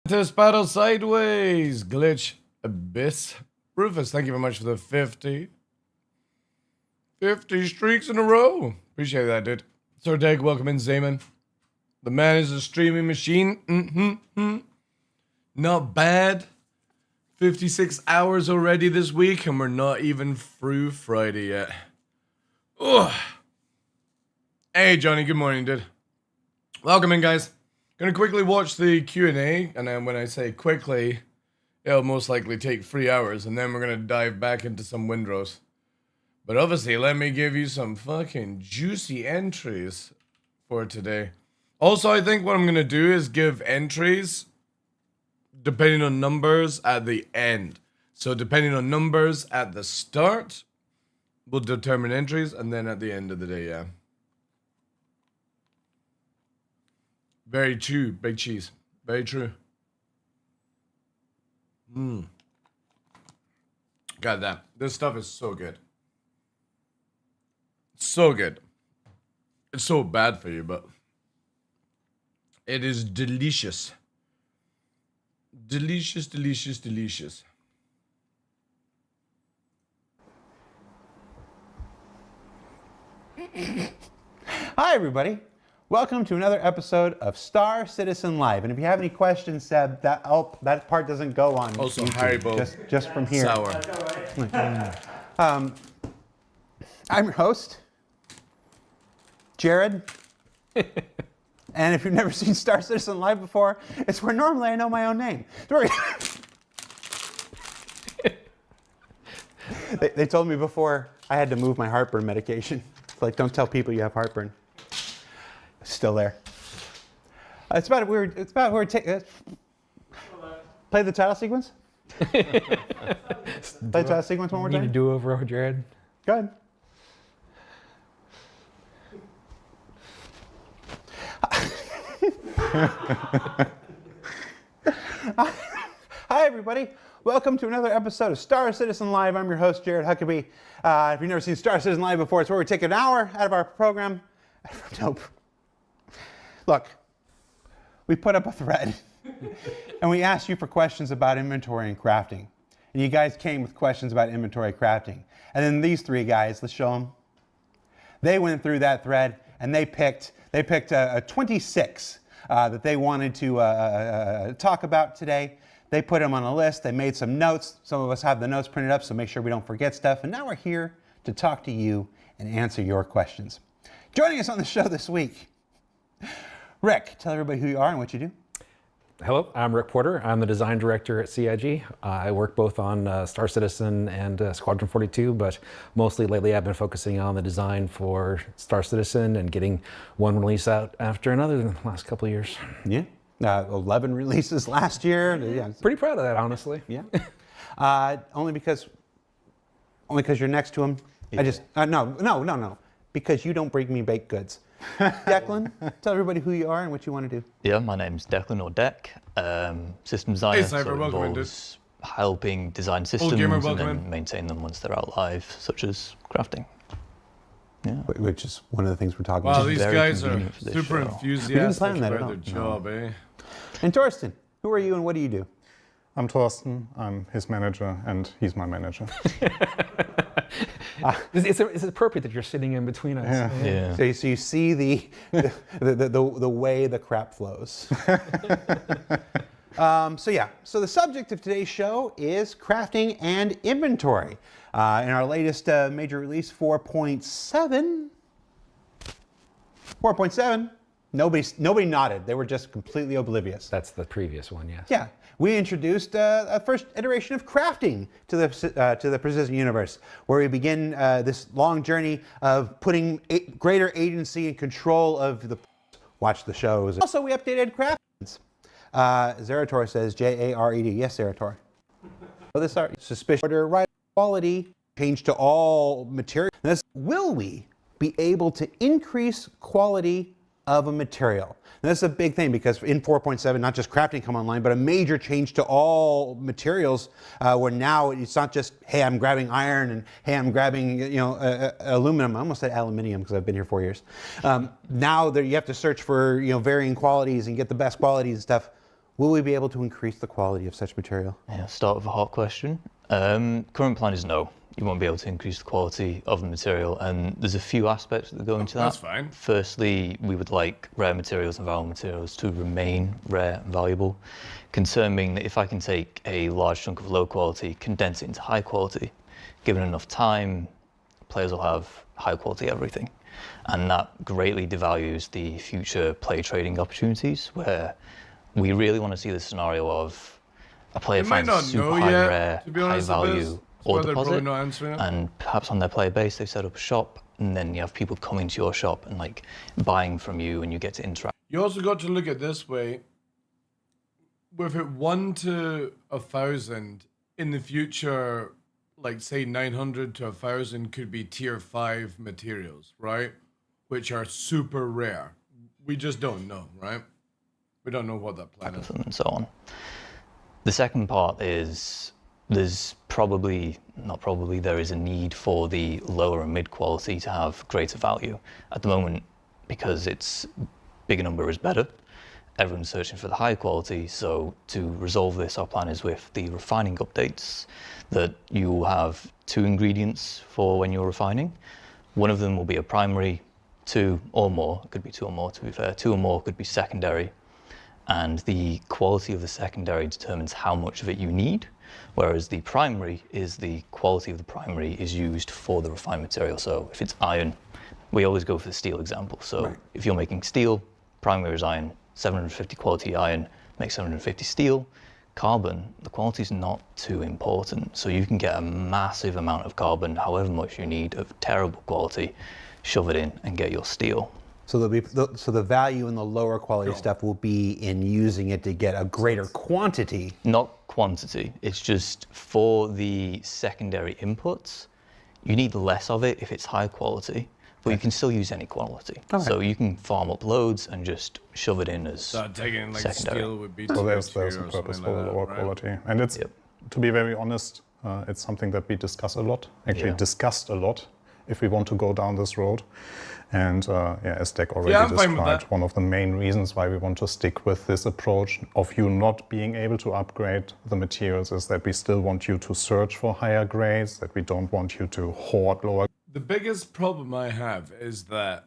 This battle sideways. Glitch Abyss. Rufus, thank you very much for the 50 streaks in a row. Appreciate that, dude. Sir Dag, welcome in, Zayman. The man is a streaming machine. Not bad. 56 hours already this week, and we're not even through Friday yet. Ugh. Hey, Johnny, good morning, dude. Welcome in, guys. Gonna quickly watch the Q&A, and then when I say quickly, it'll most likely take 3 hours, and then we're gonna dive back into some windrows. But obviously, let me give you some fucking juicy entries for today. Also, I think what I'm gonna do is give entries depending on numbers at the end. So depending on numbers at the start, we'll determine entries, and then at the end of the day, yeah. Very true, big cheese. Very true. God damn, this stuff is so good. So good. It's so bad for you, but it is delicious. Delicious, delicious, delicious. Hi, everybody. Welcome to another episode of Star Citizen Live. And if you have any questions, Seb, that part doesn't go on. Also, YouTube, Haribo. just from here. Sour. I'm your host, Jared. And if you've never seen Star Citizen Live before, it's where normally I know my own name. They told me before I had to move my heartburn medication. It's like, don't tell people you have heartburn. It's still there. It's about where play the title sequence. Play the title sequence one more time. Need a do-over, Jared? Go ahead. Hi, everybody. Welcome to another episode of Star Citizen Live. I'm your host, Jared Huckabee. If you've never seen Star Citizen Live before, it's where we take an hour out of our program. Nope. Look, we put up a thread, and we asked you for questions about inventory and crafting. And you guys came with questions about inventory crafting. And then these three guys, let's show them. They went through that thread, and they picked 26 that they wanted to talk about today. They put them on a list. They made some notes. Some of us have the notes printed up, so make sure we don't forget stuff. And now we're here to talk to you and answer your questions. Joining us on the show this week, Rick. Tell everybody who you are and what you do. Hello, I'm Rick Porter. I'm the design director at CIG. I work both on Star Citizen and Squadron 42, but mostly lately I've been focusing on the design for Star Citizen and getting one release out after another in the last couple of years. Yeah. 11 releases last year. Yeah. Pretty proud of that, honestly. Yeah. Only because you're next to him. Yeah. No. Because you don't bring me baked goods. Declan, tell everybody who you are and what you want to do. Yeah, my name's Declan or Deck. System designer, hey, Cyber, so involves helping design systems and then maintain them once they're out live, such as crafting. Yeah. Which is one of the things we're talking about. Wow, these guys are super enthusiastic about their job, eh? And Torsten, who are you and what do you do? I'm Torsten, I'm his manager, and he's my manager. It's appropriate that you're sitting in between us. Yeah. So you see the way the crap flows. So the subject of today's show is crafting and inventory. In our latest major release, 4.7. 4.7. Nobody nodded. They were just completely oblivious. That's the previous one, yes. Yeah, we introduced a first iteration of crafting to the Precision universe, where we begin this long journey of putting greater agency and control of the. Watch the shows. Also, we updated crafting. Zerator says Jared. Yes, Zerator. Well, this are suspicion order right quality change to all material. Will we be able to increase quality of a material? And this is a big thing because in 4.7, not just crafting come online, but a major change to all materials where now it's not just, hey, I'm grabbing iron and hey, I'm grabbing aluminum. I almost said aluminium because I've been here 4 years. Now you have to search for varying qualities and get the best qualities and stuff. Will we be able to increase the quality of such material? Yeah, start with a hot question. Current plan is no. You won't be able to increase the quality of the material, and there's a few aspects that go into that. That's fine. Firstly, we would like rare materials and valuable materials to remain rare and valuable. Concern being that if I can take a large chunk of low quality, condense it into high quality, given enough time, players will have high quality everything. And that greatly devalues the future play trading opportunities, where we really want to see the scenario of a player They might finds a not super know high yet, rare, to be high honest with this. value That's or why they're probably deposit, not answering it. and perhaps on their player base they set up a shop, and then you have people coming to your shop and like buying from you, and you get to interact. You also got to look at this way. With it 1 to 1,000 in the future, like say 900 to 1,000 could be tier 5 materials, right? Which are super rare. We just don't know, right? We don't know what that plan is. And so on. The second part is there's probably, not probably, there is a need for the lower and mid quality to have greater value. At the moment, because it's bigger number is better, everyone's searching for the high quality. So to resolve this, our plan is with the refining updates that you will have 2 ingredients for when you're refining. One of them will be a primary, 2 or more, it could be 2 or more to be fair, 2 or more could be secondary. And the quality of the secondary determines how much of it you need, whereas the primary is the quality of the primary is used for the refined material. So if it's iron, we always go for the steel example. So if you're making steel, primary is iron, 750 quality iron makes 750 steel. Carbon, the quality is not too important. So you can get a massive amount of carbon, however much you need, of terrible quality, shove it in and get your steel. So the value in the lower quality stuff will be in using it to get a greater quantity. Not quantity, it's just for the secondary inputs, you need less of it if it's high quality, but you can still use any quality. Okay. So you can farm up loads and just shove it in as Taking like secondary. steel would be So there's tier a 2 or purpose something for like the lower that, right? quality. And it's, to be very honest, it's something that we discuss a lot, actually discussed a lot, if we want to go down this road. And as Deck already I'm fine with described, that. one of the main reasons why we want to stick with this approach of you not being able to upgrade the materials is that we still want you to search for higher grades, that we don't want you to hoard lower. The biggest problem I have is that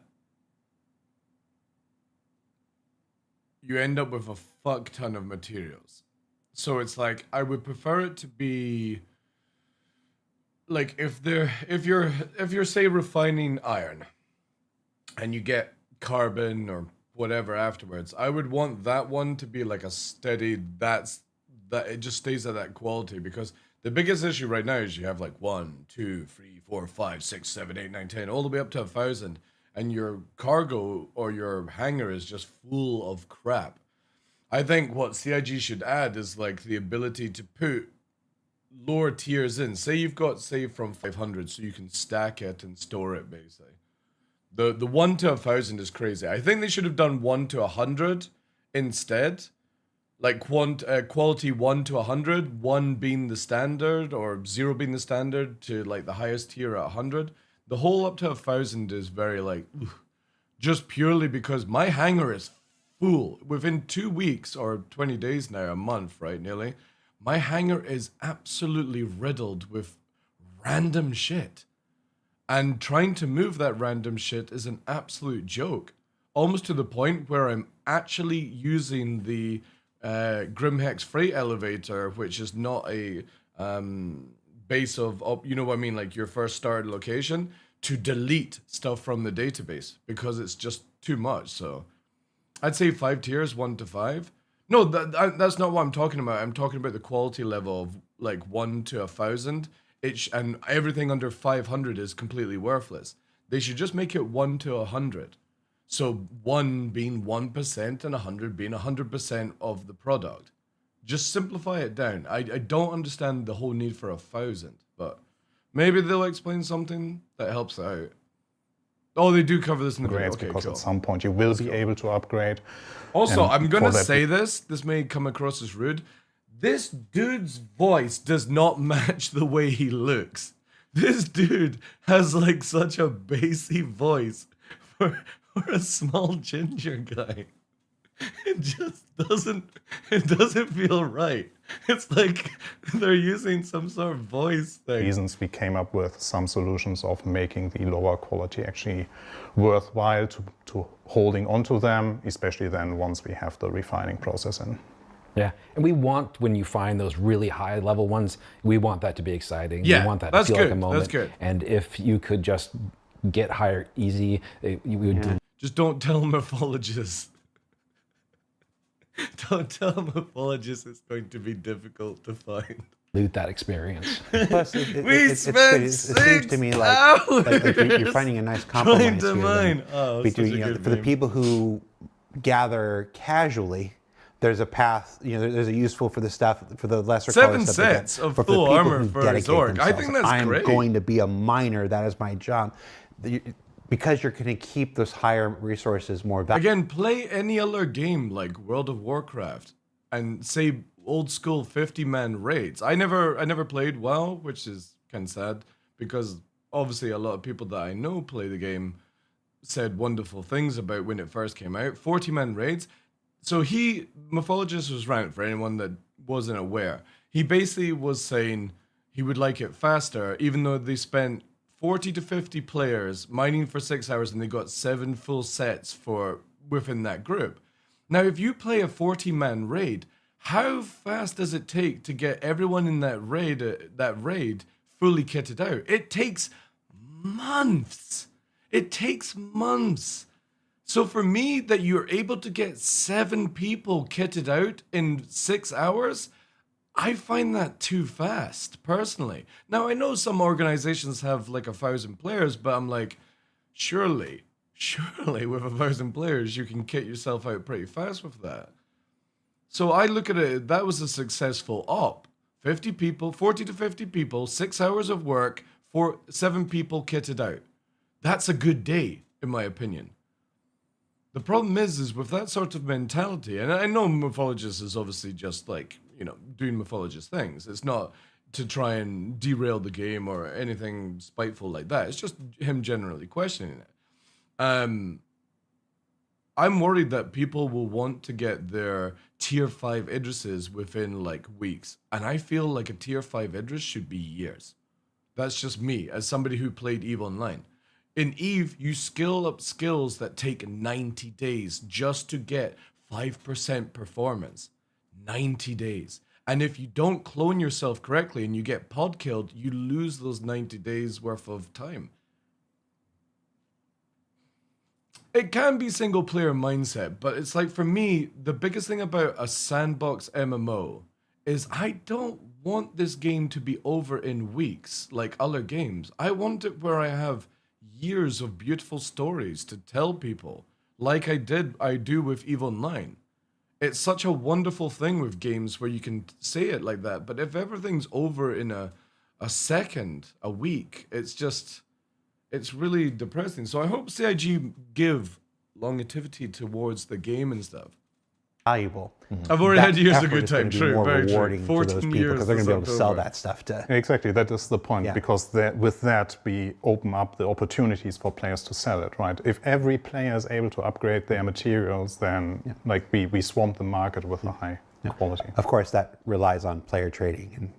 you end up with a fuck ton of materials. So it's like, I would prefer it to be like if you're say refining iron and you get carbon or whatever afterwards, I would want that one to be like a steady, that it just stays at that quality, because the biggest issue right now is you have like 1, 2, 3, 4, 5, 6, 7, 8, 9, 10, all the way up to 1,000, and your cargo or your hangar is just full of crap. I think what CIG should add is like the ability to put lower tiers in. Say you've got, say, from 500, so you can stack it and store it, basically. The 1 to 1,000 is crazy. I think they should have done 1 to 100 instead. Like quality 1 to 100, 1 being the standard or 0 being the standard to like the highest tier at 100. The whole up to 1,000 is very like, ugh, just purely because my hangar is full. Within 2 weeks or 20 days now, a month, right, nearly, my hangar is absolutely riddled with random shit. And trying to move that random shit is an absolute joke. Almost to the point where I'm actually using the Grimhex freight elevator, which is not a base of, you know what I mean, like your first started location, to delete stuff from the database because it's just too much. So I'd say 5 tiers, 1 to 5. No, that's not what I'm talking about. I'm talking about the quality level of like 1 to 1,000. And everything under 500 is completely worthless. They should just make it 1 to 100. So 1 being 1% and 100 being 100% of the product. Just simplify it down. I don't understand the whole need for 1,000, but maybe they'll explain something that helps out. Oh, they do cover this in the video. Grades, Okay, because cool. at some point you will be able to upgrade. Also, And I'm gonna for that- say this may come across as rude. This dude's voice does not match the way he looks. This dude has like such a bassy voice for a small ginger guy. It just doesn't feel right. It's like they're using some sort of voice thing. Reasons we came up with some solutions of making the lower quality actually worthwhile to holding onto them, especially then once we have the refining process in. Yeah, and we want, when you find those really high level ones, we want that to be exciting. Yeah, we want that that's to feel good, like a moment. that's good. And if you could just get higher easy, you would Just don't tell morphologists. Don't tell morphologists it's going to be difficult to find. dilute that experience. Plus, We spent it seems to me like, hours you're finding a nice compromise to here. mine. Oh, such a Between, good for the meme. people who gather casually, there's a path. There's a useful for the stuff for the lesser 7 color stuff they get. sets of But for full the people armor who for a dedicate Zork. I themselves, think that's I'm great. going to be a miner. That is my job. Because you're going to keep those higher resources more valuable. Again, play any other game like World of Warcraft and say old school 50-man raids. I never played WoW, which is kind of sad because obviously a lot of people that I know play the game said wonderful things about when it first came out. 40-man raids. So Morphologist was right for anyone that wasn't aware. He basically was saying he would like it faster, even though they spent 40 to 50 players mining for 6 hours and they got 7 full sets for within that group. Now, if you play a 40-man raid, how fast does it take to get everyone in that raid fully kitted out? It takes months. It takes months. So for me, that you're able to get 7 people kitted out in 6 hours, I find that too fast, personally. Now, I know some organizations have like 1,000 players, but I'm like, surely with 1,000 players, you can kit yourself out pretty fast with that. So I look at it, that was a successful op. 50 people, 40 to 50 people, 6 hours of work, 7 people kitted out. That's a good day, in my opinion. The problem is with that sort of mentality, and I know Morphologist is obviously just like, doing Morphologist things. It's not to try and derail the game or anything spiteful like that. It's just him generally questioning it. I'm worried that people will want to get their tier 5 Idrises within like weeks. And I feel like a tier 5 Idris should be years. That's just me, as somebody who played EVE Online. In EVE, you skill up skills that take 90 days just to get 5% performance. 90 days. And if you don't clone yourself correctly and you get pod killed, you lose those 90 days worth of time. It can be single player mindset, but it's like for me, the biggest thing about a sandbox MMO is I don't want this game to be over in weeks like other games. I want it where I have years of beautiful stories to tell people, like I do with EVE Online. It's such a wonderful thing with games where you can say it like that, but if everything's over in a second, a week, it's really depressing. So I hope CIG give longevity towards the game and stuff. Valuable. I've already had years of effort good is gonna time. be True, more very true. rewarding for 14 those people years because they're going to be able to is sell over. that stuff to. Exactly, that is the point, Yeah. because with that we open up the opportunities for players to sell it, right? If every player is able to upgrade their materials, then we swamp the market with a high quality. Of course, that relies on player trading, and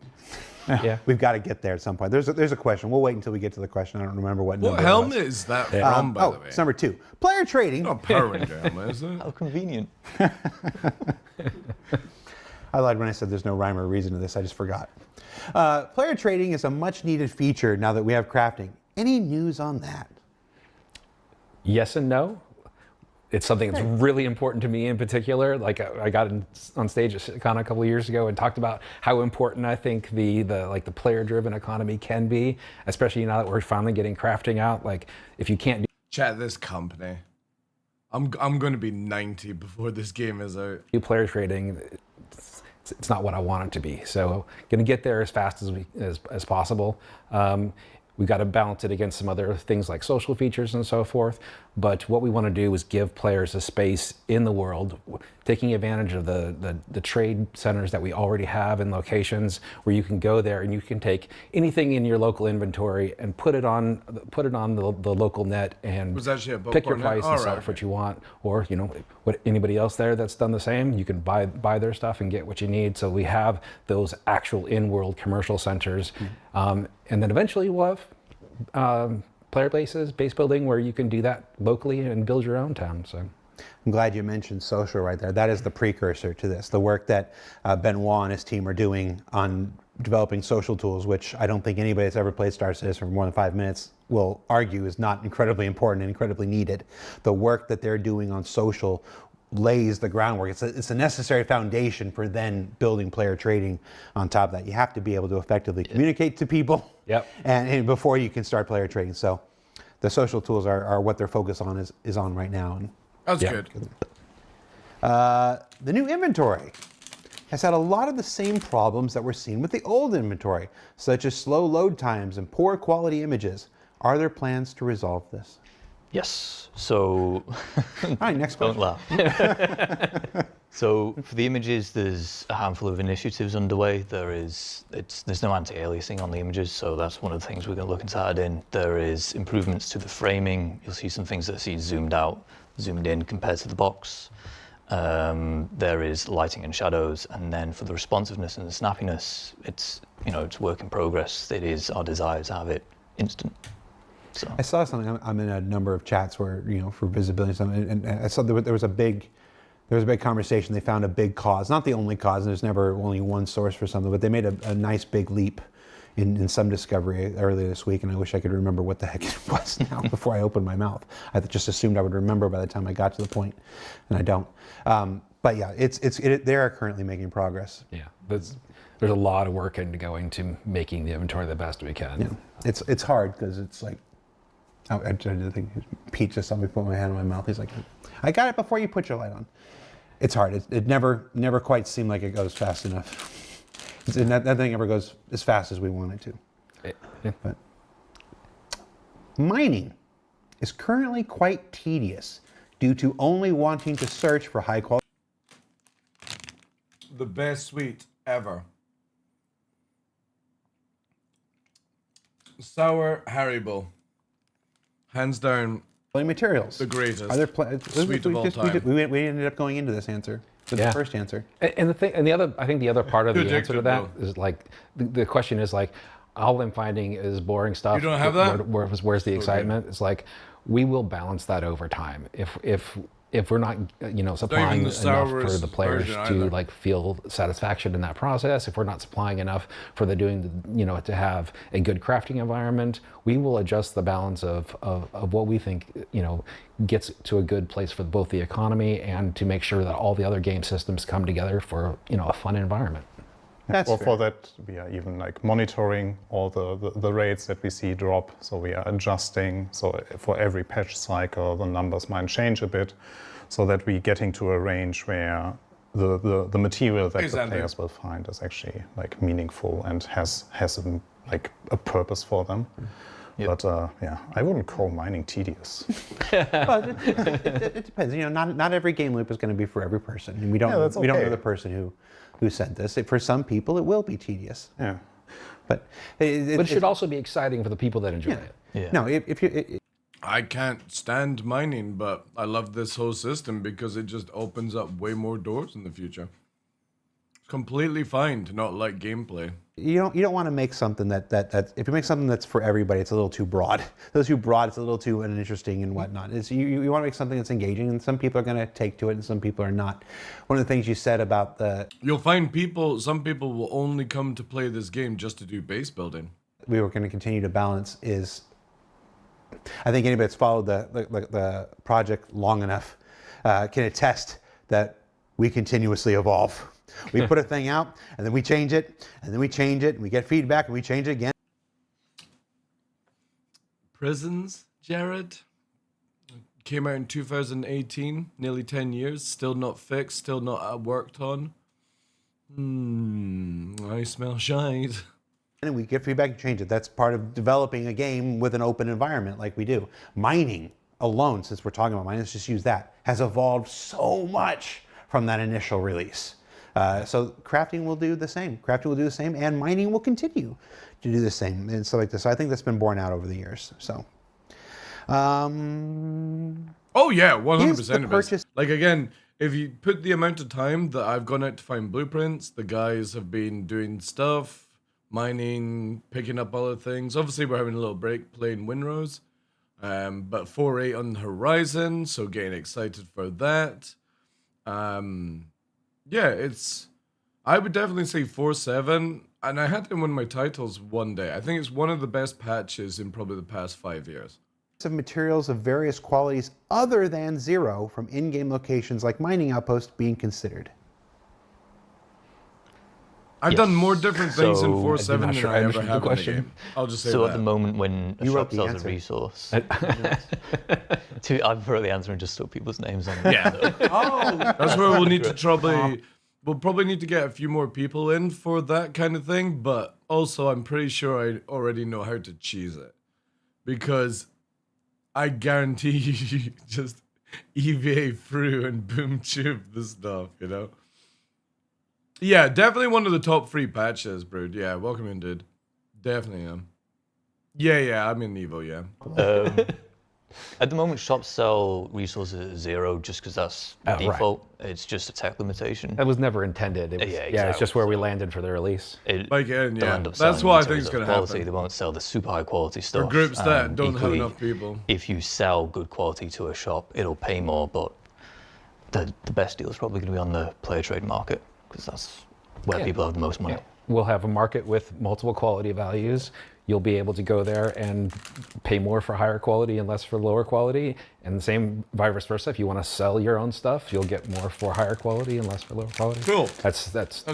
Yeah. we've got to get there at some point. There's a question. We'll wait until we get to the question. I don't remember what number What it helmet was. is that from, by the way? It's number 2. Player trading. Not Power Ranger helmet, is it? How convenient. I lied when I said there's no rhyme or reason to this. I just forgot. Player trading is a much needed feature now that we have crafting. Any news on that? Yes and no. It's something that's really important to me in particular. Like I got on stage at SitCon a couple of years ago and talked about how important I think the player-driven economy can be, especially now that we're finally getting crafting out. Like if you can't Chat, this company. I'm going to be 90 before this game is out. do player trading, it's not what I want it to be. So going to get there as fast as possible. We've got to balance it against some other things like social features and so forth. But what we want to do is give players a space in the world, taking advantage of the trade centers that we already have in locations where you can go there and you can take anything in your local inventory and put it on the local net and Was actually a pick your bookmark price net? and All sell right, what you want. Or, you know, what anybody else there that's done the same, you can buy their stuff and get what you need. So we have those actual in-world commercial centers. And then eventually we'll have player bases, base building, where you can do that locally and build your own town. So I'm glad you mentioned social right there. That is the precursor to this. The work that Benoit and his team are doing on developing social tools, which I don't think anybody that's ever played Star Citizen for more than 5 minutes will argue is not incredibly important and incredibly needed. The work that they're doing on social lays the groundwork. It's a necessary foundation for then building player trading on top of that. You have to be able to effectively communicate to people and before you can start player trading. So the social tools are what their focus on is on right now. And That's good. the new inventory has had a lot of the same problems that were seen with the old inventory, such as slow load times and poor quality images. Are there plans to resolve this? Yes. So All right, next don't question. laugh. So for the images, there's a handful of initiatives underway. There's no anti-aliasing on the images, so that's one of the things we're going to look into add in. There is improvements to the framing. You'll see some things that see zoomed out, zoomed in compared to the box. There is lighting and shadows, and then for the responsiveness and the snappiness, it's work in progress. It is our desire to have it instant. So I saw something. I'm in a number of chats where for visibility and something, and I saw there was a big conversation. They found a big cause, not the only cause, and there's never only one source for something, but they made a nice big leap in some discovery earlier this week, and I wish I could remember what the heck it was now before I opened my mouth. I just assumed I would remember by the time I got to the point, and I don't. But yeah, they are currently making progress. yeah, there's a lot of work into going to making the inventory the best we can. Yeah, it's hard because it's like, I tried to think, Pete just saw me put my hand on my mouth. He's like, I got it before you put your light on. It's hard. It never quite seemed like it goes fast enough. Nothing ever goes as fast as we want it to. But mining is currently quite tedious due to only wanting to search for high quality. The best sweet ever. Sour Haribo. Hands down, materials. the greatest. Are there sweet of all time. we ended up going into this answer. The first answer. And the other, I think the other part of the answer to Addictive, that though. is like, the question is like, all I'm finding is boring stuff. You don't have that? Where's the excitement? It's like, we will balance that over time. If we're not, supplying the enough for sourest the players version to either. like feel satisfaction in that process, if we're not supplying enough for to have a good crafting environment, we will adjust the balance of what we think, gets to a good place for both the economy and to make sure that all the other game systems come together for, a fun environment. That's Well, fair. for that, we are even like monitoring all the rates that we see drop. So we are adjusting. So for every patch cycle, the numbers might change a bit, so that we're getting to a range where the material that the players will find is actually like meaningful and has a purpose for them. Yep. But I wouldn't call mining tedious. But it depends. Not every game loop is going to be for every person, and we don't that's we don't know okay. the person who said this. For some people, it will be tedious. Yeah. But But it should also be exciting for the people that enjoy it. yeah. No, if you I can't stand mining, but I love this whole system because it just opens up way more doors in the future. It's completely fine to not like gameplay. you don't want to make something that if you make something that's for everybody, it's a little too broad. It's too broad. It's a little too uninteresting and whatnot. You want to make something that's engaging, and some people are going to take to it, and some people are not. One of the things you said about You'll find some people will only come to play this game just to do base building. we were going to continue to balance is, I think anybody that's followed the project long enough can attest that we continuously evolve. We put a thing out, and then we change it, and then we change it, and we get feedback, and we change it again. Prisons, Jared? Came out in 2018, nearly 10 years, still not fixed, still not worked on. I smell shite. And we get feedback and change it. That's part of developing a game with an open environment like we do. Mining alone, since we're talking about mining, let's just use that, has evolved so much from that initial release. So crafting will do the same. Crafting will do the same, and mining will continue to do the same, and stuff like this. So I think that's been borne out over the years. So, Oh yeah, 100% of purchase- it. Like again, if you put the amount of time that I've gone out to find blueprints, the guys have been doing stuff, mining, picking up other things. Obviously, we're having a little break playing Winrose, but 4.8 on the horizon, so getting excited for that. Yeah, I would definitely say 4.7, and I had him win my titles one day. I think it's one of the best patches in probably the past 5 years. of materials of various qualities other than 0 from in-game locations like mining outposts being considered. I've done more different things in So- 4.7 I'm not than sure I I ever understood the have in the question. game. I'll just say So that. at the moment when a You wrote shop the sells a answer. resource, I've wrote the answer and just throw people's names on. Yeah. That's where we'll need to we'll probably need to get a few more people in for that kind of thing, but also I'm pretty sure I already know how to cheese it. Because I guarantee you just EVA through and boom tube the stuff, you know? Yeah, definitely one of the top 3 patches, Brood. Yeah, welcome in, dude. Definitely am. Yeah, I'm in Evo, yeah. At the moment, shops sell resources at 0 just because that's Right. default. It's just a tech limitation. That was never intended. It was, Yeah, it's exactly. just where we landed for the release. Like, yeah, they'll end up that's selling what I materials think is of going to quality. happen. They won't sell the super high quality stuff. For groups that And don't have equally, enough people. If you sell good quality to a shop, it'll pay more, but the best deal is probably going to be on the player trade market because that's where people have the most money. We'll have a market with multiple quality values. You'll be able to go there and pay more for higher quality and less for lower quality. And the same vice versa. If you want to sell your own stuff, you'll get more for higher quality and less for lower quality. Cool. That's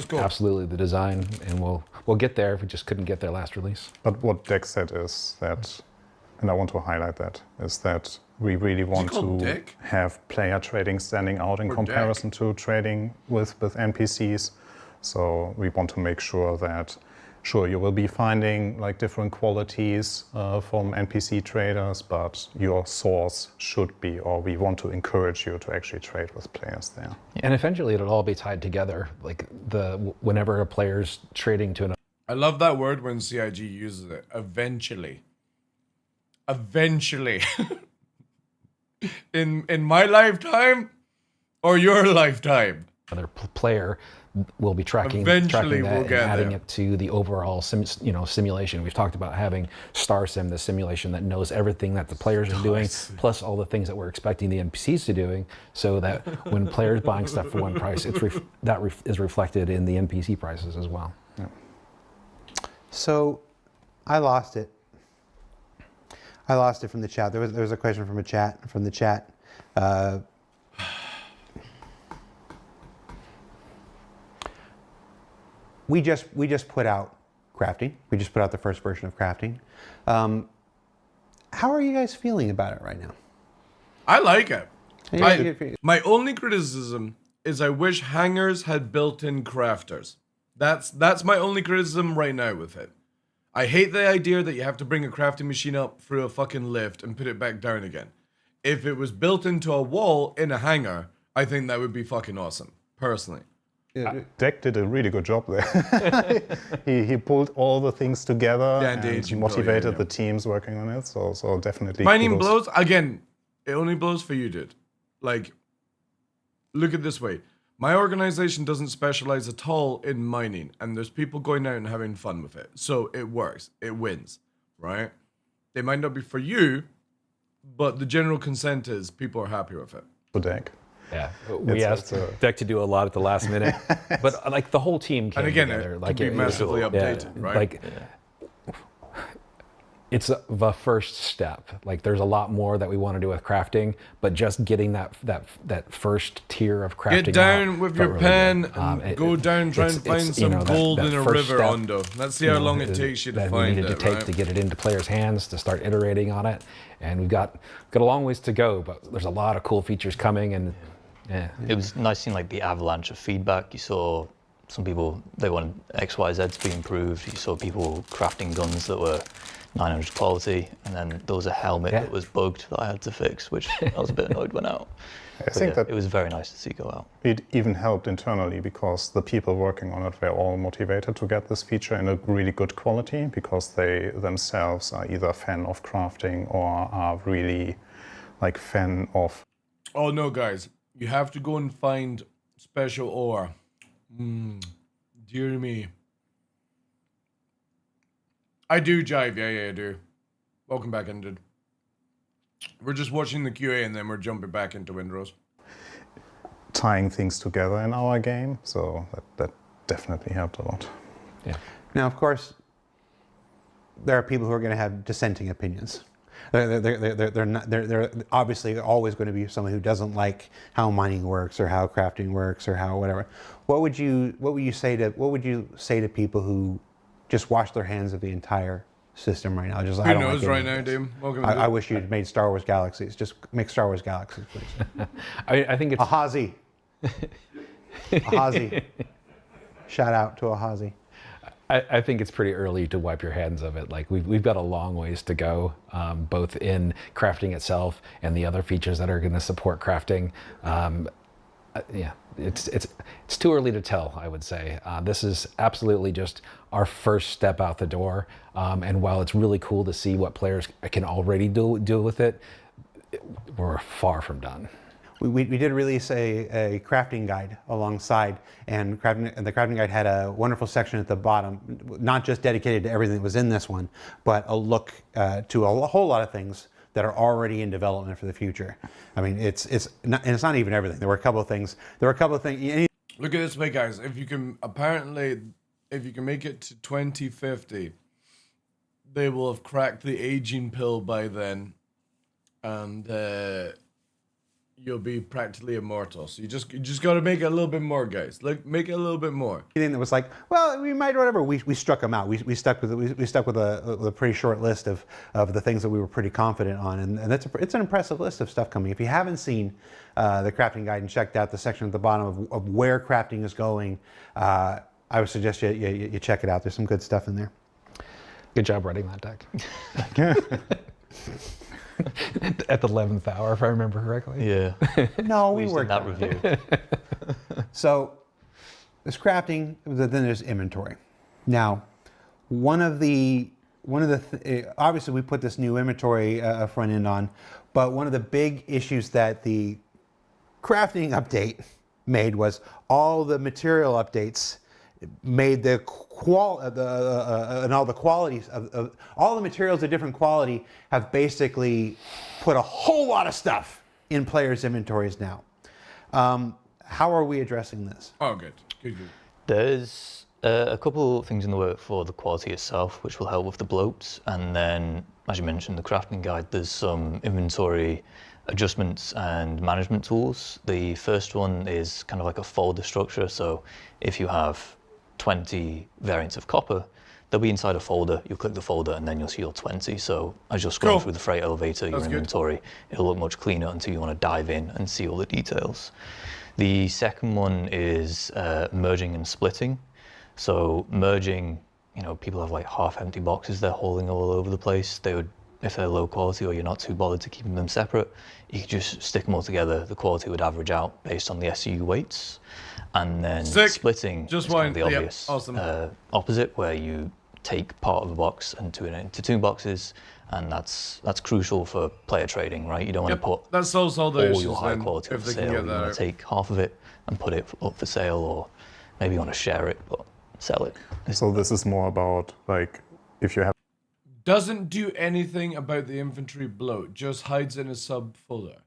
cool. absolutely the design, and we'll get there. We just couldn't get there last release. But what Dick said is that, and I want to highlight that, is that we really want call to Dick? have player trading standing out in Or comparison to trading with NPCs. So we want to make sure that, sure, you will be finding like different qualities from NPC traders, but your source should be, or we want to encourage you to actually trade with players there. And eventually, it'll all be tied together. Like whenever a player's trading to another. I love that word when CIG uses it. Eventually. Eventually. in my lifetime or your lifetime? Other player will be tracking Eventually that we'll and get adding there. it to the overall simulation. We've talked about having StarSim, the simulation that knows everything that the players are doing, plus all the things that we're expecting the NPCs to doing, so that when players buying stuff for one price, that is reflected in the NPC prices as well. Yeah. So I lost it. I lost it from the chat. There was a question from the chat. We just put out crafting. We just put out the first version of crafting. How are you guys feeling about it right now? I like it. Yeah. My only criticism is I wish hangars had built-in crafters. That's my only criticism right now with it. I hate the idea that you have to bring a crafting machine up through a fucking lift and put it back down again. If it was built into a wall in a hangar, I think that would be fucking awesome, personally. Deck did a really good job there. he pulled all the things together Yeah, indeed, and you motivated brought it in, the teams working on it. So definitely. Mining kudos. blows, again, it only blows for you, dude. Like, look at it this way. My organization doesn't specialize at all in mining, and there's people going out and having fun with it. So it works. It wins, right? It might not be for you, but the general consent is people are happy with it. For Deck. Yeah, we asked it's Deck to do a lot at the last minute, but like the whole team came And again, together. it Like can be massively updated, right? Like it's the first step. Like there's a lot more that we want to do with crafting, but just getting that first tier of crafting. Get down out with felt your really pen good. and go down, try and find it's, some that- gold that in a first river, step, Ondo. Let's see how long it takes you to that find we needed it, to take right? to get it into players' hands to start iterating on it, and we've got a long ways to go, but there's a lot of cool features coming, and yeah. It was nice seeing like the avalanche of feedback. You saw some people, they wanted XYZ to be improved. You saw people crafting guns that were 900 quality, and then there was a helmet that was bugged that I had to fix, which I was a bit annoyed went out. I think that it was very nice to see go out. it even helped internally because the people working on it were all motivated to get this feature in a really good quality because they themselves are either a fan of crafting or are really like fan of. Oh no, guys, you have to go and find special ore. Dear me. I do, Jive. Yeah, I do. Welcome back, Ended. We're just watching the QA and then we're jumping back into Windrose. Tying things together in our game, so that definitely helped a lot. Yeah. Now, of course, there are people who are going to have dissenting opinions. They're obviously always going to be someone who doesn't like how mining works or how crafting works or how whatever. What would you say to people who just wash their hands of the entire system right now? Just Who I don't knows like right any now, of this. Dame? Welcome. I wish you'd made Star Wars Galaxies. Just make Star Wars Galaxies, please. I think it's Ahazi. Ahazi. Shout out to Ahazi. I think it's pretty early to wipe your hands of it. Like we've got a long ways to go, both in crafting itself and the other features that are going to support crafting. Yeah, it's too early to tell, I would say. This is absolutely just our first step out the door. And while it's really cool to see what players can already do with it, we're far from done. We did release a crafting guide alongside, and the crafting guide had a wonderful section at the bottom, not just dedicated to everything that was in this one, but a look to a whole lot of things that are already in development for the future. I mean, it's not even everything. There were a couple of things. Look at this way, guys. If you can make it to 2050, they will have cracked the aging pill by then, and you'll be practically immortal. So you just got to make it a little bit more, guys. Like, make it a little bit more. Anything that was like, well, we might, whatever. We struck them out. We stuck with a pretty short list of the things that we were pretty confident on, and it's an impressive list of stuff coming. If you haven't seen the crafting guide and checked out the section at the bottom of where crafting is going, I would suggest you check it out. There's some good stuff in there. Good job writing that deck. At the 11th hour, if I remember correctly. Yeah. No, we used worked that on review. So there's crafting, then there's inventory. Now, obviously we put this new inventory front end on, but one of the big issues that the crafting update made was all the material updates made and all the qualities of all the materials of different quality have basically put a whole lot of stuff in players' inventories now. How are we addressing this? Oh, good. There's a couple of things in the work for the quality itself, which will help with the bloats. And then, as you mentioned, the crafting guide, there's some inventory adjustments and management tools. The first one is kind of like a folder structure. So if you have 20 variants of copper, they'll be inside a folder. You'll click the folder and then you'll see your 20. So as you're scrolling through the freight elevator, your inventory, it'll look much cleaner until you want to dive in and see all the details. The second one is merging and splitting. So merging, people have like half empty boxes they're hauling all over the place. They would, if they're low quality or you're not too bothered to keep them separate, you could just stick them all together. The quality would average out based on the SU weights. And then splitting is kind of the obvious opposite, where you take part of a box and turn it into two boxes, and that's crucial for player trading, right? You don't want to put that solves all your high quality up for sale. You want to take half of it and put it up for sale, or maybe you want to share it but sell it. So this is more about like if you have. Doesn't do anything about the inventory bloat, just hides in a subfolder.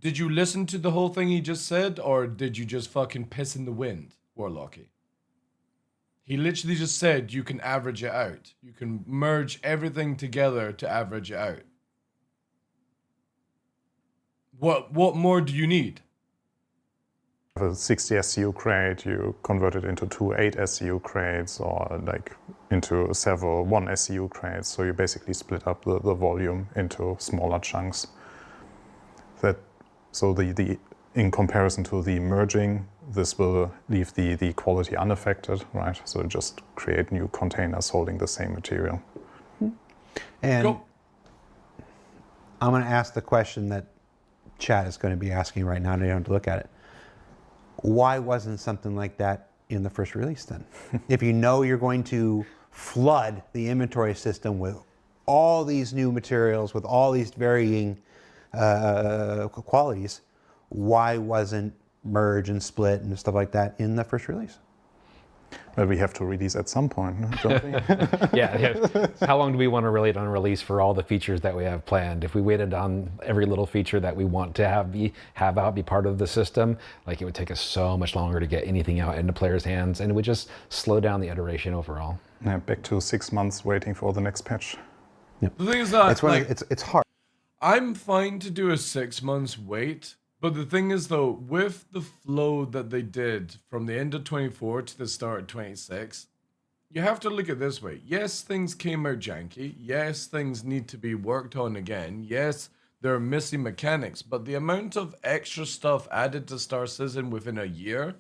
Did you listen to the whole thing he just said, or did you just fucking piss in the wind, Warlocky? He literally just said you can average it out. You can merge everything together to average it out. What more do you need? A 60 SCU crate, you convert it into two 8 SCU crates, or like into several 1 SCU crates. So you basically split up the volume into smaller chunks. So in comparison to the merging, this will leave the quality unaffected, right? So just create new containers holding the same material. And Cool. I'm going to ask the question that chat is going to be asking right now, and you don't have to look at it. Why wasn't something like that in the first release then? If you know you're going to flood the inventory system with all these new materials, with all these varying qualities, why wasn't merge and split and stuff like that in the first release? Well, we have to release at some point, no? Don't we? Yeah. How long do we want to wait on release for all the features that we have planned? If we waited on every little feature that we want to have be part of the system, like it would take us so much longer to get anything out into players' hands, and it would just slow down the iteration overall. Yeah, back to 6 months waiting for the next patch. The thing is that It's hard. I'm fine to do a 6 months wait, but the thing is though, with the flow that they did from the end of 24 to the start of 26, you have to look at it this way. Yes, things came out janky. Yes, things need to be worked on again. Yes, there are missing mechanics, but the amount of extra stuff added to Star Citizen within a year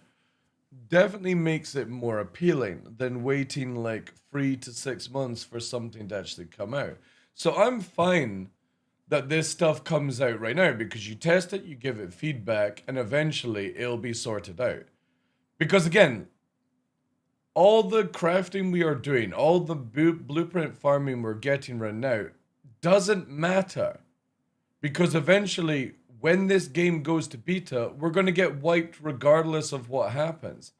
definitely makes it more appealing than waiting like 3 to 6 months for something to actually come out. So I'm fine that this stuff comes out right now because you test it, you give it feedback, and eventually it'll be sorted out. Because again, all the crafting we are doing, all the blueprint farming we're getting right now doesn't matter. Because eventually, when this game goes to beta, we're going to get wiped regardless of what happens.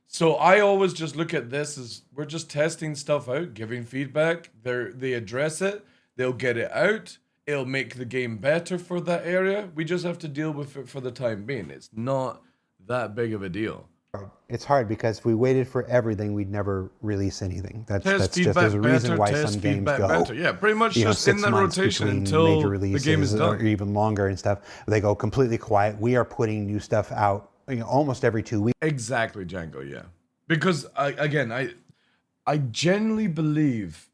So I always just look at this as we're just testing stuff out, giving feedback. They address it, they'll get it out. It'll make the game better for that area. We just have to deal with it for the time being. It's not that big of a deal. It's hard because if we waited for everything, we'd never release anything. That's Test just there's a reason better, why test some games feedback go. better. Yeah, pretty much just in 6 that months rotation between until major the releases game is or done. even longer and stuff. They go completely quiet. We are putting new stuff out, almost every 2 weeks. Exactly, Django, yeah. Because, I genuinely believe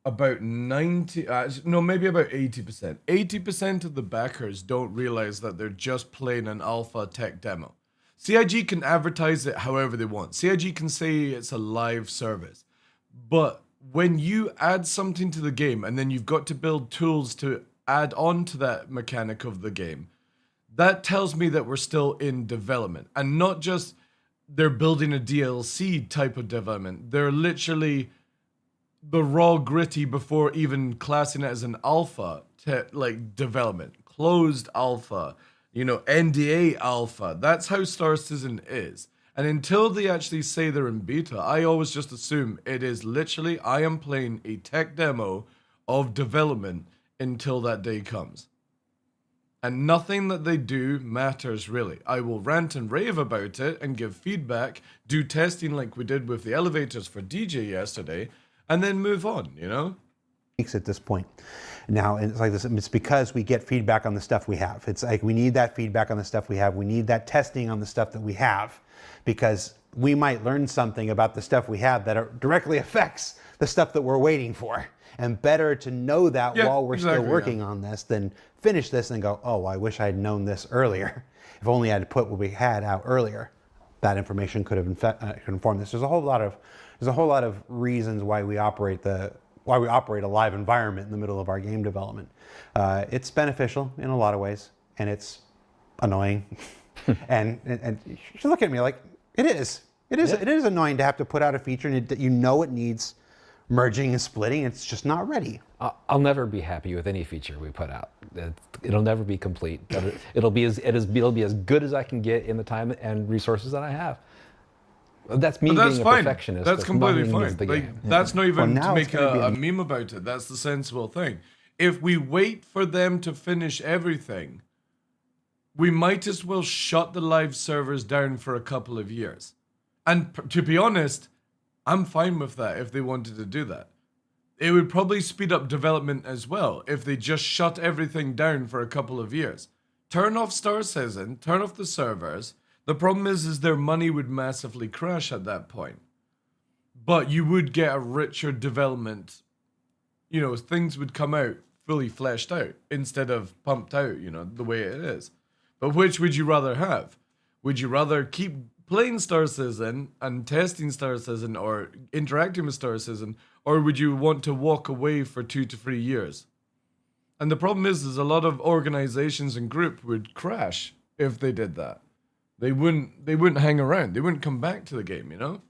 about 90, maybe about 80%. 80% of the backers don't realize that they're just playing an alpha tech demo. CIG can advertise it however they want. CIG can say it's a live service. But when you add something to the game and then you've got to build tools to add on to that mechanic of the game, that tells me that we're still in development. And not just they're building a DLC type of development. They're literally the raw gritty before even classing it as an alpha development, closed alpha, NDA alpha. That's how Star Citizen is. And until they actually say they're in beta, I always just assume it is literally I am playing a tech demo of development until that day comes. And nothing that they do matters really. I will rant and rave about it and give feedback, do testing like we did with the elevators for DJ yesterday, and then move on, At this point. Now, it's like this. It's because we get feedback on the stuff we have. It's like we need that feedback on the stuff we have. We need that testing on the stuff that we have, because we might learn something about the stuff we have that directly affects the stuff that we're waiting for. And better to know that while we're still working on this than finish this and go, oh, I wish I had known this earlier. If only I had put what we had out earlier, that information could have informed this. There's a whole lot of reasons why we operate a live environment in the middle of our game development. It's beneficial in a lot of ways, and it's annoying. and you should look at me like it is. It is annoying to have to put out a feature and it needs merging and splitting. It's just not ready. I'll never be happy with any feature we put out. It'll never be complete. It'll be as good as I can get in the time and resources that I have. That's me being a perfectionist. That's completely fine. That's not even to make a meme about it. That's the sensible thing. If we wait for them to finish everything, we might as well shut the live servers down for a couple of years. And to be honest, I'm fine with that if they wanted to do that. It would probably speed up development as well if they just shut everything down for a couple of years. Turn off Star Citizen, turn off the servers. The problem is their money would massively crash at that point. But you would get a richer development. Things would come out fully fleshed out instead of pumped out, the way it is. But which would you rather have? Would you rather keep playing Star Citizen and testing Star Citizen or interacting with Star Citizen, or would you want to walk away for 2 to 3 years? And the problem is a lot of organizations and group would crash if they did that. They wouldn't hang around. They wouldn't come back to the game, you know?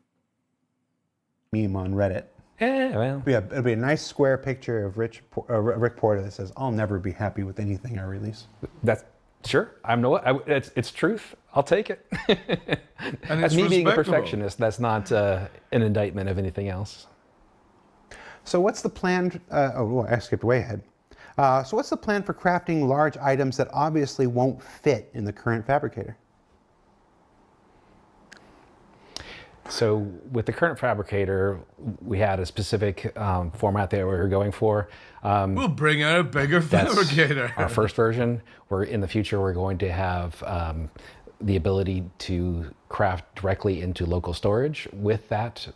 Meme on Reddit. Yeah, well, It'll be a nice square picture of Rick Porter that says, "I'll never be happy with anything I release." that's sure. It's truth. I'll take it. And That's it's me being a respectable. perfectionist. That's not an indictment of anything else. So what's the plan? I skipped way ahead. So what's the plan for crafting large items that obviously won't fit in the current fabricator? So with the current fabricator, we had a specific format that we were going for. We'll bring out a bigger That's fabricator. our first version. In the future, we're going to have the ability to craft directly into local storage with that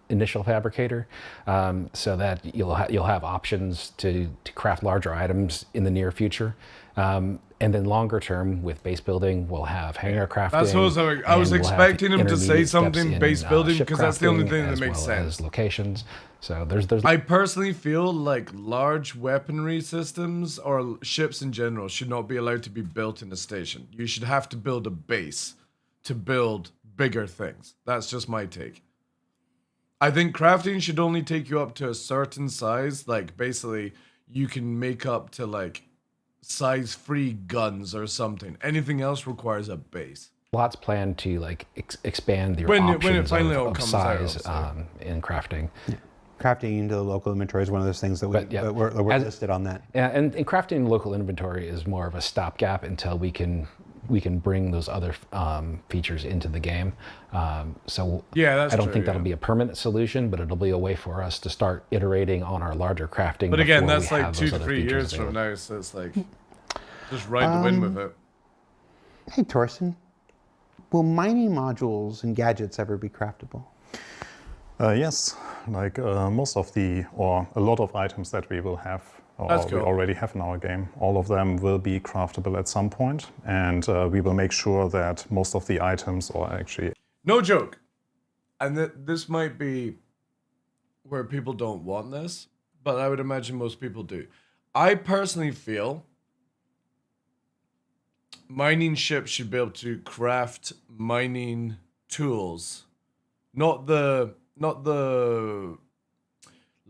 initial fabricator, so that you'll have options to craft larger items in the near future. And then longer term, with base building, we'll have hangar crafting. That's what I was and we'll have expecting him to say intermediate steps something in, base building, ship because that's the only crafting, thing that as makes well sense. as locations. So there's I personally feel like large weaponry systems or ships in general should not be allowed to be built in a station. You should have to build a base to build bigger things. That's just my take. I think crafting should only take you up to a certain size. Like basically you can make up to like size 3 guns or something. Anything else requires a base. lots planned to like expand the When it options finally all of comes out, size obviously. in crafting. Crafting into the local inventory is one of those things that But, yeah, we're listed on that. Yeah, and crafting local inventory is more of a stopgap until we can bring those other features into the game. So Yeah, that's I don't true, think that'll yeah. be a permanent solution, but it'll be a way for us to start iterating on our larger crafting. But again, before we that's like have 2 those to other 3 features years from available. now, so it's like just ride the wind with it. Hey, Torsten, will mining modules and gadgets ever be craftable? Yes, like most of or a lot of items that we will have, or That's we cool. already have in our game, all of them will be craftable at some point, and we will make sure that most of the items, or actually No joke. And this might be where people don't want this, but I would imagine most people do. I personally feel mining ships should be able to craft mining tools, not the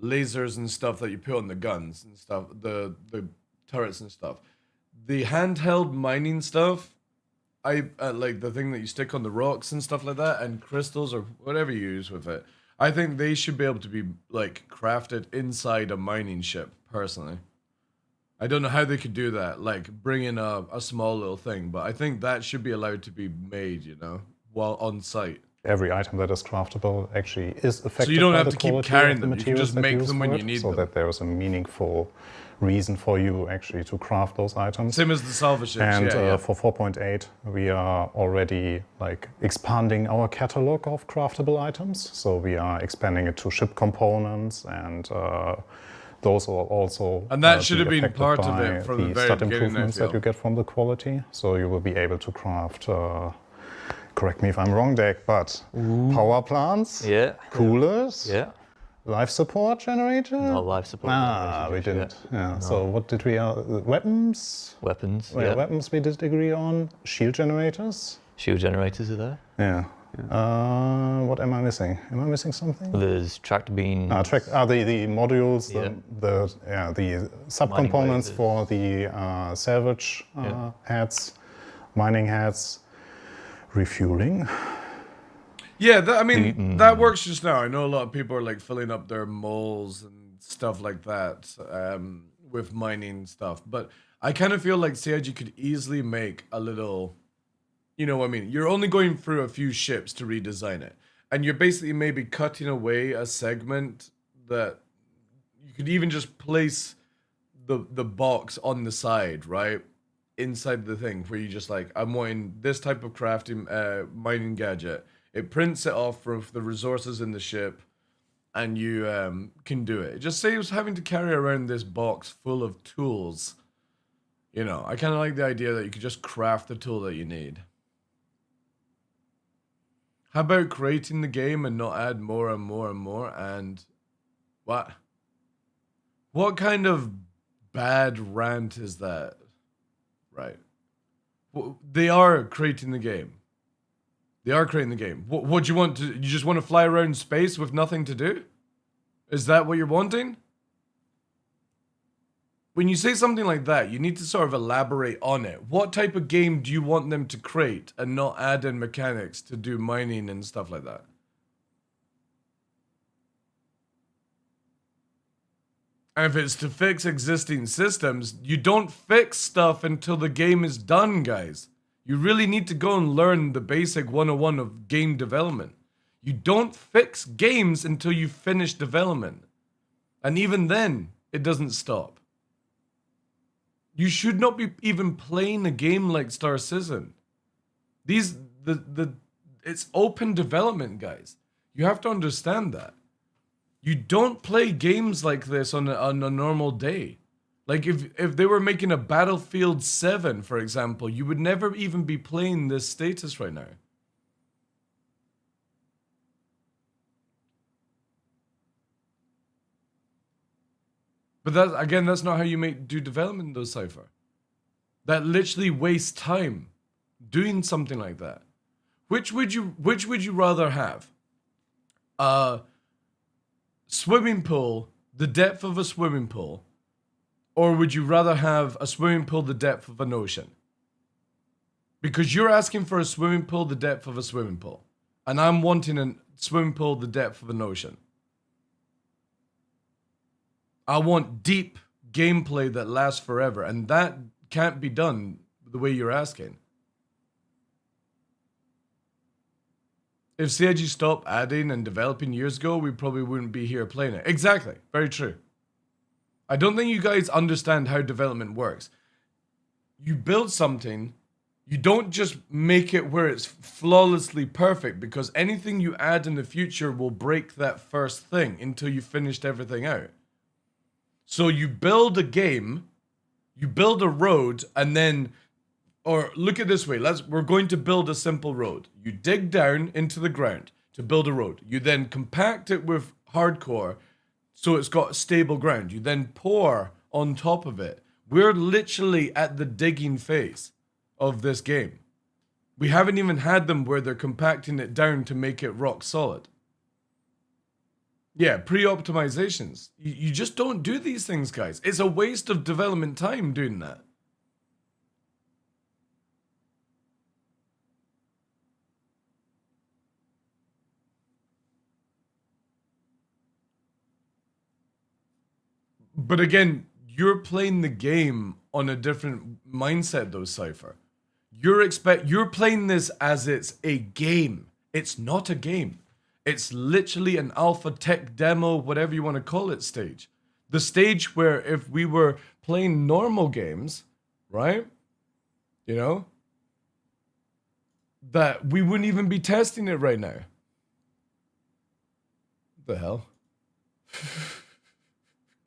lasers and stuff that you put on the guns and stuff, the turrets and stuff. The handheld mining stuff, I like the thing that you stick on the rocks and stuff like that, and crystals or whatever you use with it. I think they should be able to be like crafted inside a mining ship. Personally, I don't know how they could do that, like bring in a small little thing, but I think that should be allowed to be made, you know, while on site. every item that is craftable actually is affected you don't by have the to keep quality carrying of the them. You can materials just that make use them when for you it, need so them. that there is a meaningful reason for you actually to craft those items. Same as the salvage ships. And yeah. for 4.8, we are already like expanding our catalog of craftable items. So we are expanding it to ship components, and those are also And that be should have been affected part of by it from the very stat beginning, I improvements that feel. you get from the quality. So you will be able to craft. Correct me if I'm wrong, Dave, but power plants, Yeah. coolers, Yeah. life support generator. Not life support. Ah, we generators, didn't. Yeah. So what did we? Weapons. Weapons. Well, Yeah. weapons we did agree on. Shield generators. Shield generators are there. Yeah. What am I missing? Am I missing something? There's tractor beam. The modules, Yeah. the subcomponents lasers. for the salvage Yeah. heads, mining heads, refueling. Yeah, I mean, that works just now. I know a lot of people are like filling up their moles and stuff like that with mining stuff. But I kind of feel like CIG could easily make a little, you know what I mean? You're only going through a few ships to redesign it. And you're basically maybe cutting away a segment that you could even just place the box on the side, right? Inside the thing where you just like, I'm wanting this type of crafting mining gadget. It prints it off from the resources in the ship, and you can do it. It just saves having to carry around this box full of tools. You know, I kind of like the idea that you could just craft the tool that you need. How about creating the game and not add more and more and more? And what? What kind of bad rant is that? Right. They are creating the game. They are creating the game. What do you want to? You just want to fly around space with nothing to do? Is that what you're wanting? When you say something like that, you need to sort of elaborate on it. What type of game do you want them to create and not add in mechanics to do mining and stuff like that? And if it's to fix existing systems, you don't fix stuff until the game is done, guys. You really need to go and learn the basic 101 of game development. You don't fix games until you finish development. And even then, it doesn't stop. You should not be even playing a game like Star Citizen. It's open development, guys. You have to understand that. You don't play games like this on a normal day. Like if they were making a Battlefield 7, for example, you would never even be playing this status right now. But that's not how you do development though, Cypher. That literally wastes time doing something like that. Which would you rather have? Swimming pool, the depth of a swimming pool, or would you rather have a swimming pool the depth of an ocean? Because you're asking for a swimming pool the depth of a swimming pool, and I'm wanting a swimming pool the depth of an ocean. I want deep gameplay that lasts forever, and that can't be done the way you're asking. If CIG stopped adding and developing years ago, we probably wouldn't be here playing it. Exactly. Very true. I don't think you guys understand how development works. You build something, you don't just make it where it's flawlessly perfect, because anything you add in the future will break that first thing until you finished everything out. So you build a game, you build a road, and then, or look at it this way, we're going to build a simple road. You dig down into the ground to build a road. You then compact it with hardcore so it's got stable ground. You then pour on top of it. We're literally at the digging phase of this game. We haven't even had them where they're compacting it down to make it rock solid. Yeah, pre-optimizations. You just don't do these things, guys. It's a waste of development time doing that. But again, you're playing the game on a different mindset though, Cypher. You're playing this as it's a game. It's not a game. It's literally an alpha tech demo, whatever you want to call it, stage. The stage where if we were playing normal games, right? You know? That we wouldn't even be testing it right now. What the hell?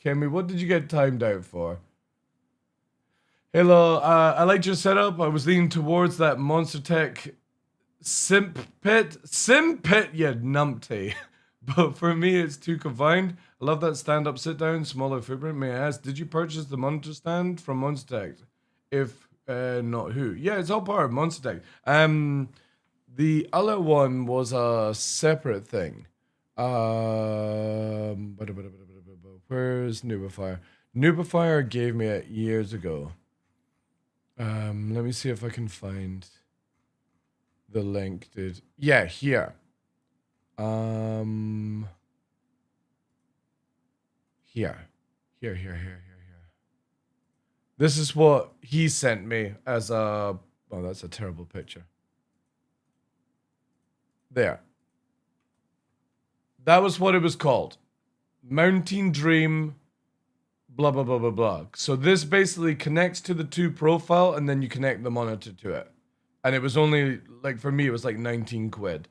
Kemi, what did you get timed out for? Hello, I liked your setup. I was leaning towards that Monster Tech Simp pit, you numpty. But for me, it's too confined. I love that stand-up, sit-down, smaller footprint. May I ask, did you purchase the monitor stand from Monster Tech? If not, who? Yeah, it's all part of Monster Tech. The other one was a separate thing. Where's Nubifier? Nubifier gave me it years ago. Let me see if I can find the link, dude. Yeah, here. Here. This is what he sent me as a... Oh, that's a terrible picture. There. That was what it was called. Mountain Dream, blah, blah, blah, blah, blah. So this basically connects to the 2 profile, and then you connect the monitor to it. And it was only, like, for me, it was like 19 quid.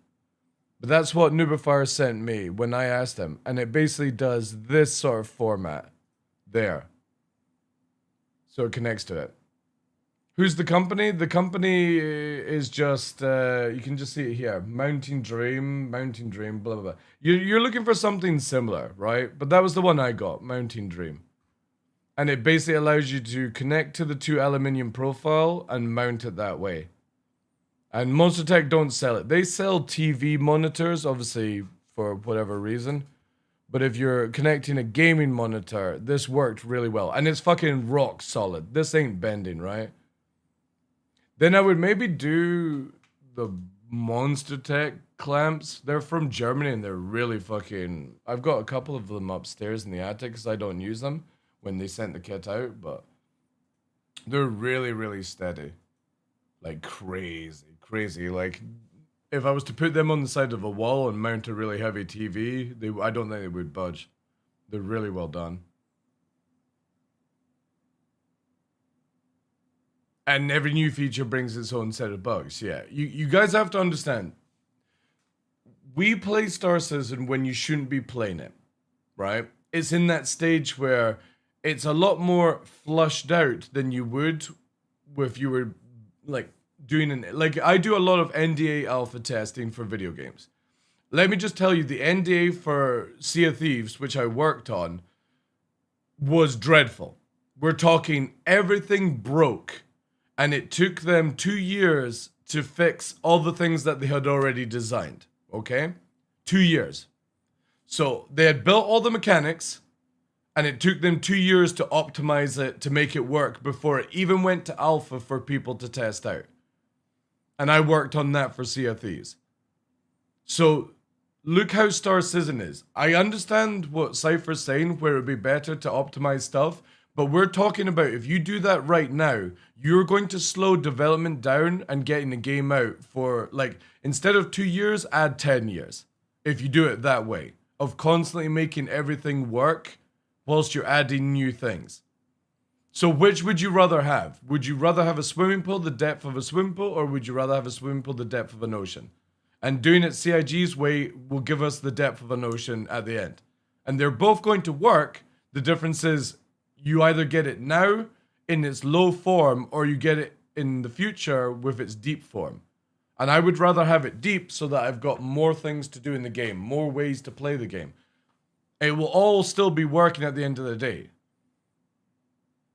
But that's what Nubifier sent me when I asked him. And it basically does this sort of format. There. So it connects to it. Who's the company? The company is just, you can just see it here. Mountain Dream, blah, blah, blah. You're looking for something similar, right? But that was the one I got, Mountain Dream. And it basically allows you to connect to the 2 aluminium profile and mount it that way. And Monster Tech don't sell it. They sell TV monitors, obviously, for whatever reason. But if you're connecting a gaming monitor, this worked really well. And it's fucking rock solid. This ain't bending, right? Then I would maybe do the Monster Tech clamps. They're from Germany and they're really fucking... I've got a couple of them upstairs in the attic because I don't use them when they sent the kit out. But they're really, really steady. Like crazy. Like if I was to put them on the side of a wall and mount a really heavy TV, I don't think they would budge. They're really well done. And every new feature brings its own set of bugs. Yeah, you guys have to understand. We play Star Citizen when you shouldn't be playing it, right? It's in that stage where it's a lot more flushed out than you would if you were like doing like I do a lot of NDA alpha testing for video games. Let me just tell you, the NDA for Sea of Thieves, which I worked on, was dreadful. We're talking everything broke. And it took them 2 years to fix all the things that they had already designed, okay? 2 years. So they had built all the mechanics, and it took them 2 years to optimize it, to make it work before it even went to alpha for people to test out. And I worked on that for Sea of Thieves. So look how Star Citizen is. I understand what Cypher's saying, where it would be better to optimize stuff, but we're talking about if you do that right now, you're going to slow development down and getting the game out for, like, instead of 2 years, add 10 years. If you do it that way, of constantly making everything work whilst you're adding new things. So which would you rather have? Would you rather have a swimming pool the depth of a swimming pool, or would you rather have a swimming pool the depth of an ocean? And doing it CIG's way will give us the depth of an ocean at the end. And they're both going to work. The difference is you either get it now in its low form or you get it in the future with its deep form. And I would rather have it deep so that I've got more things to do in the game, more ways to play the game. It will all still be working at the end of the day.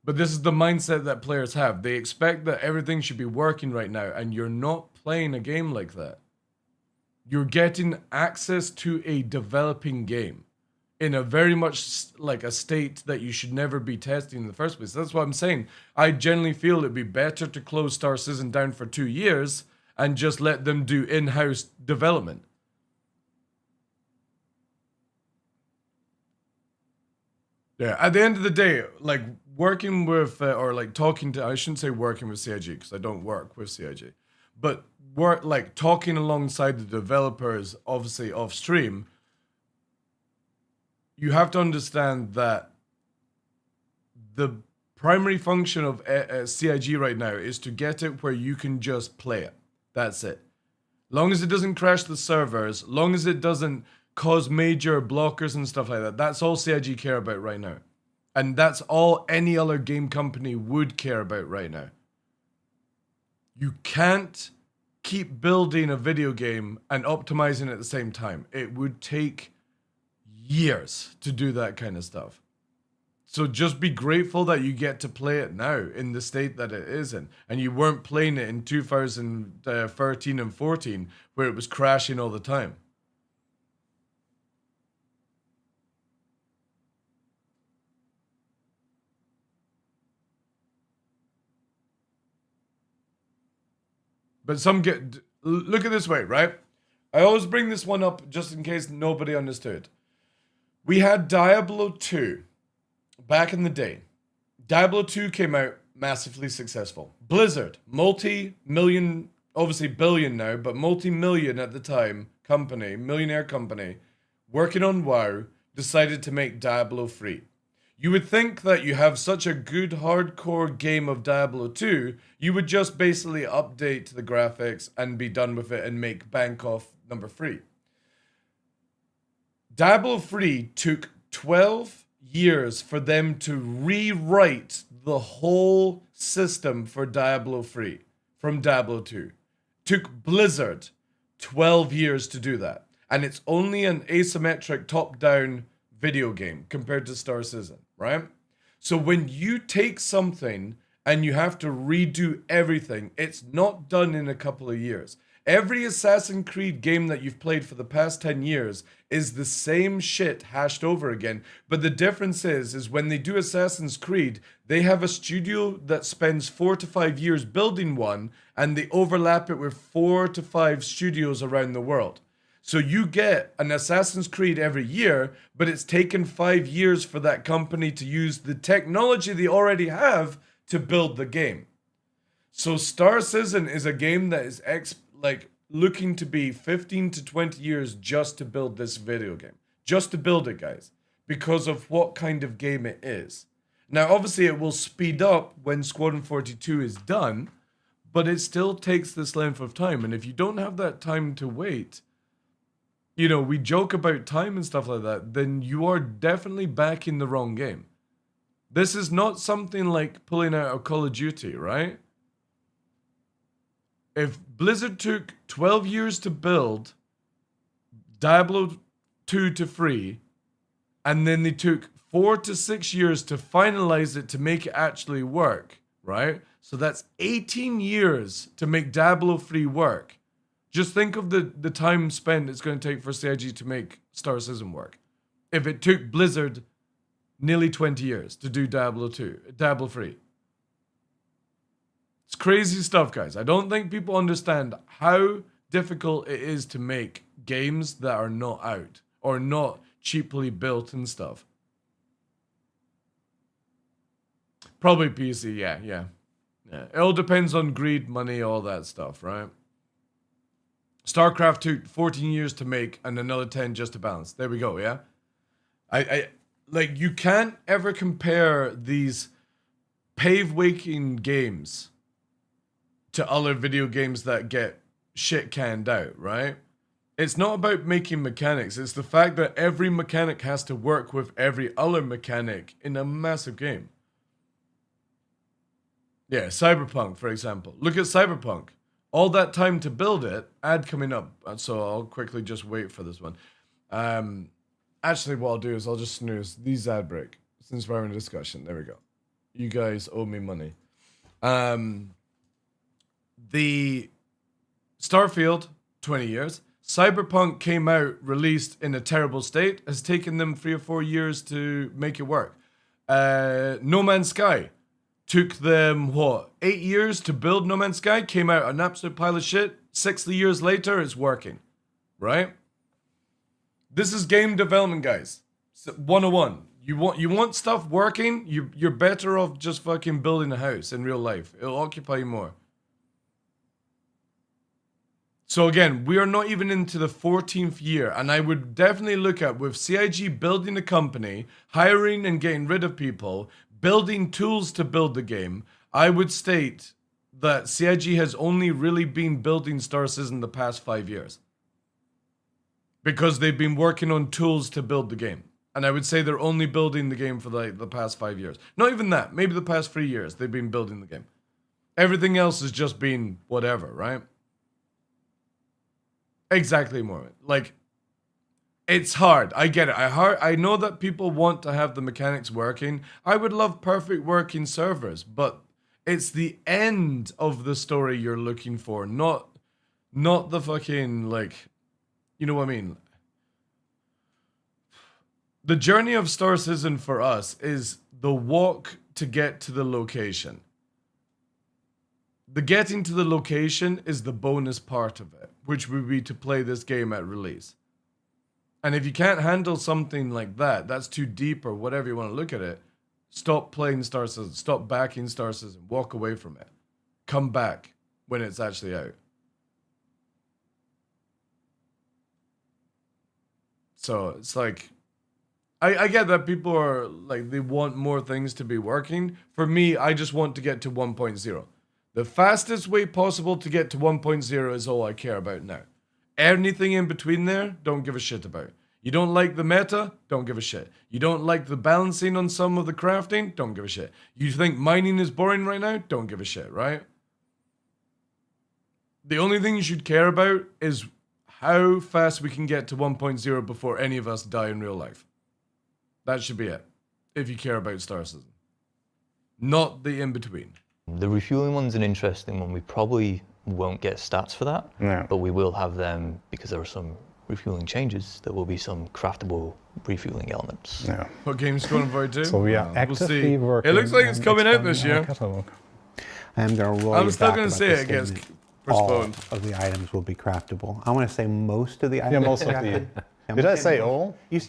But this is the mindset that players have. They expect that everything should be working right now, and you're not playing a game like that. You're getting access to a developing game in a very much like a state that you should never be testing in the first place. That's what I'm saying. I generally feel it'd be better to close Star Citizen down for 2 years and just let them do in-house development. Yeah, at the end of the day, like working with, or like talking to, I shouldn't say working with CIG because I don't work with CIG, but like talking alongside the developers, obviously off stream, you have to understand that the primary function of CIG right now is to get it where you can just play it. That's it. Long as it doesn't crash the servers, long as it doesn't cause major blockers and stuff like that, that's all CIG care about right now. And that's all any other game company would care about right now. You can't keep building a video game and optimizing at the same time. It would take years to do that kind of stuff. So just be grateful that you get to play it now in the state that it is in. And you weren't playing it in 2013 and 14 where it was crashing all the time. But some get... Look at it this way, right? I always bring this one up just in case nobody understood. We had Diablo 2 back in the day. Diablo 2 came out massively successful. Blizzard, multi-million, obviously billion now, but multi-million at the time company, millionaire company, working on WoW, decided to make Diablo free. You would think that you have such a good hardcore game of Diablo 2, you would just basically update the graphics and be done with it and make bank off number 3. Diablo 3 took 12 years for them to rewrite the whole system for Diablo 3 from Diablo 2. Took Blizzard 12 years to do that. And it's only an asymmetric top-down video game compared to Star Citizen, right? So when you take something and you have to redo everything, it's not done in a couple of years. Every Assassin's Creed game that you've played for the past 10 years is the same shit hashed over again. But the difference is when they do Assassin's Creed, they have a studio that spends 4 to 5 years building one, and they overlap it with 4 to 5 studios around the world. So you get an Assassin's Creed every year, but it's taken 5 years for that company to use the technology they already have to build the game. So Star Citizen is a game that is looking to be 15 to 20 years just to build this video game. Just to build it, guys. Because of what kind of game it is. Now, obviously, it will speed up when Squadron 42 is done, but it still takes this length of time. And if you don't have that time to wait, you know, we joke about time and stuff like that, then you are definitely back in the wrong game. This is not something like pulling out a Call of Duty, right? If Blizzard took 12 years to build Diablo 2 to 3, and then they took 4 to 6 years to finalize it to make it actually work, right? So that's 18 years to make Diablo 3 work. Just think of the time spent it's going to take for CIG to make Star Citizen work. If it took Blizzard nearly 20 years to do Diablo 3. It's crazy stuff, guys. I don't think people understand how difficult it is to make games that are not out or not cheaply built and stuff. Probably PC, yeah. It all depends on greed, money, all that stuff, right? StarCraft took 14 years to make and another 10 just to balance. There we go, yeah? I like, you can't ever compare these pave-waking games to other video games that get shit canned out, right? It's not about making mechanics. It's the fact that every mechanic has to work with every other mechanic in a massive game. Yeah, Cyberpunk, for example. Look at Cyberpunk. All that time to build it, ad coming up. So I'll quickly just wait for this one. Actually, what I'll do is I'll just snooze these ad break since we're having a discussion. There we go. You guys owe me money. The Starfield, 20 years. Cyberpunk came out, released in a terrible state. Has taken them 3 or 4 years to make it work. No Man's Sky. Took them, 8 years to build No Man's Sky. Came out an absolute pile of shit. 6 years later, it's working. Right? This is game development, guys. 101. You want stuff working, you're better off just fucking building a house in real life. It'll occupy you more. So again, we are not even into the 14th year, and I would definitely look at, with CIG building a company, hiring and getting rid of people, building tools to build the game, I would state that CIG has only really been building Star Citizen the past 5 years. Because they've been working on tools to build the game. And I would say they're only building the game for the past 5 years. Not even that, maybe the past 3 years they've been building the game. Everything else has just been whatever, right? Exactly, Mormon. Like, it's hard. I get it. I know that people want to have the mechanics working. I would love perfect working servers, but it's the end of the story you're looking for, not the fucking, like, you know what I mean? The journey of Star Citizen for us is the walk to get to the location. The getting to the location is the bonus part of it, which would be to play this game at release. And if you can't handle something like that, that's too deep or whatever you want to look at it, stop playing Star Citizen, stop backing Star Citizen, walk away from it. Come back when it's actually out. So it's like, I get that people are like, they want more things to be working. For me, I just want to get to 1.0. The fastest way possible to get to 1.0 is all I care about now. Anything in between there, don't give a shit about. You don't like the meta? Don't give a shit. You don't like the balancing on some of the crafting? Don't give a shit. You think mining is boring right now? Don't give a shit, right? The only thing you should care about is how fast we can get to 1.0 before any of us die in real life. That should be it, if you care about Star Citizen. Not the in-between. The refueling one's an interesting one. We probably won't get stats for that, but we will have them because there are some refueling changes. There will be some craftable refueling elements. Yeah. What game's going for it too? So we are We'll actively see. working. It looks like it's on coming out expanding this our year. catalog. I am going to roll I'm you still back going to about say this it gets statement. All postponed. of the items will be craftable. I want to say most of the items. Yeah, most of crafted. the. Yeah, Did I most- say all? You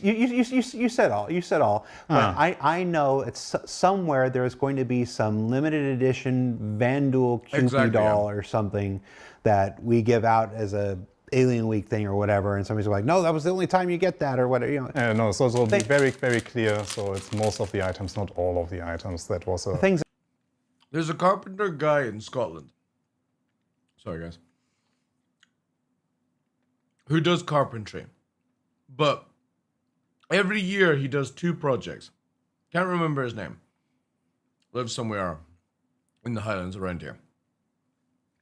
said all. You said all. But I know it's somewhere there's going to be some limited edition Vandal Cupid Exactly, doll or something that we give out as a Alien Week thing or whatever, and somebody's like, no, that was the only time you get that or whatever. You know, No, so it will be They- very, very clear. So it's most of the items, not all of the items. That was a. things. There's a carpenter guy in Scotland. Sorry, guys. Who does carpentry. But every year he does 2 projects. Can't remember his name. Lives somewhere in the Highlands around here.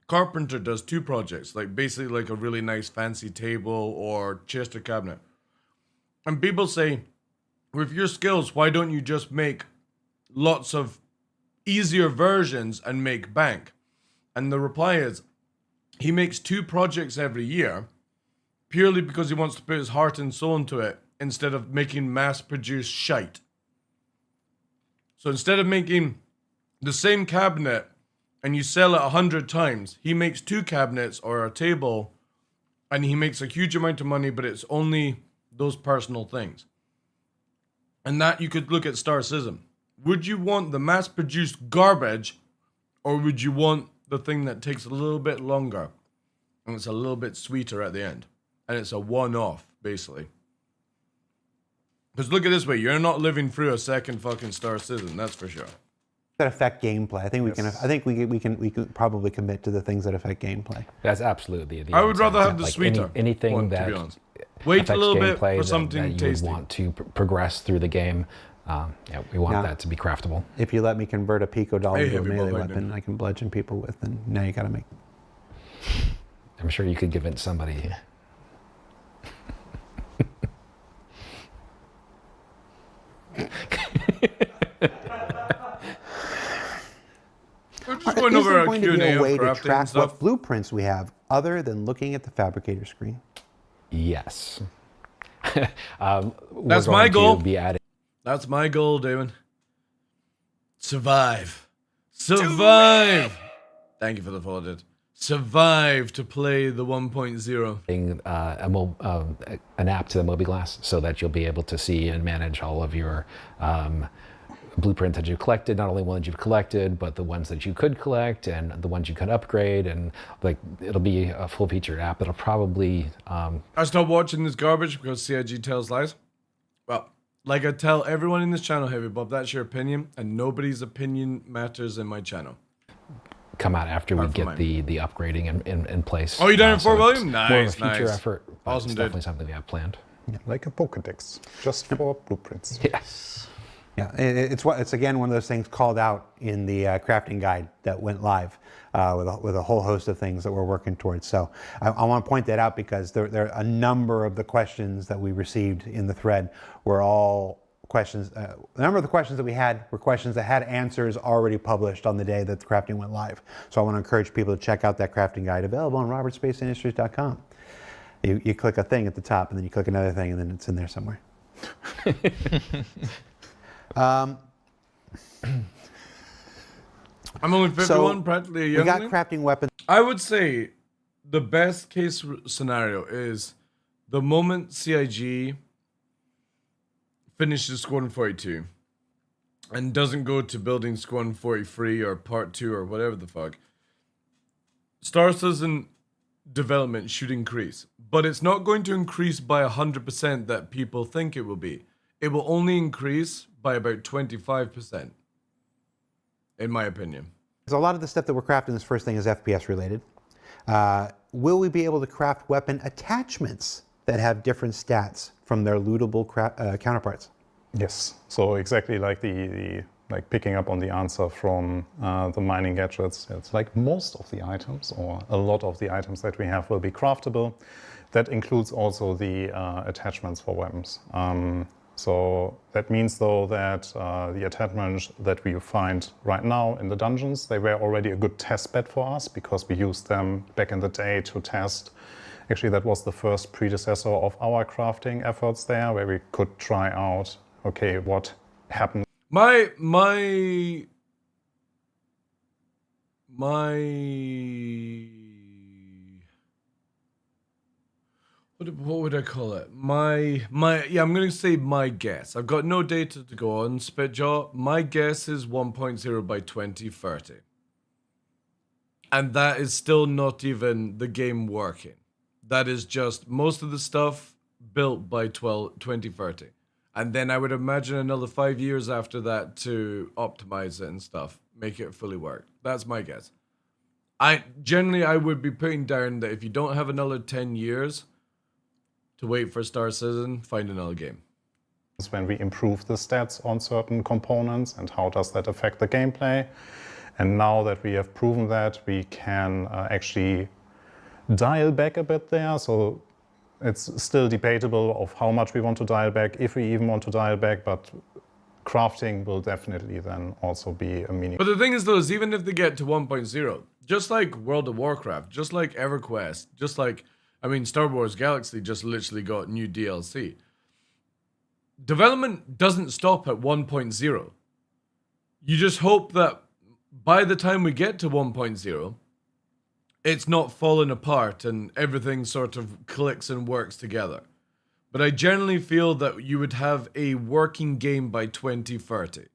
Carpenter does 2 projects, like basically like a really nice fancy table or chest or cabinet. And people say, with your skills, why don't you just make lots of easier versions and make bank? And the reply is, he makes 2 projects every year purely because he wants to put his heart and soul into it instead of making mass-produced shite. So instead of making the same cabinet and you sell it 100 times, he makes 2 cabinets or a table and he makes a huge amount of money, but it's only those personal things. And that you could look at Star Citizen. Would you want the mass-produced garbage, or would you want the thing that takes a little bit longer and it's a little bit sweeter at the end? And it's a one-off, basically. Because look at it this way, you're not living through a second fucking Star Citizen, that's for sure. That affect gameplay. I think we can. I think we can probably commit to the things that affect gameplay. That's absolutely the I would intent. rather have the Like sweeter anything one, that to be honest. Wait a affects little bit gameplay for that something you tasty. would want to progress through the game. We want Yeah. that to be craftable. If you let me convert a pico doll Hey, into a heavy melee ball weapon, lightning. I can bludgeon people with, and now you got to make. I'm sure you could convince somebody. We're just Is going there over a going to be Q&A a of way to crafting track and stuff. what blueprints we have other than looking at the fabricator screen? Yes. That's my goal. Be adding That's my goal, Damon. Survive. Survive! Thank you for the follow, dude. Survive to play the 1.0. An app to the MobiGlass so that you'll be able to see and manage all of your blueprints that you've collected, not only ones you've collected, but the ones that you could collect and the ones you could upgrade. And like, it'll be a full featured app that'll probably I stopped watching this garbage because CIG tells lies. Well, like I tell everyone in this channel, Heavy Bob, that's your opinion, and nobody's opinion matters in my channel. come out after we Apart from get the upgrading in place. Oh, you done it So for it's volume? more of a Nice, future nice. effort. But Awesome, it's dude. definitely something we have planned. Like a Pokedex, just for blueprints. Yes. Yeah, it's again one of those things called out in the crafting guide that went live with a whole host of things that we're working towards. So I want to point that out because there are a number of the questions that we received in the thread were all questions. A number of the questions that we had were questions that had answers already published on the day that the crafting went live. So I want to encourage people to check out that crafting guide available on robertspaceindustries.com. You click a thing at the top and then you click another thing and then it's in there somewhere. I'm only 51, practically a We young got crafting weapons. I would say the best case scenario is the moment CIG finishes Squadron 42 and doesn't go to building Squadron 43 or Part 2 or whatever the fuck, Star Citizen development should increase. But it's not going to increase by 100% that people think it will be. It will only increase by about 25%, in my opinion. So a lot of the stuff that we're crafting, this first thing is FPS related. Will we be able to craft weapon attachments that have different stats from their lootable counterparts. Yes. So exactly like like picking up on the answer from the mining gadgets, it's like most of the items or a lot of the items that we have will be craftable. That includes also the attachments for weapons. So that means though that the attachments that we find right now in the dungeons, they were already a good test bed for us because we used them back in the day to test. Actually, that was the first predecessor of our crafting efforts there, where we could try out, okay, what happens. My what would I call it? Yeah, I'm gonna say my guess. I've got no data to go on, Spitjaw. My guess is 1.0 by 2030. And that is still not even the game working. That is just most of the stuff built by 2030. And then I would imagine another 5 years after that to optimize it and stuff, make it fully work. That's my guess. I would be putting down that if you don't have another 10 years to wait for Star Citizen, find another game. When we improve the stats on certain components and how does that affect the gameplay. And now that we have proven that, we can actually dial back a bit there. So it's still debatable of how much we want to dial back, if we even want to dial back, but crafting will definitely then also be a meaning. But the thing is though, is even if they get to 1.0, just like World of Warcraft, just like EverQuest, just like, I mean, Star Wars Galaxy just literally got new DLC. Development doesn't stop at 1.0. You just hope that by the time we get to 1.0, it's not falling apart and everything sort of clicks and works together. But I generally feel that you would have a working game by 2030.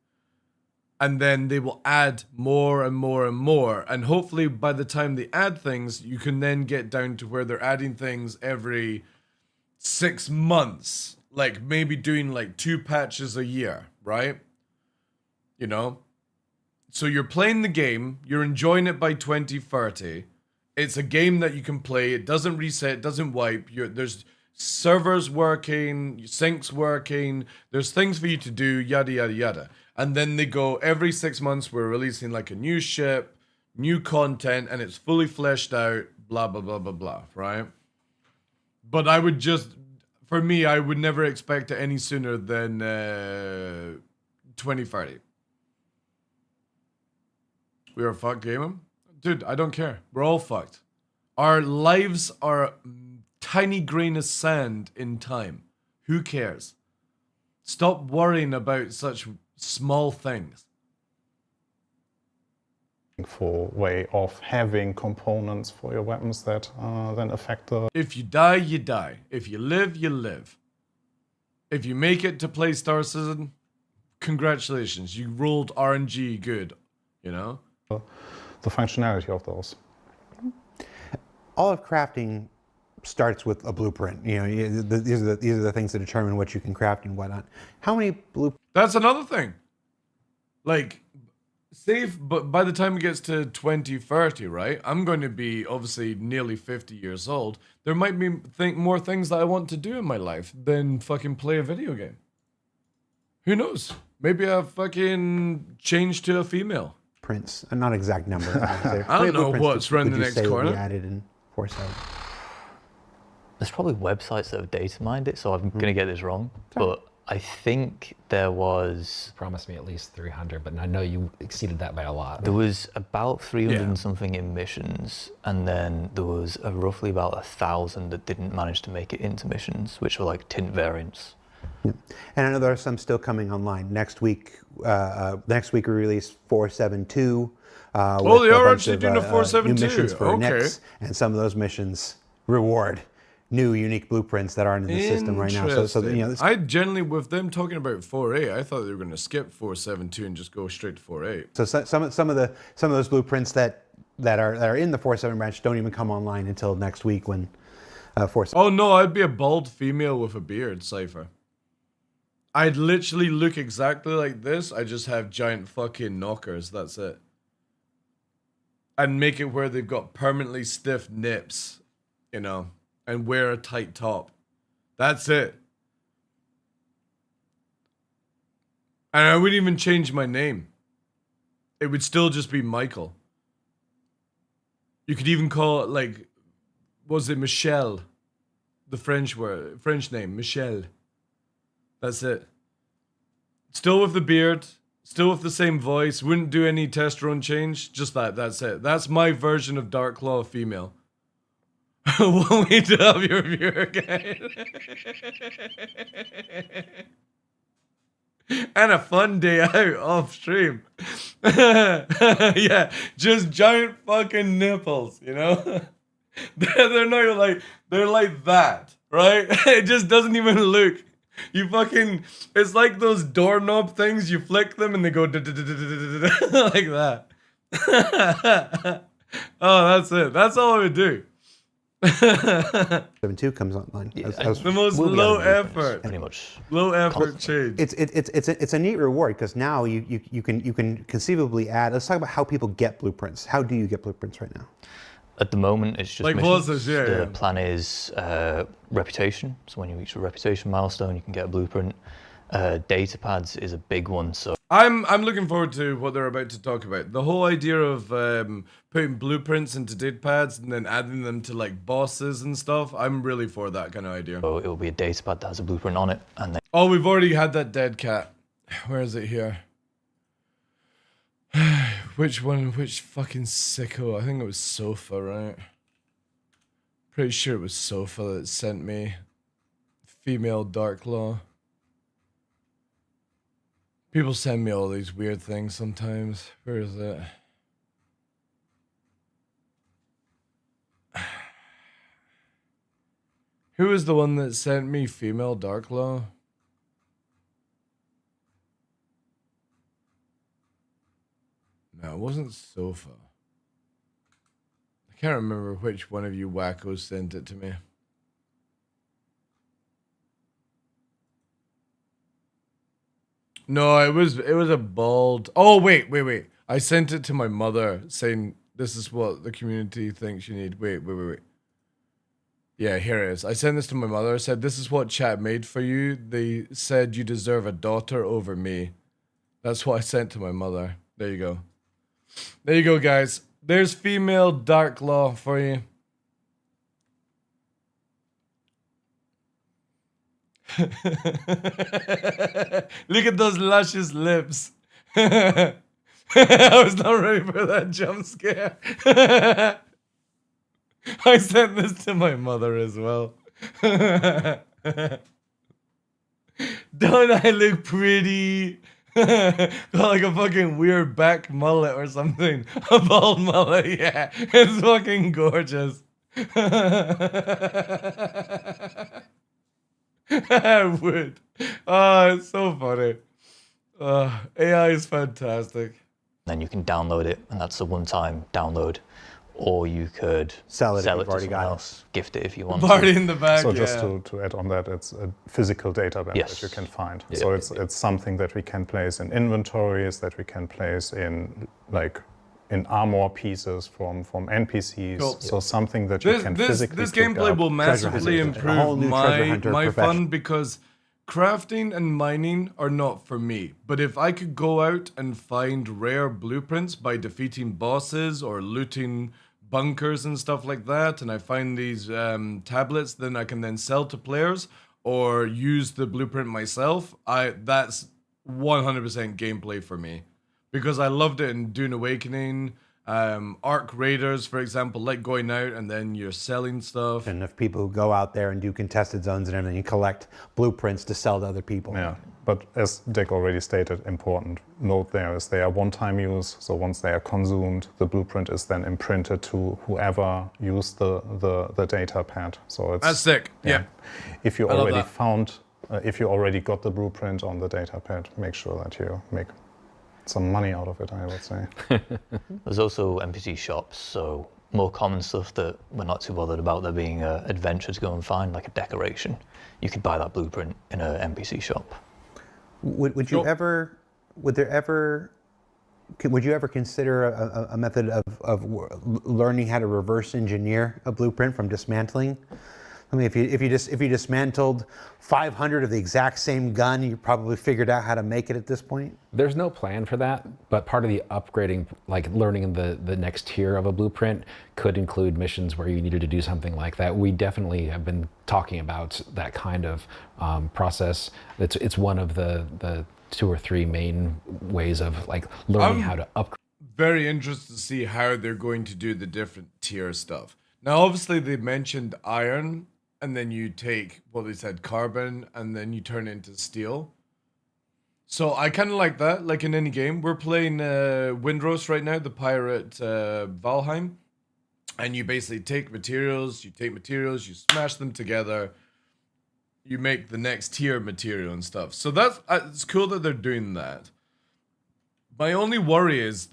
And then they will add more and more and more. And hopefully by the time they add things, you can then get down to where they're adding things every 6 months. Like maybe doing like 2 patches a year, right? You know? So you're playing the game, you're enjoying it by 2030. It's a game that you can play. It doesn't reset, it doesn't wipe. There's servers working, syncs working. There's things for you to do, yada, yada, yada. And then they go, every 6 months, we're releasing like a new ship, new content, and it's fully fleshed out, blah, blah, blah, blah, blah, right? But I would just, for me, I would never expect it any sooner than 2030. We are fucked, Gaiman? Dude, I don't care. We're all fucked. Our lives are a tiny grain of sand in time. Who cares? Stop worrying about such small things. For way of having components for your weapons that then affect the... If you die, you die. If you live, you live. If you make it to play Star Citizen, congratulations. You rolled RNG good, you know? The functionality of those. All of crafting starts with a blueprint. You know, these are the things that determine what you can craft and whatnot. How many blueprints? That's another thing. Like, but by the time it gets to 2030, right? I'm going to be obviously nearly 50 years old. There might be more things that I want to do in my life than fucking play a video game. Who knows? Maybe I fucking change to a female. Prints, not exact number. I don't know what's around the next corner. Added in 4.7. There's probably websites that have data mined it, so I'm going to get this wrong. But I think there was... Promised me at least 300, but I know you exceeded that by a lot. There was about 300 and something in missions, and then there was roughly about 1,000 that didn't manage to make it into missions, which were like tint variants. Yeah. And I know there are some still coming online. Next week we release 4.7.2. Oh, they are actually doing a 4.7.2. New missions for okay. Nyx, and some of those missions reward new unique blueprints that aren't in the system right now. So you know, I generally, with them talking about 4.8, I thought they were going to skip 4.7.2 and just go straight to 4.8. So some of those blueprints that are in the 4.7 branch don't even come online until next week when 4.7. Oh no, I'd be a bald female with a beard, Cypher. I'd literally look exactly like this. I just have giant fucking knockers. That's it. And make it where they've got permanently stiff nips, you know, and wear a tight top. That's it. And I wouldn't even change my name. It would still just be Michael. You could even call it like, was it Michelle? The French name, Michelle. That's it. Still with the beard, still with the same voice, wouldn't do any test run change, just that's it. That's my version of DarkLaw female. Want me to have your view again? And a fun day out off stream. Yeah, just giant fucking nipples, you know? They're not like, they're like that, right? It just doesn't even look. You fucking, it's like those doorknob things, you flick them and they go like that. Oh, that's it. That's all I would do. 7.2 comes online. The most low effort. Pretty much. Low effort change. It's a neat reward because now you can conceivably add. Let's talk about how people get blueprints. How do you get blueprints right now? At the moment, it's just like missions. bosses, yeah. The plan is reputation. So when you reach a reputation milestone, you can get a blueprint. Data pads is a big one. So I'm looking forward to what they're about to talk about. The whole idea of putting blueprints into data pads and then adding them to like bosses and stuff. I'm really for that kind of idea. it will be a data pad that has a blueprint on it, and then Oh, we've already had that dead cat. Where is it here? Which one? Which fucking sicko? I think it was Sofa, right? Pretty sure it was Sofa that sent me female DarkLaw. People send me all these weird things sometimes. Where is it? Who is the one that sent me female DarkLaw? No, it wasn't Sofa. I can't remember which one of you wackos sent it to me. No, it was a bald. Oh, wait. I sent it to my mother saying this is what the community thinks you need. Wait. Yeah, here it is. I sent this to my mother. I said, this is what chat made for you. They said you deserve a daughter over me. That's what I sent to my mother. There you go. There you go, guys. There's female DarkLaw for you. Look at those luscious lips. I was not ready for that jump scare. I sent this to my mother as well. Don't I look pretty? Got like a fucking weird back mullet or something. A bald mullet, yeah. It's fucking gorgeous. I would. Oh, it's so funny. AI is fantastic. then you can download it, and that's a one-time download. Or you could Sell it if you've to already someone got it. else, gift it if you want. Party in the back. So yeah. just to add on that, it's a physical data bank Yes. that you can find. Yeah, So yeah, it's something that we can place in inventories, that we can place in in armor pieces from NPCs. Cool. So something that you can physically This pick gameplay up. will massively hunters. A whole improve new treasure hunter my profession. fun because crafting and mining are not for me. But if I could go out and find rare blueprints by defeating bosses or looting bunkers and stuff like that, and I find these tablets, then I can then sell to players or use the blueprint myself. That's 100% gameplay for me because I loved it in Dune Awakening. Arc Raiders, for example, like going out and then you're selling stuff. And if people who go out there and do contested zones and everything, you collect blueprints to sell to other people. Yeah, but as Dick already stated, important note there is they are one-time use. So once they are consumed, the blueprint is then imprinted to whoever used the data pad. So it's That's sick. Yeah. If you I love already that. found, if you already got the blueprint on the data pad, make sure that you make some money out of it, I would say. There's also NPC shops, so more common stuff that we're not too bothered about there being an adventure to go and find, like a decoration. You could buy that blueprint in an NPC shop. Would you Sure. ever? Would you ever consider a method of learning how to reverse engineer a blueprint from dismantling? I mean, if you dismantled 500 of the exact same gun, you probably figured out how to make it at this point. There's no plan for that, but part of the upgrading, like learning the next tier of a blueprint, could include missions where you needed to do something like that. We definitely have been talking about that kind of process. It's one of the 2 or 3 main ways of like learning how to upgrade. Very interested to see how they're going to do the different tier stuff. Now, obviously, they mentioned iron, and then you take what they said, carbon, and then you turn it into steel. So I kind of like that. Like in any game, we're playing Windrose right now, the pirate Valheim, and you basically take materials, you smash them together, you make the next tier material and stuff. So that's it's cool that they're doing that. My only worry is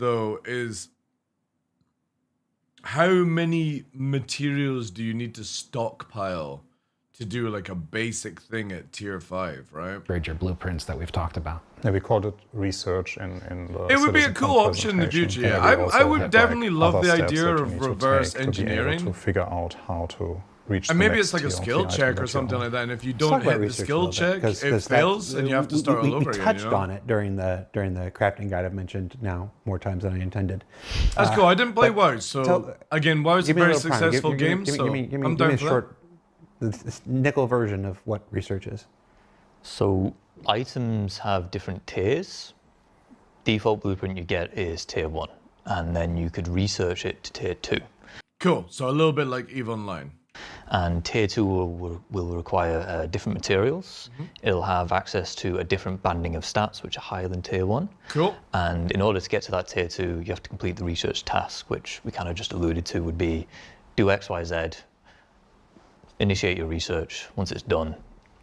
how many materials do you need to stockpile to do like a basic thing at tier 5, right? Your blueprints that we've talked about. Yeah, we called it research in the It would be a citizen cool option in the presentation. future. Yeah, we I also would had, definitely love other the steps idea that you of need to reverse take to be able engineering. to figure out how to reach And the maybe next it's like a tier of skill the item check that or you something want. like that. And if you Let's don't talk about hit the research a skill little bit, check, 'cause it that's- fails and you have to start all over we again. touched You know? on it during the crafting guide I've mentioned now more times than I intended. That's cool. I didn't play WoW, so tell- again, WoW is a Give me very little prime. successful game. Give So me I'm a down for that. short, this nickel version of what research is. So items have different tiers. Default blueprint you get is tier 1, and then you could research it to tier 2. Cool. So a little bit like EVE Online. And tier 2 will require different materials. It'll have access to a different banding of stats, which are higher than tier 1. Cool. And in order to get to that tier 2, you have to complete the research task, which we kind of just alluded to would be do X, Y, Z, initiate your research. Once it's done,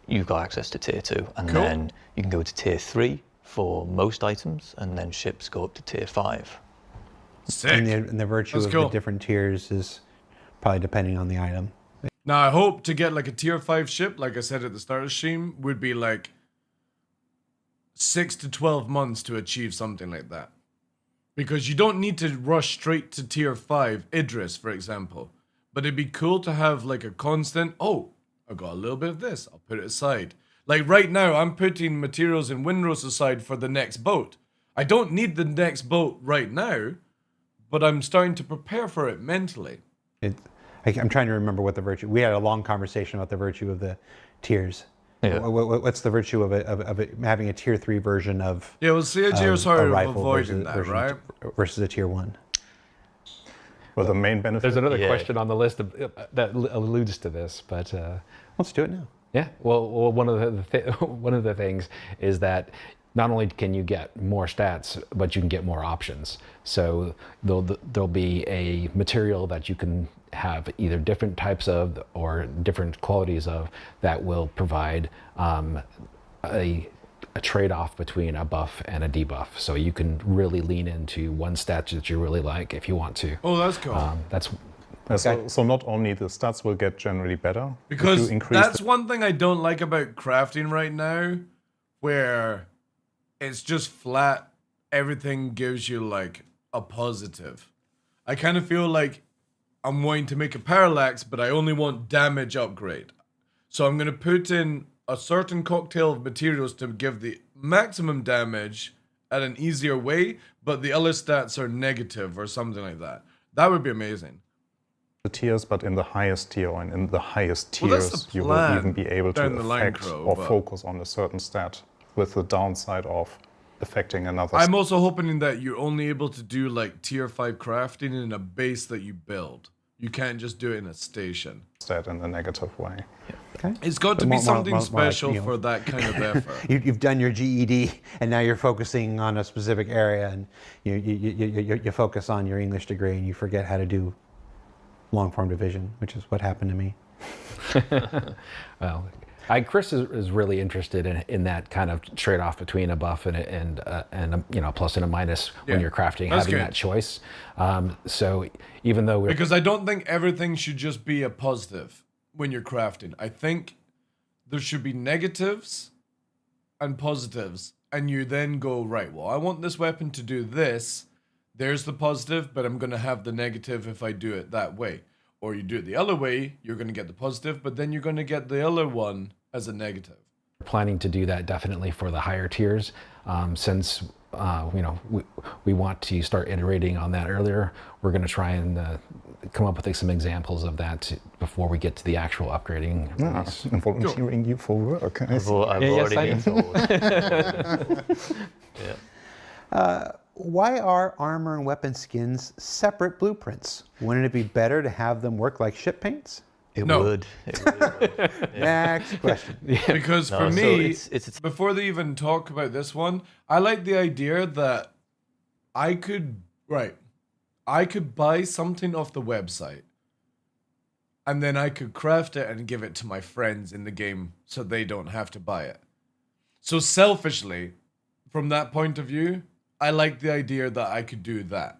you've got access to tier 2. And Cool. then you can go to tier 3 for most items, and then ships go up to tier 5. Sick. And the virtue That's of cool. the different tiers is probably depending on the item. Now, I hope to get like a tier 5 ship, like I said at the start of the stream, would be like 6 to 12 months to achieve something like that. Because you don't need to rush straight to tier 5, Idris, for example. But it'd be cool to have like a constant, oh, I got a little bit of this, I'll put it aside. Like right now, I'm putting materials in Windrose aside for the next boat. I don't need the next boat right now, but I'm starting to prepare for it mentally. I'm trying to remember what the virtue. We had a long conversation about the virtue of the tiers. Yeah. What's the virtue of it having a tier 3 version of Yeah, well, CIG was a hard of rifle avoiding that, right? versus a tier 1? Well, the main benefit. There's another Yeah. question on the list that alludes to this, but Let's do it now. yeah. Well, one of one of the things is that not only can you get more stats, but you can get more options. So there'll be a material that you can have either different types of or different qualities of that will provide a trade-off between a buff and a debuff. So you can really lean into one stat that you really like if you want to. Oh, that's cool. That's Yeah, so not only the stats will get generally better, if Because you increase that's one thing I don't like about crafting right now, where it's just flat, everything gives you like a positive. I kind of feel like I'm wanting to make a parallax, but I only want damage upgrade. So I'm going to put in a certain cocktail of materials to give the maximum damage at an easier way, but the other stats are negative or something like that. That would be amazing. the tiers, but in the highest tier and in the highest Well, that's tiers, the you will plan even be able to down the line, affect Crow, or but- focus on a certain stat with the downside of affecting another I'm also hoping that you're only able to do like tier 5 crafting in a base that you build. You can't just do it in a station. stat in a negative way. Okay. It's got to be More- more- something more like, special you know. for that kind of effort. You've done your GED, and now you're focusing on a specific area, and you focus on your English degree, and you forget how to do long form division, which is what happened to me. well. Chris is really interested in that kind of trade-off between a buff and a plus and a minus when Yeah, you're crafting, that's having good. that choice. So even though we're Because I don't think everything should just be a positive when you're crafting. I think there should be negatives and positives. And you then go, right, well, I want this weapon to do this. There's the positive, but I'm going to have the negative if I do it that way. Or you do it the other way, you're going to get the positive, but then you're going to get the other one as a negative. Planning to do that definitely for the higher tiers, since we want to start iterating on that earlier. We're going to try and come up with like some examples of that before we get to the actual upgrading. I'm volunteering you for work. I've already been told. Why are armor and weapon skins separate blueprints? Wouldn't it be better to have them work like ship paints? It No. would. It really would. Yeah. Next question. Because No, for so me, it's before they even talk about this one, I like the idea that I could buy something off the website and then I could craft it and give it to my friends in the game so they don't have to buy it. So selfishly, from that point of view, I like the idea that I could do that.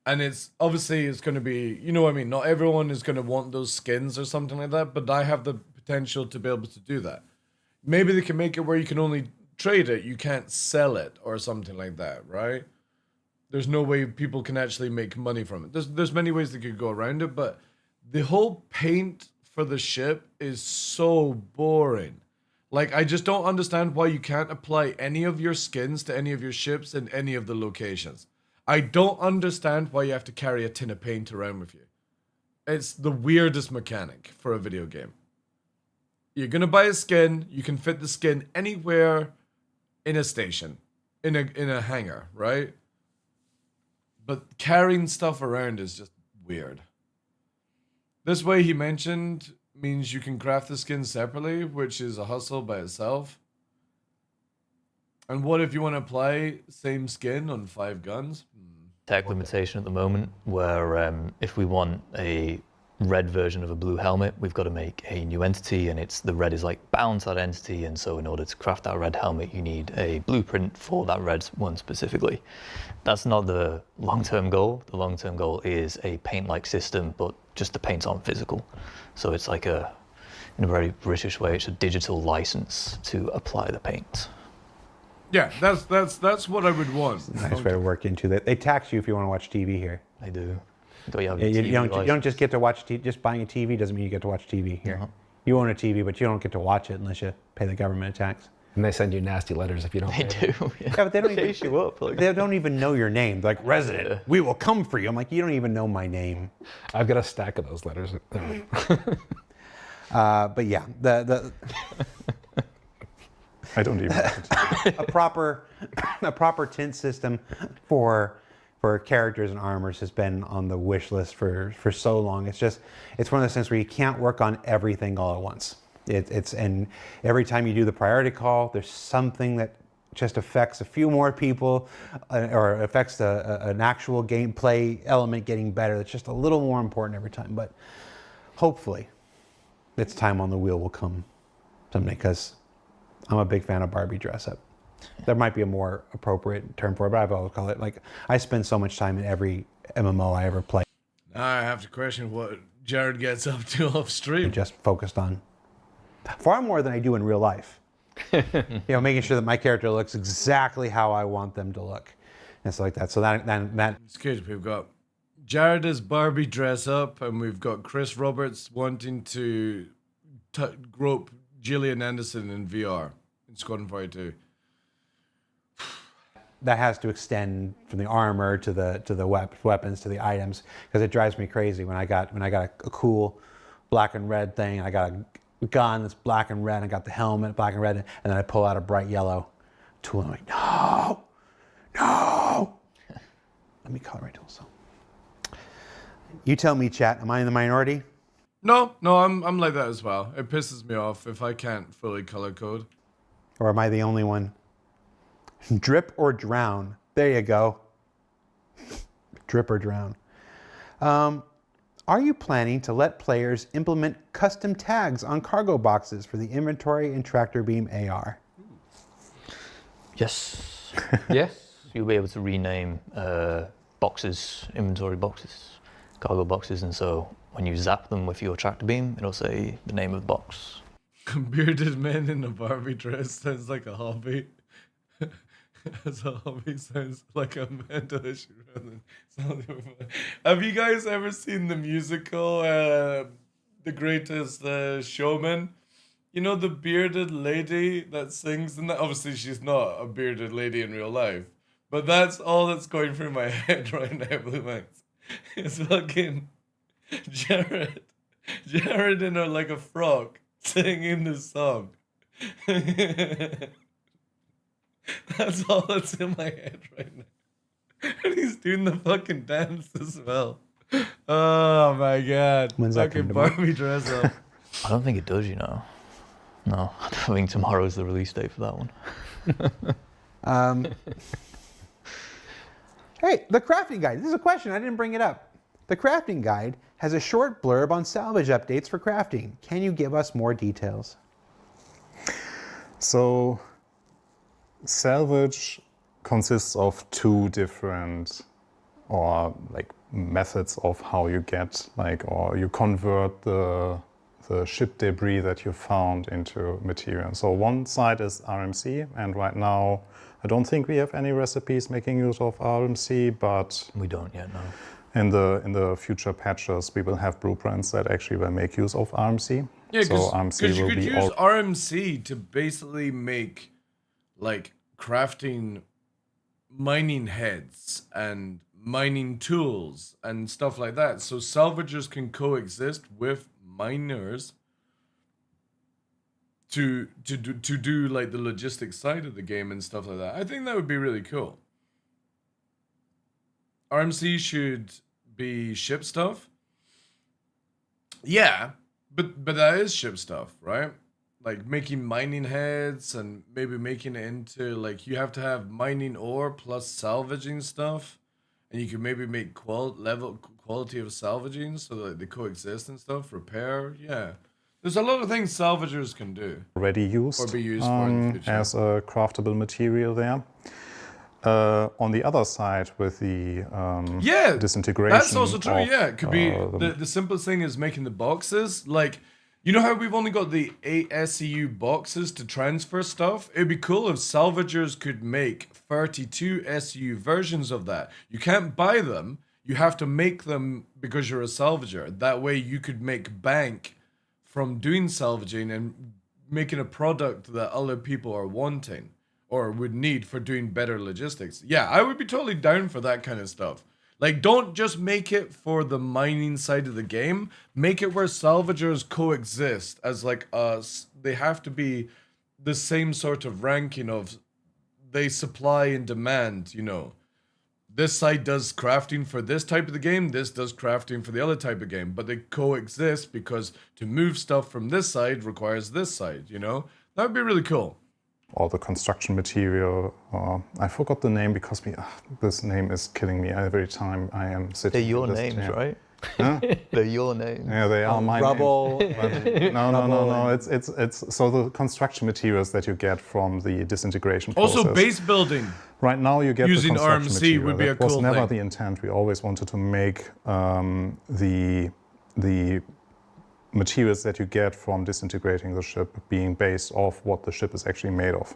And it's going to be, you know what I mean? Not everyone is going to want those skins or something like that, but I have the potential to be able to do that. Maybe they can make it where you can only trade it, you can't sell it or something like that, right? There's no way people can actually make money from it. There's many ways they could go around it, but the whole paint for the ship is so boring. Like, I just don't understand why you can't apply any of your skins to any of your ships in any of the locations. I don't understand why you have to carry a tin of paint around with you. It's the weirdest mechanic for a video game. You're gonna buy a skin, you can fit the skin anywhere in a station, in a hangar, right? But carrying stuff around is just weird. This way, he mentioned, means you can craft the skin separately, which is a hustle by itself. And what if you want to apply same skin on 5 guns? tech limitation at the moment where if we want a red version of a blue helmet, we've got to make a new entity, and the red is like bound to that entity, and so in order to craft that red helmet you need a blueprint for that red one specifically. That's not the long-term goal. The long-term goal is a paint-like system, but just the paints aren't physical. So it's like in a very British way, it's a digital license to apply the paint. Yeah, that's what I would want. Nice way to work into that. They tax you if you want to watch TV here. They do. You don't just get to watch TV. Just buying a TV doesn't mean you get to watch TV here. Uh-huh. You own a TV, but you don't get to watch it unless you pay the government a tax. And they send you nasty letters if you don't They pay. do. Yeah. Yeah, but they don't even Chase you up. Like, They don't even know your name. They're like, resident, Yeah. we will come for you. I'm like, you don't even know my name. I've got a stack of those letters. But yeah, the I don't even know. a proper tint system for characters and armors has been on the wish list for so long. It's one of those things where you can't work on everything all at once. And every time you do the priority call, there's something that just affects a few more people or affects an actual gameplay element getting better. That's just a little more important every time. But hopefully, its time on the wheel will come someday, because I'm a big fan of Barbie dress up. There might be a more appropriate term for it, but I've always called it, like, I spend so much time in every MMO I ever play. Now I have to question what Jared gets up to off stream. Just focused on far more than I do in real life. Making sure that my character looks exactly how I want them to look. And stuff like that. So that It's good. We've got Jared as Barbie dress up, and we've got Chris Roberts wanting to grope Gillian Anderson in VR in Squadron 42. that has to extend from the armor to the weapons to the items, because it drives me crazy when I got a cool black and red thing, and I got a gun that's black and red, and I got the helmet black and red, and then I pull out a bright yellow tool, and I'm like, no. Let me color my tool. So you tell me, chat, am I in the minority? No, I'm like that as well. It pisses me off if I can't fully color code. Or am I the only one? Drip or drown. There you go. Drip or drown. Are you planning to let players implement custom tags on cargo boxes for the inventory and tractor beam AR? yes. Yes. You'll be able to rename boxes, inventory boxes, cargo boxes, and so when you zap them with your tractor beam, it'll say the name of the box. Bearded men in a Barbie dress sounds like a hobby. as a hobby sounds like a mental issue rather than something fun. Have you guys ever seen the musical The Greatest Showman? You know the bearded lady that sings in that? Obviously, she's not a bearded lady in real life, but that's all that's going through my head right now, Blue Max. It's fucking Jared. Jared in like a frog singing this song. That's all that's in my head right now. And he's doing the fucking dance as well. Oh my god. When's that fucking coming tomorrow? Barbie dress up. I don't think it does, you know. No, I think tomorrow's the release date for that one. Hey, the crafting guide. This is a question. I didn't bring it up. The crafting guide has a short blurb on salvage updates for crafting. Can you give us more details? So salvage consists of two different methods of how you get or you convert the ship debris that you found into material. So one side is RMC, and right now I don't think we have any recipes making use of RMC, but We don't yet, no. in the future patches we will have blueprints that actually will make use of RMC. Yeah, so because RMC you will could be use RMC to basically make like crafting mining heads and mining tools and stuff like that. So salvagers can coexist with miners to do like the logistics side of the game and stuff like that. I think that would be really cool. RMC should be ship stuff. Yeah, but that is ship stuff, right? Like making mining heads and maybe making it into like you have to have mining ore plus salvaging stuff, and you can maybe make quality of salvaging so that they coexist and stuff. Repair, yeah. There's a lot of things salvagers can do already used, or be used for in the future. as a craftable material there. On the other side, with the Yeah, disintegration, that's also true. of, Yeah, it could be the the simplest thing is making the boxes. Like, you know how we've only got the 8 SEU boxes to transfer stuff? It'd be cool if salvagers could make 32 SEU versions of that. You can't buy them. You have to make them because you're a salvager. That way you could make bank from doing salvaging and making a product that other people are wanting or would need for doing better logistics. Yeah, I would be totally down for that kind of stuff. Like, don't just make it for the mining side of the game. Make it where salvagers coexist as like us. They have to be the same sort of ranking of they supply and demand, you know. This side does crafting for this type of the game, this does crafting for the other type of game, but they coexist because to move stuff from this side requires this side, you know? That would be really cool. all the construction material. I forgot the name because this name is killing me every time I am sitting. They're your at this names, chair. right? Huh? They're your names. Yeah, they are my Rubble. names. No. It's so the construction materials that you get from the disintegration process. Also, base building. Right now, you get Using the construction RMC material. would be a That was cool never thing. the intent. We always wanted to make the materials that you get from disintegrating the ship being based off what the ship is actually made of.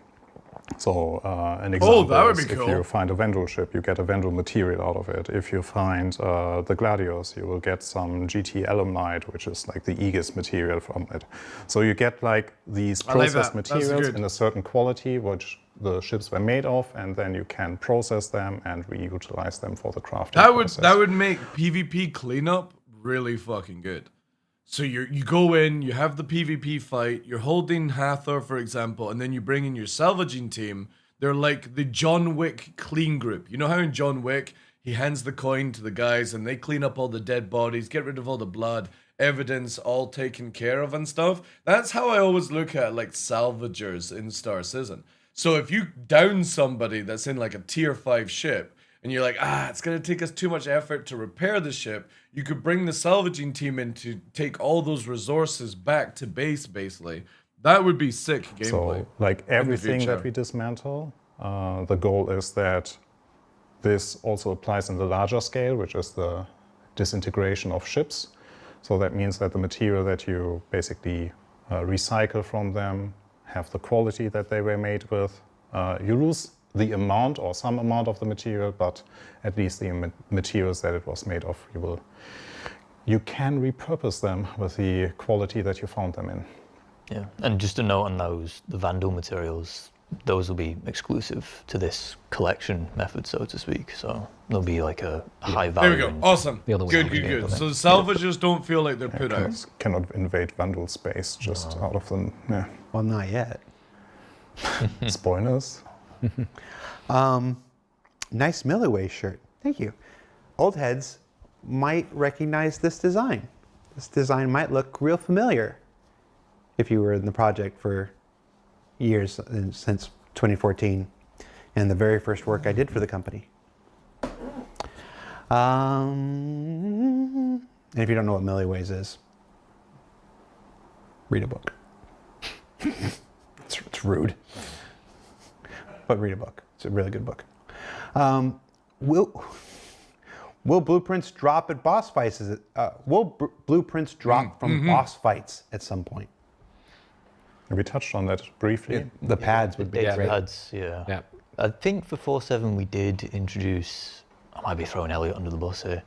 So an example that would is be if cool. you find a Vendel ship, you get a Vendel material out of it. If you find the Gladios, you will get some GT alumnite, which is like the Aegis material from it. So you get like these I like processed that. That's materials good. in a certain quality, which the ships were made of, and then you can process them and reutilize them for the crafting process. That would make PvP cleanup really fucking good. So you go in, you have the PvP fight, you're holding Hathor, for example, and then you bring in your salvaging team. They're like the John Wick clean group. You know how in John Wick, he hands the coin to the guys and they clean up all the dead bodies, get rid of all the blood, evidence all taken care of and stuff? That's how I always look at like salvagers in Star Citizen. So if you down somebody that's in like a tier 5 ship, and you're like, it's going to take us too much effort to repair the ship, you could bring the salvaging team in to take all those resources back to base, basically. That would be sick gameplay. So, like everything future. that we dismantle, the goal is that this also applies in the larger scale, which is the disintegration of ships. So that means that the material that you basically recycle from them have the quality that they were made with. You lose the amount or some amount of the material, but at least the materials that it was made of, you can repurpose them with the quality that you found them in. Yeah, and just a note on those, the Vandal materials, those will be exclusive to this collection method, so to speak. So there'll be like a high value. There we go. Awesome. The other way Good, around, good, yeah, good. okay. So the salvages don't feel like they're put out. Cannot invade Vandal space just out of them. Yeah. Well, not yet. Spoilers. Nice Milliway shirt. Thank you. Old heads might recognize this design. This design might look real familiar if you were in the project for years since 2014 and the very first work I did for the company. And if you don't know what Milliways is, read a book. It's rude, but read a book. It's a really good book. Will blueprints drop at boss fights? Blueprints drop from boss fights at some point? We touched on that briefly. The pads would be Data great. pads, yeah. Yeah. I think for 4.7 we did introduce, I might be throwing Elliot under the bus here.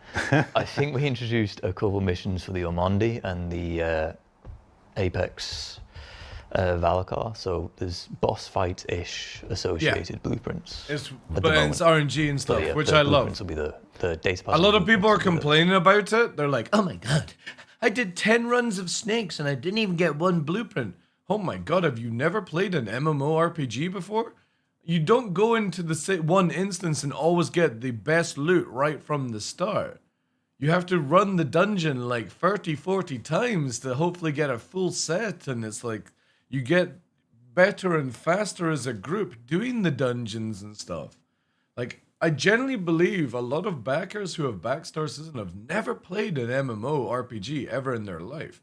I think we introduced a couple missions for the Ormondi and the Apex Valakar, so there's boss fight-ish associated blueprints. But it's RNG and stuff, which the I love. blueprints will be the data pads. A lot of people are complaining about it. They're like, oh my god, I did 10 runs of Snakes and I didn't even get one blueprint. Oh my god, have you never played an MMORPG before? You don't go into the one instance and always get the best loot right from the start. You have to run the dungeon like 30, 40 times to hopefully get a full set, and it's like you get better and faster as a group doing the dungeons and stuff. Like, I generally believe a lot of backers who have backed Star Citizen have never played an MMORPG ever in their life.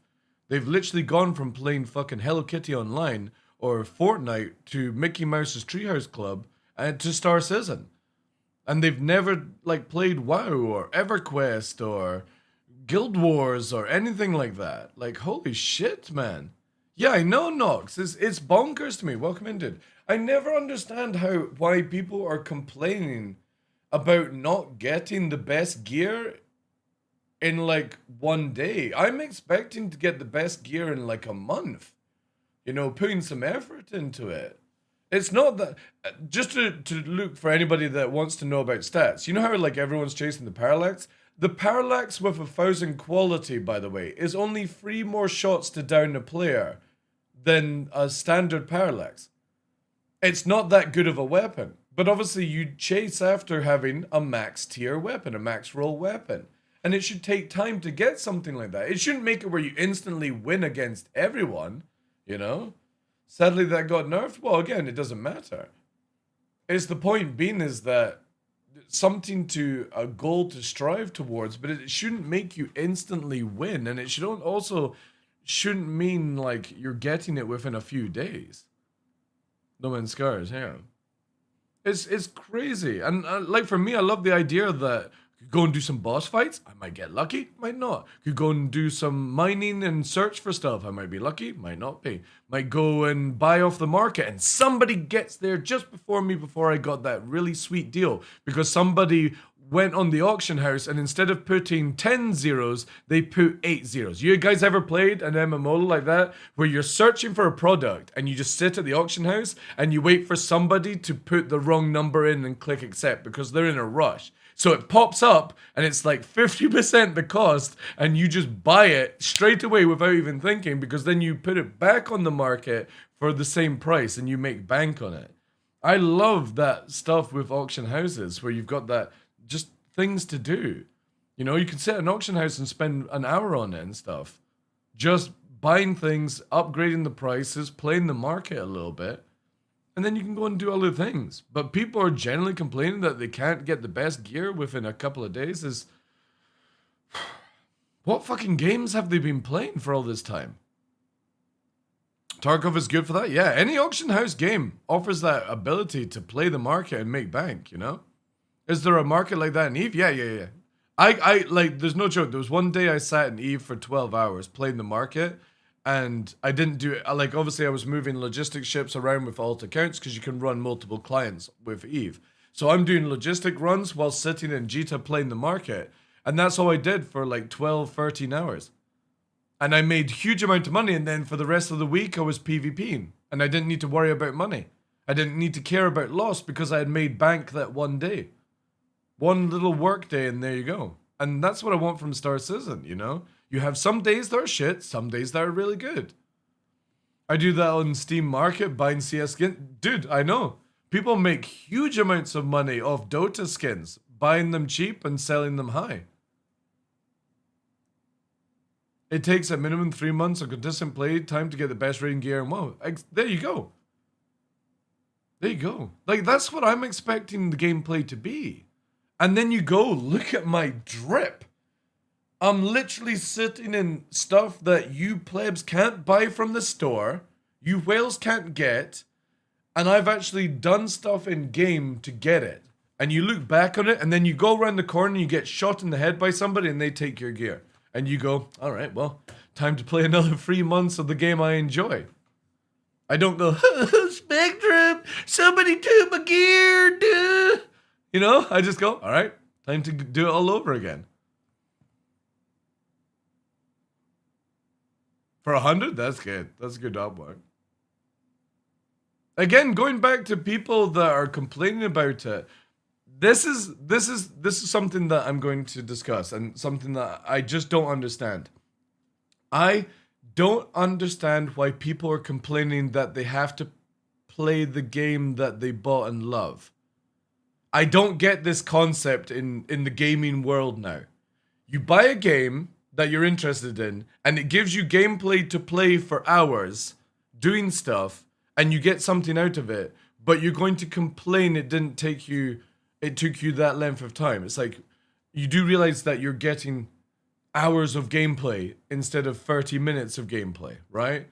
They've literally gone from playing fucking Hello Kitty Online or Fortnite to Mickey Mouse's Treehouse Club and to Star Citizen. And they've never like played WoW or EverQuest or Guild Wars or anything like that. Like, holy shit, man. Yeah, I know, Nox. It's bonkers to me. Welcome in, dude. I never understand why people are complaining about not getting the best gear in like one day. I'm expecting to get the best gear in like a month. You know, putting some effort into it. It's not that, just to look for anybody that wants to know about stats. You know how like everyone's chasing the parallax? The parallax with 1,000 quality, by the way, is only 3 more shots to down a player than a standard parallax. It's not that good of a weapon. But obviously you chase after having a max tier weapon, a max roll weapon. And it should take time to get something like that. It shouldn't make it where you instantly win against everyone, you know? Sadly, that got nerfed. Well, again, it doesn't matter. It's the point being is that something to a goal to strive towards, but it shouldn't make you instantly win. And it shouldn't mean like you're getting it within a few days. No Man's Scars, yeah. It's crazy. And like for me, I love the idea that could go and do some boss fights. I might get lucky, might not. Could go and do some mining and search for stuff. I might be lucky, might not be. Might go and buy off the market and somebody gets there just before me before I got that really sweet deal because somebody went on the auction house and instead of putting 10 zeros, they put 8 zeros. You guys ever played an MMO like that where you're searching for a product and you just sit at the auction house and you wait for somebody to put the wrong number in and click accept because they're in a rush? So it pops up and it's like 50% the cost and you just buy it straight away without even thinking because then you put it back on the market for the same price and you make bank on it. I love that stuff with auction houses where you've got that just things to do. You know, you can sit at an auction house and spend an hour on it and stuff. Just buying things, upgrading the prices, playing the market a little bit. And then you can go and do other things. But people are generally complaining that they can't get the best gear within a couple of days. What fucking games have they been playing for all this time? Tarkov is good for that. Yeah, any auction house game offers that ability to play the market and make bank, you know? Is there a market like that in EVE? Yeah. I like, there's no joke. There was one day I sat in EVE for 12 hours, playing the market, And I didn't do it. Like, obviously, I was moving logistic ships around with alt accounts because you can run multiple clients with Eve. So I'm doing logistic runs while sitting in Jita playing the market. And that's all I did for like 12, 13 hours. And I made huge amount of money. And then for the rest of the week, I was PvPing. And I didn't need to worry about money. I didn't need to care about loss because I had made bank that one day. One little work day, and there you go. And that's what I want from Star Citizen, you know? You have some days that are shit, some days that are really good. I do that on Steam Market, buying CS skins. Dude, I know. People make huge amounts of money off Dota skins, buying them cheap and selling them high. It takes a minimum 3 months of consistent play time to get the best rating gear and WoW. There you go. There you go. Like, that's what I'm expecting the gameplay to be. And then you go, look at my drip. I'm literally sitting in stuff that you plebs can't buy from the store, you whales can't get, and I've actually done stuff in game to get it. And you look back on it, and then you go around the corner and you get shot in the head by somebody and they take your gear. And you go, all right, well, time to play another 3 months of the game I enjoy. I don't go, Spectrum, somebody took my gear, duh. You know, I just go, all right, time to do it all over again. For 100, that's good. That's a good upwork. Again, going back to people that are complaining about it, this is something that I'm going to discuss and something that I just don't understand. I don't understand why people are complaining that they have to play the game that they bought and love. I don't get this concept in the gaming world now. You buy a game that you're interested in, and it gives you gameplay to play for hours, doing stuff, and you get something out of it, but you're going to complain it took you that length of time. It's like, you do realize that you're getting hours of gameplay instead of 30 minutes of gameplay, right?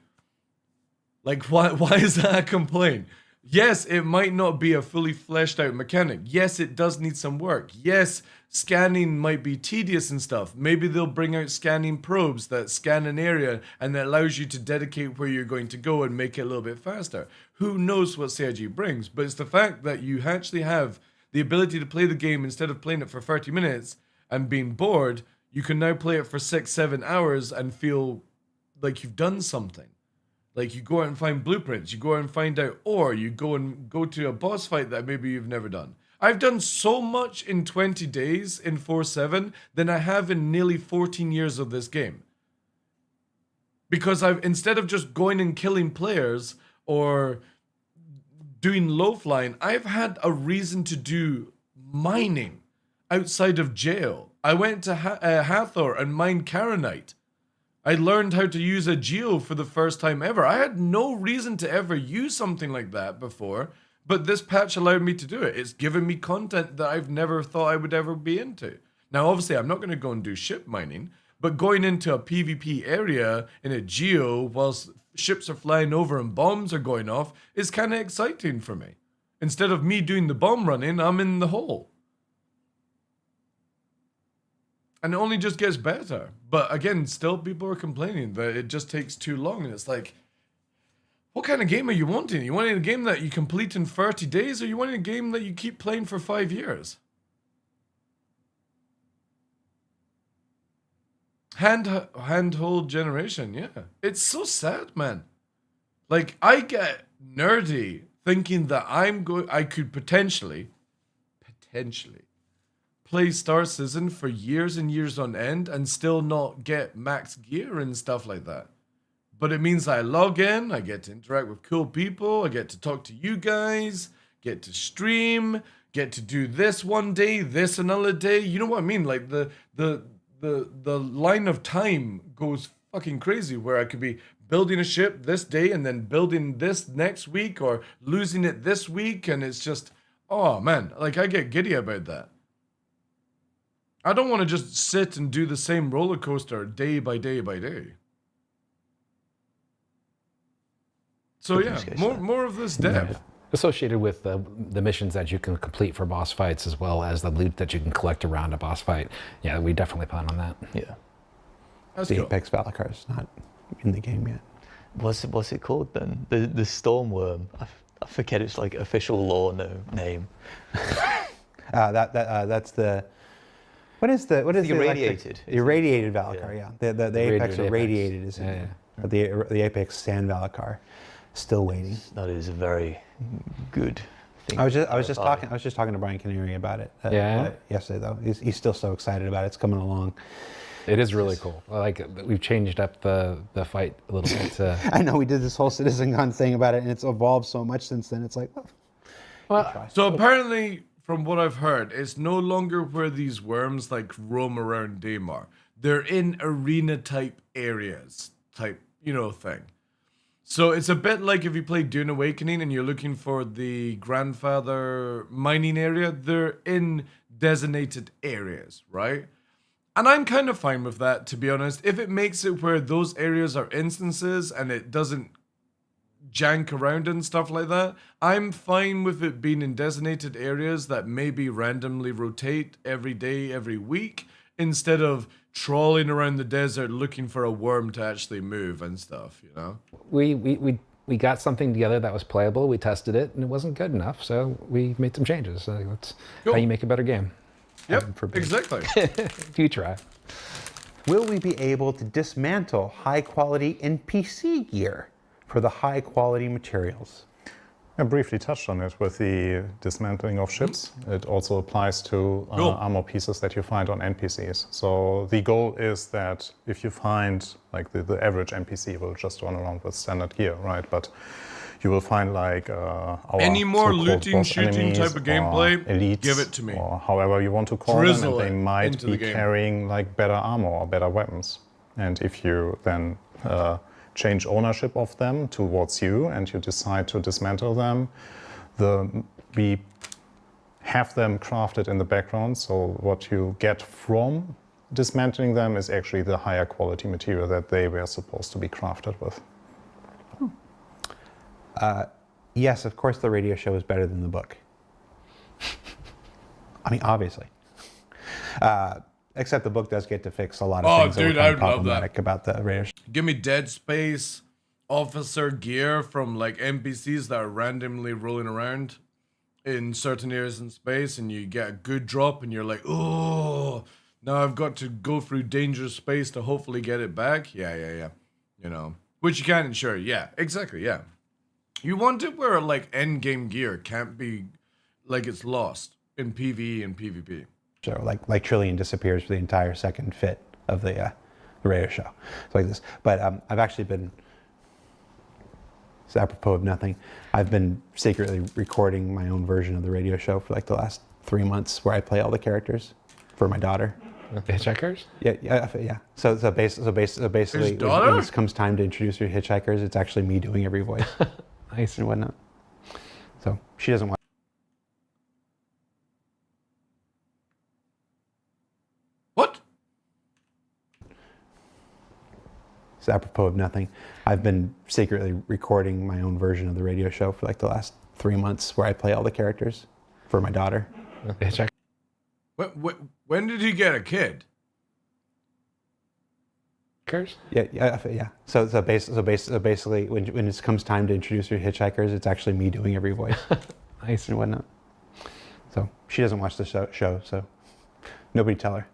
Like, why is that a complaint? Yes, it might not be a fully fleshed out mechanic. Yes, it does need some work. Yes, scanning might be tedious and stuff. Maybe they'll bring out scanning probes that scan an area and that allows you to dedicate where you're going to go and make it a little bit faster. Who knows what CIG brings? But it's the fact that you actually have the ability to play the game instead of playing it for 30 minutes and being bored. You can now play it for 6-7 hours and feel like you've done something. Like, you go out and find blueprints, you go out and find out, or you go to a boss fight that maybe you've never done. I've done so much in 20 days in 4.7 than I have in nearly 14 years of this game. Because instead of just going and killing players or doing low flying, I've had a reason to do mining outside of jail. I went to Hathor and mined Karenite. I learned how to use a geo for the first time ever. I had no reason to ever use something like that before, but this patch allowed me to do it. It's given me content that I've never thought I would ever be into. Now, obviously, I'm not going to go and do ship mining, but going into a PvP area in a geo whilst ships are flying over and bombs are going off is kind of exciting for me. Instead of me doing the bomb running, I'm in the hole. And it only just gets better. But again, still people are complaining that it just takes too long. And it's like, what kind of game are you wanting? You wanting a game that you complete in 30 days, or you wanting a game that you keep playing for 5 years? Handhold generation, yeah. It's so sad, man. Like, I get nerdy thinking that I could potentially play Star Citizen for years and years on end and still not get max gear and stuff like that. But it means I log in, I get to interact with cool people, I get to talk to you guys, get to stream, get to do this one day, this another day. You know what I mean? Like, the line of time goes fucking crazy, where I could be building a ship this day and then building this next week, or losing it this week, and it's just, oh man, like, I get giddy about that. I don't want to just sit and do the same roller coaster day by day by day. So yeah, more of this depth. Yeah. Associated with the missions that you can complete for boss fights, as well as the loot that you can collect around a boss fight. Yeah, we definitely plan on that. Yeah. That's The cool. Apex Valakar is not in the game yet. What's it called then? The stormworm. I forget its like official lore name. That's the. What is the irradiated? The irradiated Valakar, yeah. The apex irradiated is in Yeah, there. But the apex sand Valakar, still waiting. That is a very good thing. I was just talking to Brian Canary about it. Yesterday though. He's still so excited about it. It's coming along. It is really cool. Like we've changed up the fight a little bit. I know we did this whole CitizenCon thing about it, and it's evolved so much since then. It's like, So apparently, from what I've heard, it's no longer where these worms like roam around Daymar. They're in arena type areas, thing. So it's a bit like if you play Dune Awakening and you're looking for the grandfather mining area. They're in designated areas, right? And I'm kind of fine with that, to be honest. If it makes it where those areas are instances and it doesn't jank around and stuff like that, I'm fine with it being in designated areas that maybe randomly rotate every day, every week, instead of trawling around the desert looking for a worm to actually move and stuff, you know? We got something together that was playable. We tested it, and it wasn't good enough, so we made some changes. So that's how you make a better game. Yep, exactly. You try. will we be able to dismantle high-quality NPC gear for the high-quality materials? I briefly touched on it with the dismantling of ships. It also applies to armor pieces that you find on NPCs. So the goal is that if you find, like the average NPC will just run around with standard gear, right? But you will find like our any more so-called looting, boss shooting enemies type of gameplay, elites, give it to me. or however you want to call Drizzle them, and they it might into the be game. carrying like better armor or better weapons. And if you then change ownership of them towards you and you decide to dismantle them, we have them crafted in the background. So what you get from dismantling them is actually the higher quality material that they were supposed to be crafted with. Yes, of course the radio show is better than the book. I mean, obviously. Except the book does get to fix a lot of things dude, that were I kind of would love that. problematic about the radio show. Give me Dead Space officer gear from like NPCs that are randomly rolling around in certain areas in space, and you get a good drop and you're like, oh, now I've got to go through dangerous space to hopefully get it back. Yeah. You know, which you can't ensure. Yeah, exactly. Yeah. You want it where like end game gear can't be like it's lost in PvE and PvP. So like Trillian disappears for the entire second fit of the radio show. It's like this. But I've actually been, it's apropos of nothing, I've been secretly recording my own version of the radio show for like the last 3 months where I play all the characters for my daughter. Hitchhikers? Yeah. So basically, daughter? when it comes time to introduce her to Hitchhikers, it's actually me doing every voice Nice. and whatnot. So she doesn't want. What? It's apropos of nothing. I've been secretly recording my own version of the radio show for like the last 3 months where I play all the characters for my daughter. Hitchhikers? When did he get a kid? Yeah. So basically, when it comes time to introduce her to Hitchhikers, it's actually me doing every voice Nice. and whatnot. So she doesn't watch the show, so nobody tell her.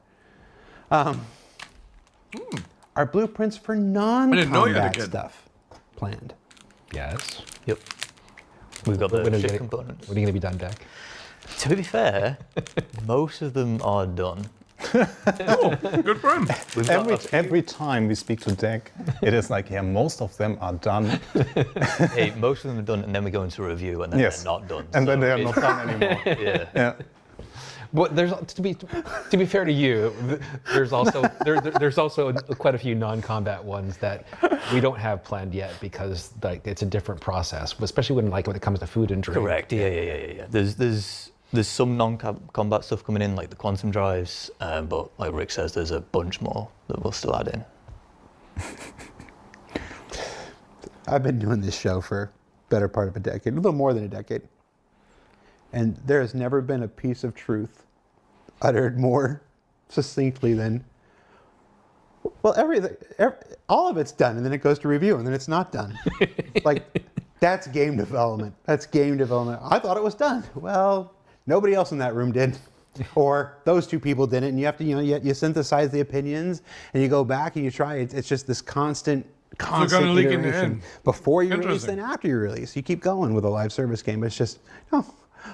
Are blueprints for didn't know you had a non-combat kid. stuff planned? Yes. Yep. We've got the When is ship it- components. When are you going to be done, Deck? To be fair, most of them are done. Good for him. We've got a few- Every time we speak to Deck, it is like, yeah, most of them are done. hey, most of them are done, and then we go into review, and then Yes. they're not done. And then So they are not done anymore. Yeah. Yeah. Well, to be fair to you, there's also quite a few non-combat ones that we don't have planned yet because like it's a different process, especially when it comes to food and drink. Correct. Yeah. There's some non-combat stuff coming in, like the quantum drives, but like Rick says, there's a bunch more that we'll still add in. I've been doing this show for better part of a decade, a little more than a decade. And there has never been a piece of truth uttered more succinctly than Well, all of it's done, and then it goes to review, and then it's not done. Like, that's game development. That's game development. I thought it was done. Well, nobody else in that room did. Or those two people didn't, and you have to, you synthesize the opinions, and you go back and you try. It's just this constant iteration before you release and after you release. You keep going with a live service game. It's just,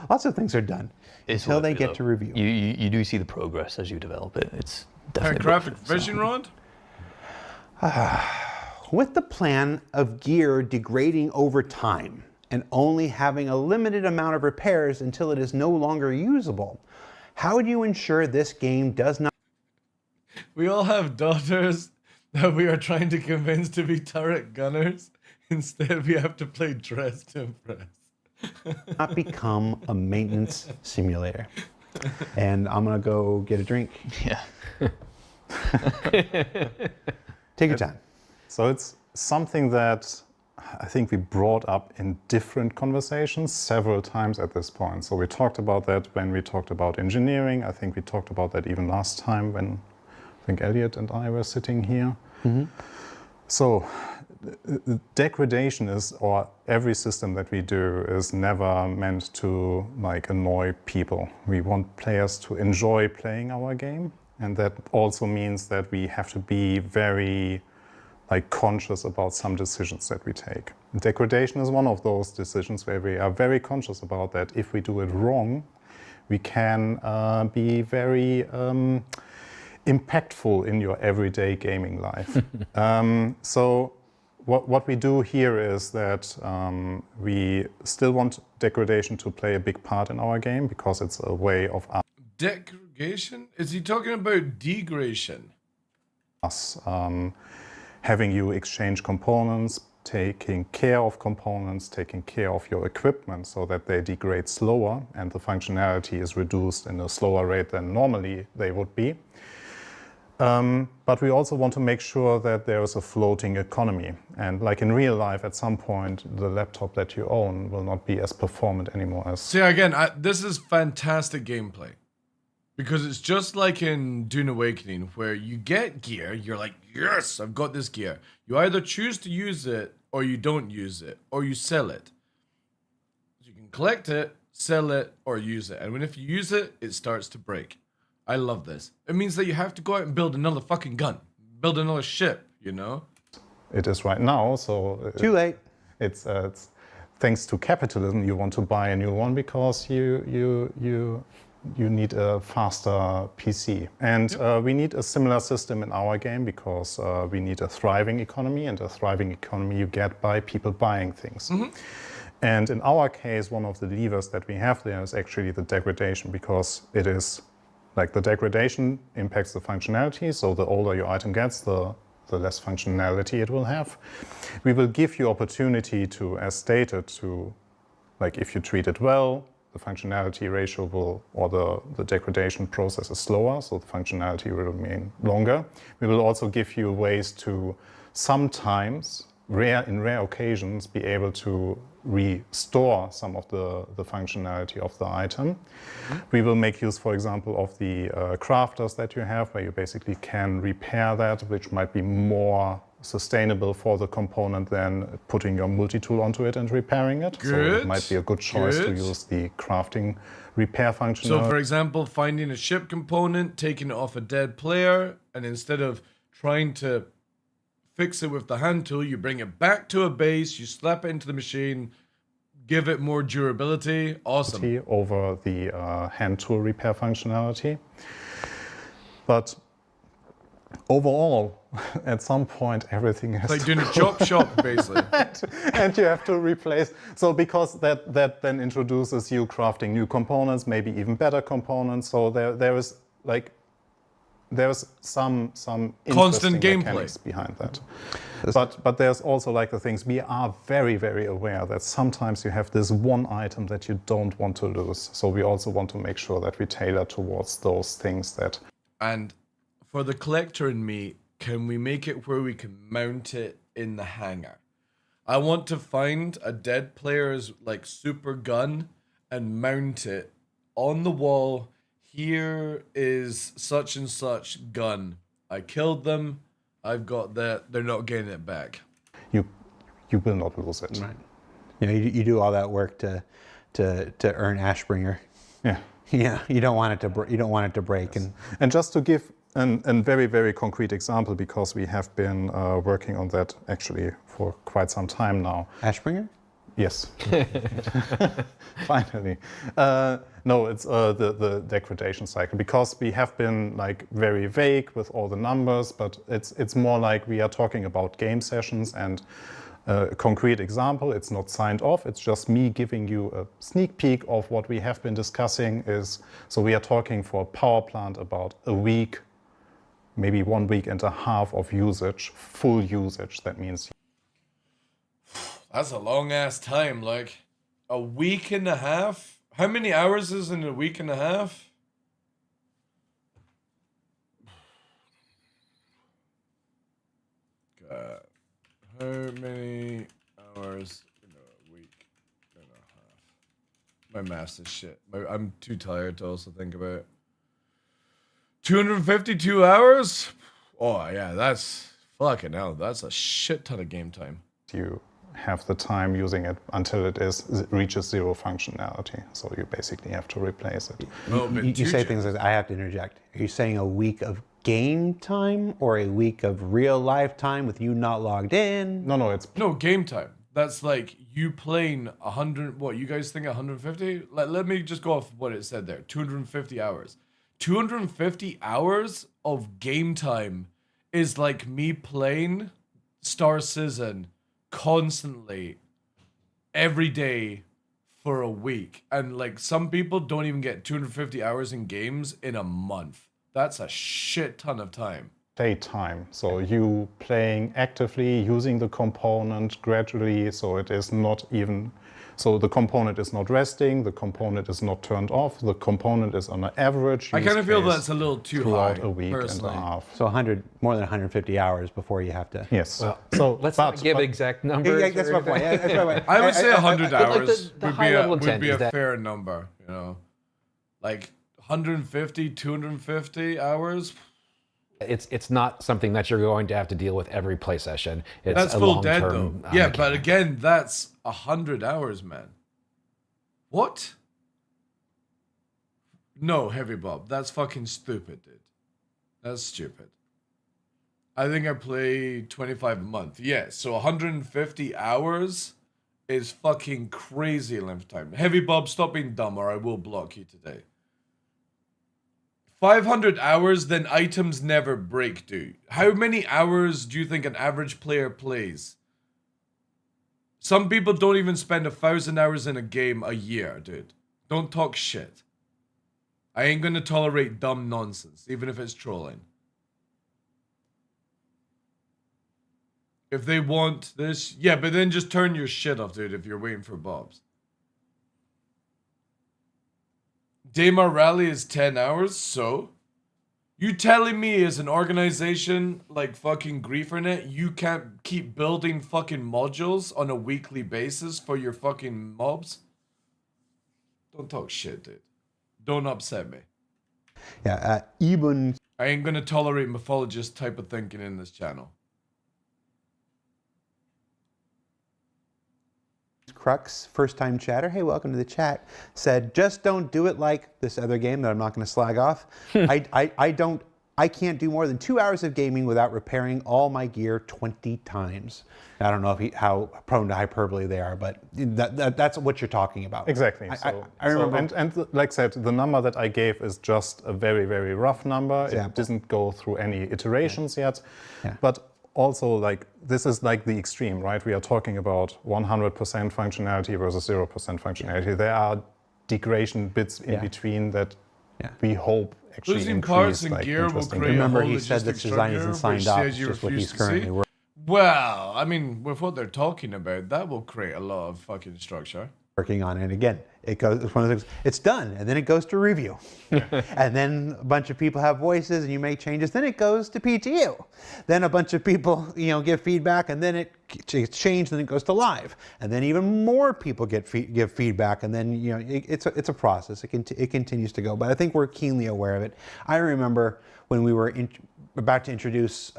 lots of things are done until they get to review. You do see the progress as you develop it. It's definitely graphic vision, Rod? With the plan of gear degrading over time and only having a limited amount of repairs until it is no longer usable, how do you ensure this game does not... We all have daughters that we are trying to convince to be turret gunners. Instead, we have to play dress to impress. not become a maintenance simulator. And I'm gonna go get a drink. Yeah. Take your time. So it's something that I think we brought up in different conversations several times at this point. So we talked about that when we talked about engineering. I think we talked about that even last time when I think Elliot and I were sitting here. Mm-hmm. So degradation is, or every system that we do is never meant to like annoy people. We want players to enjoy playing our game. And that also means that we have to be very conscious about some decisions that we take. Degradation is one of those decisions where we are very conscious about that. If we do it wrong, we can be very impactful in your everyday gaming life. So what we do here is that we still want degradation to play a big part in our game because it's a way of Degradation? Is he talking about degradation? us having you exchange components, taking care of components, taking care of your equipment so that they degrade slower and the functionality is reduced in a slower rate than normally they would be. But we also want to make sure that there is a floating economy. And like in real life, at some point, the laptop that you own will not be as performant anymore as... See, again, this is fantastic gameplay. Because it's just like in Dune Awakening, where you get gear, you're like, yes, I've got this gear. You either choose to use it, or you don't use it, or you sell it. You can collect it, sell it, or use it. And if you use it, it starts to break. I love this. It means that you have to go out and build another fucking gun. Build another ship, you know? It is right now, so... Too late. It's thanks to capitalism, you want to buy a new one because you need a faster PC. And we need a similar system in our game because we need a thriving economy, and a thriving economy you get by people buying things. Mm-hmm. And in our case, one of the levers that we have there is actually the degradation, because it is like the degradation impacts the functionality. So the older your item gets, the less functionality it will have. We will give you opportunity to, as stated, to, like if you treat it well, the functionality ratio will, or the degradation process is slower, so the functionality will remain longer. We will also give you ways to sometimes, in rare occasions, be able to restore some of the functionality of the item. Mm-hmm. We will make use, for example, of the crafters that you have, where you basically can repair that, which might be more sustainable for the component than putting your multi-tool onto it and repairing it. Good. So it might be a good choice to use the crafting repair functionality. So for example, finding a ship component, taking it off a dead player, and instead of trying to fix it with the hand tool, you bring it back to a base, you slap it into the machine, give it more durability. Awesome. Over the hand tool repair functionality. But overall, at some point, everything has like doing a chop shop, basically. and you have to replace. So because that then introduces you crafting new components, maybe even better components. So there's some constant gameplay behind that. But there's also like the things, we are very, very aware that sometimes you have this one item that you don't want to lose. So we also want to make sure that we tailor towards those things that... And for the collector in me, can we make it where we can mount it in the hangar? I want to find a dead player's like super gun and mount it on the wall. Here is such and such gun. I killed them. I've got that. They're not getting it back. You will not lose it. Right. You know, you do all that work to earn Ashbringer. Yeah. Yeah, you don't want it to break. Yes. And just to give a very, very concrete example, because we have been working on that actually for quite some time now. Ashbringer? Yes. Finally. No, it's the degradation cycle, because we have been like very vague with all the numbers, but it's more like we are talking about game sessions, and a concrete example, it's not signed off, it's just me giving you a sneak peek of what we have been discussing is, so we are talking for a power plant about a week, maybe 1 week and a half of usage, full usage. That means That's a long ass time. Like a week and a half. How many hours is in a week and a half? God. How many hours in a week and a half? My maths is shit. I'm too tired to also think about it. 252 hours? Oh, yeah, that's fucking hell. That's a shit ton of game time. you have the time using it until it reaches zero functionality. So you basically have to replace it. You say things like, I have to interject. Are you saying a week of game time or a week of real life time with you not logged in? No, it's No, game time. That's like you playing 100, what, you guys think 150? Let me just go off what it said there. 250 hours. 250 hours of game time is like me playing Star Citizen constantly every day for a week. And like some people don't even get 250 hours in games in a month. That's a shit ton of time. playtime. So you playing actively, using the component gradually, so it is not even, so the component is not resting, the component is not turned off, the component is on an average. I kind of feel that's a little too high, throughout a week personally. and a half. So more than 150 hours before you have to. Yes. Well, so let's not give exact numbers. Yeah, that's my point. Yeah, that's my point. I would say 100 like hours the high level would intent be is a that- fair number, you know. Like 150, 250 hours. It's not something that you're going to have to deal with every play session. It's That's a full dead though. long-term, Yeah, but mechanic. again, that's 100 hours, man. What? No, Heavy Bob, that's fucking stupid, dude. That's stupid. I think I play 25 a month. Yeah, so 150 hours is fucking crazy length time. Heavy Bob, stop being dumb or I will block you today. 500 hours, then items never break, dude. How many hours do you think an average player plays? Some people don't even spend 1,000 hours in a game a year, dude. Don't talk shit. I ain't gonna tolerate dumb nonsense, even if it's trolling. If they want this, yeah, but then just turn your shit off, dude, if you're waiting for Bob's. Daymar Rally is 10 hours, so? You telling me as an organization like fucking GrieferNet, you can't keep building fucking modules on a weekly basis for your fucking mobs? Don't talk shit, dude. Don't upset me. Yeah, Ebon I ain't gonna tolerate mythologist type of thinking in this channel. Crux, first time chatter, hey, welcome to the chat, said, just don't do it like this other game that I'm not going to slag off. I can't do more than 2 hours of gaming without repairing all my gear 20 times. I don't know how prone to hyperbole they are, but that's what you're talking about. Exactly. I remember. And like I said, the number that I gave is just a very, very rough number. Example. It didn't go through any iterations yet. Yeah. But also, like, this is like the extreme, right? We are talking about 100% functionality versus 0% functionality. There are degradation bits in between that we hope actually Losing increase, parts and like, gear will interesting create games. Remember, a whole he said that logistics design isn't structure, signed which off. says It's you just what refuse he's to see. currently working. Well, I mean, with what they're talking about, that will create a lot of fucking structure. On it again. It's one of those things. It's done, and then it goes to review, and then a bunch of people have voices, and you make changes. Then it goes to PTU. Then a bunch of people, give feedback, and then it gets changed, and then it goes to live, and then even more people give feedback, and then it's a process. It continues to go, but I think we're keenly aware of it. I remember when we were about to introduce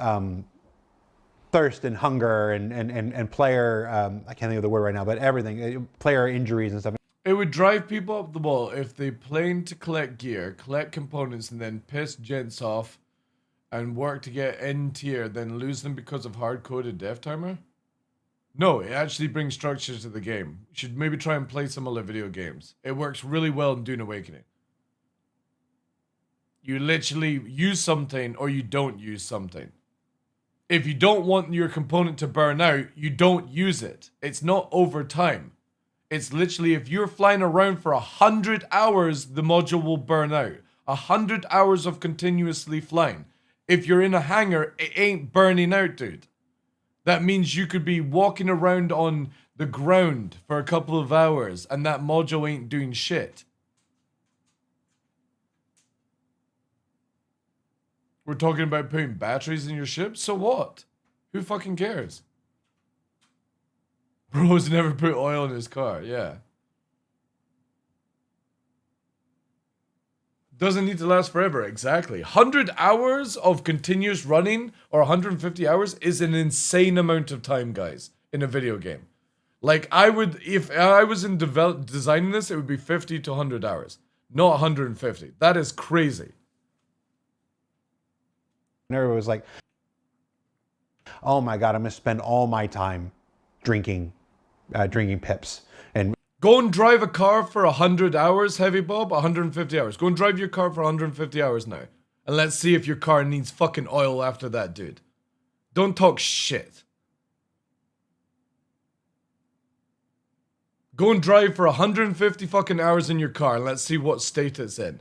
thirst and hunger and player, I can't think of the word right now, but everything, player injuries and stuff. It would drive people up the wall if they plane to collect gear, collect components, and then piss gents off and work to get N tier, then lose them because of hard-coded death timer? No, it actually brings structure to the game. You should maybe try and play some other video games. It works really well in Dune Awakening. You literally use something or you don't use something. If you don't want your component to burn out, you don't use it. It's not over time. It's literally, if you're flying around for 100 hours, the module will burn out. 100 hours of continuously flying. If you're in a hangar, it ain't burning out, dude. That means you could be walking around on the ground for a couple of hours and that module ain't doing shit. We're talking about putting batteries in your ship? So what? Who fucking cares? Bro's never put oil in his car, yeah. Doesn't need to last forever, exactly. 100 hours of continuous running or 150 hours is an insane amount of time, guys, in a video game. Like, I would, if I was in designing this, it would be 50 to 100 hours, not 150. That is crazy. And everybody was like, oh my God, I'm going to spend all my time drinking pips. And go and drive a car for 100 hours, Heavy Bob, 150 hours. Go and drive your car for 150 hours now. And let's see if your car needs fucking oil after that, dude. Don't talk shit. Go and drive for 150 fucking hours in your car and let's see what state it's in.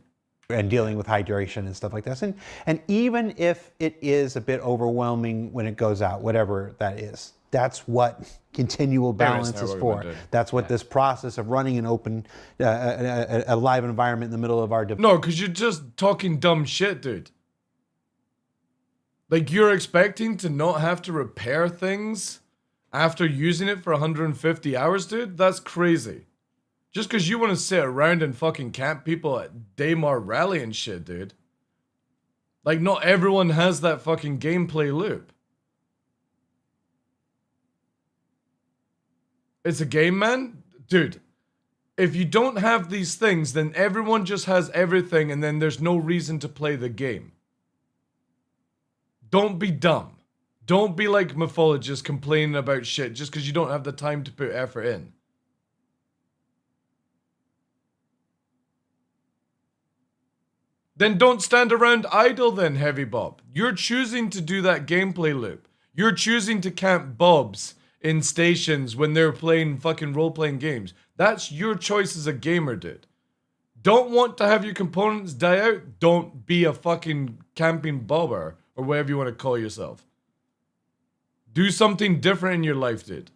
And dealing with hydration and stuff like this. And even if it is a bit overwhelming when it goes out, whatever that is, that's what continual balance is for. That's what this process of running an open, a live environment in the middle of our... No, because you're just talking dumb shit, dude. Like, you're expecting to not have to repair things after using it for 150 hours, dude? That's crazy. Just because you want to sit around and fucking camp people at Daymar Rally and shit, dude. Like, not everyone has that fucking gameplay loop. It's a game, man? Dude, if you don't have these things, then everyone just has everything and then there's no reason to play the game. Don't be dumb. Don't be like mythologists complaining about shit just because you don't have the time to put effort in. Then don't stand around idle then, Heavy Bob. You're choosing to do that gameplay loop. You're choosing to camp Bobs in stations when they're playing fucking role-playing games. That's your choice as a gamer, dude. Don't want to have your components die out? Don't be a fucking camping bobber or whatever you want to call yourself. Do something different in your life, dude.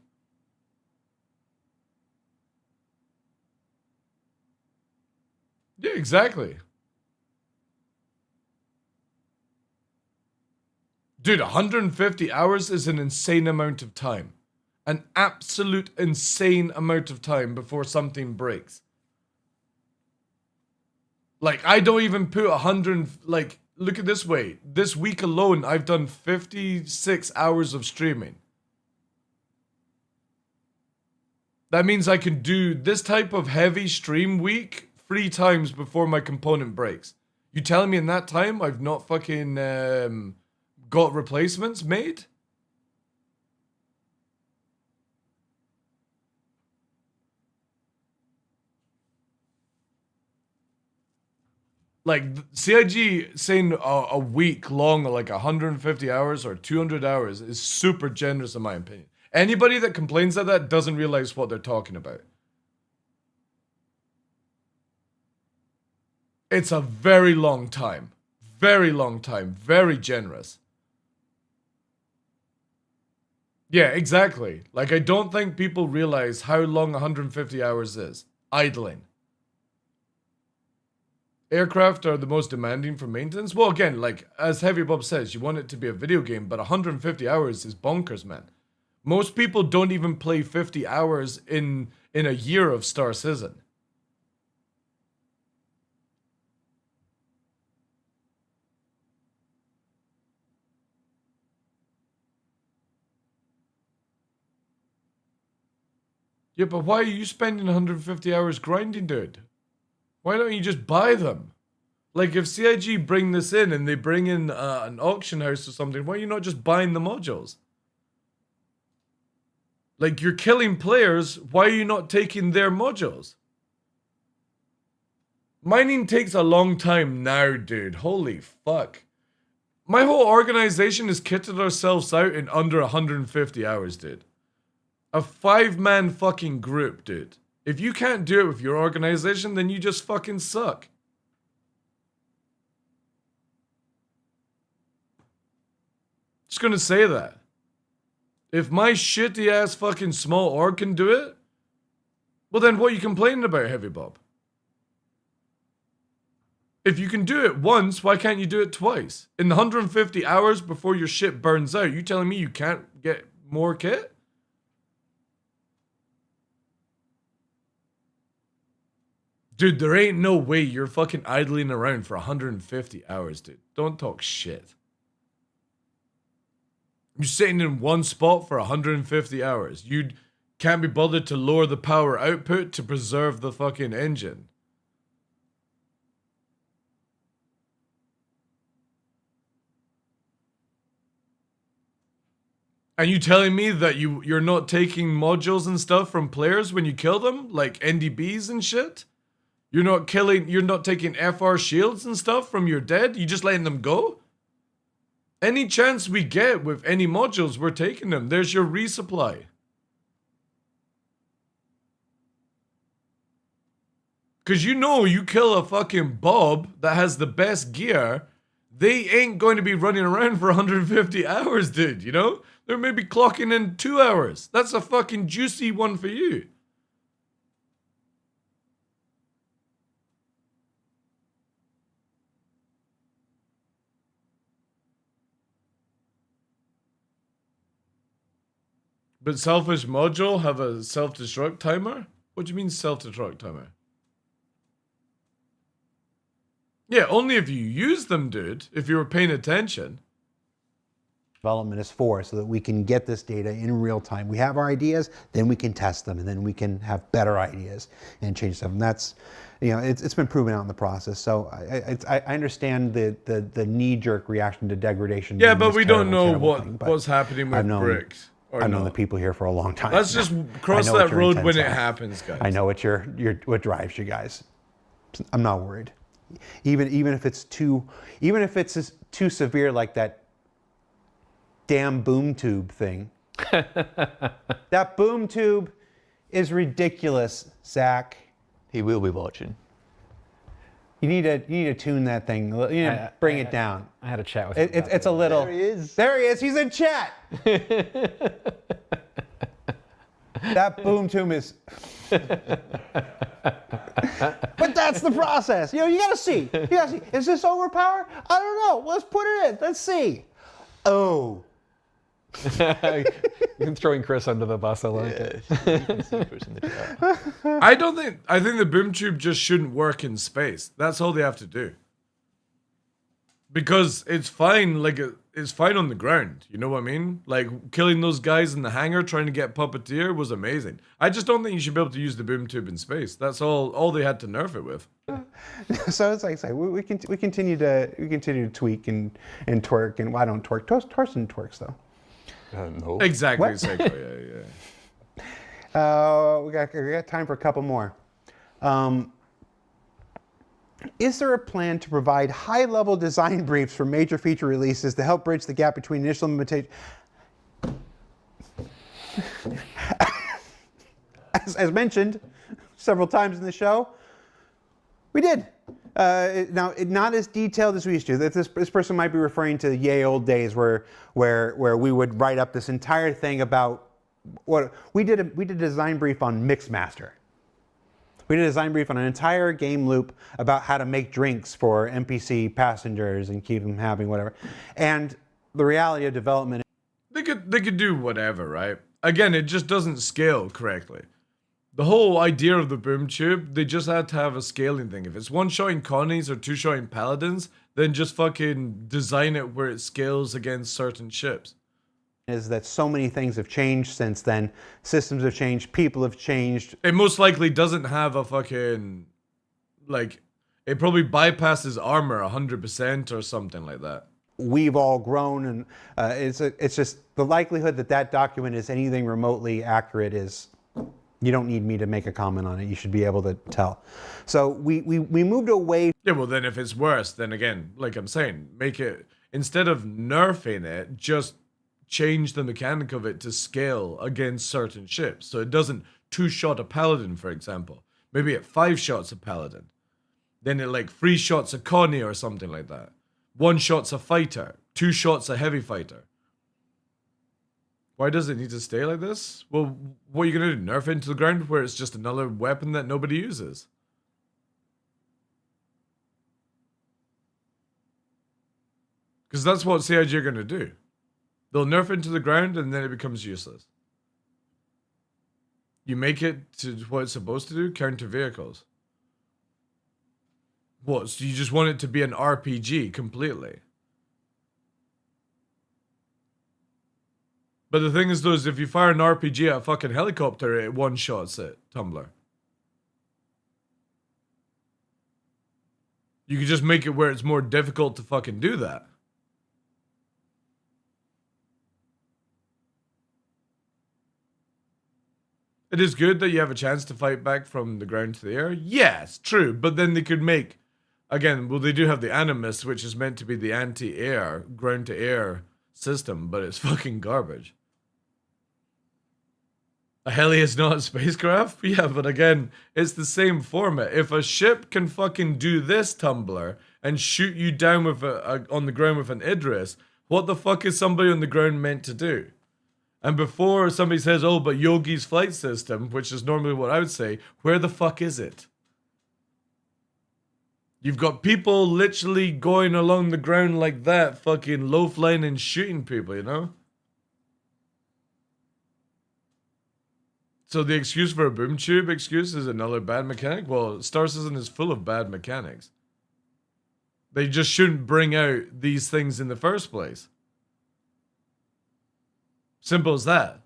Yeah, exactly. Dude, 150 hours is an insane amount of time. An absolute insane amount of time before something breaks. Like, I don't even put 100, like, look at this way. This week alone, I've done 56 hours of streaming. That means I can do this type of heavy stream week 3 times before my component breaks. You telling me in that time I've not fucking got replacements made? Like, CIG saying a week long, like 150 hours or 200 hours is super generous in my opinion. Anybody that complains of that doesn't realize what they're talking about. It's a very long time. Very long time. Very generous. Yeah, exactly. Like, I don't think people realize how long 150 hours is. Idling. Aircraft are the most demanding for maintenance. Well, again, like, as Heavy Bob says, you want it to be a video game, but 150 hours is bonkers, man. Most people don't even play 50 hours in a year of Star Citizen. Yeah, but why are you spending 150 hours grinding, dude? Why don't you just buy them? Like, if CIG bring this in and they bring in an auction house or something, why are you not just buying the modules? Like, you're killing players, why are you not taking their modules? Mining takes a long time now, dude. Holy fuck. My whole organization has kitted ourselves out in under 150 hours, dude. A 5-man fucking group, dude. If you can't do it with your organization, then you just fucking suck. Just gonna say that. If my shitty ass fucking small org can do it, well then what are you complaining about, Heavy Bob? If you can do it once, why can't you do it twice? In the 150 hours before your shit burns out, you telling me you can't get more kit? Dude, there ain't no way you're fucking idling around for 150 hours, dude. Don't talk shit. You're sitting in one spot for 150 hours. You can't be bothered to lower the power output to preserve the fucking engine. And you telling me that you're not taking modules and stuff from players when you kill them? Like NDBs and shit? You're not taking FR shields and stuff from your dead? You just letting them go? Any chance we get with any modules, we're taking them. There's your resupply. Cause you know you kill a fucking Bob that has the best gear, they ain't going to be running around for 150 hours, dude, you know? They're maybe clocking in 2 hours. That's a fucking juicy one for you. But Selfish Module have a self-destruct timer? What do you mean self-destruct timer? Yeah, only if you use them, dude. If you were paying attention. Development is for, so that we can get this data in real time. We have our ideas, then we can test them, and then we can have better ideas and change stuff. And that's, you know, it's been proven out in the process. So I understand the knee-jerk reaction to degradation. Yeah, but we don't know what's happening with bricks. I've known the people here for a long time. Let's just cross that road when it happens, guys. I know what drives you guys. I'm not worried. Even if it's too severe, like that damn boom tube thing. That boom tube is ridiculous, Zach. He will be watching. You need to tune that thing. You need to bring it down. I had a chat with him. It's a little. There he is. There he is. He's in chat. That boom tube is. But that's the process. You know, you gotta see. Is this overpowered? I don't know. Let's put it in. Let's see. Oh. You're throwing Chris under the bus. I like it. You can see Chris in the chat. I think the boom tube just shouldn't work in space. That's all they have to do. Because it's fine, it's fine on the ground. You know what I mean? Like, killing those guys in the hangar trying to get Puppeteer was amazing. I just don't think you should be able to use the boom tube in space. That's all they had to nerf it with. So it's like I say, we continue to tweak and twerk, and well, I don't twerk. Torsten twerks though. No. Exactly. What? Yeah. We got time for a couple more. Is there a plan to provide high-level design briefs for major feature releases to help bridge the gap between initial implementation? As mentioned several times in the show, we did. Now, not as detailed as we used to. This person might be referring to the ye old days where we would write up this entire thing about what we did. We did a design brief on Mixmaster. We did a design brief on an entire game loop about how to make drinks for NPC passengers and keep them happy, whatever. And the reality of development. They could do whatever, right? Again, it just doesn't scale correctly. The whole idea of the boom tube, they just had to have a scaling thing. If it's one-shotting Connies or two-shotting Paladins, then just fucking design it where it scales against certain ships. is that so many things have changed since then. Systems have changed, people have changed. It most likely doesn't have a fucking, like, it probably bypasses armor 100% or something like that. We've all grown, and it's just the likelihood that that document is anything remotely accurate is, you don't need me to make a comment on it. You should be able to tell. So we moved away. Yeah, well then if it's worse, then again, like I'm saying, make it, instead of nerfing it, just change the mechanic of it to scale against certain ships. So it doesn't 2-shot a paladin, for example. Maybe it 5-shots a paladin. Then it like 3-shots a Connie or something like that. 1-shots a fighter. 2-shots a heavy fighter. Why does it need to stay like this? Well, what are you going to do? Nerf it into the ground where it's just another weapon that nobody uses? Because that's what CIG are going to do. They'll nerf it into the ground and then it becomes useless. You make it to what it's supposed to do, counter vehicles. What, so you just want it to be an RPG completely? But the thing is though, is if you fire an RPG at a fucking helicopter, it 1-shots it, Tumblr. You could just make it where it's more difficult to fucking do that. It is good that you have a chance to fight back from the ground to the air. Yes, true. But then they could make, again, well, they do have the Animus, which is meant to be the anti-air, ground-to-air system, but it's fucking garbage. A heli is not a spacecraft? Yeah, but again, it's the same format. If a ship can fucking do this, Tumblr, and shoot you down with on the ground with an Idris, what the fuck is somebody on the ground meant to do? And before somebody says, oh, but Yogi's flight system, which is normally what I would say, where the fuck is it? You've got people literally going along the ground like that, fucking low-flying and shooting people, you know? So the excuse for a boom tube excuse is another bad mechanic? Well, Star Citizen is full of bad mechanics. They just shouldn't bring out these things in the first place. Simple as that.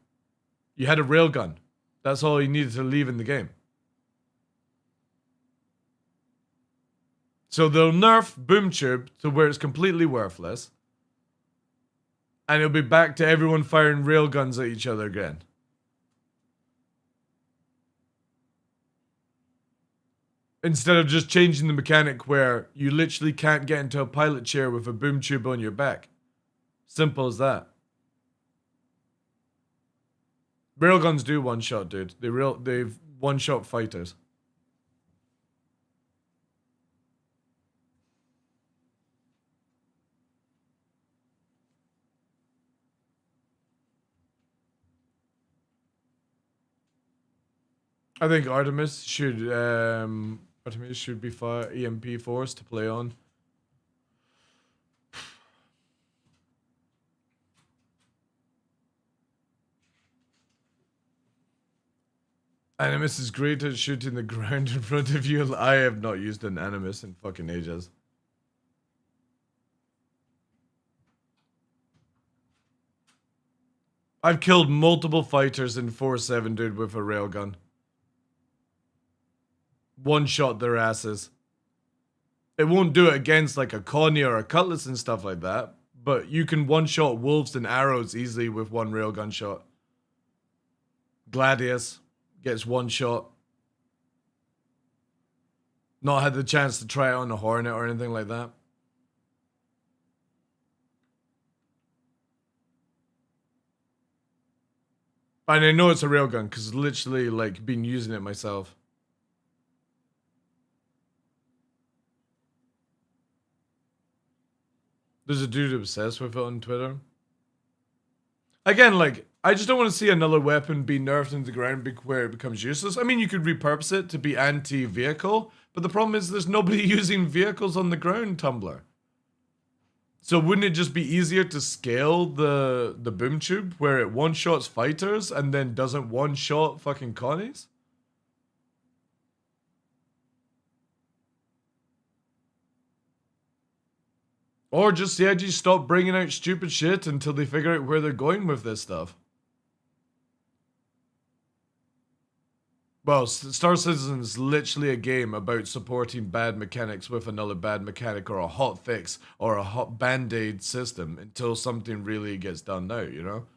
You had a railgun. That's all you needed to leave in the game. So they'll nerf Boom Tube to where it's completely worthless. And it'll be back to everyone firing railguns at each other again. Instead of just changing the mechanic where you literally can't get into a pilot chair with a boom tube on your back. Simple as that. Railguns do 1-shot, dude. They've 1-shot fighters. I think Artemis should be EMP force to play on. Animus is great at shooting the ground in front of you. I have not used an Animus in fucking ages. I've killed multiple fighters in 4-7, dude, with a railgun. 1-shot their asses. It won't do it against like a Connie or a Cutlass and stuff like that, but you can 1-shot wolves and arrows easily with 1 railgun shot. Gladius gets 1-shot. Not had the chance to try it on a Hornet or anything like that. And I know it's a railgun because literally like been using it myself. There's a dude obsessed with it on Twitter. Again, like, I just don't want to see another weapon be nerfed into the ground where it becomes useless. I mean, you could repurpose it to be anti-vehicle, but the problem is there's nobody using vehicles on the ground, Tumblr. So wouldn't it just be easier to scale the boom tube where it 1-shots fighters and then doesn't 1-shot fucking Connies? Or just CIG stop bringing out stupid shit until they figure out where they're going with this stuff. Well, Star Citizen is literally a game about supporting bad mechanics with another bad mechanic or a hot fix or a hot band-aid system until something really gets done now, you know?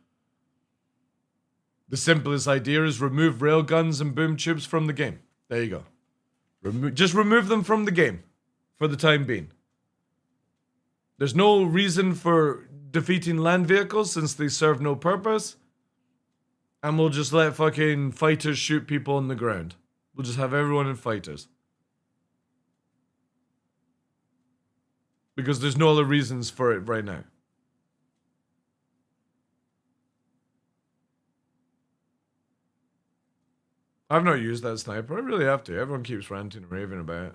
The simplest idea is remove railguns and boom tubes from the game. There you go. Just remove them from the game for the time being. There's no reason for defeating land vehicles since they serve no purpose. And we'll just let fucking fighters shoot people on the ground. We'll just have everyone in fighters. Because there's no other reasons for it right now. I've not used that sniper. I really have to. Everyone keeps ranting and raving about it.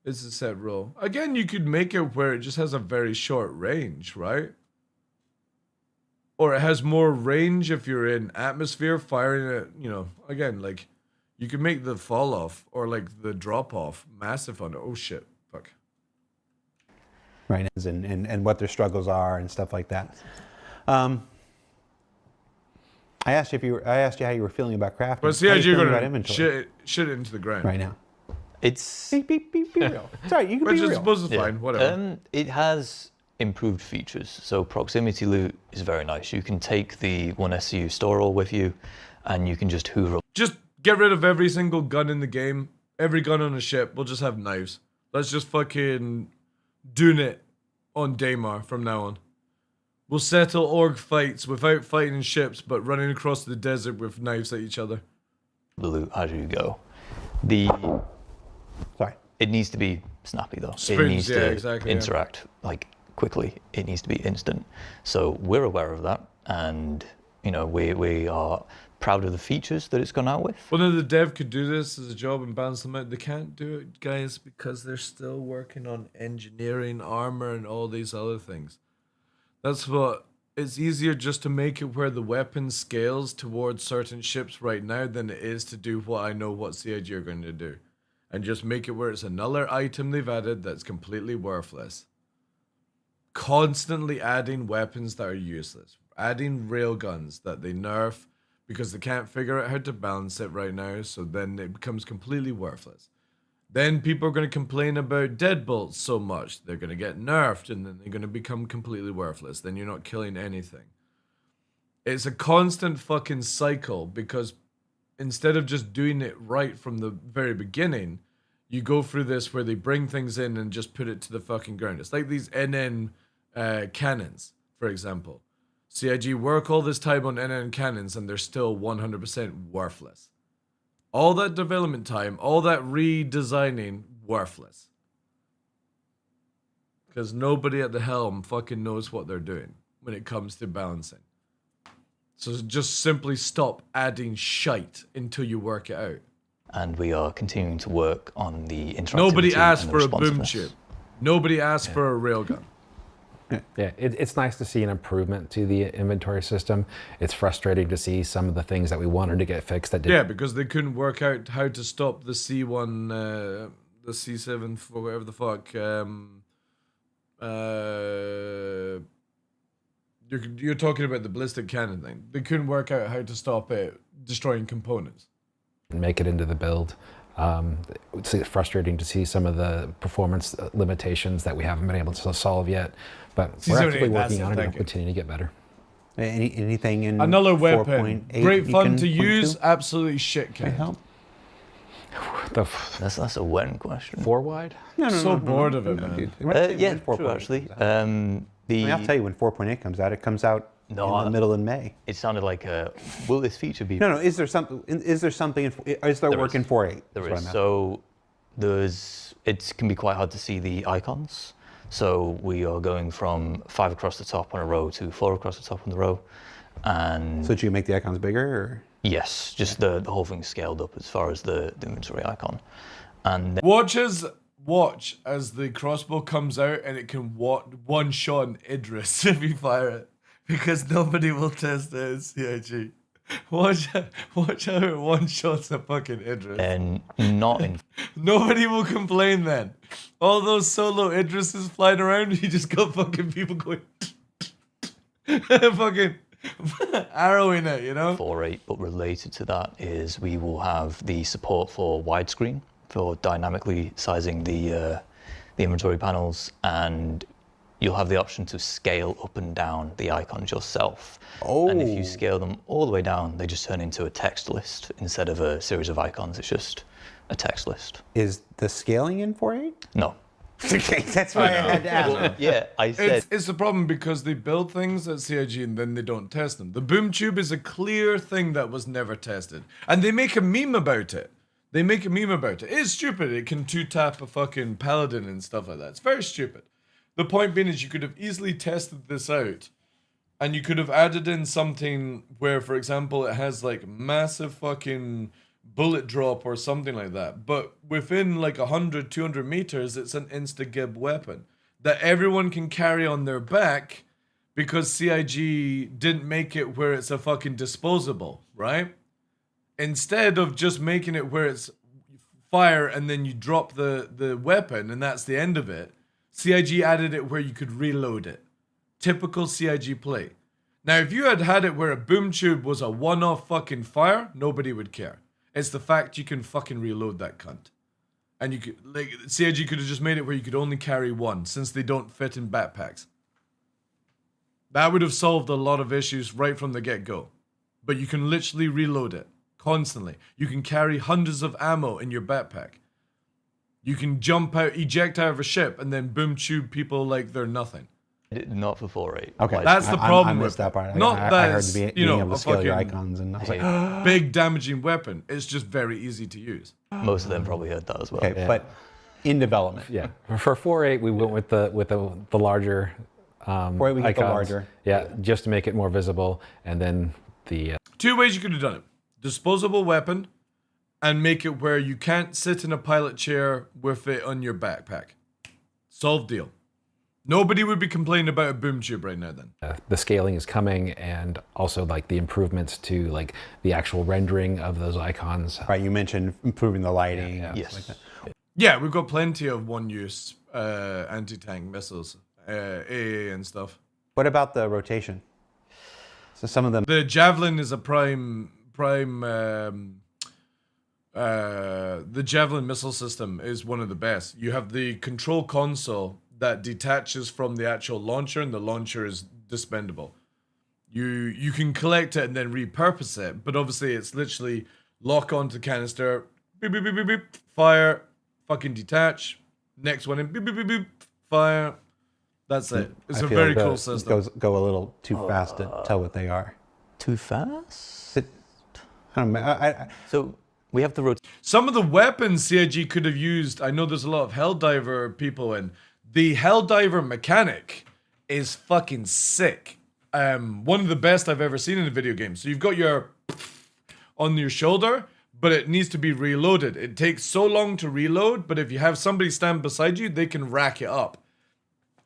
It's a set rule. Again, you could make it where it just has a very short range, right? Or it has more range if you're in atmosphere firing it, you know, again, like, you can make the fall off or like the drop off massive on it. Oh shit, fuck. Right, and what their struggles are and stuff like that. I asked you how you were feeling about crafting. But see, you're about gonna inventory shit into the ground right now. It's Beep, beep, beep, be real. Sorry, you can which be I real. suppose is fine, whatever. It has improved features. So proximity loot is very nice. You can take the 1SU store all with you, and you can just hoover. Just get rid of every single gun in the game. Every gun on a ship. We'll just have knives. Let's just fucking doing it on Daymar from now on. We'll settle org fights without fighting in ships, but running across the desert with knives at each other. The loot as you go. Sorry. It needs to be snappy though. Spins, it needs yeah, to exactly, yeah. interact like quickly. It needs to be instant. So we're aware of that, and you know we are proud of the features that it's gone out with. Well, no, the dev could do this as a job and balance them out. They can't do it, guys, because they're still working on engineering, armor, and all these other things. That's what. It's easier just to make it where the weapon scales towards certain ships right now than it is to do what I know what CIG are going to do. And just make it where it's another item they've added that's completely worthless. Constantly adding weapons that are useless. Adding railguns that they nerf because they can't figure out how to balance it right now, so then it becomes completely worthless. Then people are going to complain about deadbolts so much. They're going to get nerfed and then they're going to become completely worthless. Then you're not killing anything. It's a constant fucking cycle because instead of just doing it right from the very beginning, you go through this where they bring things in and just put it to the fucking ground. It's like these NN cannons, for example. CIG work all this time on NN cannons and they're still 100% worthless. All that development time, all that redesigning, worthless. Because nobody at the helm fucking knows what they're doing when it comes to balancing. So just simply stop adding shite until you work it out. And we are continuing to work on the interactivity. Nobody asked and for the a boom responsiveness. tube. Nobody asked for a railgun. Yeah, it's nice to see an improvement to the inventory system. It's frustrating to see some of the things that we wanted to get fixed that didn't. Yeah, because they couldn't work out how to stop the C1, the C7, for whatever the fuck. You're talking about the ballistic cannon thing. They couldn't work out how to stop it destroying components. Make it into the build. It's frustrating to see some of the performance limitations that we haven't been able to solve yet, but we're actively working on it and we'll continue to get better. Anything in Another weapon, 4.8 great you fun can to point use, absolutely shit Can can. help? That's a when question. 4 wide? No, So bored of it, man. Yeah, true actually. I'll tell you when 4.8 comes out. It comes out in the middle in May. It sounded like will this feature be? No. Is there something? Is there work in 4.8? There is. So it can be quite hard to see the icons. So we are going from 5 across the top on a row to 4 across the top on the row, and So do you make the icons bigger, or? yes, just the whole thing scaled up as far as the inventory icon, and then Watch as the crossbow comes out and it can one shot Idris if you fire it. because nobody will test it at CIG. Watch how it one-shots a fucking Idris. And not in Nobody will complain then. All those solo Idrises flying around, you just got fucking people going fucking arrowing it, you know? 4.8, but related to that is we will have the support for widescreen for dynamically sizing the inventory panels, and you'll have the option to scale up and down the icons yourself. Oh. And if you scale them all the way down, they just turn into a text list instead of a series of icons. It's just a text list. Is the scaling in 4.8? No. Okay, that's why I had to ask. Yeah, I said It's a problem because they build things at CIG and then they don't test them. The boom tube is a clear thing that was never tested. And they make a meme about it. It's stupid. It can two-tap a fucking paladin and stuff like that. It's very stupid. The point being is you could have easily tested this out and you could have added in something where, for example, it has like massive fucking bullet drop or something like that. But within like 100, 200 meters, it's an insta-gib weapon that everyone can carry on their back because CIG didn't make it where it's a fucking disposable, right? Instead of just making it where it's fire and then you drop the weapon and that's the end of it, CIG added it where you could reload it. Typical CIG play. Now, if you had it where a boom tube was a one-off fucking fire, nobody would care. It's the fact you can fucking reload that cunt. And you could, like, CIG could have just made it where you could only carry one, since they don't fit in backpacks. That would have solved a lot of issues right from the get-go. But you can literally reload it constantly. You can carry hundreds of ammo in your backpack. You can jump out, eject out of a ship, and then boom tube people like they're nothing. not for 4.8. Okay, That's the I problem missed with that part. Not I that heard it's, being you know, able to a scale your fucking icons, and I was like, big damaging weapon. It's just very easy to use. Most of them probably heard that as well. okay, but in development. Yeah, for 4.8 we went with the larger 4.8 we get the icons. larger. Yeah, just to make it more visible, and then the Two ways you could have done it. Disposable weapon, and make it where you can't sit in a pilot chair with it on your backpack. Solved deal. Nobody would be complaining about a boom tube right now then. the scaling is coming, and also like the improvements to like the actual rendering of those icons. Right, you mentioned improving the lighting. Yeah, and Yes. stuff like that. Yeah, we've got plenty of one-use anti-tank missiles, AA and stuff. What about the rotation? So some of them. The Javelin is a prime the Javelin missile system is one of the best. You have the control console that detaches from the actual launcher, and the launcher is dispendable. You can collect it and then repurpose it, but obviously it's literally lock onto canister, beep, beep, beep, beep, beep, fire, fucking detach, next one in, beep, beep, beep, beep, fire. That's it. It's I a feel very the- cool system. Go a little too fast to tell what they are. Too fast? I don't know. So we have the Some of the weapons CIG could have used, I know there's a lot of Helldiver people in. The Helldiver mechanic is fucking sick. One of the best I've ever seen in a video game. So you've got your on your shoulder, but it needs to be reloaded. It takes so long to reload, but if you have somebody stand beside you, they can rack it up.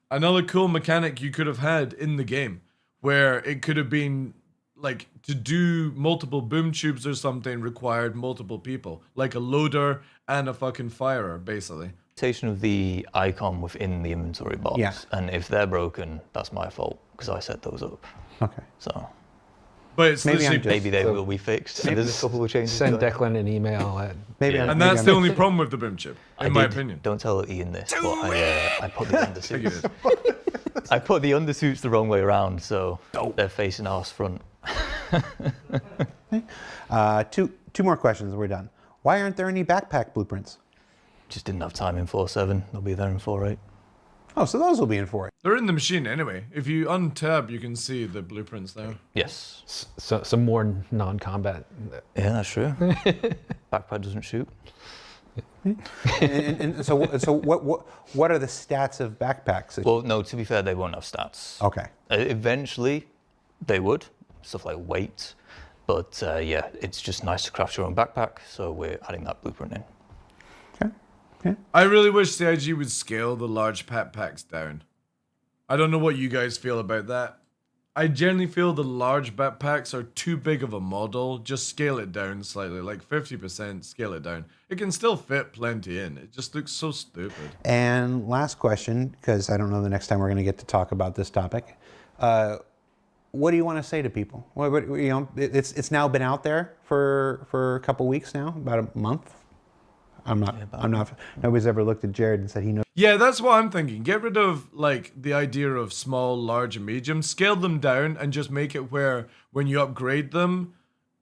Another cool mechanic you could have had in the game, where it could have been like to do multiple boom tubes or something required multiple people, like a loader and a fucking firer, basically. rotation of the icon within the inventory box. Yeah. And if they're broken, that's my fault because I set those up. Okay. So But it's Maybe I'm literally, just- maybe they will be fixed. And there's a couple of changes. Send to it. Declan an email at Maybe. Yeah. and maybe that's the only problem with the boom chip, in my opinion. Don't tell Ian this, but I put the I think it undersuits. is. I put the undersuits the wrong way around, so they're facing arse front. Two more questions. We're done. Why aren't there any backpack blueprints? Just didn't have time in 4.7. They'll be there in 4.8. Oh, so those will be in 4.8. They're in the machine anyway. If you untab, you can see the blueprints there. Yes. some more non-combat. Yeah, that's true. Backpack doesn't shoot. And so what are the stats of backpacks? Well, no, to be fair, they won't have stats. Okay. Eventually, they would. Stuff like weight. But yeah, it's just nice to craft your own backpack, so we're adding that blueprint in. Okay. I really wish CIG would scale the large packs down. I don't know what you guys feel about that. I generally feel the large backpacks are too big of a model. Just scale it down slightly, like 50%, scale it down. It can still fit plenty in. It just looks so stupid. And last question, because I don't know the next time we're going to get to talk about this topic. What do you want to say to people? You know, it's now been out there for a couple weeks now, about a month. Nobody's ever looked at Jared and said he knows. Yeah, that's what I'm thinking. Get rid of like the idea of small, large, and medium. Scale them down and just make it where when you upgrade them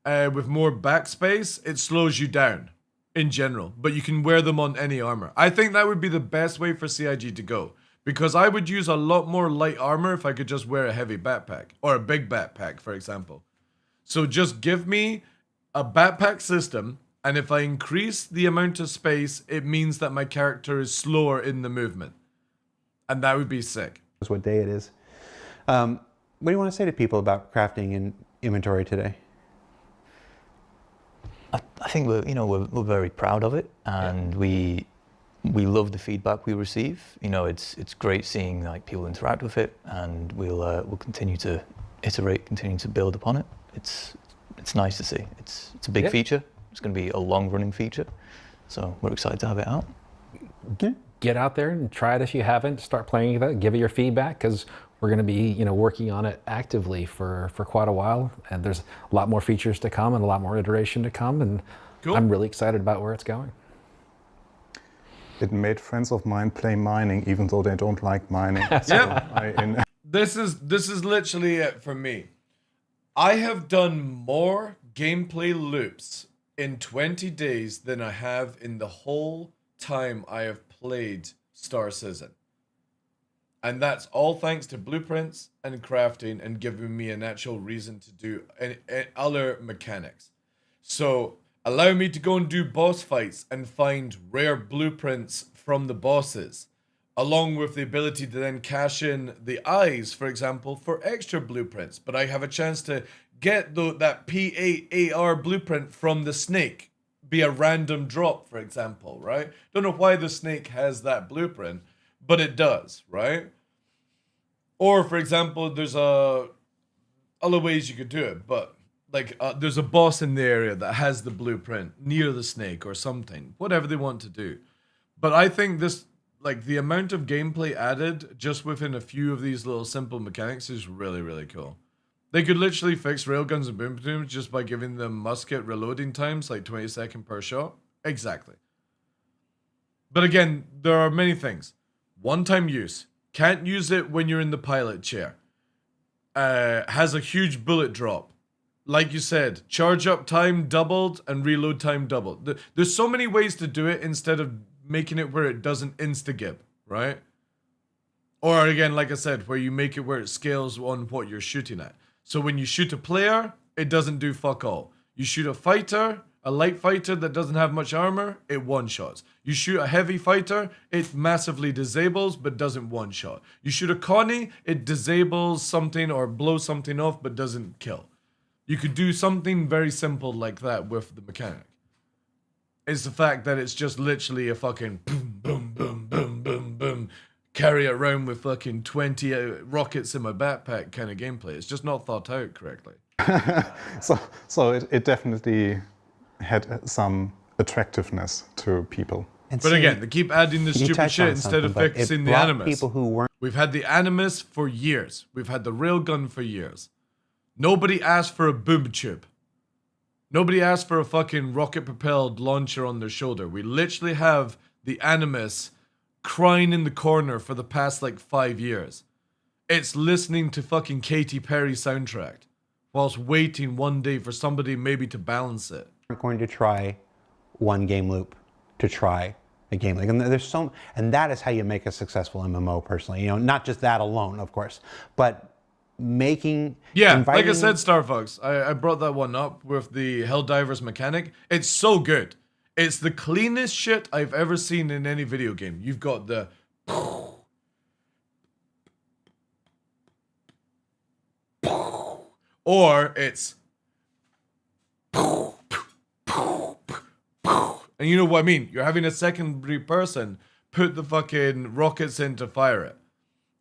with more backspace, it slows you down in general. But you can wear them on any armor. I think that would be the best way for CIG to go. Because I would use a lot more light armor if I could just wear a heavy backpack. Or a big backpack, for example. So just give me a backpack system, and if I increase the amount of space, it means that my character is slower in the movement. And that would be sick. What day it is. What do you want to say to people about crafting and inventory today? I think we're very proud of it, and we love the feedback we receive. You know, it's great seeing like people interact with it, and we'll continue to iterate, continue to build upon it. It's nice to see. It's a big feature. It's going to be a long-running feature, so we're excited to have it out. Get out there and try it if you haven't. Start playing with it. Give it your feedback, because we're going to be working on it actively for quite a while, and there's a lot more features to come and a lot more iteration to come, and cool. I'm really excited about where it's going. It made friends of mine play mining, even though they don't like mining. Yeah. This is literally it for me. I have done more gameplay loops in 20 days than I have in the whole time I have played Star Citizen. And that's all thanks to blueprints and crafting and giving me an actual reason to do other mechanics. So allow me to go and do boss fights and find rare blueprints from the bosses, along with the ability to then cash in the eyes, for example, for extra blueprints. But I have a chance to get that P8 AR blueprint from the snake, be a random drop, for example, right? Don't know why the snake has that blueprint, but it does, right? Or, for example, there's other ways you could do it, but like there's a boss in the area that has the blueprint near the snake or something, whatever they want to do. But I think this, like the amount of gameplay added just within a few of these little simple mechanics is really, really cool. They could literally fix railguns and boom platoons just by giving them musket reloading times, like 20 seconds per shot. Exactly. But again, there are many things. One-time use. Can't use it when you're in the pilot chair. Has a huge bullet drop. Like you said, charge up time doubled and reload time doubled. There's so many ways to do it instead of making it where it doesn't insta-gib, right? Or again, like I said, where you make it where it scales on what you're shooting at. So when you shoot a player, it doesn't do fuck all. You shoot a fighter, a light fighter that doesn't have much armor, it one-shots. You shoot a heavy fighter, it massively disables but doesn't one-shot. You shoot a Connie, it disables something or blows something off but doesn't kill. You could do something very simple like that with the mechanic. It's the fact that it's just literally a fucking boom, boom, boom, boom, boom, boom, carry it around with fucking 20 rockets in my backpack kind of gameplay. It's just not thought out correctly. so it definitely had some attractiveness to people. But again, they keep adding the stupid shit instead of fixing the Animus. People who weren't. We've had the Animus for years. We've had the railgun for years. Nobody asked for a boom tube. Nobody asked for a fucking rocket-propelled launcher on their shoulder. We literally have the Animus crying in the corner for the past like 5 years. It's listening to fucking Katy Perry soundtrack whilst waiting one day for somebody maybe to balance it. We're going to try one game loop to try a game like, and there's so, and that is how you make a successful MMO personally. You know, not just that alone, of course, but making like I said, Star Fox, I brought that one up with the Helldivers mechanic. It's so good. It's the cleanest shit I've ever seen in any video game. You've got the or it's and you know what I mean? You're having a secondary person put the fucking rockets in to fire it.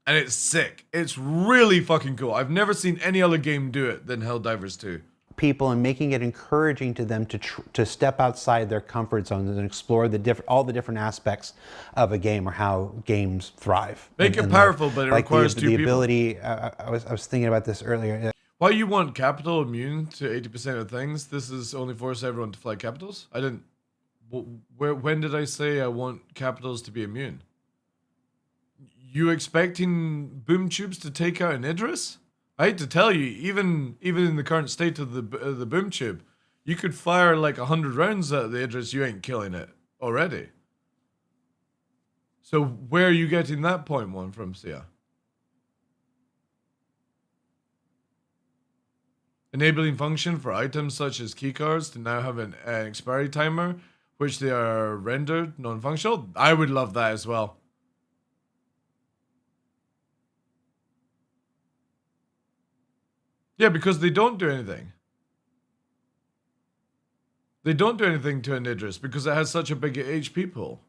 And it's sick. It's really fucking cool. I've never seen any other game do it than Helldivers 2. People and making it encouraging to them to step outside their comfort zones and explore all the different aspects of a game or how games thrive. Make it powerful, but it requires two the people. ability. I was thinking about this earlier. Why you want capital immune to 80% of things? This is only force everyone to fly capitals? I didn't... When did I say I want capitals to be immune? You expecting boom tubes to take out an Idris? I hate to tell you, even in the current state of the boom tube, you could fire like 100 rounds at the Idris, you ain't killing it already. So where are you getting that point one from, Sia? Enabling function for items such as keycards to now have an expiry timer, which they are rendered non-functional. I would love that as well. Yeah, because they don't do anything. They don't do anything to an Idris because it has such a big HP pool.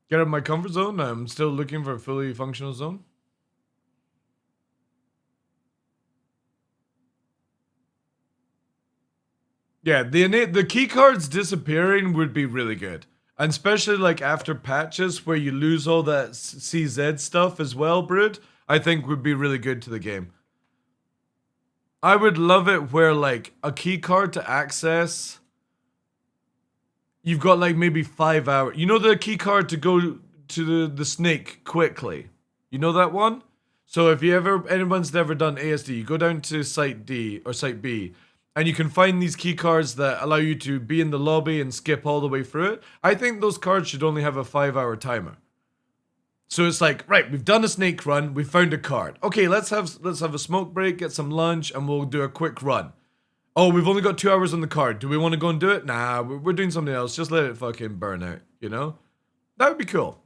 Get out of my comfort zone. I'm still looking for a fully functional zone. Yeah, the key cards disappearing would be really good. And especially like after patches where you lose all that CZ stuff as well, Brood, I think would be really good to the game. I would love it where like a key card to access, you've got like maybe 5 hours. You know the key card to go to the snake quickly? You know that one? So if anyone's ever done ASD, you go down to Site D or Site B, and you can find these key cards that allow you to be in the lobby and skip all the way through it. I think those cards should only have a 5-hour timer. So it's like, right, we've done a snake run, we found a card. Okay, let's have a smoke break, get some lunch, and we'll do a quick run. Oh, we've only got 2 hours on the card. Do we want to go and do it? Nah, we're doing something else. Just let it fucking burn out, you know? That would be cool.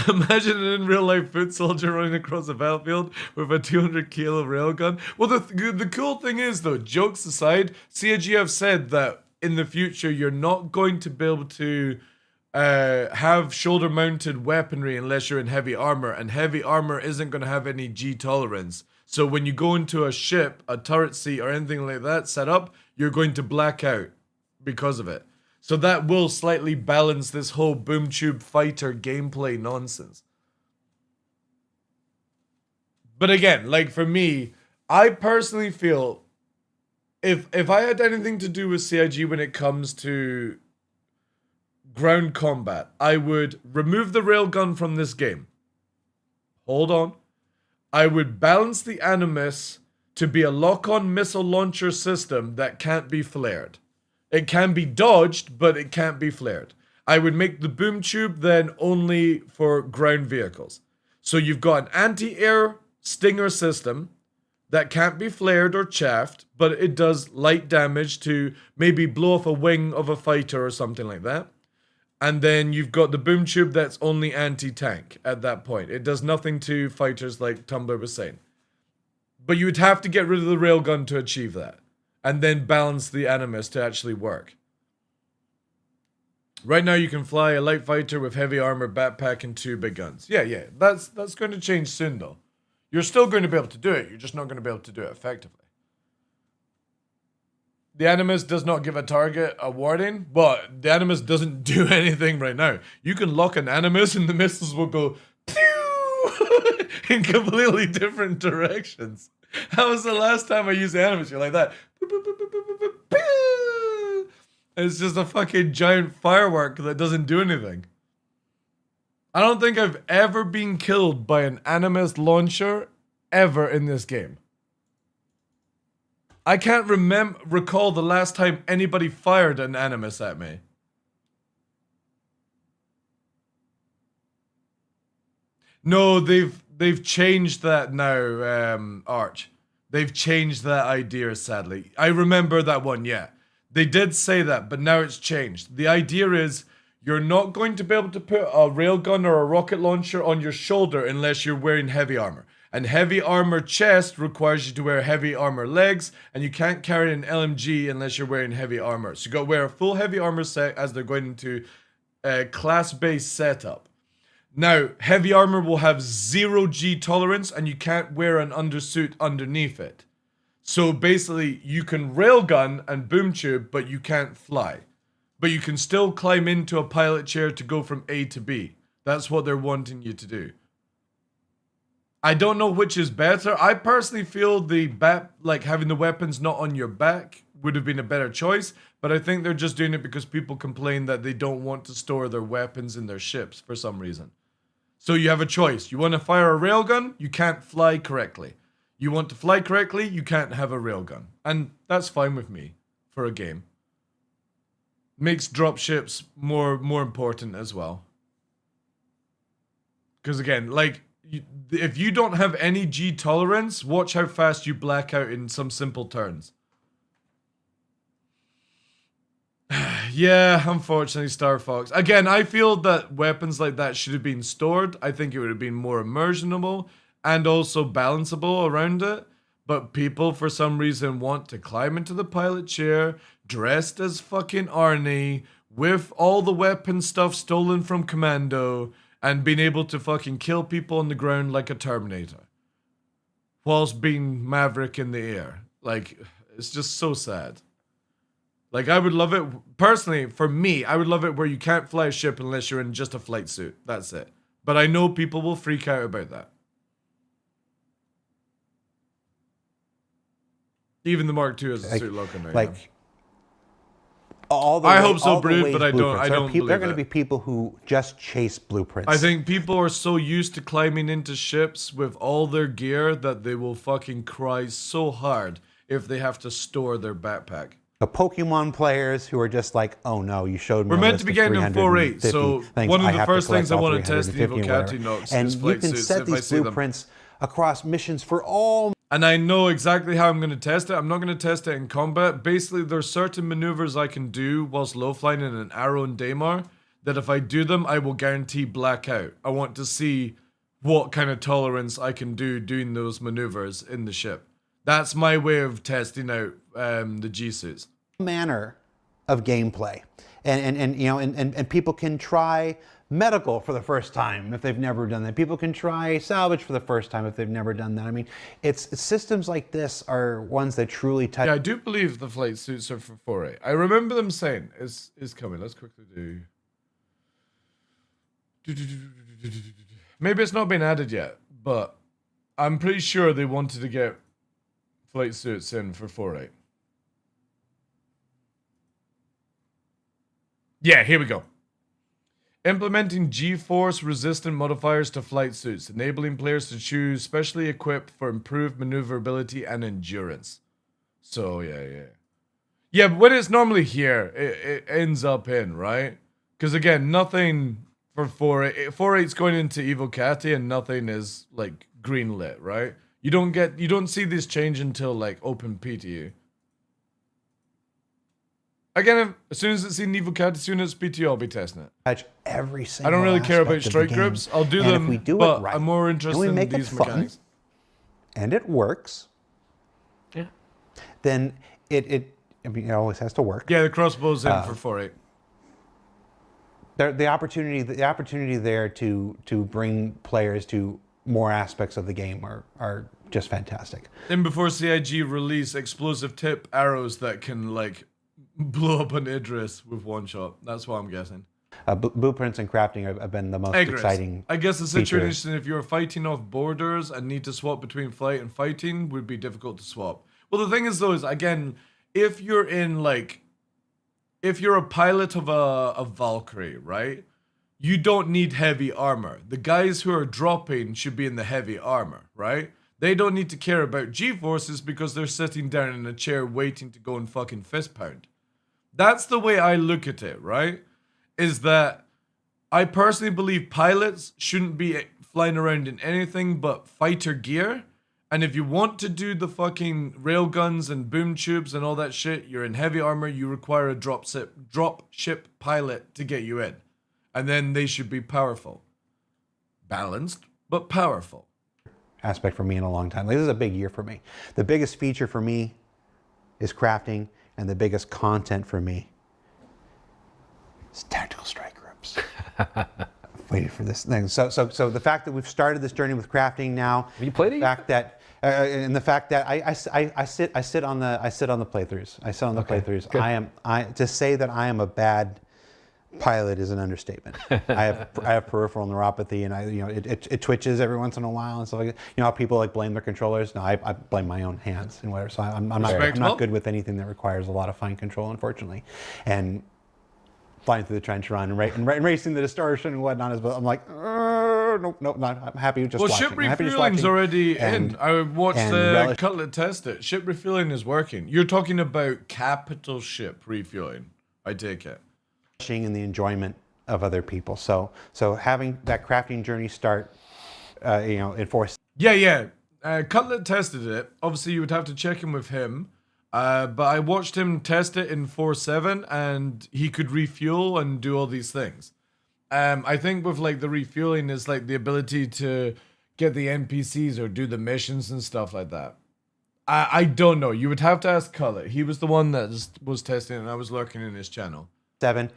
Imagine an in real life foot soldier running across a battlefield with a 200 kilo railgun. Well, the cool thing is though, jokes aside, CIG have said that in the future you're not going to be able to have shoulder mounted weaponry unless you're in heavy armor, and heavy armor isn't going to have any G tolerance. So when you go into a ship, a turret seat or anything like that set up, you're going to black out because of it. So that will slightly balance this whole boom tube fighter gameplay nonsense. But again, like for me, I personally feel if I had anything to do with CIG when it comes to ground combat, I would remove the railgun from this game. Hold on. I would balance the Animus to be a lock-on missile launcher system that can't be flared. It can be dodged, but it can't be flared. I would make the boom tube then only for ground vehicles. So you've got an anti-air stinger system that can't be flared or chaffed, but it does light damage to maybe blow off a wing of a fighter or something like that. And then you've got the boom tube that's only anti-tank at that point. It does nothing to fighters like Tumblr was saying. But you would have to get rid of the railgun to achieve that. And then balance the Animus to actually work. Right now you can fly a light fighter with heavy armor, backpack, and 2 big guns. Yeah, that's going to change soon though. You're still going to be able to do it, you're just not going to be able to do it effectively. The Animus does not give a target a warning, but the Animus doesn't do anything right now. You can lock an Animus and the missiles will go pew in completely different directions. That was the last time I used the Animus. You're like that. It's just a fucking giant firework that doesn't do anything. I don't think I've ever been killed by an Animus launcher ever in this game. I can't recall the last time anybody fired an Animus at me. No, they've changed that now, Arch. They've changed that idea, sadly. I remember that one, yeah. They did say that, but now it's changed. The idea is you're not going to be able to put a railgun or a rocket launcher on your shoulder unless you're wearing heavy armor. And heavy armor chest requires you to wear heavy armor legs, and you can't carry an LMG unless you're wearing heavy armor. So you got to wear a full heavy armor set as they're going into a class-based setup. Now, heavy armor will have 0 G tolerance, and you can't wear an undersuit underneath it. So basically, you can railgun and boom tube, but you can't fly. But you can still climb into a pilot chair to go from A to B. That's what they're wanting you to do. I don't know which is better. I personally feel having the weapons not on your back would have been a better choice, but I think they're just doing it because people complain that they don't want to store their weapons in their ships for some reason. So you have a choice. You want to fire a railgun, you can't fly correctly. You want to fly correctly, you can't have a railgun. And that's fine with me for a game. Makes dropships more important as well. Because again, if you don't have any G tolerance, watch how fast you black out in some simple turns. Yeah, unfortunately, Star Fox. Again, I feel that weapons like that should have been stored. I think it would have been more immersionable and also balanceable around it. But people, for some reason, want to climb into the pilot chair, dressed as fucking Arnie, with all the weapon stuff stolen from Commando, and being able to fucking kill people on the ground like a Terminator. Whilst being Maverick in the air. It's just so sad. I would love it, personally, for me, I would love it where you can't fly a ship unless you're in just a flight suit. That's it. But I know people will freak out about that. Even the Mark II has a suit look in there. I hope so, Brood, but I don't believe there are going to be people who just chase blueprints. I think people are so used to climbing into ships with all their gear that they will fucking cry so hard if they have to store their backpack. The Pokemon players who are just like, oh no, you showed me. We're meant to be getting in 4.8, so one of the first things I want to test the Evil Catty Nox is flight suits. And you can set these blueprints across missions for all. And I know exactly how I'm going to test it. I'm not going to test it in combat. Basically, there's certain maneuvers I can do whilst low flying in an Arrow and Daymar that if I do them, I will guarantee blackout. I want to see what kind of tolerance I can do doing those maneuvers in the ship. That's my way of testing out the G-suits. Manner of gameplay. And people can try medical for the first time if they've never done that. People can try salvage for the first time if they've never done that. I mean, it's systems like this are ones that truly touch. Yeah, I do believe the flight suits are for 4.8. I remember them saying is coming. Let's quickly do. Maybe it's not been added yet, but I'm pretty sure they wanted to get flight suits in for 4.8. Yeah, here we go. Implementing G-force resistant modifiers to flight suits, enabling players to choose specially equipped for improved maneuverability and endurance. So, yeah. Yeah, but when it's normally here, it ends up in, right? Because again, nothing for 4.8. 4.8's going into Evil Catty and nothing is, green lit, right? You don't see this change until, open PTU. Again, as soon as it's in Evil Cat, as soon as PTO, I'll be testing it. Touch every single I don't really care about aspect of strike the game. groups. I'll do And them, if we do but it right, I'm more and interested we in make it these fun, mechanics. and it works, Yeah. then it always has to work. Yeah, the crossbow's in for 4.8. The opportunity there to bring players to more aspects of the game are just fantastic. Then before CIG release explosive tip arrows that can blow up an Idris with one shot. That's what I'm guessing. Blueprints and crafting have been the most exciting. I guess the feature. situation if you're fighting off borders and need to swap between flight and fighting would be difficult to swap. Well, the thing is though is again, if you're in if you're a pilot of a Valkyrie, right? You don't need heavy armor. The guys who are dropping should be in the heavy armor, right? They don't need to care about G-forces because they're sitting down in a chair waiting to go and fucking fist pound. That's the way I look at it, right? Is that I personally believe pilots shouldn't be flying around in anything but fighter gear. And if you want to do the fucking railguns and boom tubes and all that shit, you're in heavy armor, you require a drop ship pilot to get you in. And then they should be powerful. Balanced, but powerful. aspect for me in a long time. Like, this is a big year for me. The biggest feature for me is crafting, and the biggest content for me is tactical strike groups. Waited for this thing. So the fact that we've started this journey with crafting now, Have you played it? the fact that and the fact that I sit on the playthroughs. I sit on the playthroughs. Good. To say that I am a bad pilot is an understatement. I have peripheral neuropathy, and it twitches every once in a while and stuff like that. You know how people like blame their controllers? No, I blame my own hands and whatever. So I'm not good with anything that requires a lot of fine control, unfortunately. And flying through the trench run and racing the distortion and whatnot, I'm like, nope, not. I'm happy just watching. Ship refueling's already in. I watched Cutlet test it. Ship refueling is working. You're talking about capital ship refueling, I take it. In the enjoyment of other people. So having that crafting journey start, in force. Yeah. Cutlet tested it. Obviously, you would have to check in with him. But I watched him test it in 4.7, and he could refuel and do all these things. I think with like the refueling is like the ability to get the NPCs or do the missions and stuff like that. I don't know. You would have to ask Cutlet. He was the one that was testing, and I was lurking in his channel. 7,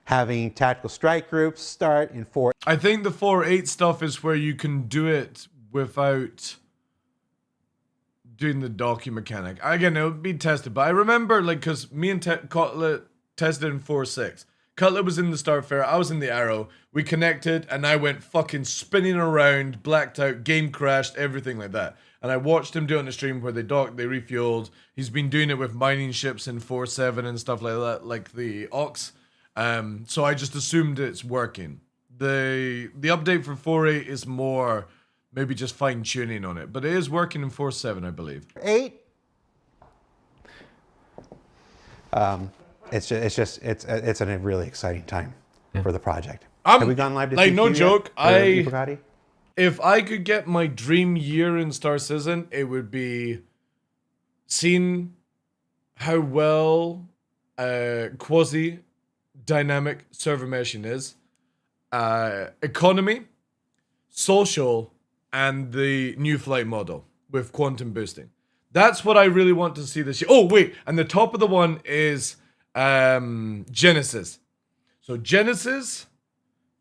having tactical strike groups start in 4. I think the 4.8 stuff is where you can do it without doing the docking mechanic. Again, it would be tested, but I remember, like, because me and Cutlet tested in 4.6. Cutlet was in the Starfarer, I was in the Arrow. We connected, and I went fucking spinning around, blacked out, game crashed, everything like that. And I watched him do it on the stream where they docked, they refueled. He's been doing it with mining ships in 4.7 and stuff like that, like the Ox. So I just assumed it's working. The update for 4.8 is more maybe just fine tuning on it, but it is working in 4.7, I believe. 8. It's a really exciting time for the project. Have we gone live to like, no joke, Bugatti? If I could get my dream year in Star Citizen, it would be seeing how well quasi dynamic server meshing is, economy, social, and the new flight model with quantum boosting. That's what I really want to see this year. Oh, wait, and the top of the one is Genesis. So Genesis,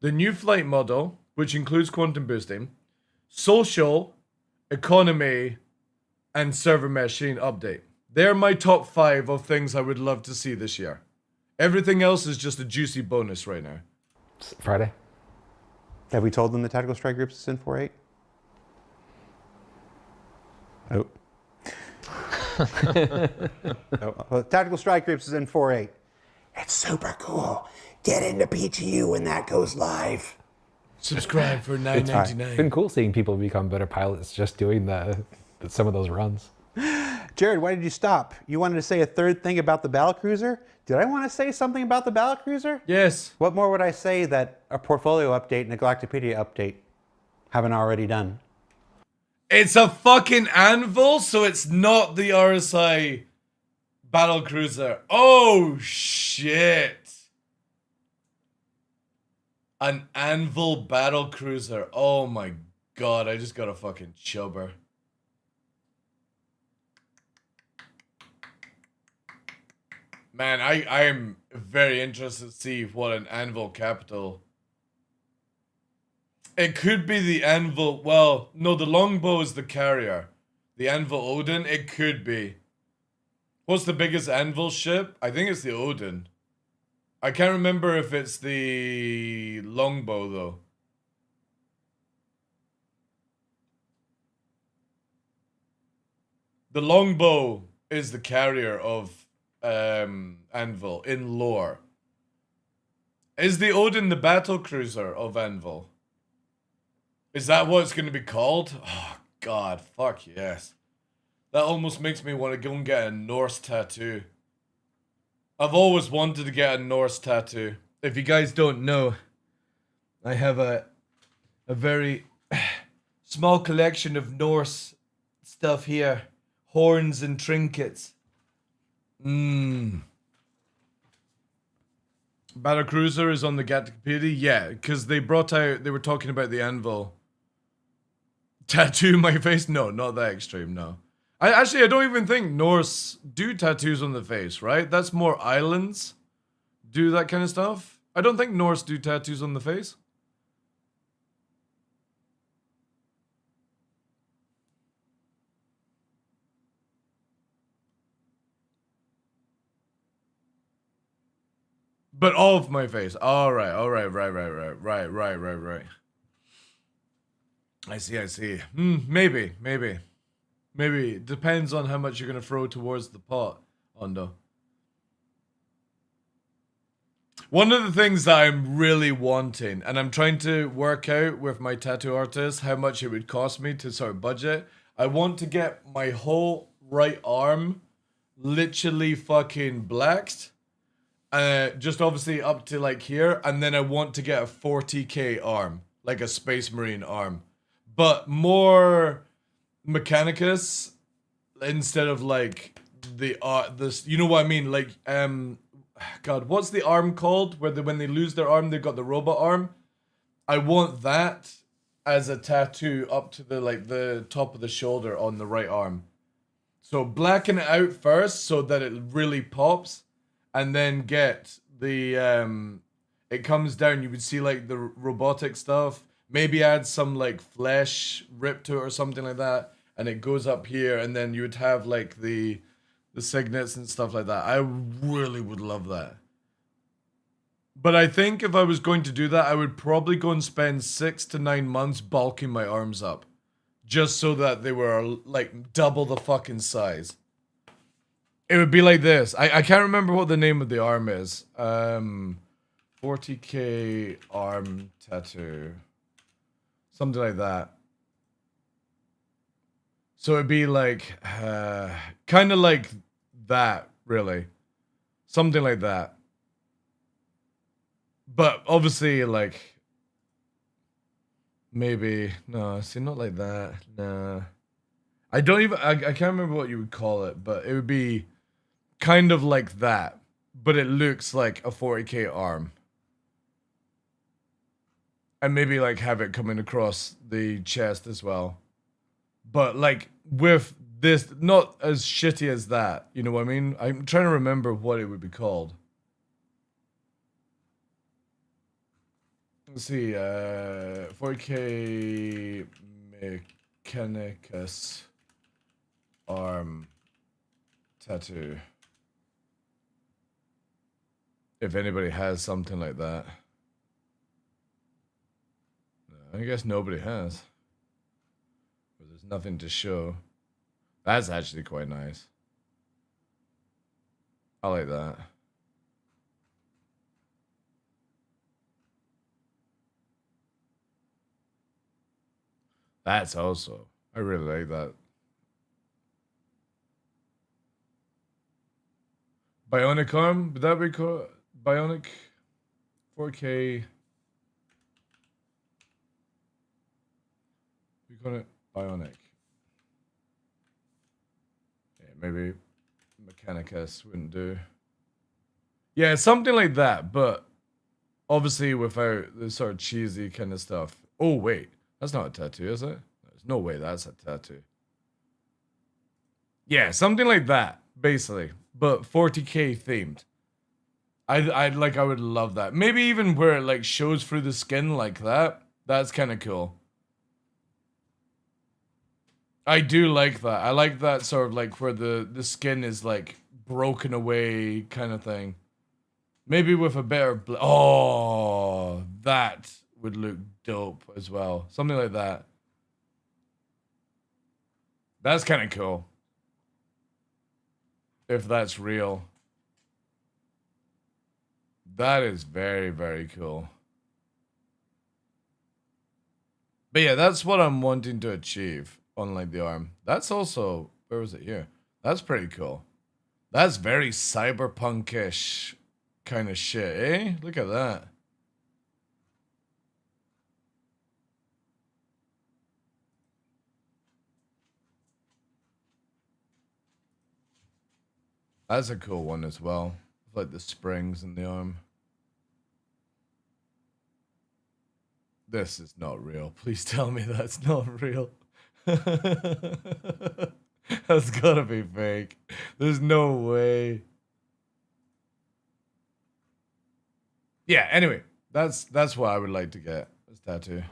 the new flight model, which includes quantum boosting, social, economy, and server meshing update. They're my top 5 of things I would love to see this year. Everything else is just a juicy bonus right now. Friday. Have we told them the tactical strike groups is in 4.8? Oh. Well, tactical strike groups is in 4.8. It's super cool. Get into PTU when that goes live. Subscribe for $9.99. It's been cool seeing people become better pilots just doing some of those runs. Jared, why did you stop? You wanted to say a third thing about the battlecruiser? Did I want to say something about the battlecruiser? Yes. What more would I say that a portfolio update and a Galactopedia update haven't already done? It's a fucking anvil, so it's not the RSI battlecruiser. Oh, shit. An anvil battlecruiser. Oh my god, I just got a fucking chubber. Man, I am very interested to see what an anvil capital. It could be the anvil. Well, no, the longbow is the carrier. The anvil Odin, it could be. What's the biggest anvil ship? I think it's the Odin. I can't remember if it's the longbow though. The longbow is the carrier of Anvil in lore. Is the Odin the battle cruiser of Anvil? Is that what it's going to be called? Oh god, fuck yes. That almost makes me want to go and get a Norse tattoo. I've always wanted to get a Norse tattoo. If you guys don't know, I have a very small collection of Norse stuff here. Horns and trinkets. Battlecruiser is on the Galactopedia? Yeah, because they were talking about the anvil. Tattoo my face? No, not that extreme, no. I don't even think Norse do tattoos on the face, right? That's more islands do that kind of stuff. I don't think Norse do tattoos on the face. But all of my face. All right, right. I see. Maybe. It depends on how much you're gonna throw towards the pot, Ondo. One of the things that I'm really wanting, and I'm trying to work out with my tattoo artist how much it would cost me to sort of budget. I want to get my whole right arm literally fucking blacked. Just obviously up to like here, and then I want to get a 40k arm, like a Space Marine arm, but more Mechanicus instead of like this. You know what I mean? Like God, what's the arm called? Where when they lose their arm, they've got the robot arm. I want that as a tattoo up to the top of the shoulder on the right arm. So blacken it out first so that it really pops. And then get the it comes down. You would see like the robotic stuff. Maybe add some like flesh rip to it or something like that, and it goes up here. And then you would have like the signets and stuff like that. I really would love that. But I think if I was going to do that, I would probably go and spend 6 to 9 months bulking my arms up, just so that they were like double the fucking size. It would be like this. I can't remember what the name of the arm is. 40k arm tattoo. Something like that. So it'd be like, kind of like that, really. Something like that. But obviously, like, maybe, no, see, not like that. Nah. I can't remember what you would call it, but it would be kind of like that, but it looks like a 40k arm. And maybe like have it coming across the chest as well. But like with this, not as shitty as that, you know what I mean? I'm trying to remember what it would be called. Let's see, 40k Mechanicus arm tattoo. If anybody has something like that. I guess nobody has. But there's nothing to show. That's actually quite nice. I like that. That's also, I really like that. Bionic arm, would that be called Bionic 4K? We call it Bionic. Yeah, maybe Mechanicus wouldn't do. Yeah, something like that, but obviously without the sort of cheesy kind of stuff. Oh, wait. That's not a tattoo, is it? There's no way that's a tattoo. Yeah, something like that, basically. But 40k themed. I would love that. Maybe even where it like shows through the skin like that. That's kind of cool. I do like that. I like that sort of like where the skin is like broken away kind of thing. Maybe with a better oh, that would look dope as well. Something like that. That's kind of cool. If that's real. That is very, very cool. But yeah, that's what I'm wanting to achieve on like the arm. That's also, where was it here? That's pretty cool. That's very cyberpunkish kind of shit, eh? Look at that. That's a cool one as well. Like the springs in the arm. This is not real. Please tell me that's not real. That's gotta be fake. There's no way. Yeah, anyway, that's what I would like to get as tattoo.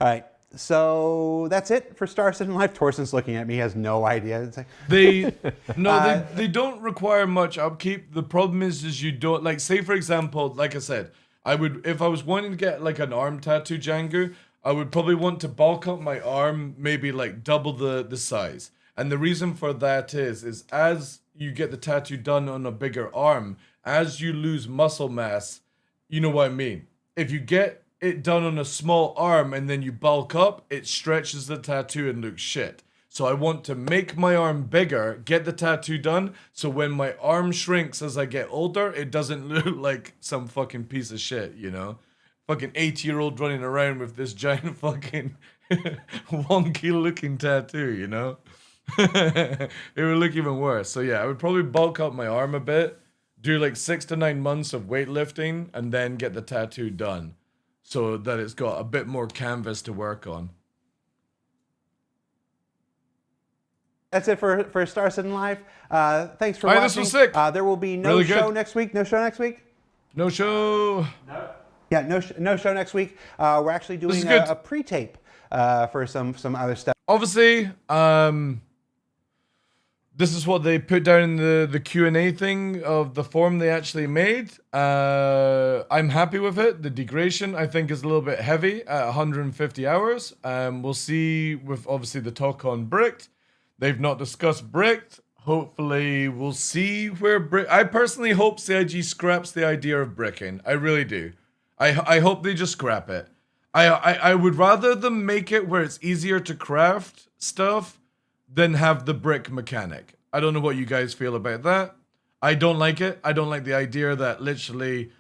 All right. So that's it for Star Citizen Live. Torsten's looking at me. He has no idea. It's like, They don't require much upkeep. The problem is you don't, like, say for example, like I said, I would, if I was wanting to get like an arm tattoo, Django, I would probably want to bulk up my arm, maybe like double the size. And the reason for that is as you get the tattoo done on a bigger arm, as you lose muscle mass, you know what I mean. If you get it done on a small arm and then you bulk up, it stretches the tattoo and looks shit. So I want to make my arm bigger, get the tattoo done, so when my arm shrinks as I get older, it doesn't look like some fucking piece of shit, you know? Fucking 80-year-old running around with this giant fucking wonky looking tattoo, you know? It would look even worse. So yeah, I would probably bulk up my arm a bit, do like 6 to 9 months of weightlifting, and then get the tattoo done, so that it's got a bit more canvas to work on. that's it for Star Citizen Live. Thanks for All right, watching. this was sick. There will be no Really show good. next week. No show next week? No show. Yeah, no show next week. We're actually is doing good. a pre-tape for some other stuff. Obviously, this is what they put down in the Q&A thing of the form they actually made. I'm happy with it. The degradation, I think, is a little bit heavy at 150 hours. We'll see with, obviously, the talk on Bricked. They've not discussed Bricked. Hopefully, we'll see where Brick... I personally hope CIG scraps the idea of bricking. I really do. I hope they just scrap it. I would rather them make it where it's easier to craft stuff than have the brick mechanic. I don't know what you guys feel about that. I don't like it. I don't like the idea that literally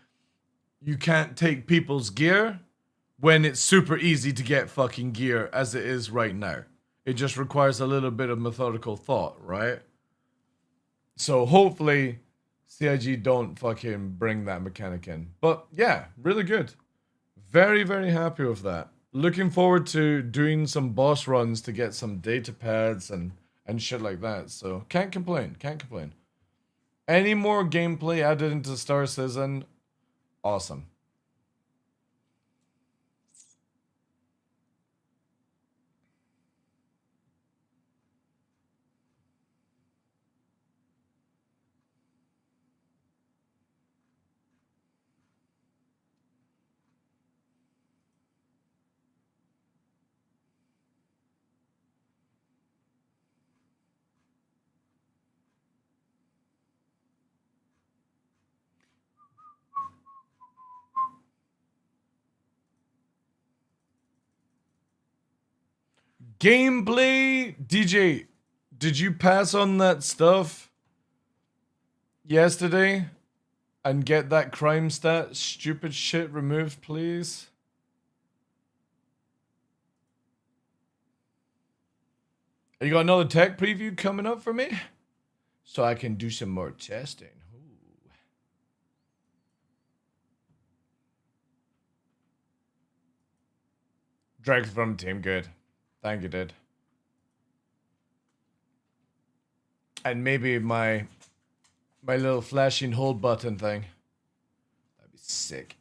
you can't take people's gear when it's super easy to get fucking gear as it is right now. It just requires a little bit of methodical thought, right? So hopefully CIG don't fucking bring that mechanic in. But yeah, really good. Very, very happy with that. Looking forward to doing some boss runs to get some data pads and shit like that. So can't complain. Can't complain. Any more gameplay added into Star Citizen? Awesome. Gameplay? DJ, did you pass on that stuff yesterday and get that crime stat stupid shit removed, please? You got another tech preview coming up for me? So I can do some more testing. Ooh. Drake from team, good. Thank you, dude. And maybe my little flashing hold button thing. That'd be sick.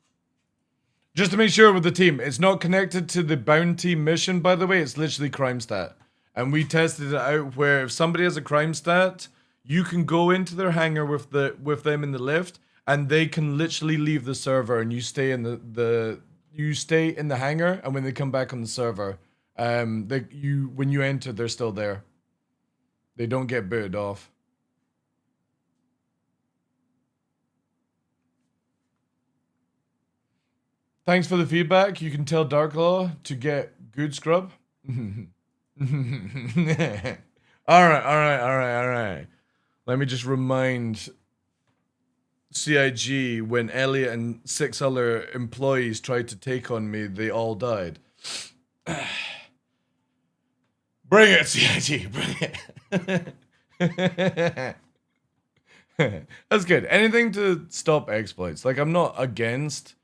Just to make sure with the team, it's not connected to the bounty mission, by the way. It's literally crime stat. And we tested it out where if somebody has a crime stat, you can go into their hangar with them in the lift, and they can literally leave the server, and you stay in the hangar, and when they come back on the server, when you enter, they're still there. They don't get booted off. Thanks for the feedback. You can tell TheDarkLaw to get good scrub. All right. Let me just remind CIG when Elliot and 6 other employees tried to take on me, they all died. Bring it, CIG, bring it. That's good. Anything to stop exploits. Like, I'm not against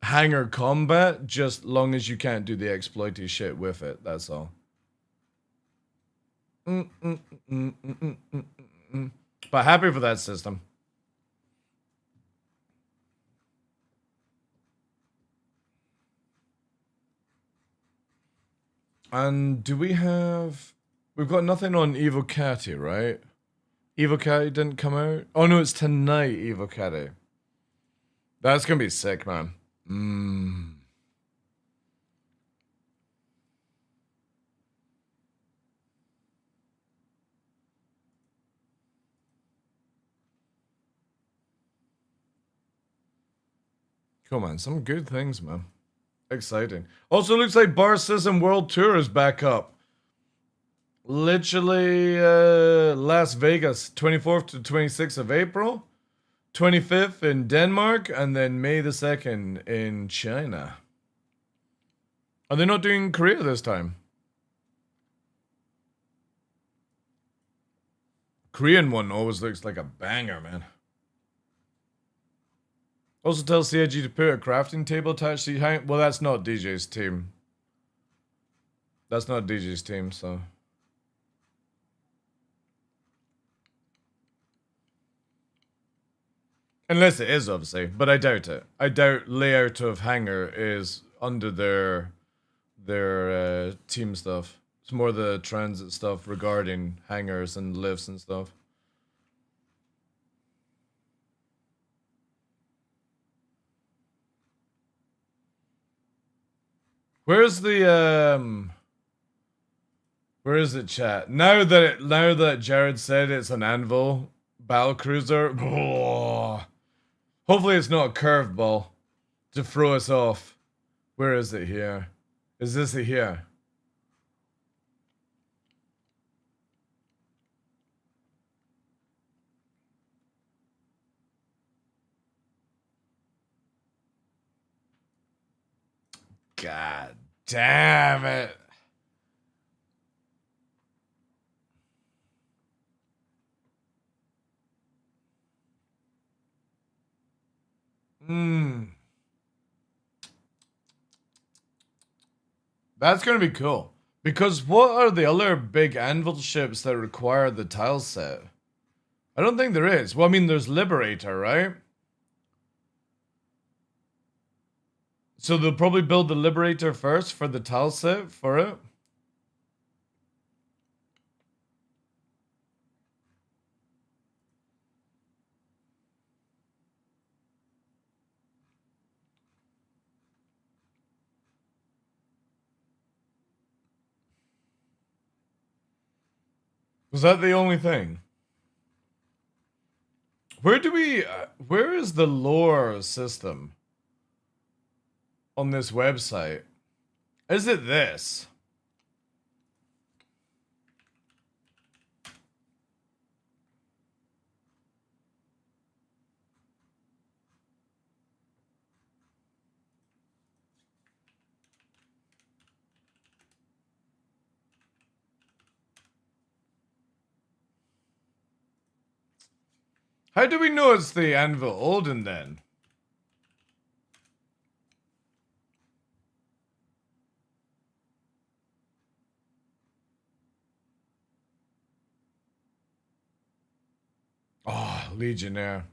hangar combat, just long as you can't do the exploity shit with it. That's all. But happy for that system. And do we have... We've got nothing on Evocati, right? Evocati didn't come out? Oh no, it's tonight, Evocati. That's gonna be sick, man. Cool, man. Some good things, man. Exciting. Also, looks like Bar System World Tour is back up. Literally, Las Vegas, 24th to 26th of April. 25th in Denmark, and then May the 2nd in China. Are they not doing Korea this time? Korean one always looks like a banger, man. Also tell CIG to put a crafting table attached to hang. Well, that's not DJ's team. That's not DJ's team, so. Unless it is, obviously, but I doubt it. I doubt layout of hangar is under their team stuff. It's more the transit stuff regarding hangars and lifts and stuff. Where's the where is it, chat? Now that Jared said it's an Anvil battle cruiser, hopefully it's not a curveball to throw us off. Where is it here? Is this it here? God damn it. That's gonna be cool. Because what are the other big anvil ships that require the tile set? I don't think there is. Well, I mean, there's Liberator, right? So they'll probably build the Liberator first for the tile set for it. Was that the only thing? Where do we... where is the lore system on this website? Is it this? How do we know it's the Anvil Odin then? Oh, Legionnaire.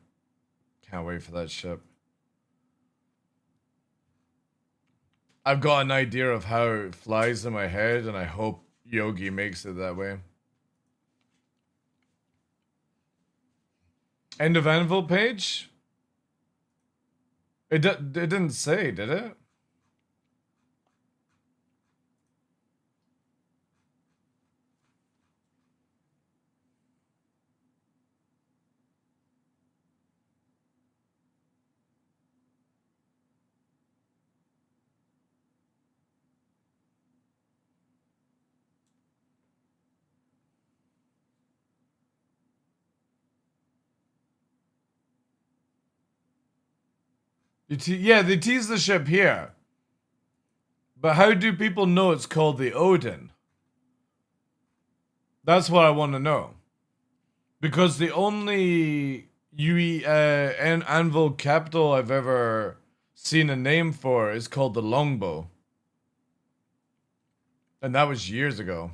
Can't wait for that ship. I've got an idea of how it flies in my head, and I hope Yogi makes it that way. End of Anvil page? It didn't say, did it? Yeah, they tease the ship here. But how do people know it's called the Odin? That's what I want to know. Because the only Anvil capital I've ever seen a name for is called the longbow. And that was years ago.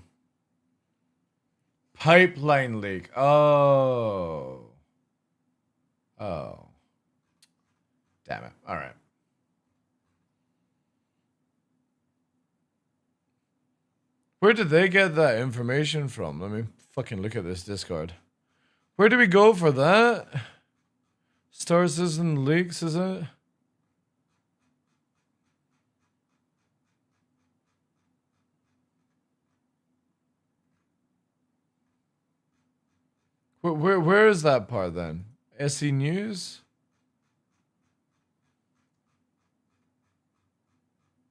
Pipeline leak. Oh. Oh. Damn it. All right. Where did they get that information from? Let me fucking look at this Discord. Where do we go for that? Star Citizen leaks, is it? Where is that part then? SE News?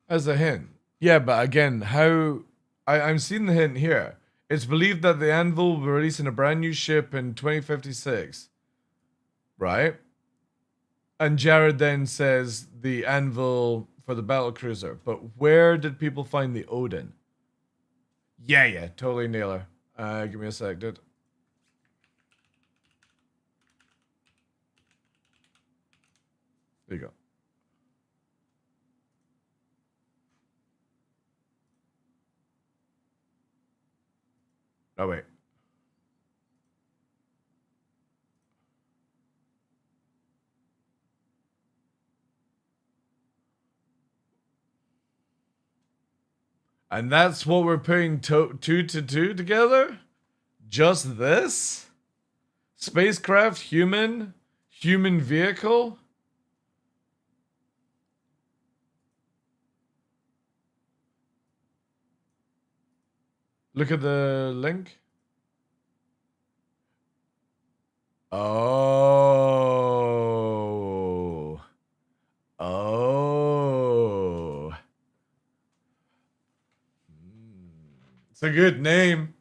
As a hint. Yeah, but again, how... I'm seeing the hint here. It's believed that the Anvil will be releasing a brand new ship in 2056. Right? And Jared then says the Anvil for the battlecruiser. But where did people find the Odin? Yeah, totally nailer. Give me a sec, dude. There you go. Oh, wait. And that's what we're putting two to two together? Just this? Spacecraft, human vehicle? Look at the link. Oh. Oh. It's a good name.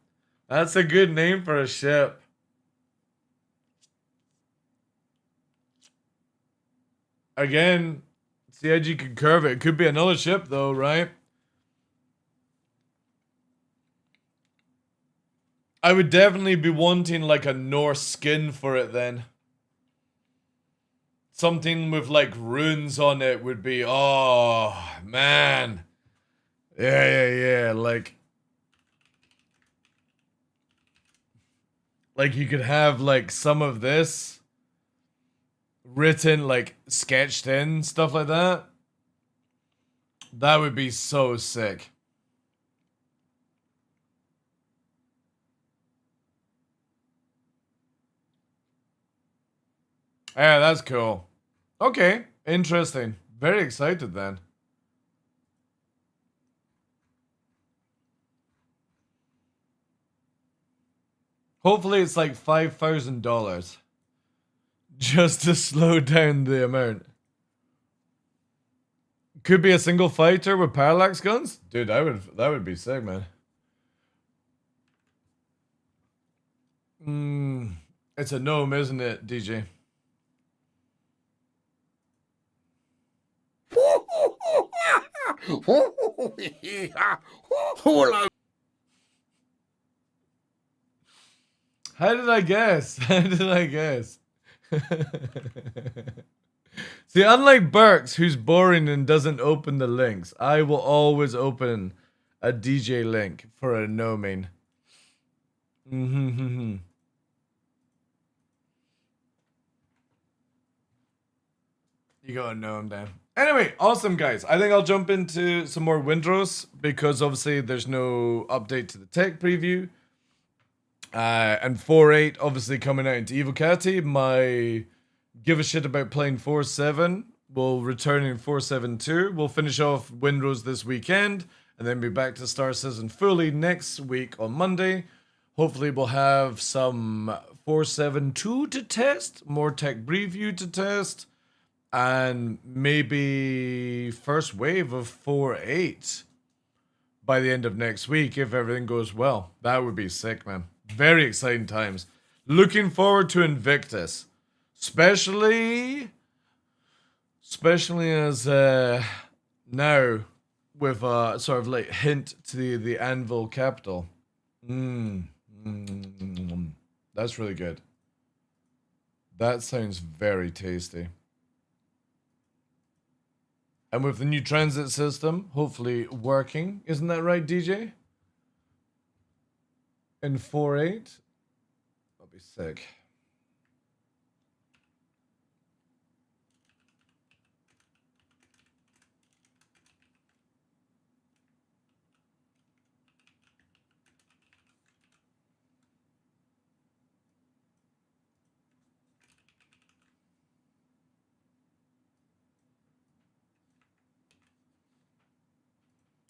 That's a good name for a ship. Again, CIG could curve it. It could be another ship though, right? I would definitely be wanting like a Norse skin for it then. Something with like runes on it would be, oh man. Yeah. Like you could have like some of this written, like sketched in, stuff like that. That would be so sick. Yeah, that's cool. Okay, interesting. Very excited then. Hopefully it's like $5,000. Just to slow down the amount. Could be a single fighter with parallax guns? Dude, that would be sick, man. It's a gnome, isn't it, DJ? How did I guess? How did I guess? See, unlike Burks, who's boring and doesn't open the links, I will always open a DJ link for a gnoming. You got a gnome down. Anyway, awesome, guys. I think I'll jump into some more Windrose because obviously there's no update to the tech preview. And 4.8 obviously coming out into Evocati. My give a shit about playing 4.7 will return in 4.7.2. We'll finish off Windrose this weekend and then be back to Star Citizen fully next week on Monday. Hopefully we'll have some 4.7.2 to test, more tech preview to test, and maybe first wave of 4.8 by the end of next week if everything goes well. That would be sick, man. Very exciting times. Looking forward to Invictus. Especially as now with a sort of like hint to the Anvil capital. That's really good. That sounds very tasty. And with the new transit system, hopefully working. Isn't that right, DJ? In 4.8? That'll be sick.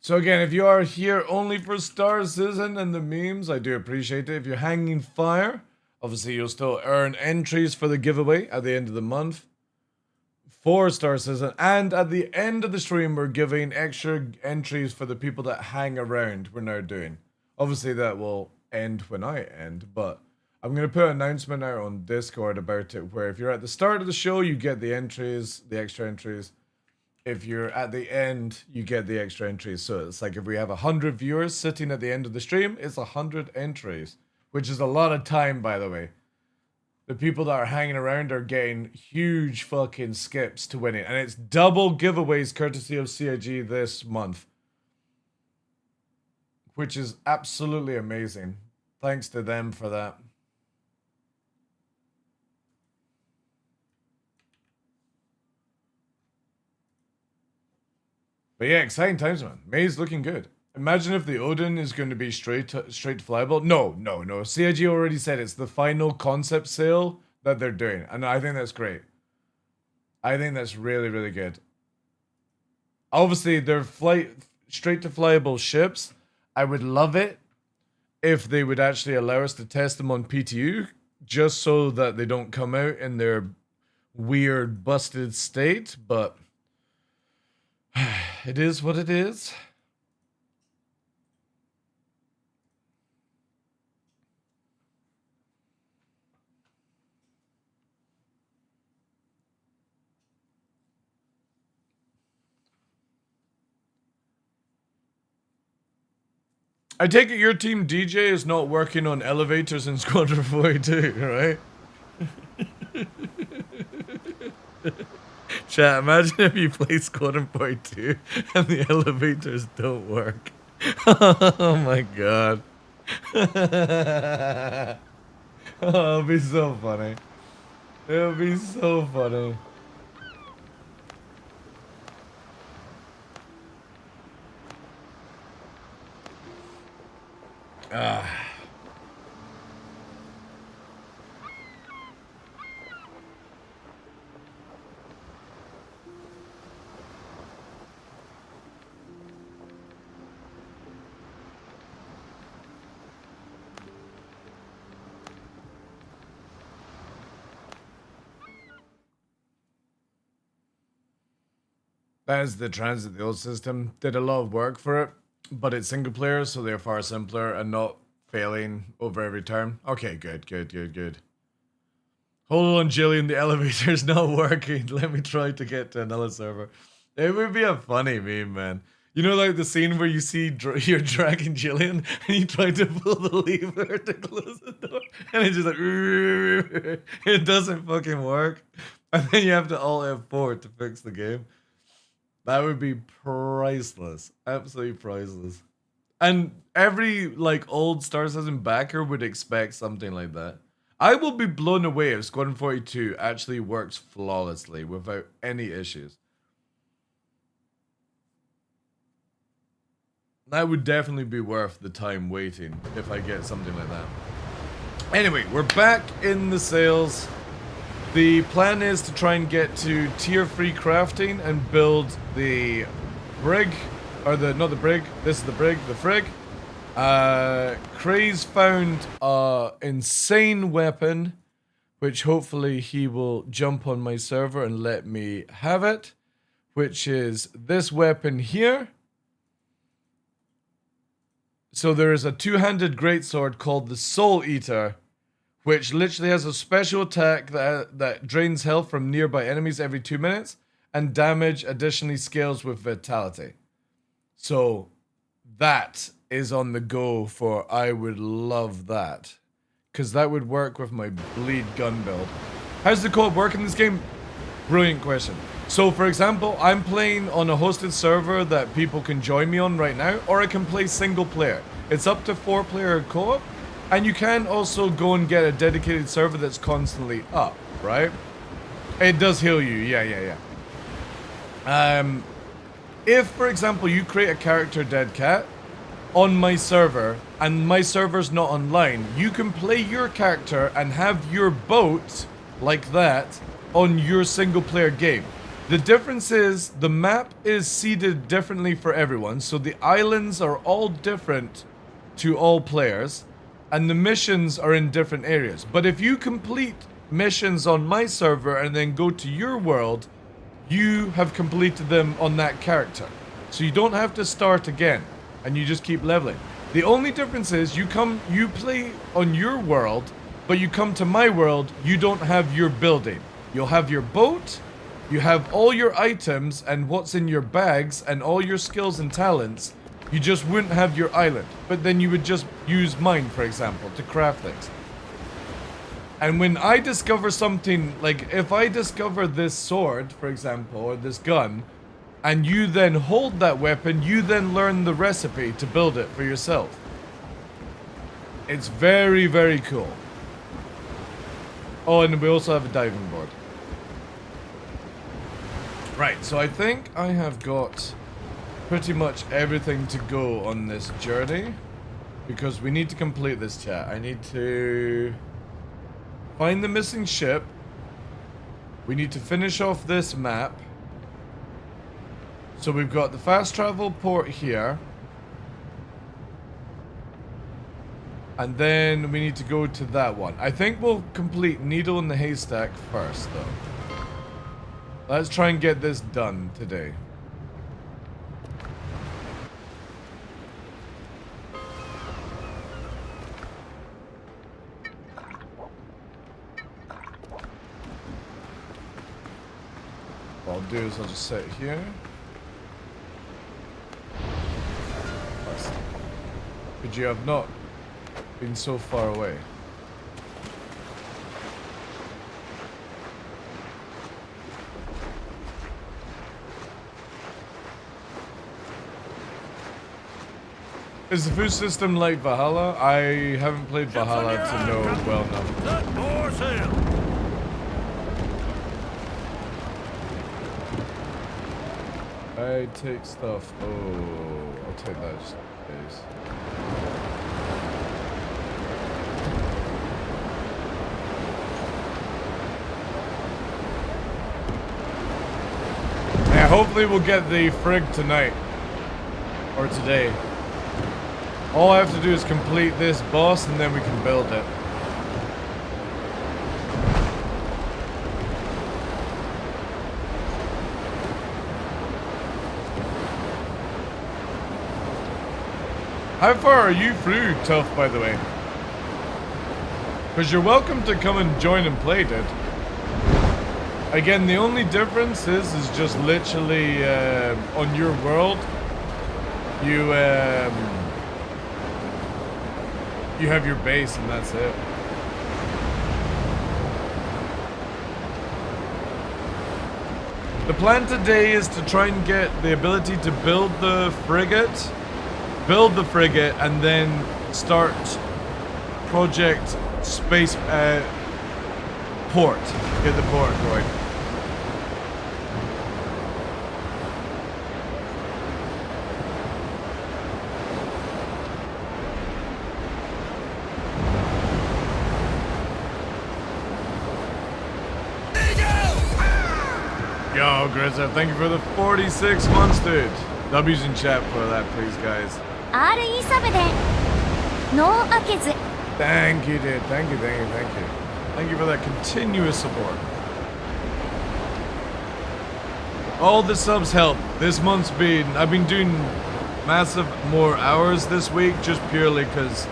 So again, if you are here only for Star Citizen and the memes, I do appreciate it. If you're hanging fire, obviously you'll still earn entries for the giveaway at the end of the month for Star Citizen. And at the end of the stream, we're giving extra entries for the people that hang around. We're now doing. Obviously that will end when I end, but I'm going to put an announcement out on Discord about it, where if you're at the start of the show, you get the entries, the extra entries. If you're at the end, you get the extra entries. So it's like if we have 100 viewers sitting at the end of the stream, it's 100 entries, which is a lot of time, by the way. The people that are hanging around are getting huge fucking skips to winning. And it's double giveaways courtesy of CIG this month, which is absolutely amazing. Thanks to them for that. But yeah, exciting times, man. May's looking good. Imagine if the Odin is going to be straight to flyable. No. CIG already said it's the final concept sale that they're doing. And I think that's great. I think that's really, really good. Obviously, they're straight to flyable ships. I would love it if they would actually allow us to test them on PTU, just so that they don't come out in their weird, busted state. But it is what it is. I take it your team DJ is not working on elevators in Squadron 42, right? Chat, imagine if you play Squadron 42 and the elevators don't work. Oh my god. Oh, it'll be so funny. It'll be so funny. Ah. That is the transit, the old system. Did a lot of work for it, but it's single player, so they're far simpler and not failing over every turn. Okay, good. Hold on, Jillian, the elevator's not working. Let me try to get to another server. It would be a funny meme, man. You know, like the scene where you see you're dragging Jillian and you try to pull the lever to close the door, and it's just like, it doesn't fucking work. And then you have to Alt F4 to fix the game. That would be priceless. Absolutely priceless. And every like old Star Citizen backer would expect something like that. I will be blown away if Squadron 42 actually works flawlessly without any issues. That would definitely be worth the time waiting if I get something like that. Anyway, we're back in the sales. The plan is to try and get to tier 3 crafting and build the brig, or not the brig, this is the brig, the frig. Craze found an insane weapon, which hopefully he will jump on my server and let me have it, which is this weapon here. So there is a two-handed greatsword called the Soul Eater, which literally has a special attack that drains health from nearby enemies every 2 minutes, and damage additionally scales with vitality. So that is on the go for, I would love that, because that would work with my bleed gun build. How's the co-op work in this game? Brilliant question. So, for example, I'm playing on a hosted server that people can join me on right now, or I can play single player. It's up to 4-player co-op, and you can also go and get a dedicated server that's constantly up, right? It does heal you, yeah. If, for example, you create a character, Dead Cat, on my server, and my server's not online, you can play your character and have your boat, like that, on your single player game. The difference is the map is seeded differently for everyone, so the islands are all different to all players, and the missions are in different areas. But if you complete missions on my server and then go to your world, you have completed them on that character. So you don't have to start again, and you just keep leveling. The only difference is you play on your world, but you come to my world, you don't have your building. You'll have your boat, you have all your items and what's in your bags and all your skills and talents. You just wouldn't have your island. But then you would just use mine, for example, to craft things. And when I discover something, like if I discover this sword, for example, or this gun, and you then hold that weapon, you then learn the recipe to build it for yourself. It's very, very cool. Oh, and we also have a diving board. Right, so I think I have got pretty much everything to go on this journey, because we need to complete this, chat. I need to find the missing ship. We need to finish off this map. So we've got the fast travel port here. And then we need to go to that one. I think we'll complete Needle in the Haystack first, though. Let's try and get this done today. What I'll do is I'll just set it here. Could you have not been so far away? Is the food system like Valhalla? I haven't played Valhalla to know well enough. Let more sail. I take stuff. Oh, I'll take that just in case. Yeah, hopefully we'll get the frig tonight. Or today. All I have to do is complete this boss and then we can build it. How far are you through, Tough, by the way? Because you're welcome to come and join and play, dude. Again, the only difference is just literally on your world, you have your base and that's it. The plan today is to try and get the ability to build the frigate, and then start Project Space Port. Get the port going. Yo, Grizza, thank you for the 46 months, dude. W's in chat for that, please, guys. RE サブでノー開けず Thank you, dude. Thank you. Thank you for that continuous support. All the subs help. This month's I've been doing massive more hours this week just purely because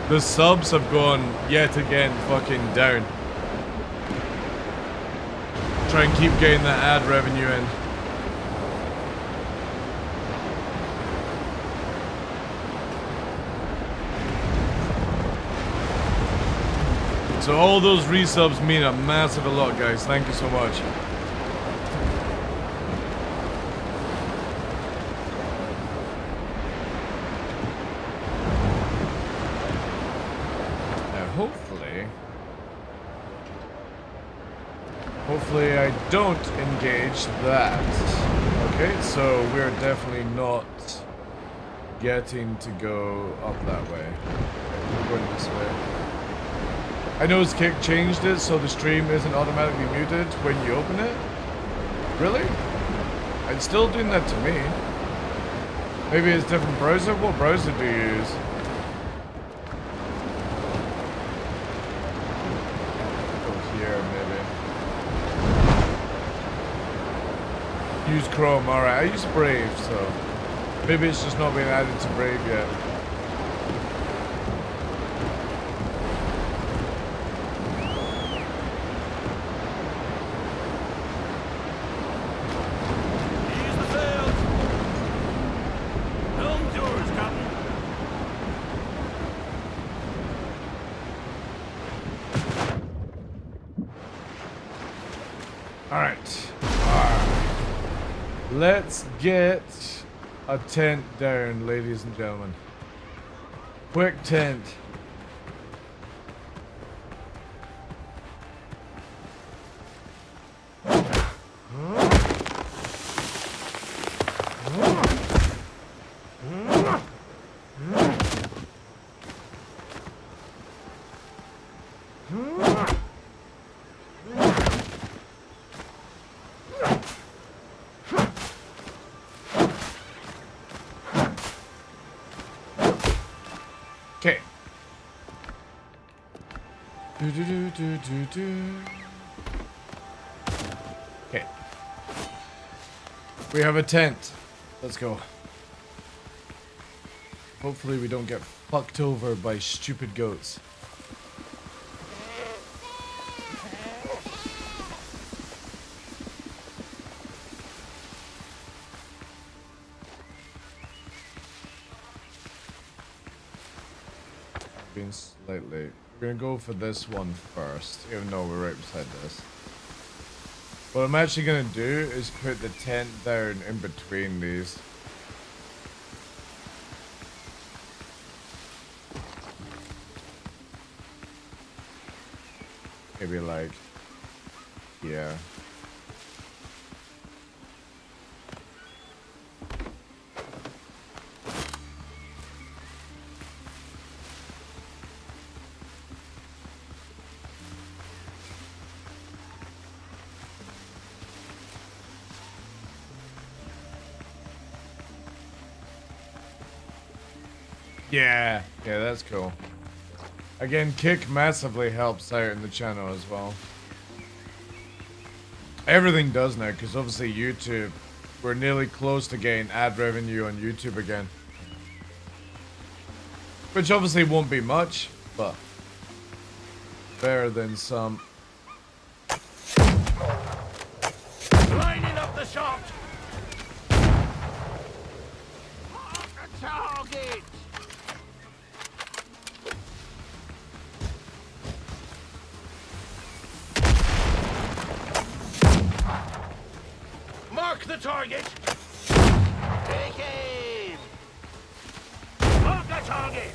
the subs have gone yet again fucking down. Try and keep getting that ad revenue in. So all those resubs mean a lot, guys. Thank you so much. Hopefully I don't engage that. Okay, so we're definitely not getting to go up that way. We're going this way. I know his kick changed it so the stream isn't automatically muted when you open it. Really? It's still doing that to me. Maybe it's a different browser? What browser do you use? Go here, maybe. Use Chrome, alright. I use Brave, so maybe it's just not been added to Brave yet. Let's get a tent down, ladies and gentlemen. Quick tent. Okay. Okay. We have a tent. Let's go. Hopefully we don't get fucked over by stupid goats. Being slightly. We're gonna go for this one first, even though we're right beside this. What I'm actually gonna do is put the tent down in between these. Maybe like, yeah. Yeah, that's cool. Again, Kick massively helps out in the channel as well. Everything does now, because obviously YouTube, we're nearly close to getting ad revenue on YouTube again. Which obviously won't be much, but better than some. Lining up the shot! Target! Mark the target! Take aim! Mark the target!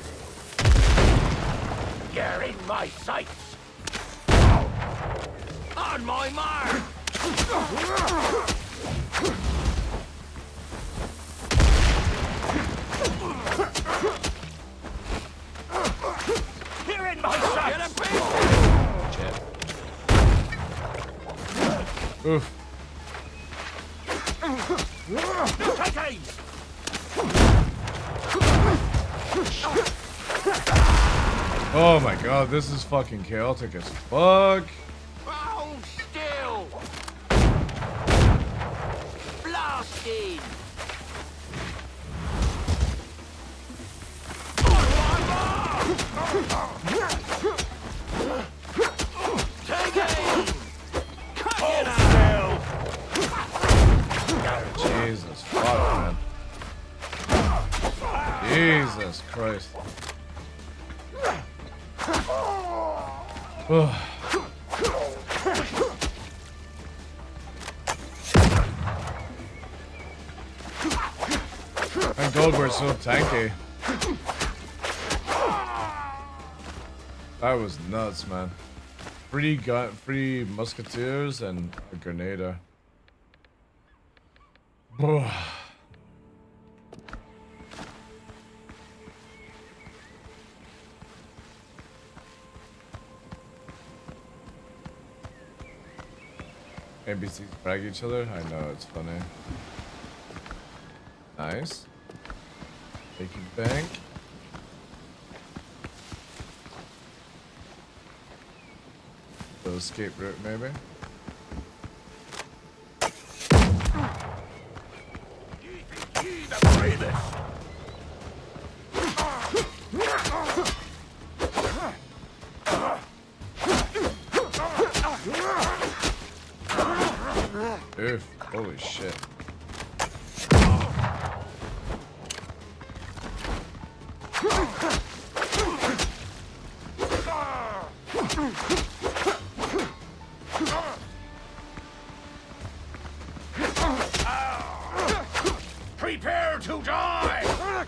You're in my sights! On my mark! You're in my sights! Oof. Take aim! Oh my god, this is fucking chaotic as fuck. Hold still! Blasting! Take aim! Hold still! Jesus fuck, man. Jesus Christ. Ugh. Thank God we're so tanky. That was nuts, man. Free musketeers and a grenadier. NPCs frag each other? I know, it's funny. Nice. Taking bank. The escape route, maybe? Oof, holy shit. Prepare to die!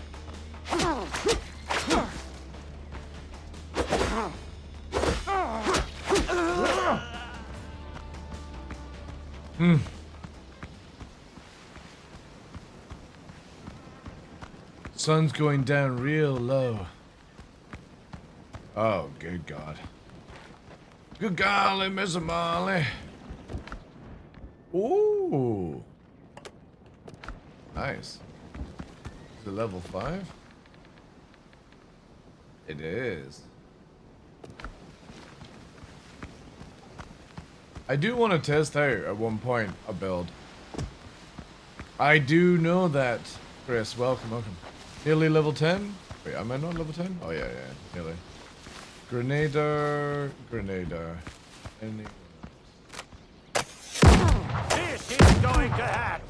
Sun's going down real low. Oh, good God. Good golly, Miss Molly. Ooh. Nice. Is it level 5? It is. I do want to test out at one point a build. I do know that. Chris, welcome, welcome. Nearly level 10? Wait, am I not level 10? Oh yeah, nearly. Grenadier. Any... This is going to happen!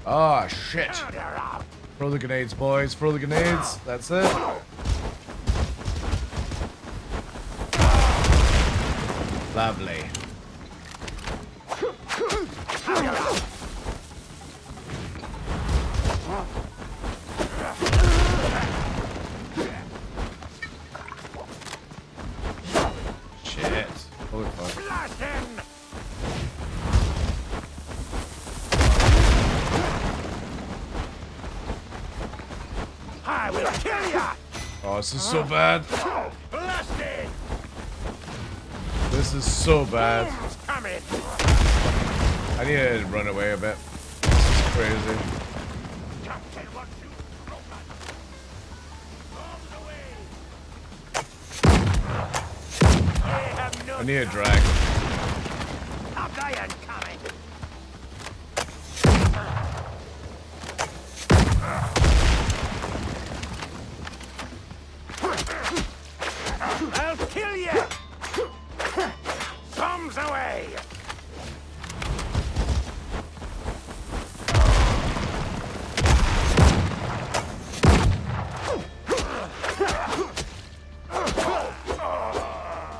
Ah, shit. They're out! Throw the grenades, boys. Throw the grenades. That's it. Lovely. Shit. Holy fuck. Blast him! I will kill ya! Oh, this is so bad. Blasted! This is so bad. Boom's coming! I need to run away a bit. This is crazy. Captain, what you robot? Bombs away! They have no I need a drag. top iron coming! I'll kill you! Bombs away!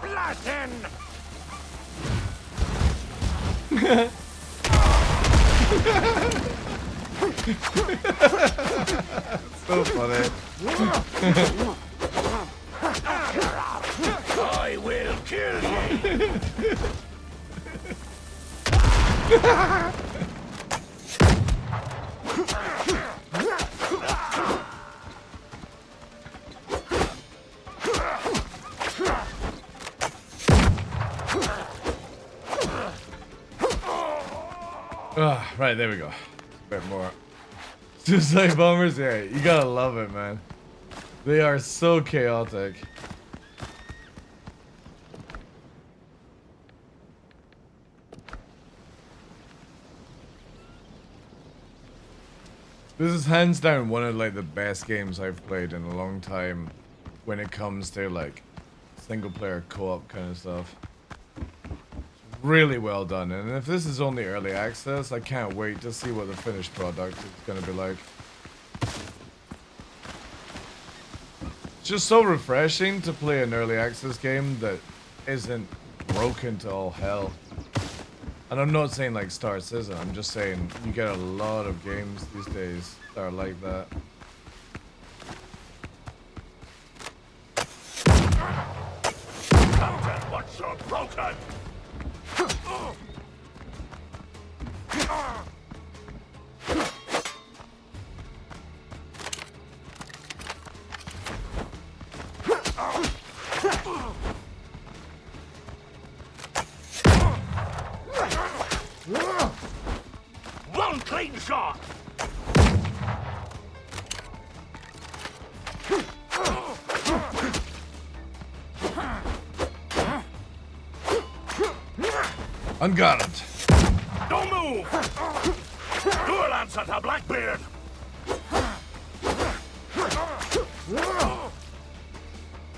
Blast him! So funny. I will kill you! Right, there we go. A bit more. Suicide bombers, yeah, you gotta love it, man. They are so chaotic. This is hands down one of like the best games I've played in a long time when it comes to like single player co-op kind of stuff. Really well done, and if this is only early access, I can't wait to see what the finished product is gonna be like. It's just so refreshing to play an early access game that isn't broken to all hell. And I'm not saying like Star Citizen, I'm just saying you get a lot of games these days that are like that. bones are broken. One clean shot. Unguarded. Don't move. Dual answer to Blackbeard.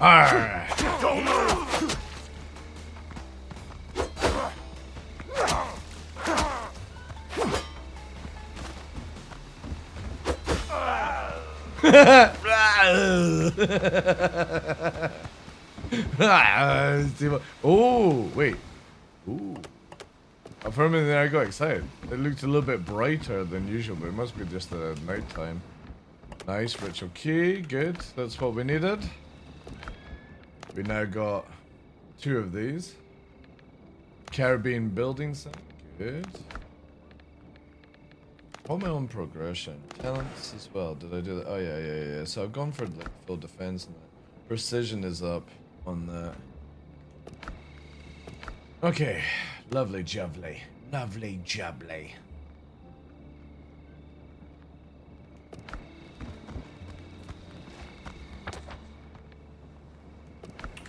Arr. Don't move. Oh, wait. Ooh. For a minute there, I got excited. It looked a little bit brighter than usual, but it must be just the night time. Nice, ritual key. Good. That's what we needed. We now got 2 of these. Caribbean building site. Good. All my own progression. Talents as well. Did I do that? Oh, yeah. So I've gone for like full defense. And that. Precision is up on that. Okay. Lovely jubbly. Lovely jubbly.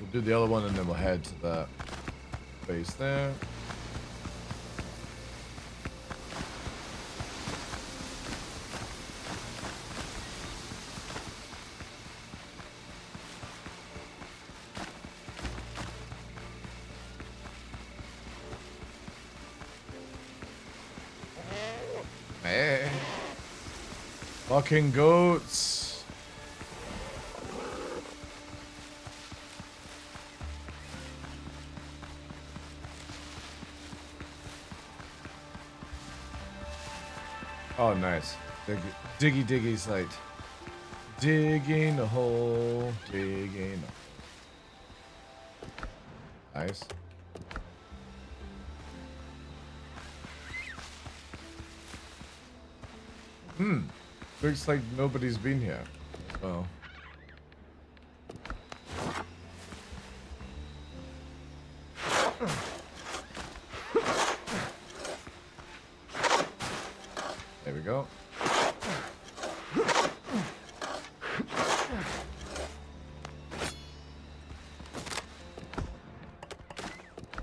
We'll do the other one and then we'll head to that base there. Hey. Fucking goats. Oh, nice. Diggy site. Digging a hole. Digging a hole. Nice. Looks like nobody's been here. Oh. There we go.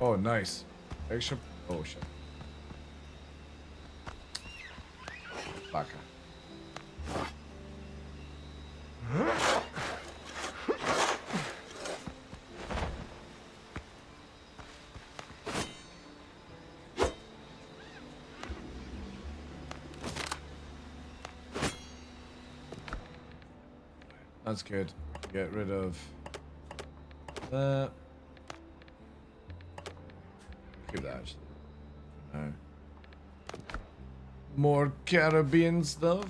Oh, nice. Extra. Oh, shit. Baka. That's good. Get rid of that. Keep that actually. No. More Caribbean stuff.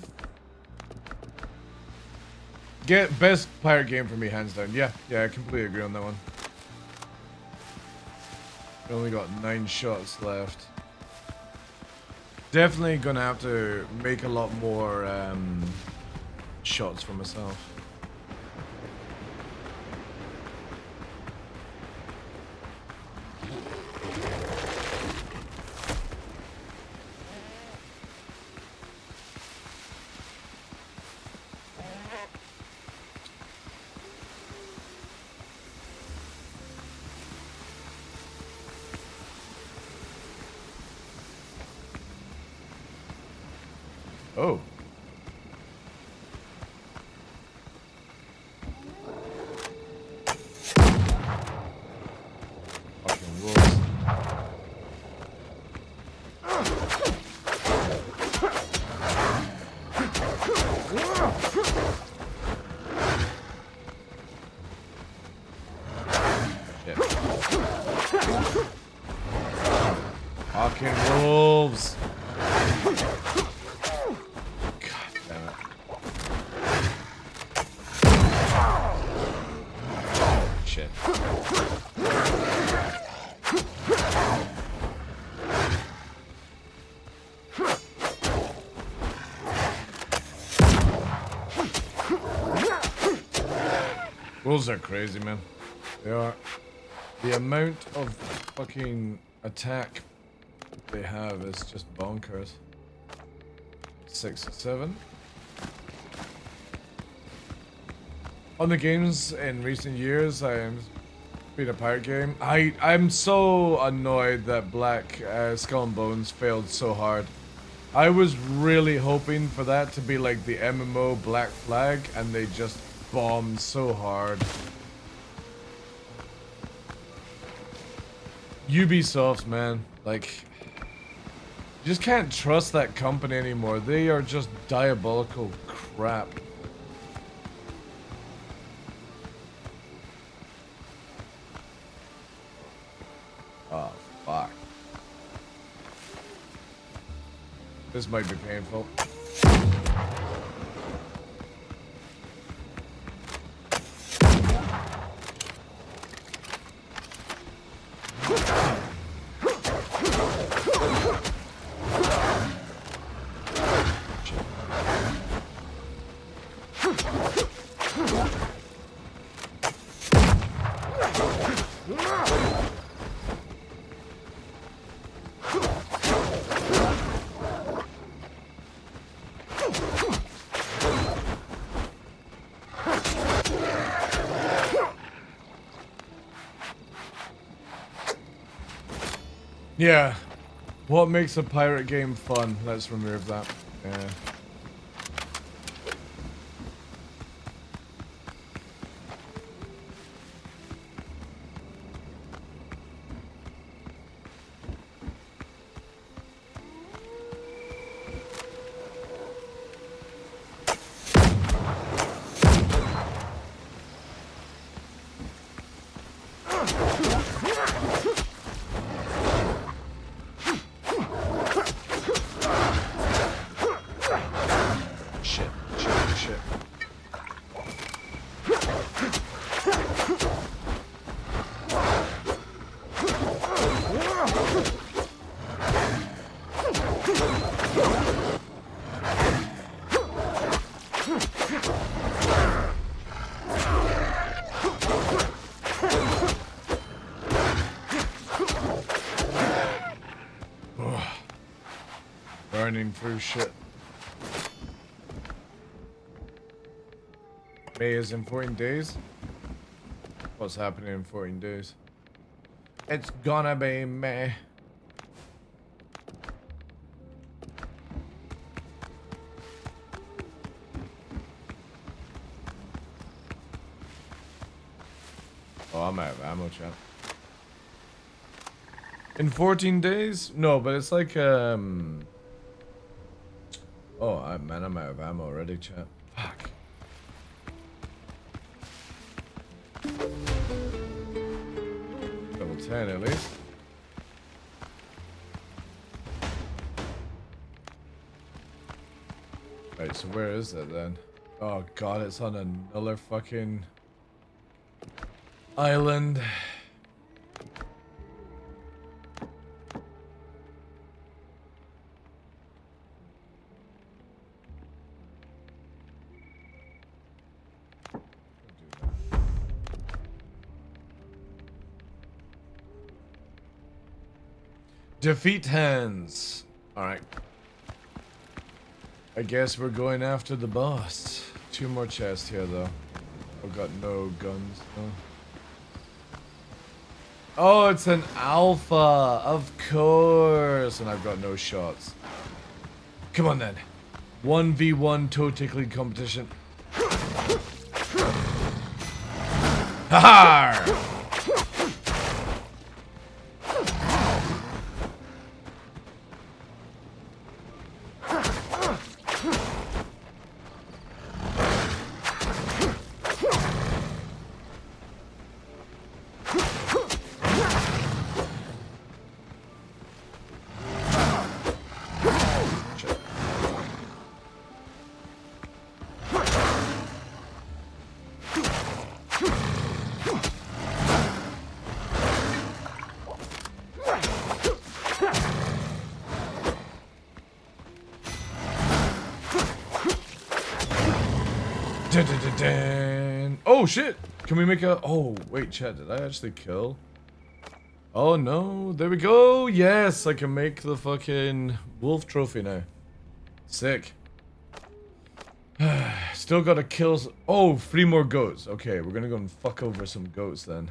Get best pirate game for me, hands down. Yeah, I completely agree on that one. We only got 9 shots left. Definitely gonna have to make a lot more shots for myself. Oh. Fucking wolves. Shit. Fucking wolves. Wolves are crazy, man. They are. The amount of fucking attack they have is just bonkers. 6 or 7. On the games in recent years, I'm been a pirate game. I'm so annoyed that Black Skull and Bones failed so hard. I was really hoping for that to be like the MMO Black Flag, and they just bombed so hard. Ubisoft, man, like, you just can't trust that company anymore. They are just diabolical crap. Oh, fuck. This might be painful. Yeah. What makes a pirate game fun? Let's remove that. Yeah. Burning through shit. May is in 14 days? What's happening in 14 days? It's gonna be May. Oh, I'm out of ammo, chat. In 14 days? No, but it's like, Oh, man, I'm out of ammo already, chat. Fuck. Level 10 at least. Right, so where is it then? Oh god, it's on another fucking island. Defeat hands. Alright. I guess we're going after the boss. 2 more chests here though. I've got no guns though. Oh, it's an alpha. Of course. And I've got no shots. Come on then. 1v1 toe tickling competition. Ha-ha! Oh shit! Can we make a... Oh, wait, chat. Did I actually kill? Oh, no. There we go. Yes, I can make the fucking wolf trophy now. Sick. Still gotta kill... Oh, 3 more goats. Okay, we're gonna go and fuck over some goats then.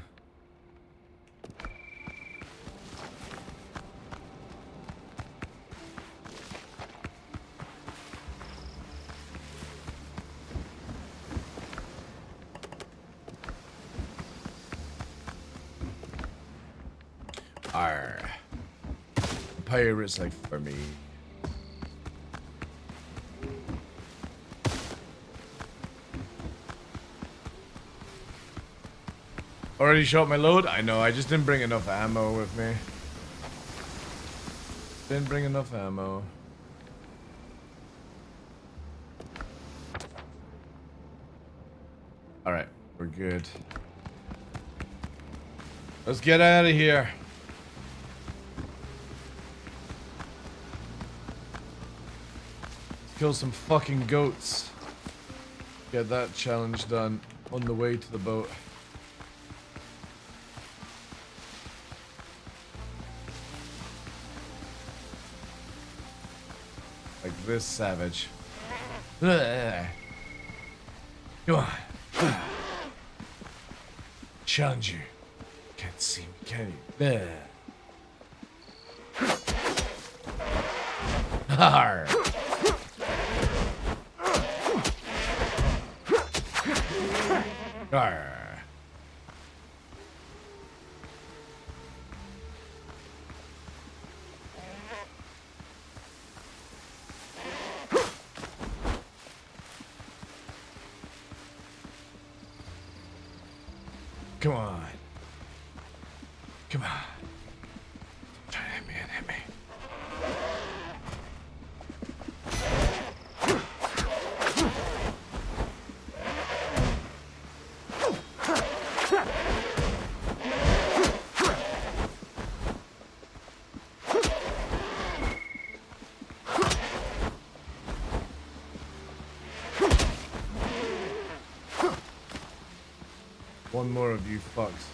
Arr. Pirates like for me. Already shot my load? I know, I just didn't bring enough ammo with me. Didn't bring enough ammo. Alright, we're good. Let's get out of here. Kill some fucking goats. Get that challenge done on the way to the boat. Like this savage. Ugh. Come on. Challenge you. Can't see me, can you? Arr. Arr. Come on. Come on. Try to hit me and hit me. One more of you fucks.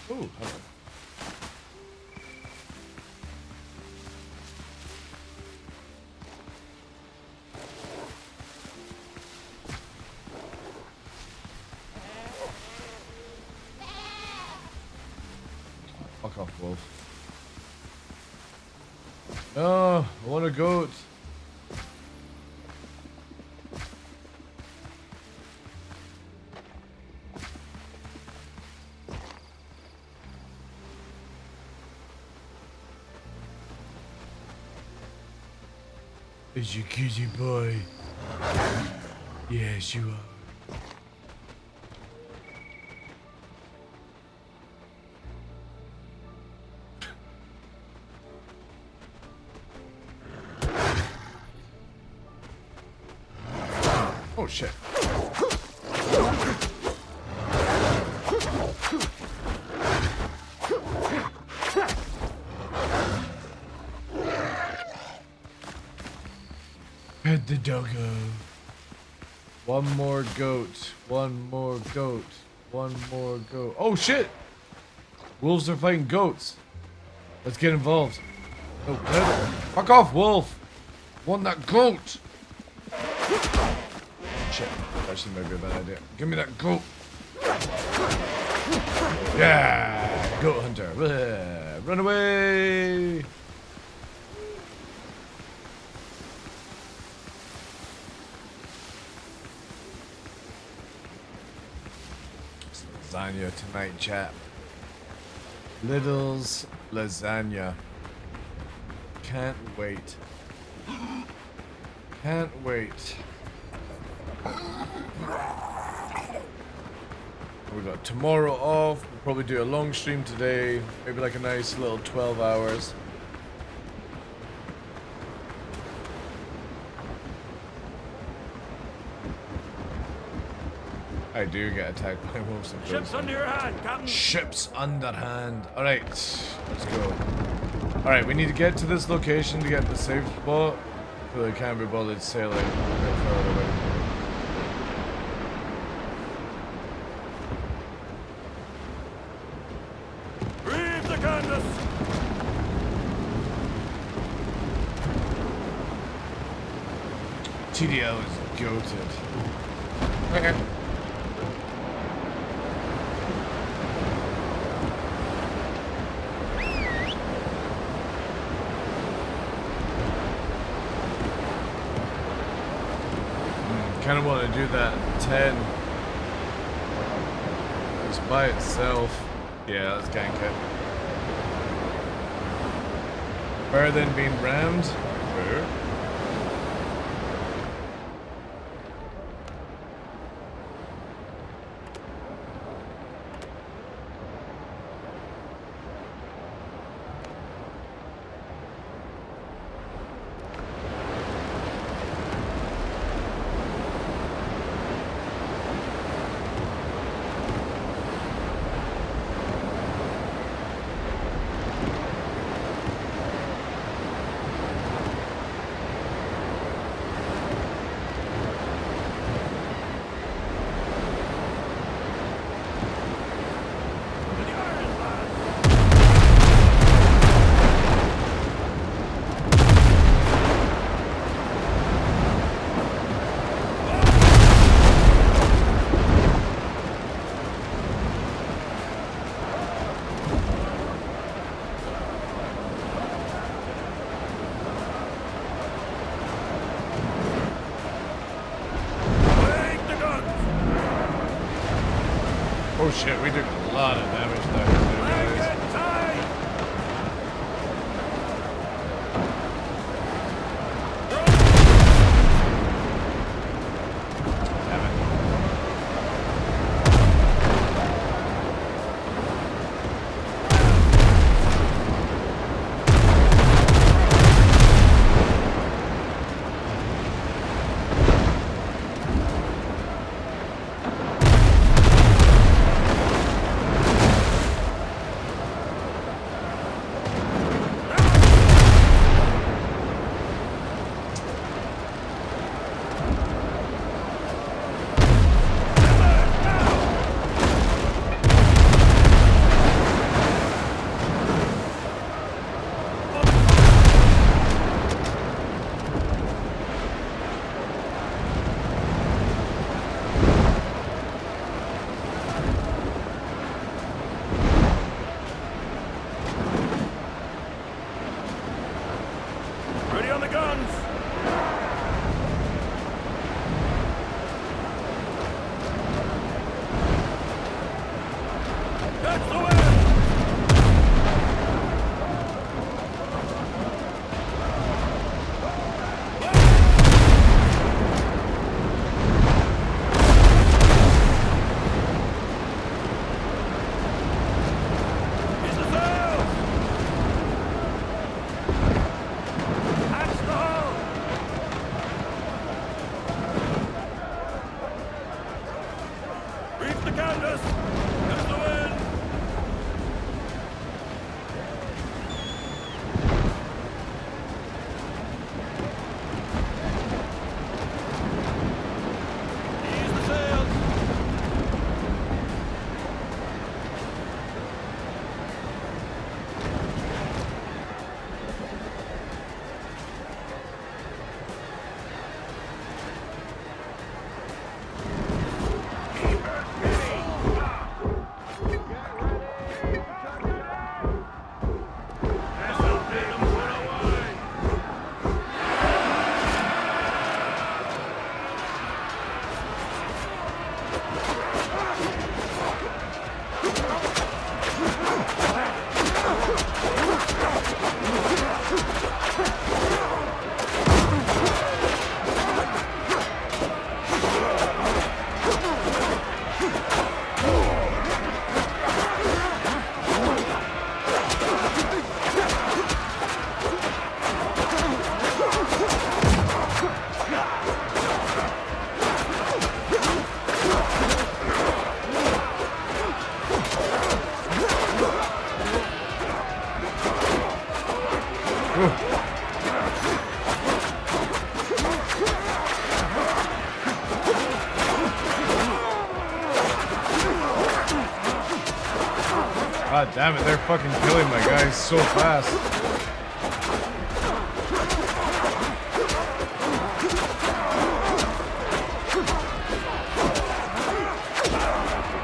Ooh, hello. Fuck off, wolf. Oh, I want a goat. Is you cutie boy? Yes, you are. Oh shit. Pet the doggo. One more goat. One more goat. One more goat. Oh shit! Wolves are fighting goats. Let's get involved. Oh, fuck off, wolf! Want that goat! Shit. Actually, might be a bad idea. Give me that goat. Yeah! Goat hunter. Run away! Lasagna tonight, chap. Little's lasagna. Can't wait. Can't wait. We got tomorrow off. We'll probably do a long stream today. Maybe like a nice little 12 hours. I do get attacked by wolves. Ship's under your hand, Captain. Ship's underhand. Alright, let's go. Alright, we need to get to this location to get the safe spot. So they can't be bothered sailing a bit further away. Candace! TDL is goated. Okay. Kind of want to do that 10 just by itself. Yeah, let's gank it. Better than being rammed. True. Oh shit, we took a lot of damage there. Blanket tight! Damn it. fucking killing my guys so fast.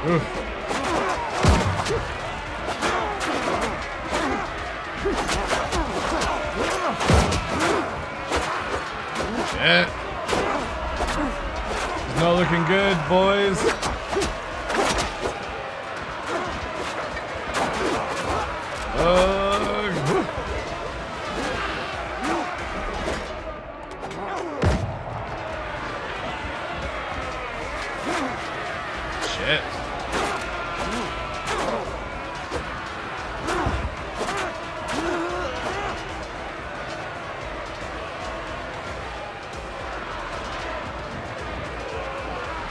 Oof. Shit. It's not looking good, boys. Shit.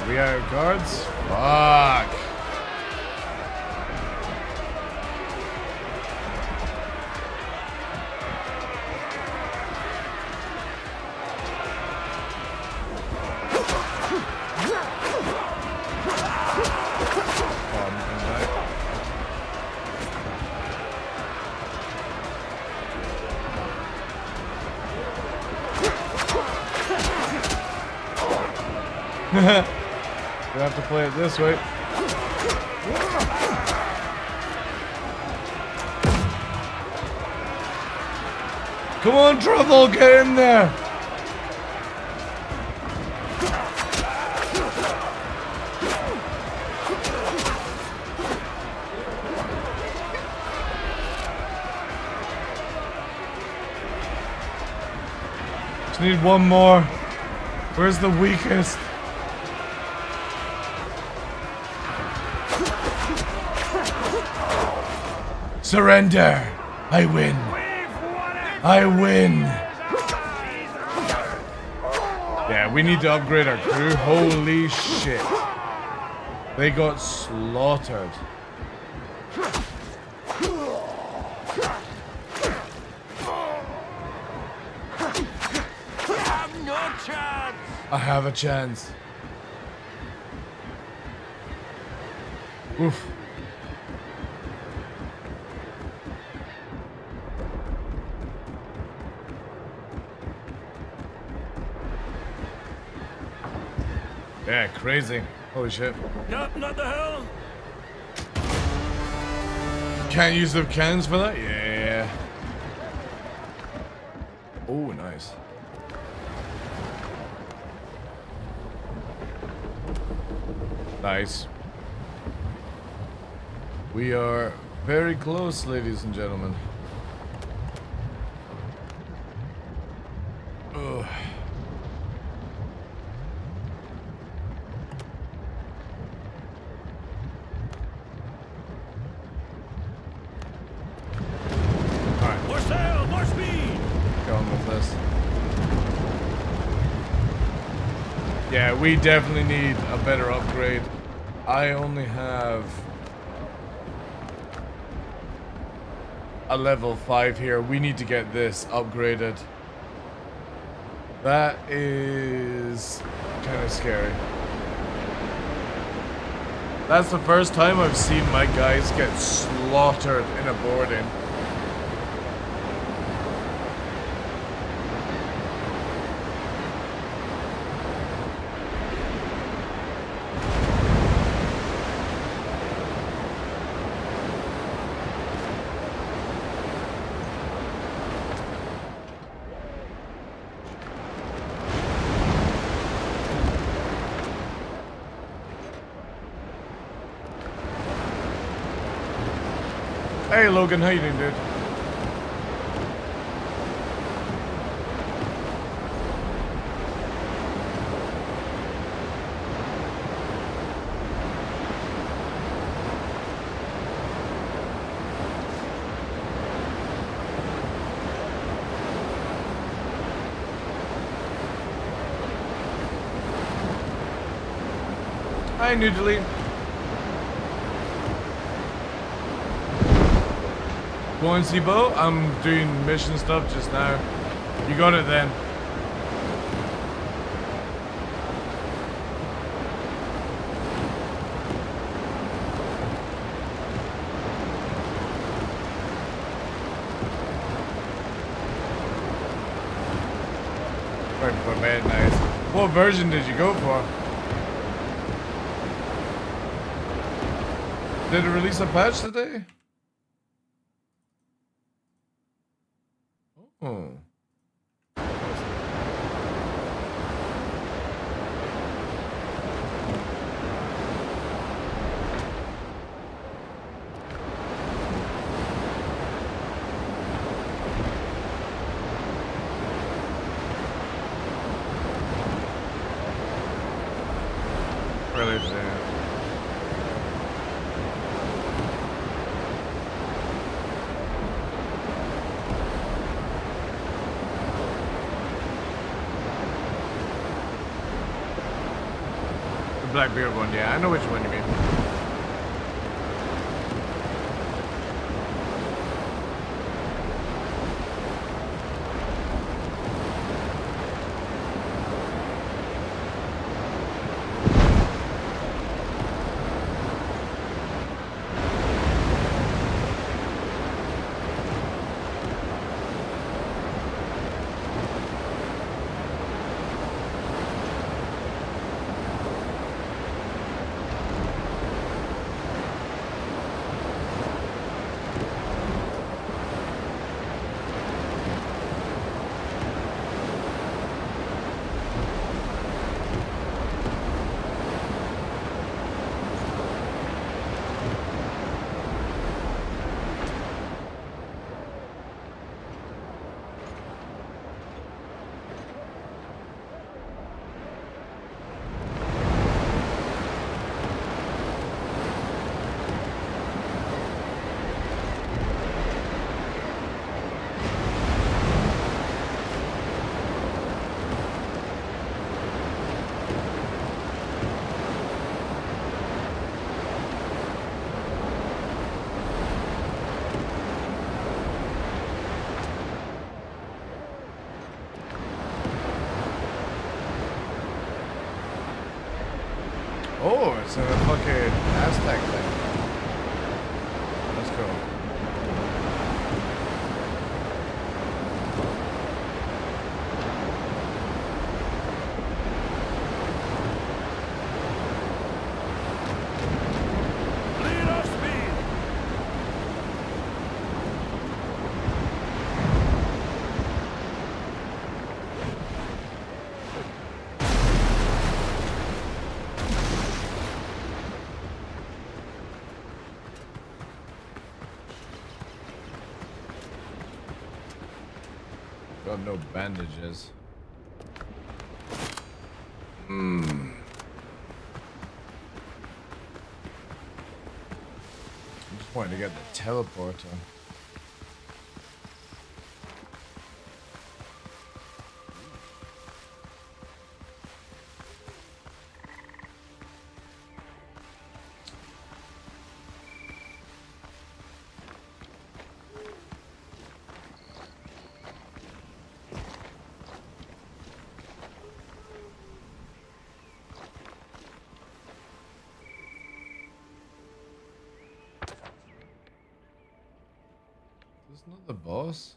We are guards? Fuck. We have to play it this way. Come on, Truffle, get in there! Just need one more. Where's the weakest? Surrender! I win! I win! Yeah, we need to upgrade our crew. Holy shit. They got slaughtered. I have a chance. Oof. Yeah, crazy. Holy shit. Captain at the helm. Can't use the cannons for that? Yeah. Oh, nice. Nice. We are very close, ladies and gentlemen. Ugh. More sail, more speed. Going with this. Yeah, we definitely need a better upgrade. I only have a level 5 here. We need to get this upgraded. That is kind of scary. That's the first time I've seen my guys get slaughtered in a boarding. Hey Logan, how you doing, dude? Hi, Noodly. Go and see Bo. I'm doing mission stuff just now. You got it then. Frankfurt made nice. What version did you go for? Did it release a patch today? Oh. Really, yeah. The Blackbeard one, yeah, I know which one you mean. Oh, it's a fucking Aztec thing. Let's go. Lead off speed. Got no bandages. I'm just wanting to get the teleporter. Is this not the boss?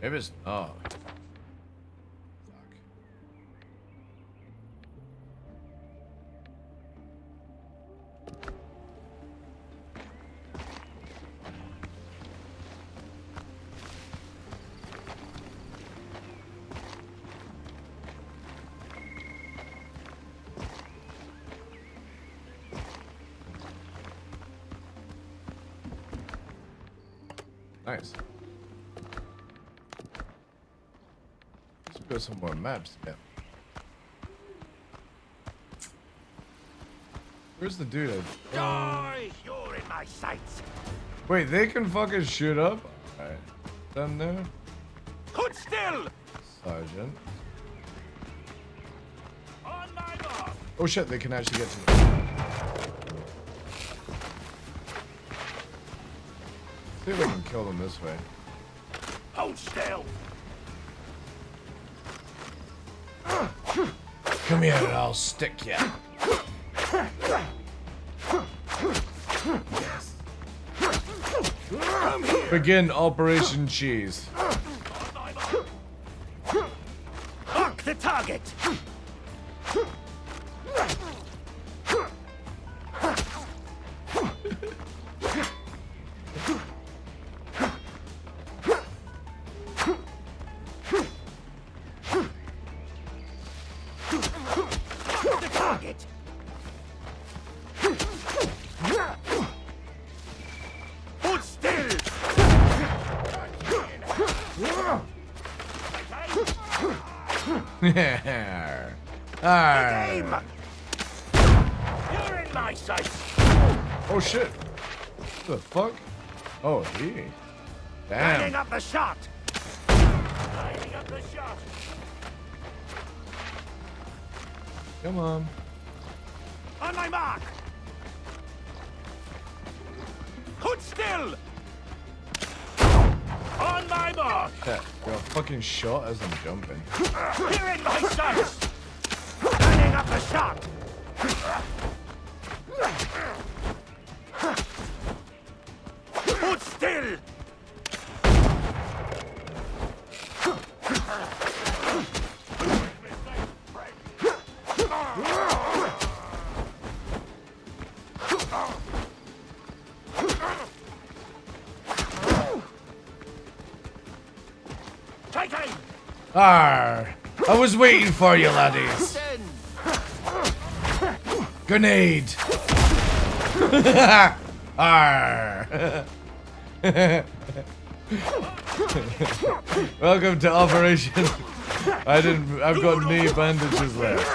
Maybe it's not. Fuck. Nice. Let's go some more maps. Yeah. Where's the dude? Die! You're in my sights. Wait, they can fucking shoot up? Alright. Them there? Hold still! Sergeant. On my mark. Oh shit, they can actually get to me. See if I can kill them this way. Hold still. Come here and I'll stick ya. Begin Operation Cheese. Mark the target. The target. Hold still. Aim. You're in my sights. Oh shit. What the fuck? Oh, he. Lining Damn. up the shot. Lining up the shot. Come on. On my mark. Hold still. On my mark. Yeah, got fucking shot as I'm jumping. You're in my sights. Lining up the shot. Hold still. Take aim. Arr! I was waiting for you, laddies. Grenade! Arr! Welcome to Operation. I've got knee bandages left.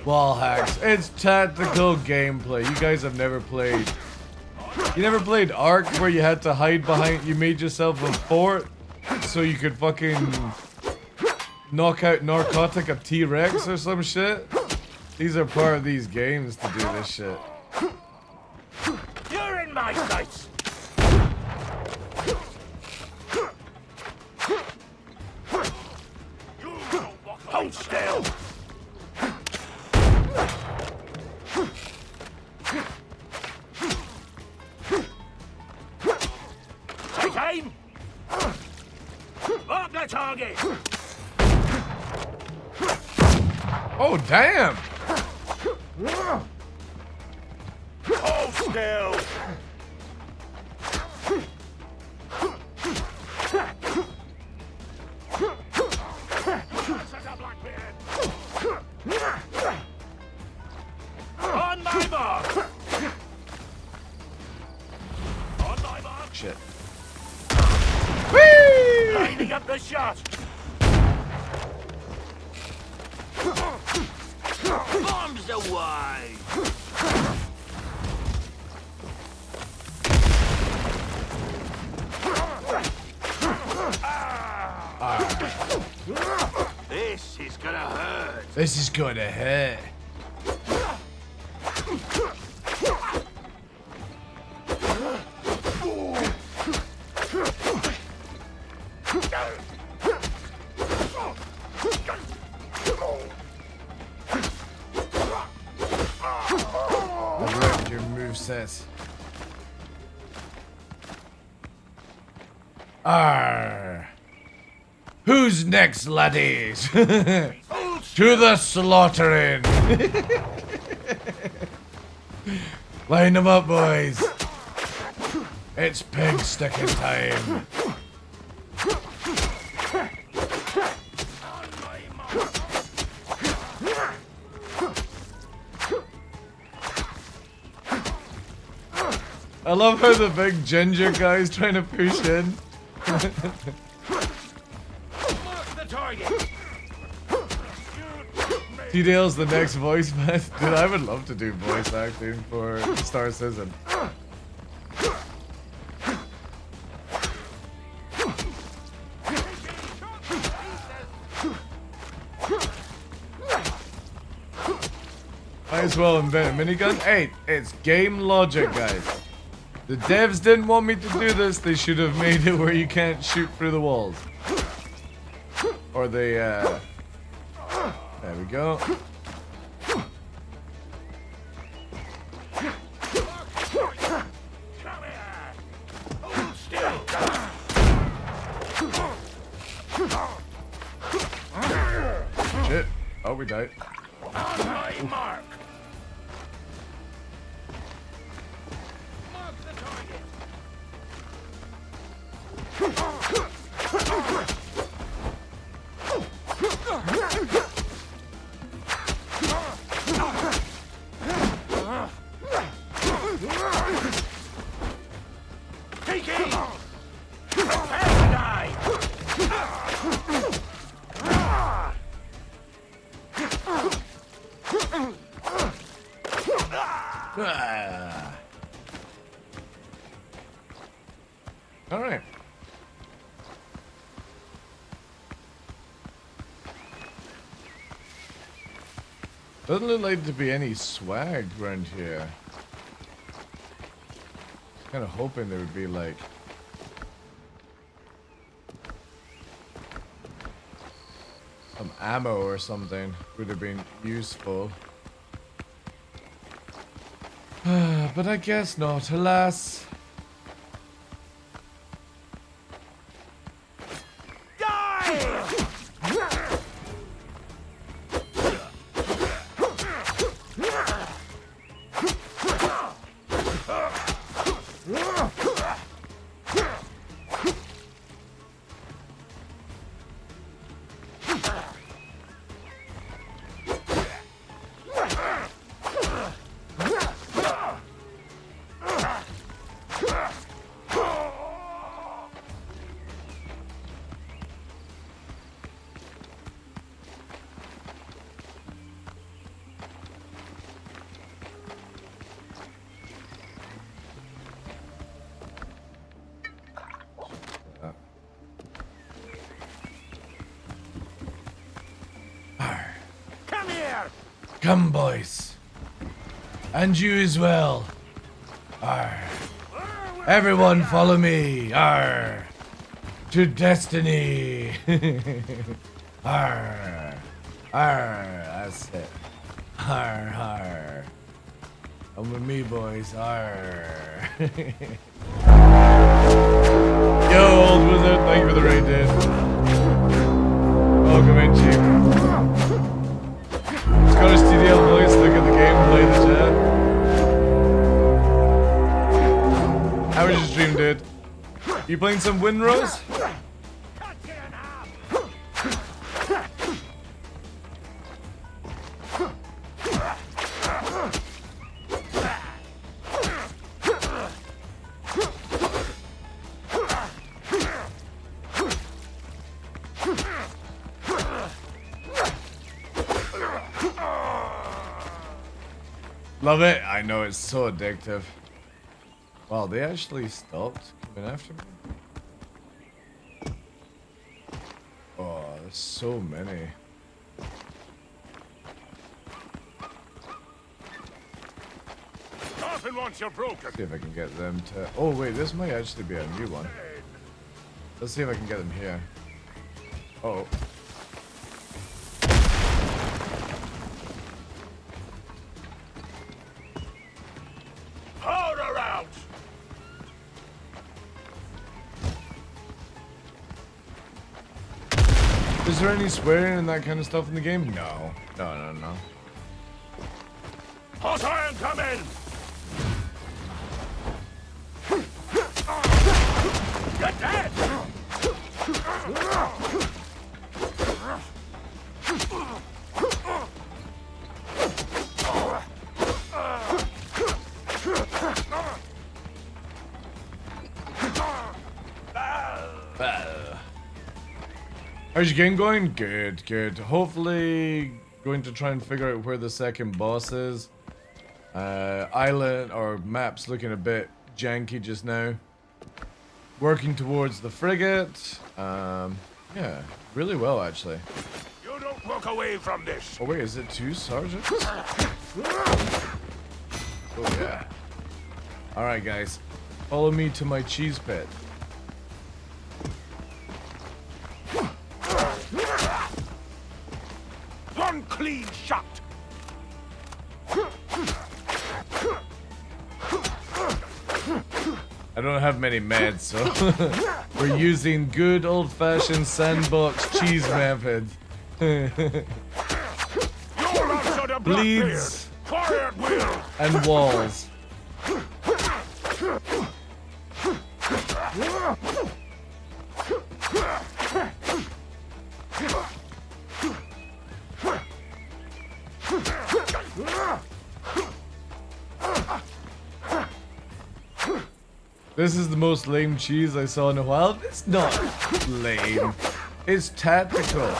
Wall hacks. It's tactical gameplay. You guys have never played. You never played Ark where you had to hide behind, you made yourself a fort so you could fucking knock out narcotic a T-Rex or some shit? These are part of these games to do this shit. You're in my sights. Hold still. Take aim. Mark the target. Oh, damn! Hold still. On my mark. On my mark. Shit. Lining up the shot. Bombs away. This is gonna hurt. This is gonna hurt. I wrecked your moveset. Arr. Who's next, laddies? To the slaughtering. Line them up, boys. It's pig sticking time. I love how the big ginger guy's trying to push in. Mark the target. T-Dale's the next voice man. Dude, I would love to do voice acting for Star Citizen. Might as well invent a minigun. Hey, it's game logic, guys. The devs didn't want me to do this. They should have made it where you can't shoot through the walls. Or they, there we go. Shit. Oh, we died. On my mark. Mark the target. Take aim. Prepare to die. Ah. All right. Doesn't look like to be any swag around here. Kind of hoping there would be like some ammo or something would have been useful. But I guess not, alas. Come, boys. And you as well. Arr. Everyone follow me. Arr. To destiny. Arr. Arr. That's it. Arr. Arr. Come with me, boys. Arr. Yo, old wizard. Thank you for the raid, dude. Welcome in, chief. Scottish TDL voice, look at the gameplay, the chat. How was your stream, dude? You playing some Windrose? Love it. I know, it's so addictive. Wow, they actually stopped coming after me. Oh, there's so many. Often once you're broken. See if I can get them to. Oh wait, this might actually be a new one. Let's see if I can get them here. Oh. Powder out. Is there any swearing and that kind of stuff in the game? No. No. Hot iron coming. You're dead. How's your game going? Good, good. Hopefully going to try and figure out where the second boss is. Island or map's looking a bit janky just now. Working towards the frigate. Yeah, really well actually. You don't walk away from this. Oh wait, is it 2 sergeants? Oh yeah. Alright guys. Follow me to my cheese pit. One clean shot. I don't have many meds, so we're using good old-fashioned sandbox cheese method. You'll answer to Blackbeard. Bleeds Fire at will. and walls. This is the most lame cheese I saw in a while. It's not lame. It's tactical.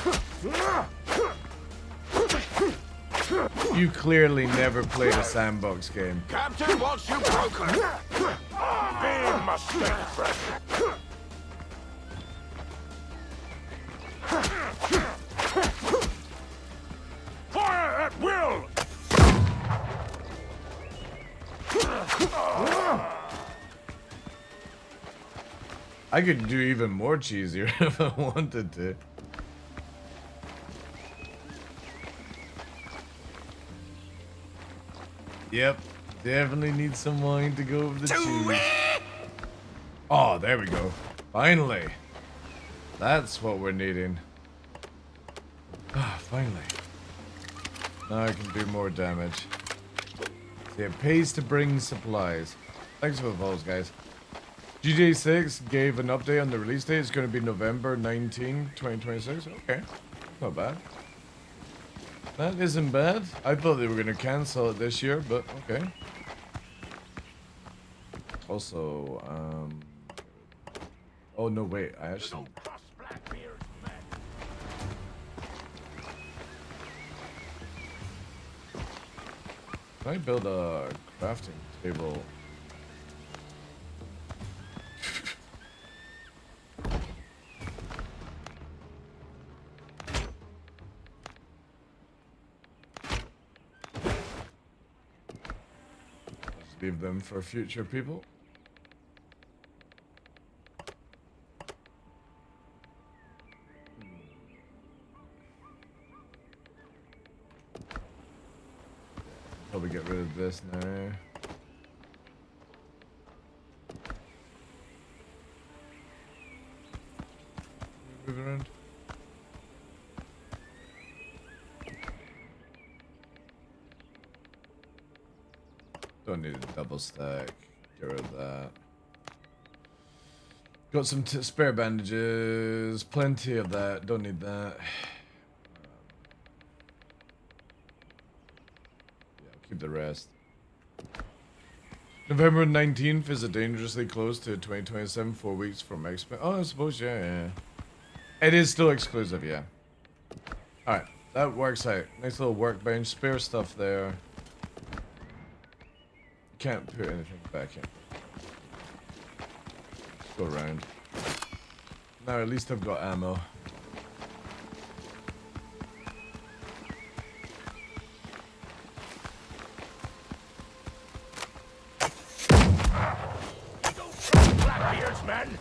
You clearly never played a sandbox game. Captain wants you broken. Big mistake, friend. Fire at will. I could do even more cheese here if I wanted to. Yep, definitely need some wine to go over the cheese. Oh, there we go. Finally. That's what we're needing. Ah, finally. Now I can do more damage. See, it pays to bring supplies. Thanks for the follows, guys. GTA 6 gave an update on the release date. It's going to be November 19, 2026. Okay. Not bad. That isn't bad. I thought they were going to cancel it this year, but okay. Also, oh no, wait. I actually... Don't trust Blackbeard's men. Can I build a crafting table? Leave them for future people. Probably get rid of this now. Move around. Don't need a double stack. Get rid of that. Got some spare bandages. Plenty of that. Don't need that. Yeah, I'll keep the rest. November 19th is a dangerously close to 2027. 4 weeks from X-Men. Oh, I suppose, yeah. It is still exclusive, yeah. Alright, that works out. Nice little workbench. Spare stuff there. Can't put anything back in. Let's go around. Now at least I've got ammo. Don't trust Blackbeard's men.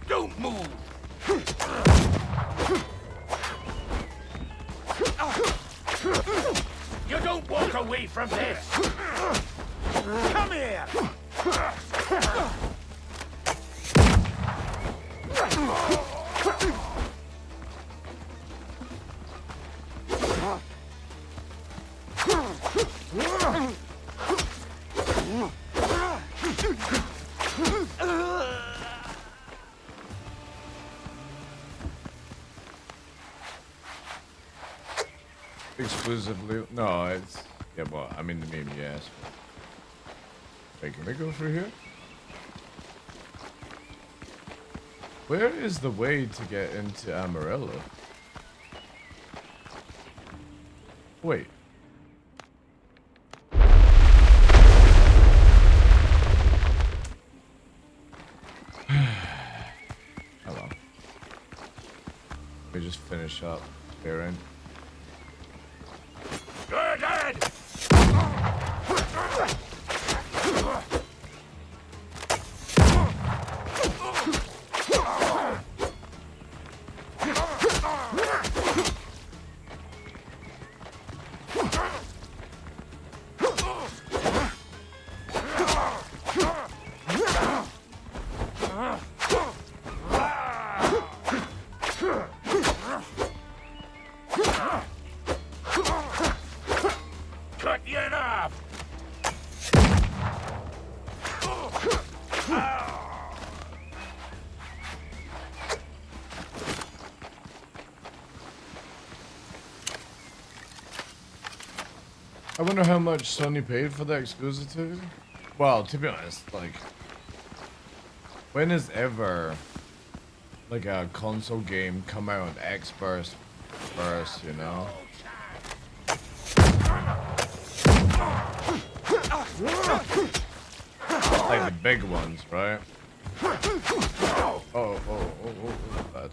Don't move. You don't walk away from this. Come here. Exclusively? No, it's... Yeah, well, I mean the meme, yes. Wait, can we go through here? Where is the way to get into Amarillo? Wait. just finish up clearing. You're dead! Cut you in half! I wonder how much Sony paid for the exclusivity. Well, to be honest, like, when has ever like a console game come out on Xbox first, you know? Like the big ones, right? Oh, bad.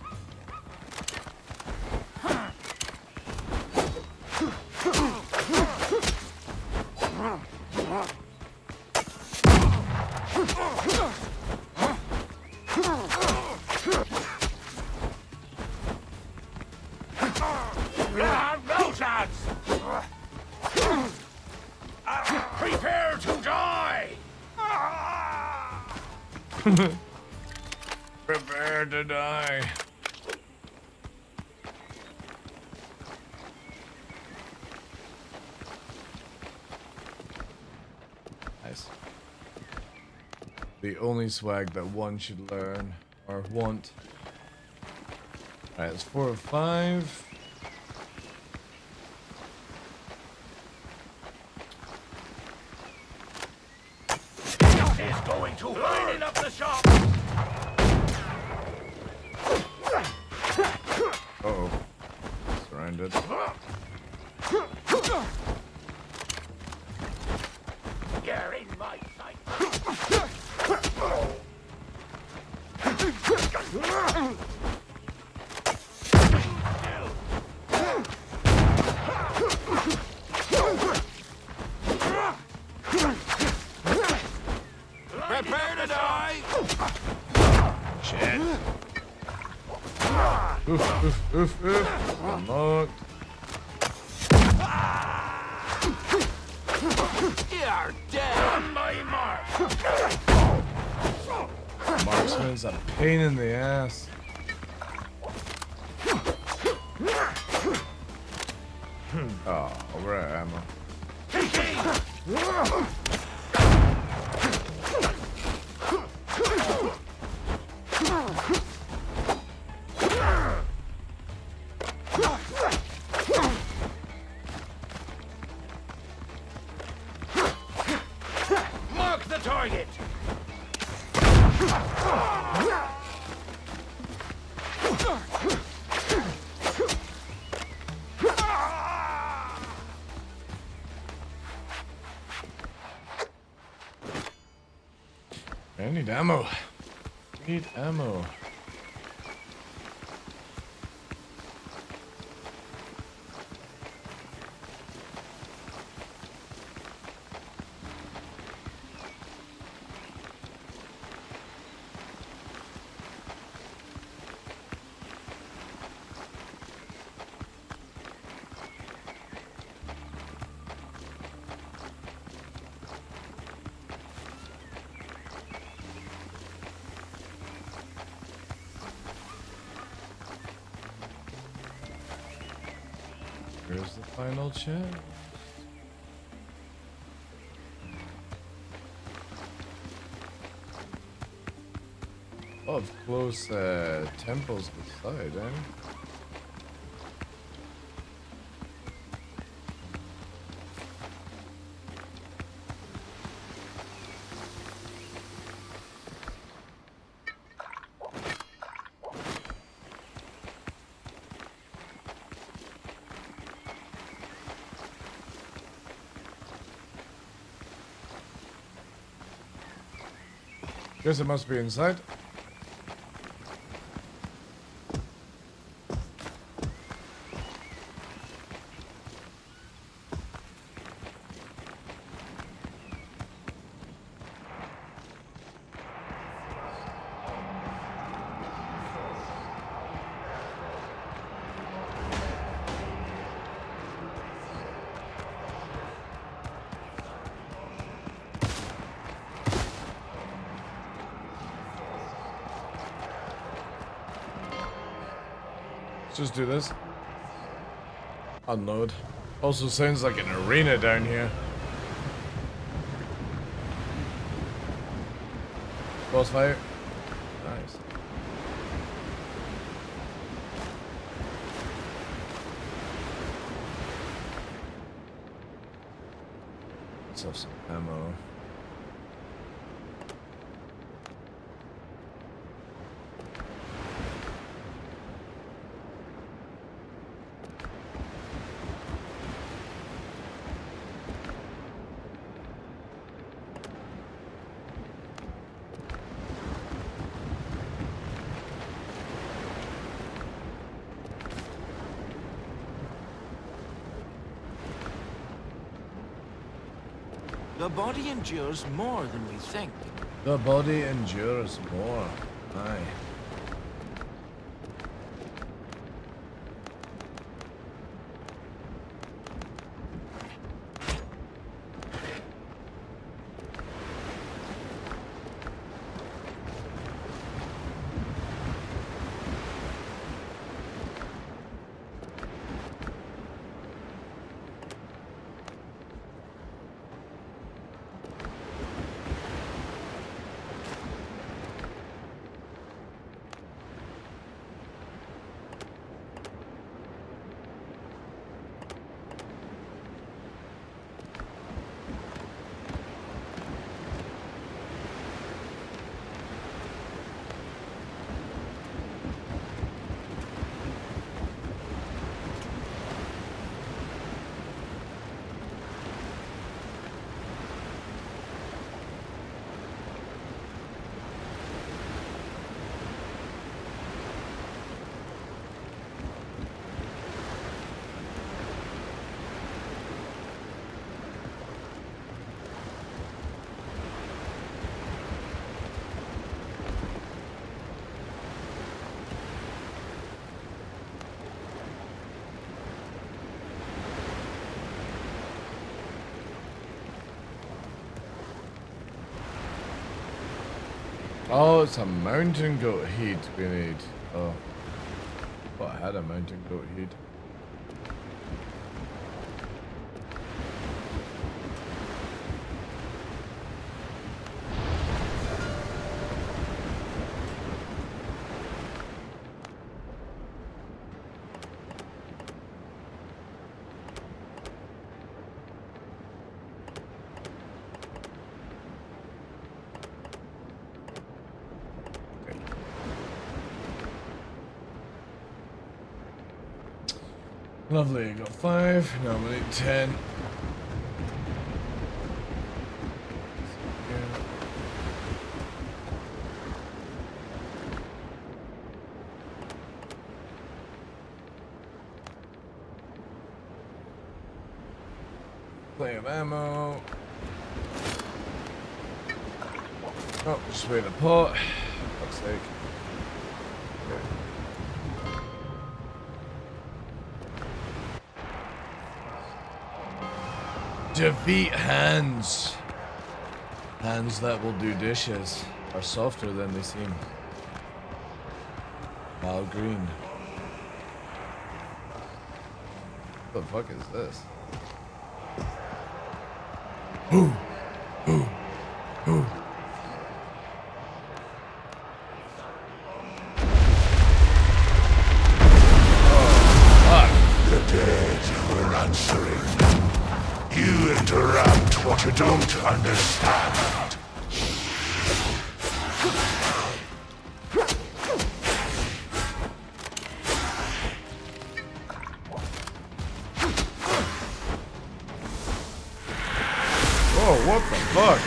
You have no chance! Prepare to die! Prepare to die. Nice. The only swag that one should learn or want. Alright, it's 4 of 5. Is going to lining up the shop! Uh-oh. Surrounded. You're in my sight! Prepare to die! Shit. Oof. Unlocked. You're dead! On my mark! Marksman's a pain in the ass. Oh, we're out of ammo. Mark the target! I need ammo. Need ammo. Here's the final chest. Oh, close temples beside, eh? Guess it must be inside. just do this. Unload. Also sounds like an arena down here. Boss fight. Nice. Let's have some ammo. The body endures more than we think. The body endures more. Aye. Oh, it's a mountain goat heat we need. Oh. Well, I had a mountain goat heat. Lovely, I got 5, now I'm gonna need 10. Plenty of ammo. Oh, just wait a pot. Fuck's sake. Okay. Defeat hands. Hands that will do dishes are softer than they seem. Wow, green. What the fuck is this? Ooh. Ooh. Ooh. The dead were answering. You interrupt what you don't understand. Whoa, what the fuck?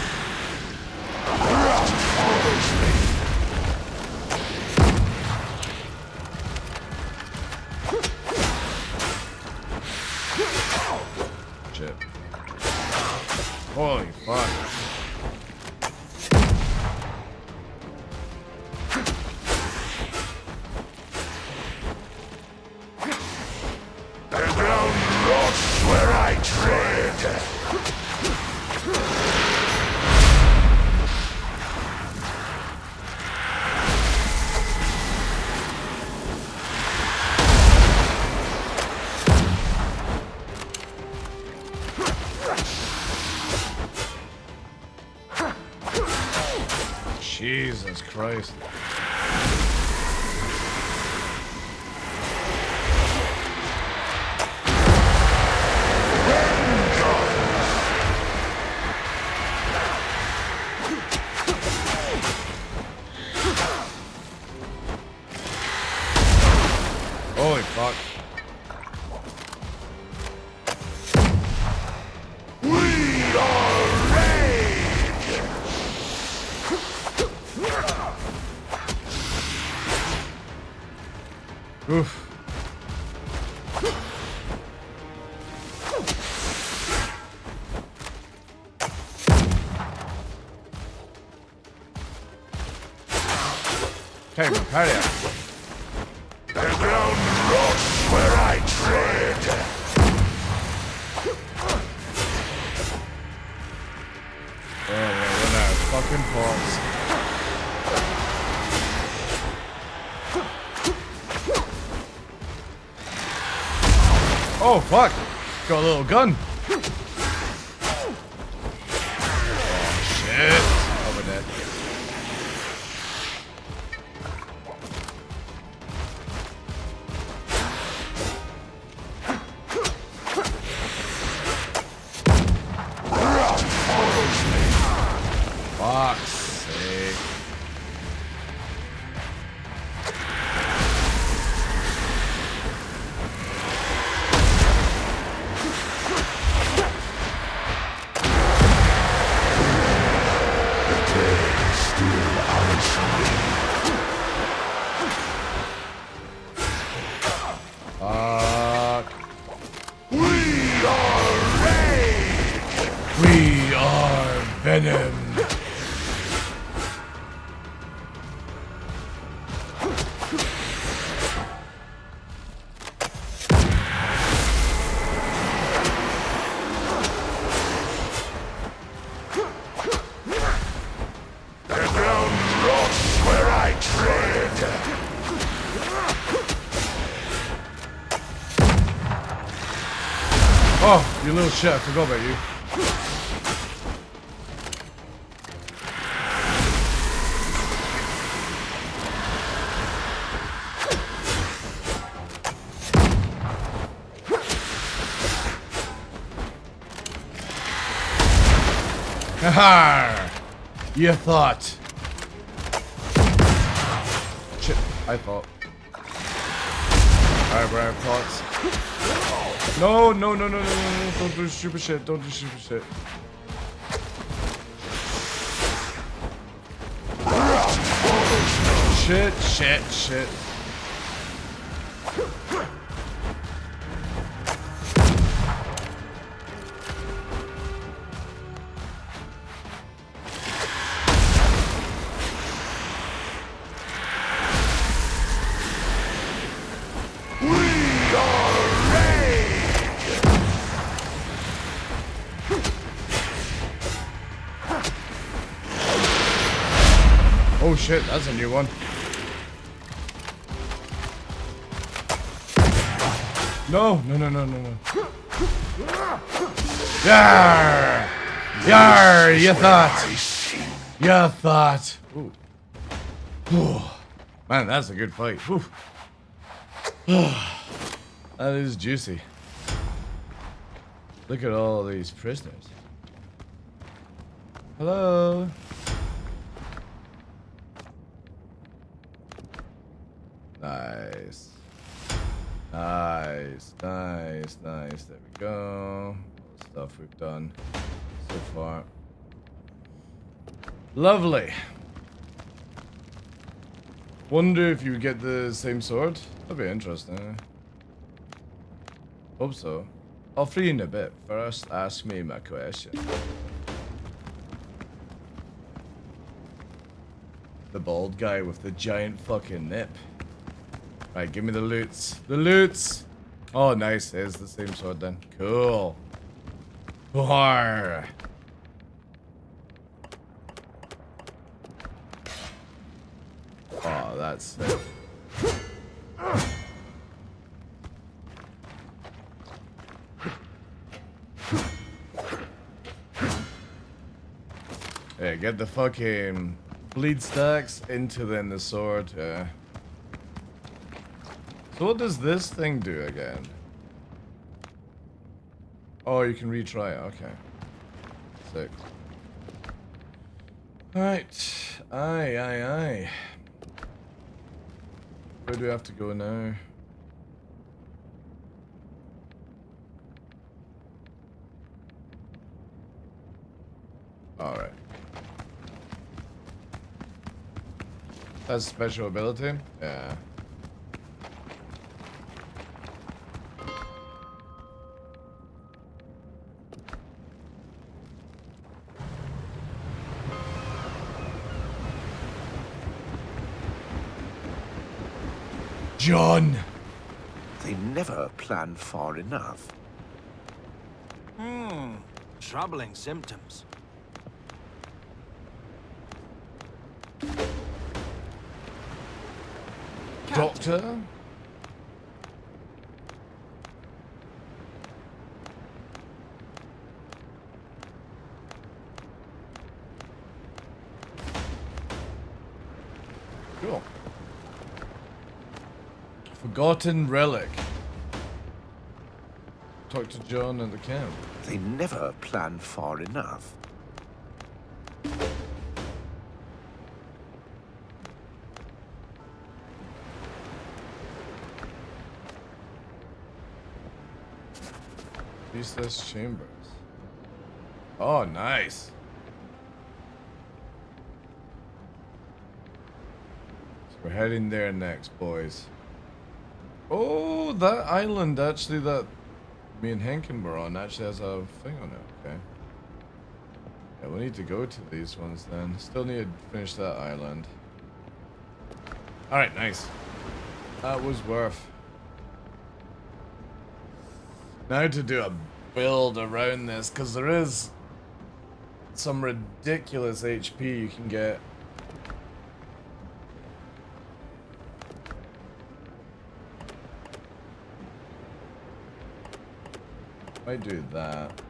Shit. Holy fuck. The ground rots where I tread. Jesus Christ. Holy fuck. Oof. Okay, carry on. The ground rocks where I tread. Oh, we're in our fucking faults. Oh, fuck. Got a little gun. Oh, shit. Oh, we're dead. Fuck's sake. Fuck. We are Raid. We are Venom. The ground rocks where I tread. Oh, you little shit, I forgot about you. Haha! You thought. Shit, I thought. Alright, we're out of thoughts. No, no, no, no, no, no, no, don't do stupid shit, don't do stupid shit. Shit, shit, shit. Oh shit, that's a new one. No, no, no, no, no, no. Yarr! Yarr! You thought. You thought. Ooh. Ooh. Man, that's a good fight. Ooh. That is juicy. Look at all these prisoners. Hello. Nice. Nice, nice, nice. There we go. All the stuff we've done so far. Lovely. Wonder if you would get the same sword? That'd be interesting. Hope so. I'll free you in a bit. First, ask me my question. The bald guy with the giant fucking nip. Right, give me the loots. The loots! Oh, nice. It's the same sword then. Cool. Roar. Oh, that's sick. Yeah, get the fucking Bleed stacks into then the sword, yeah. So what does this thing do again? Oh, you can retry it, okay. Sick. Alright. Aye. Where do we have to go now? Alright. That's special ability? Yeah. John! They never plan far enough. Troubling symptoms. Doctor? Cool. Forgotten relic. Talk to John at the camp. They never plan far enough. Useless chambers. Oh, nice. So we're heading there next, boys. Oh, that island actually that me and Henkin were on actually has a thing on it. Okay. Yeah, we need to go to these ones then. Still need to finish that island. Alright, nice. That was worth. Now to do a build around this, because there is some ridiculous HP you can get. I do that.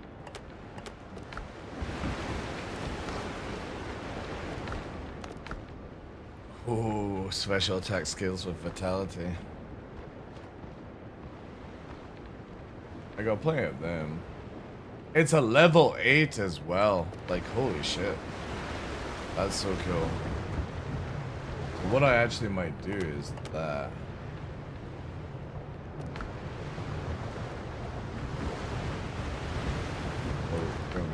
Oh, special attack skills with vitality. I got plenty of them. It's a level 8 as well. Like, holy shit. That's so cool. So what I actually might do is that. Oh, come here.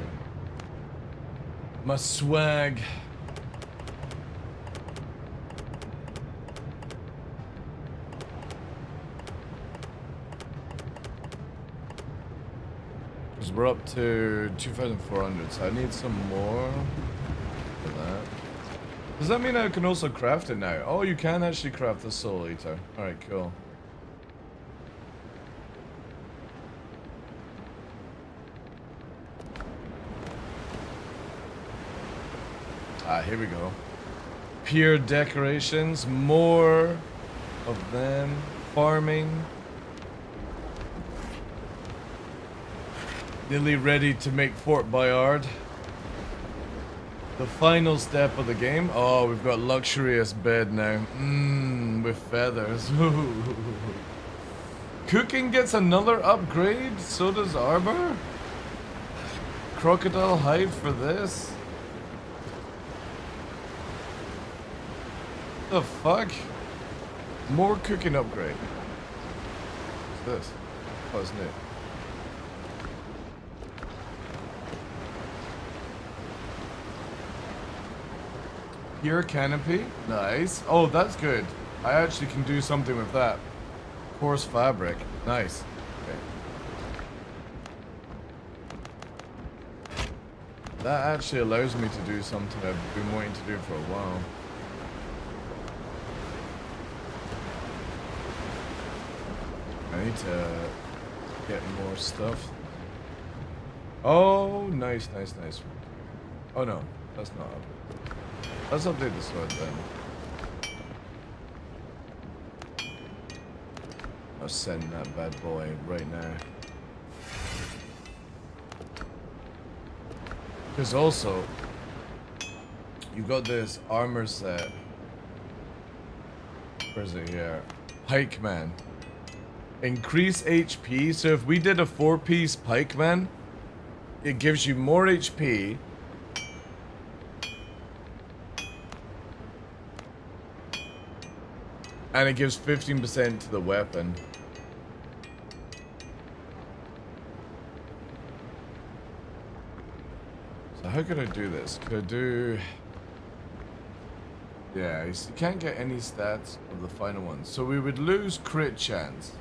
My swag. We're up to 2,400, so I need some more for that. Does that mean I can also craft it now? Oh, you can actually craft the Soul Eater. Alright, cool. Ah, here we go. Pure decorations, more of them. Farming. Nearly ready to make Fort Bayard. The final step of the game. Oh, we've got luxurious bed now. With feathers. Cooking gets another upgrade. So does armor. Crocodile hide for this. The fuck? More cooking upgrade. What's this? Oh, it's new. Pure canopy, nice. Oh, that's good. I actually can do something with that. Coarse fabric, nice. Okay. That actually allows me to do something I've been wanting to do for a while. I need to get more stuff. Oh, nice. Oh no, that's not up. Let's update the sword then. I'll send that bad boy right now. Because also, you got this armor set. Where is it here? Pikeman. Increase HP. So if we did a 4-piece Pikeman, it gives you more HP. And it gives 15% to the weapon. So how could I do this? Could I do... Yeah, you can't get any stats of the final one. So we would lose crit chance.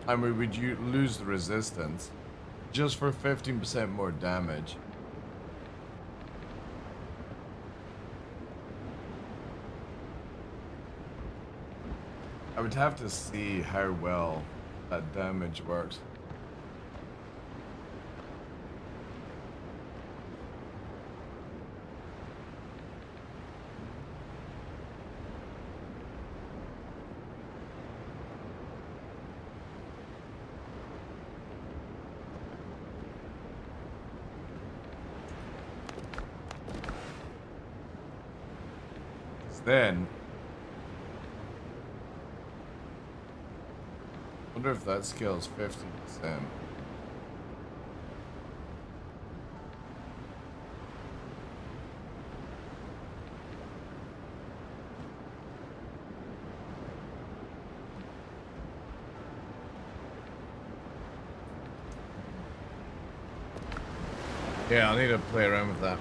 And we would lose the resistance. Just for 15% more damage. I would have to see how well that damage works. Then, wonder if that scales 50%. Yeah, I'll need to play around with that.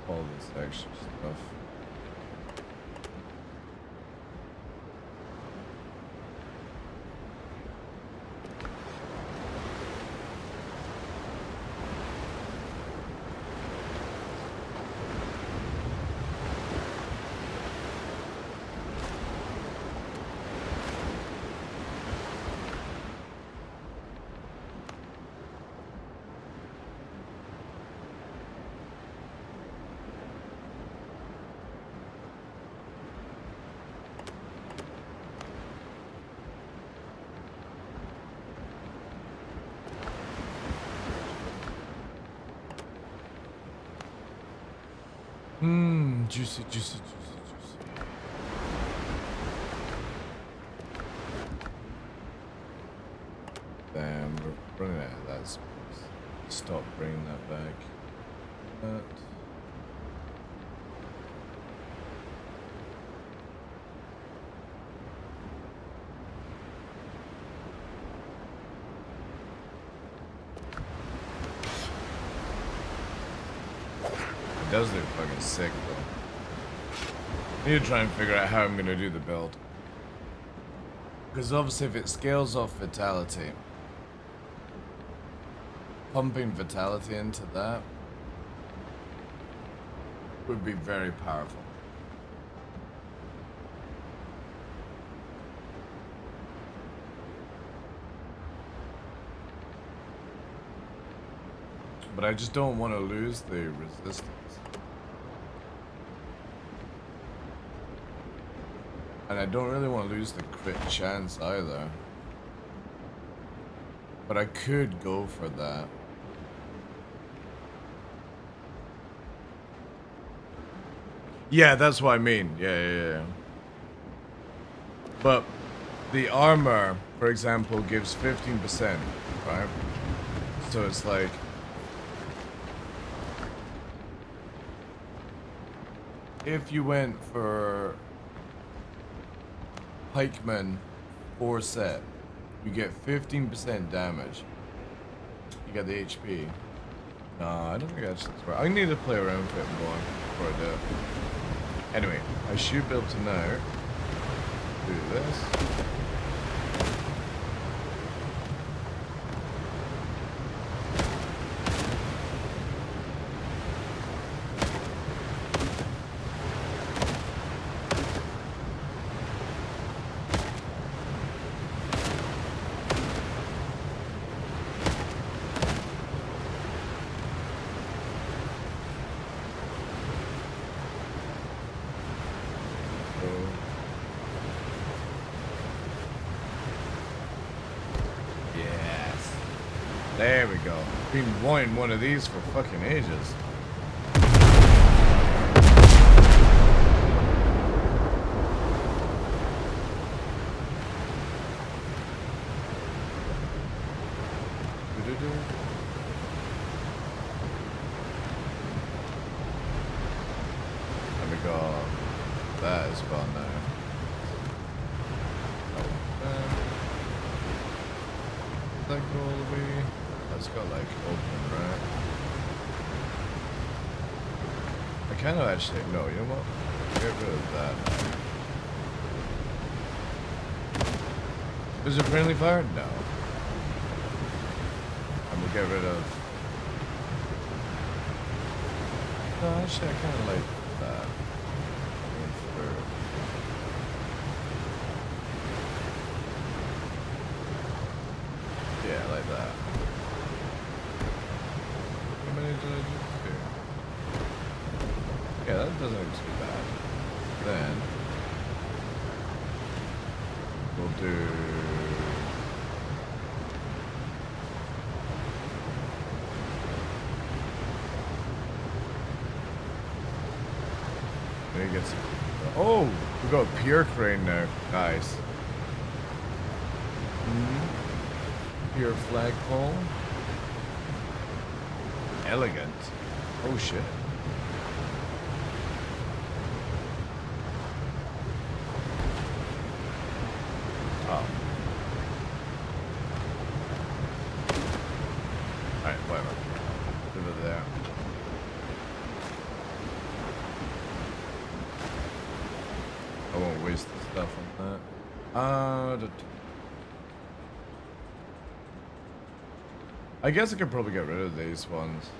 All this extra stuff. Juicy, juicy, juicy, juicy. Damn, we're running out of that space. Stop bringing that back. It does look fucking sick though. I need to try and figure out how I'm gonna do the build. Because obviously if it scales off vitality, pumping vitality into that would be very powerful. But I just don't want to lose the resistance. And I don't really want to lose the crit chance either. But I could go for that. Yeah, that's what I mean. Yeah. But the armor, for example, gives 15%, right? So it's like... if you went for Pikeman 4 set, you get 15% damage. You get the HP. No, I don't think that's right. I need to play around with it more before I do it. Anyway, I should be able to now do this. There we go. Been wanting one of these for fucking ages. There we go. That is fun now. That go all the way? That's got like open, right? I kind of actually, no, you know what? Get rid of that. Is it friendly fire? No. I'm gonna get rid of. No, actually, I kind of like that. Yeah, like that. How many did I do? Two. Yeah, that doesn't look too bad. Then we'll do. Maybe get some. Oh, we got a pure crane now, guys. Pure flagpole. Elegant. Oh shit. Oh. Alright, whatever. Leave it there. I won't waste the stuff on that. I guess I could probably get rid of these ones.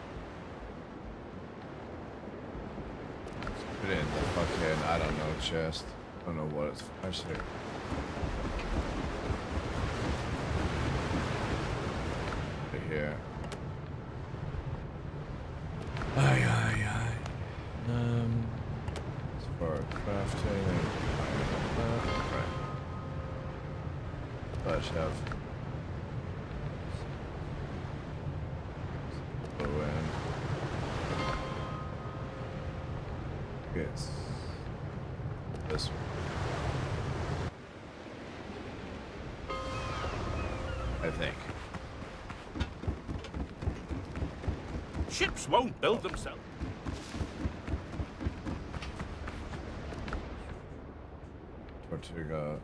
Put it in the fucking, I don't know, chest. I don't know what it's actually. Right here. Aye. As far as crafting and right. But I should have. Yes. This one. I think. Ships won't build themselves. Tortuga.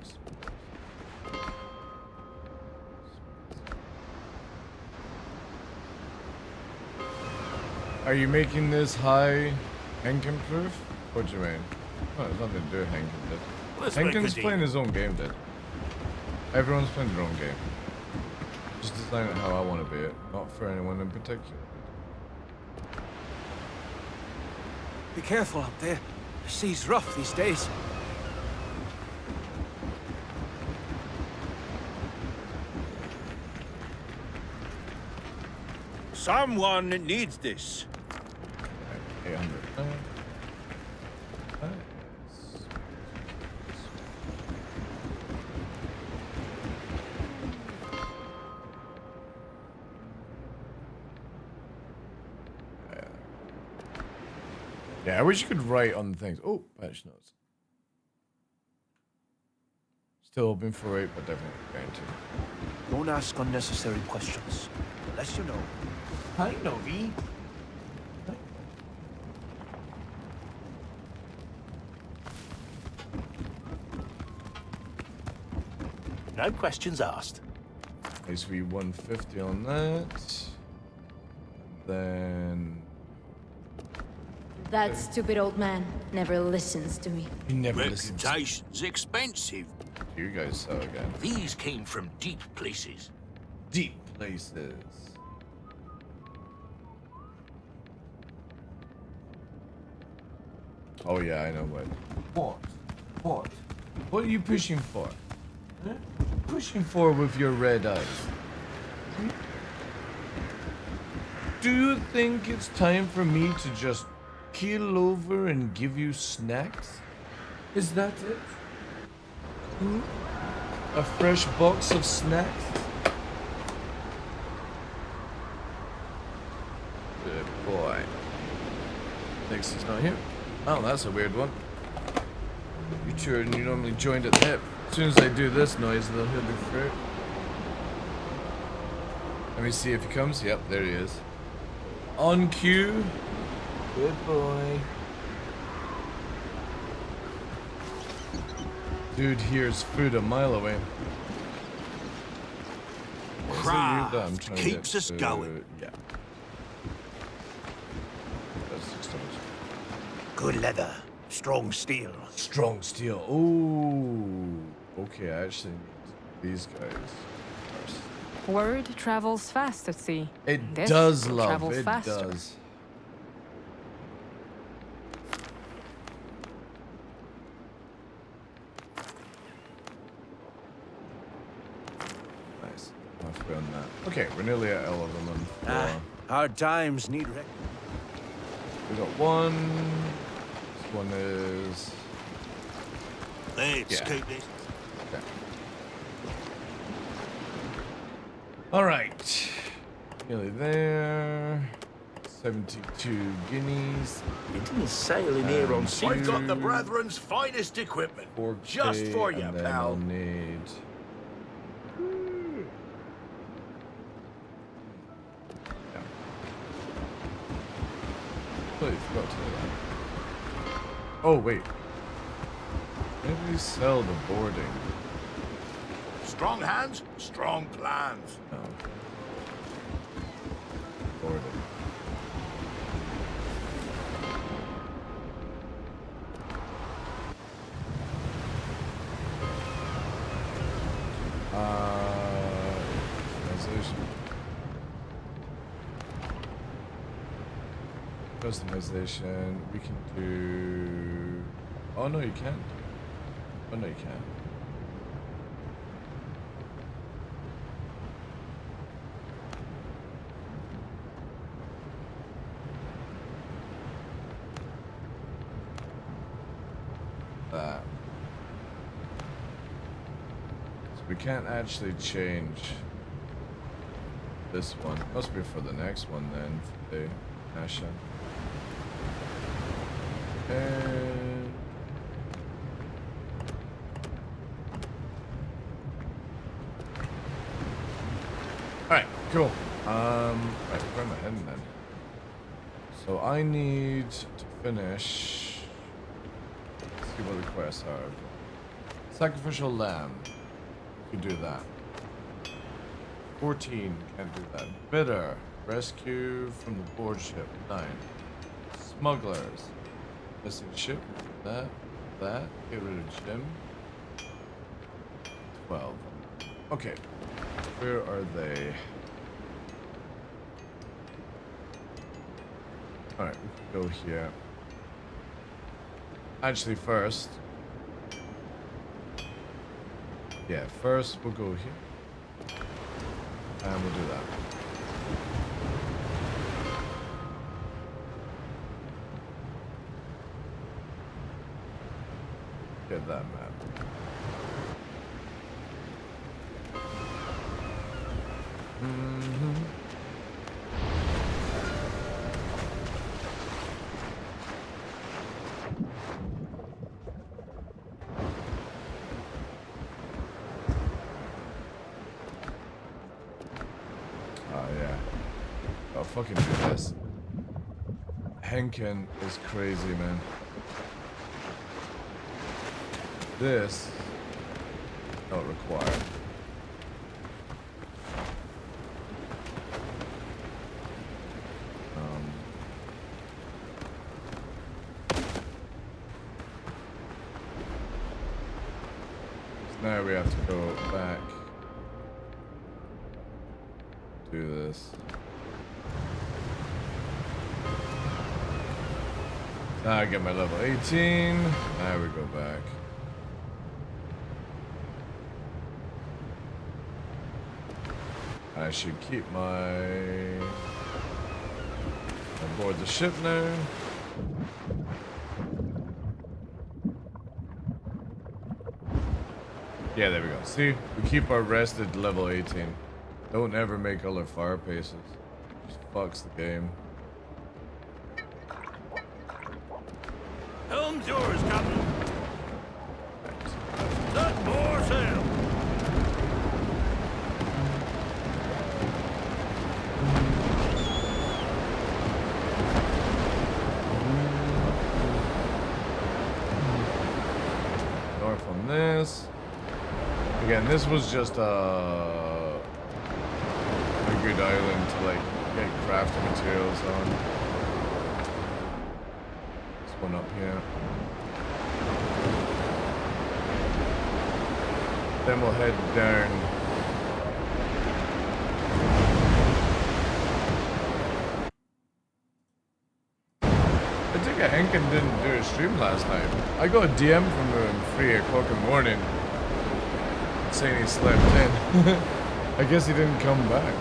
Are you making this high Henkin proof? What do you mean? Oh, there's nothing to do with Henkin, did. Henkin's playing his own game, did. Everyone's playing their own game. Just design it how I want to be it, not for anyone in particular. Be careful up there. The sea's rough these days. Someone needs this. 800. Yeah, I wish you could write on things. Oh, patch notes. Still hoping for 8, but definitely going to. Don't ask unnecessary questions. Unless you know. I know, V. No questions asked. SV 150 on that. Then. That stupid old man never listens to me. He never listens. Reputation's expensive. You guys saw again. These came from deep places. Deep places. Oh yeah, I know what. What are you pushing for? Huh? Pushing for with your red eyes. Do you think it's time for me to just keel over and give you snacks? Is that it? Hmm? A fresh box of snacks? boy. Thinks he's not here. Oh, that's a weird one. You two are normally joined at the hip. As soon as I do this noise, they'll hit me through. Let me see if he comes. Yep, there he is. On cue. Good boy. Dude hears food a mile away. Craft keeps us going. Yeah. That's 6 times. Good leather, strong steel. Strong steel. Ooh. Okay, I actually need these guys first. Word travels fast at sea. It This does, will love. travel It faster. does. Nice. I've found that. Okay, we're nearly at 11. Hard times need We got one. This one is. Let's Yeah. keep this. Okay. All right. Nearly there. 72 guineas. You didn't sail in here on sea. I've got the brethren's finest equipment. 4K, Just for you, and then pal. I'll need. Yeah. Completely forgot to do that. Oh wait. Maybe we sell the boarding. Strong hands, strong plans. No. Boarding. Customization. We can do. Oh no, you can't. Oh no, you can't. That. So we can't actually change this one. Must be for the next one then. For the Asha. And alright, cool. Right, where am I heading then? So I need to finish. Let's see what the quests are. Sacrificial lamb. You can do that. 14, can't do that. Bitter. Rescue from the board ship. 9. Smugglers. Missing ship. That. Get rid of Jim. 12. Okay. Where are they? Alright, we can go here. Actually, first. Yeah, first we'll go here. And we'll do that. Get that map. Oh yeah. I'll fucking do this. Henkin is crazy, man. This not required. So now we have to go back. Do this. Now I get my level 18. Now we go back. I should keep my aboard the ship now. Yeah, there we go. See, we keep our rest at level 18. Don't ever make all our fire paces. Just fucks the game. helm's yours, Captain. Set more sail. North on this. Again, this was just a good island to like get crafting materials on. This one up here. Then we'll head down. I think Henkin didn't do a stream last night. I got a DM from him 3 o'clock in the morning saying he slept in. I guess he didn't come back.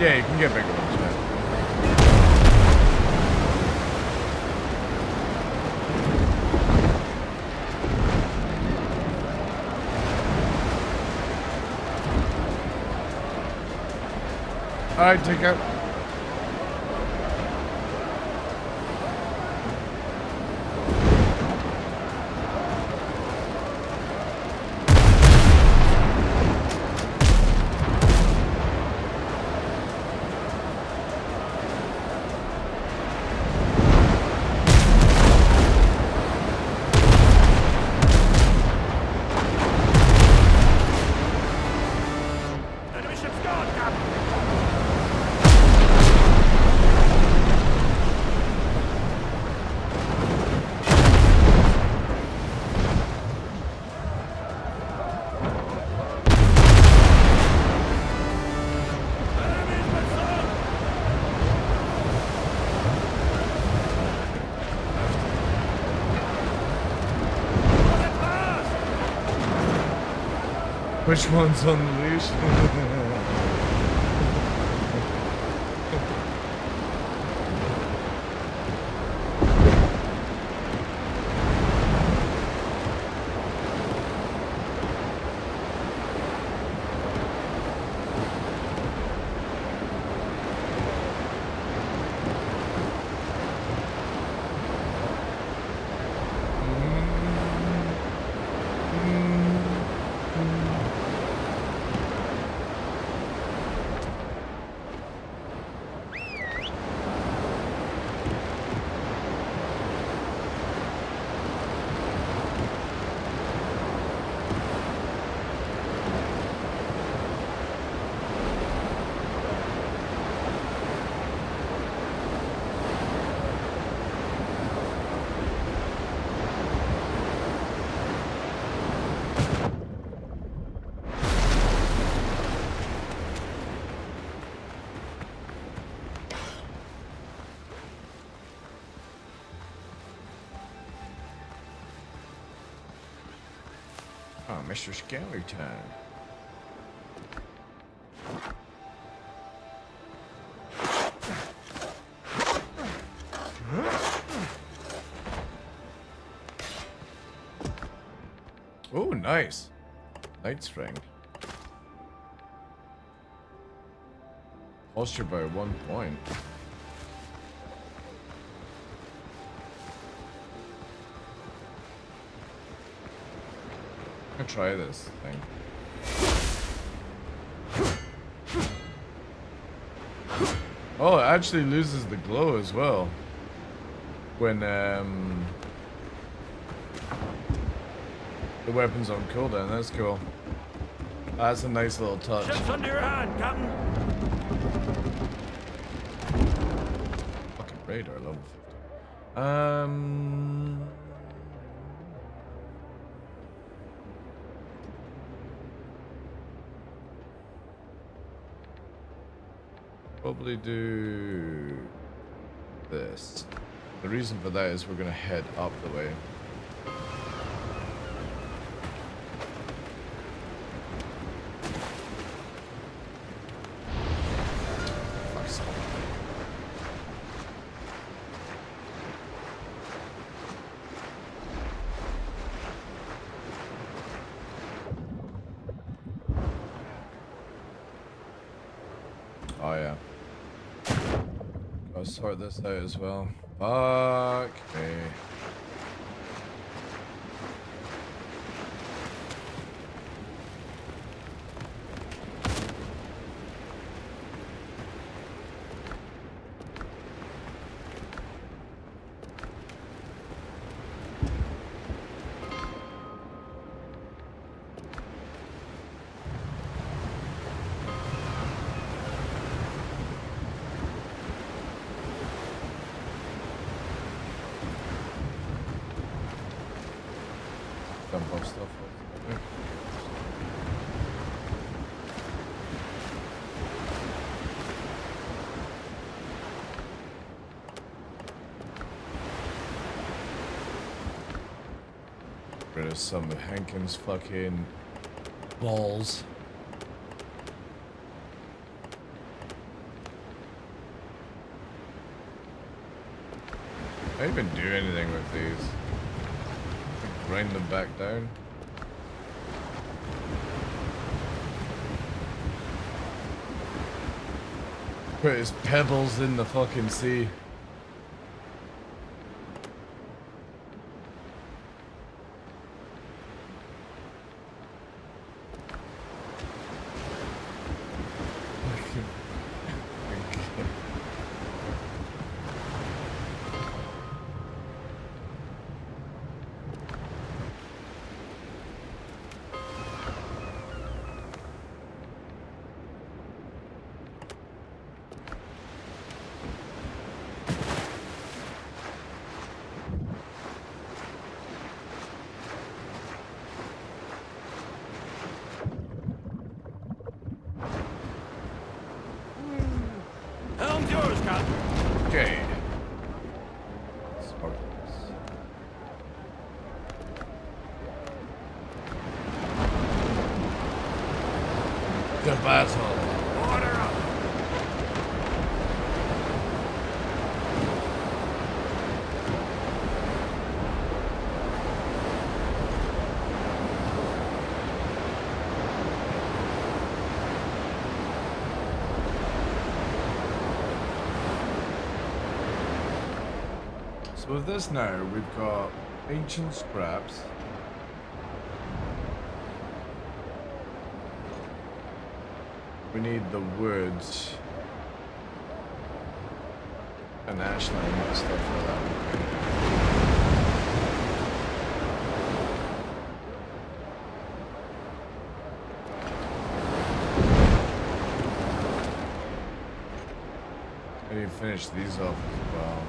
Yeah, you can get bigger ones, man. Alright, take out. Which one's on the leash? Oh, Mr. Scary Time. Oh, nice. Light string. Posture by 1 point. I'm gonna try this thing. Oh, it actually loses the glow as well when the weapon's on cooldown. That's cool. That's a nice little touch. Ship's under your hand, Captain. later, level 50. Probably do this. The reason for that is we're gonna head up the way. Fuck's sake. Oh yeah. Gotta sort this out as well. Fuck me. Dump off stuff. Rid of some of Hankins' fucking balls. I didn't even do anything with these. Grind them back down. Put his pebbles in the fucking sea. Helm's yours, Captain. Okay. Sparkles. The battle. Order up. So with this now, we've got ancient scraps. We need the woods and ashland and stuff like that. I need to finish these off as well.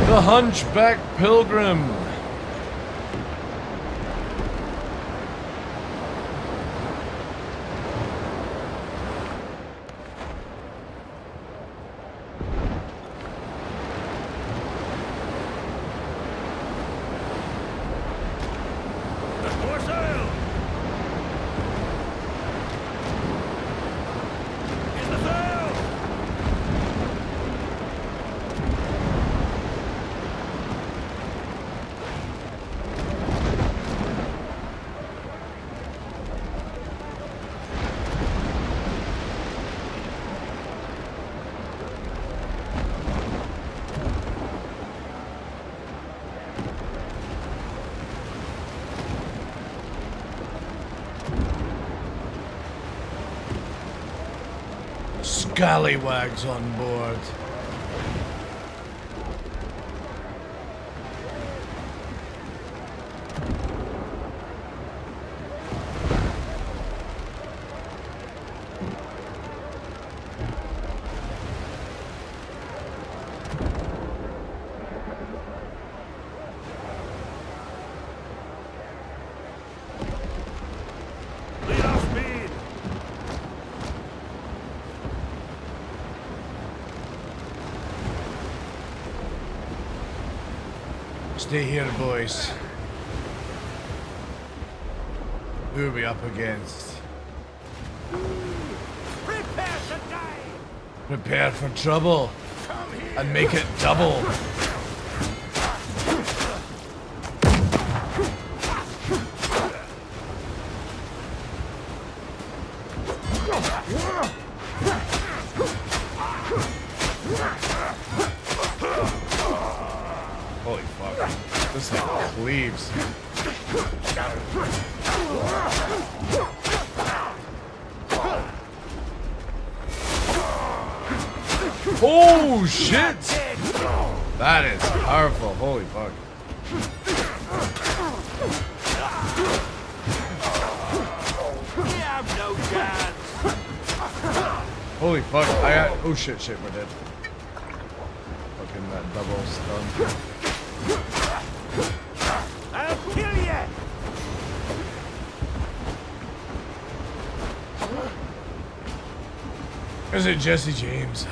The Hunchback Pilgrim. More sail. Get the sail. scallywags on board. Stay here, boys. Who are we up against? Prepare to die! Prepare for trouble and make it double. Holy fuck. This thing cleaves. Oh shit! That is powerful. Holy fuck. We have no chance! Holy fuck. Oh shit, we're dead. Fucking that double stun. I'll kill you! Is it Jesse James?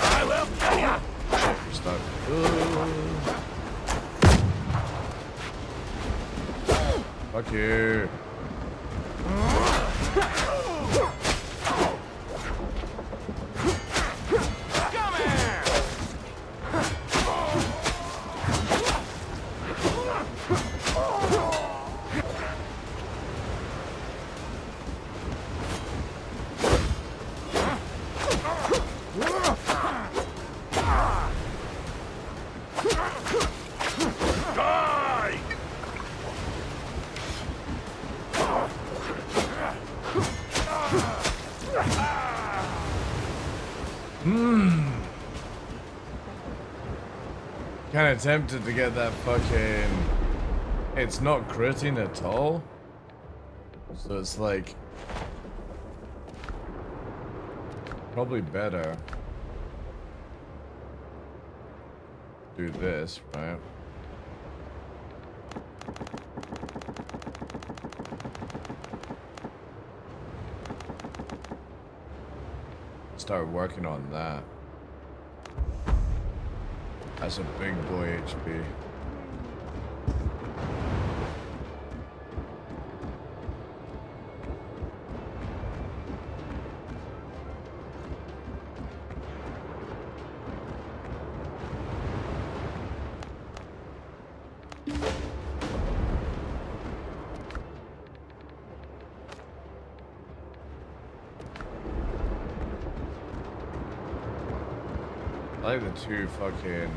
I will kill you! Shit, we're stuck. Fuck you. Come here! Kinda tempted to get that fucking... It's not critting at all. So it's like... Probably better. Do this, right? Start working on that. That's a big boy HP. I like the two fucking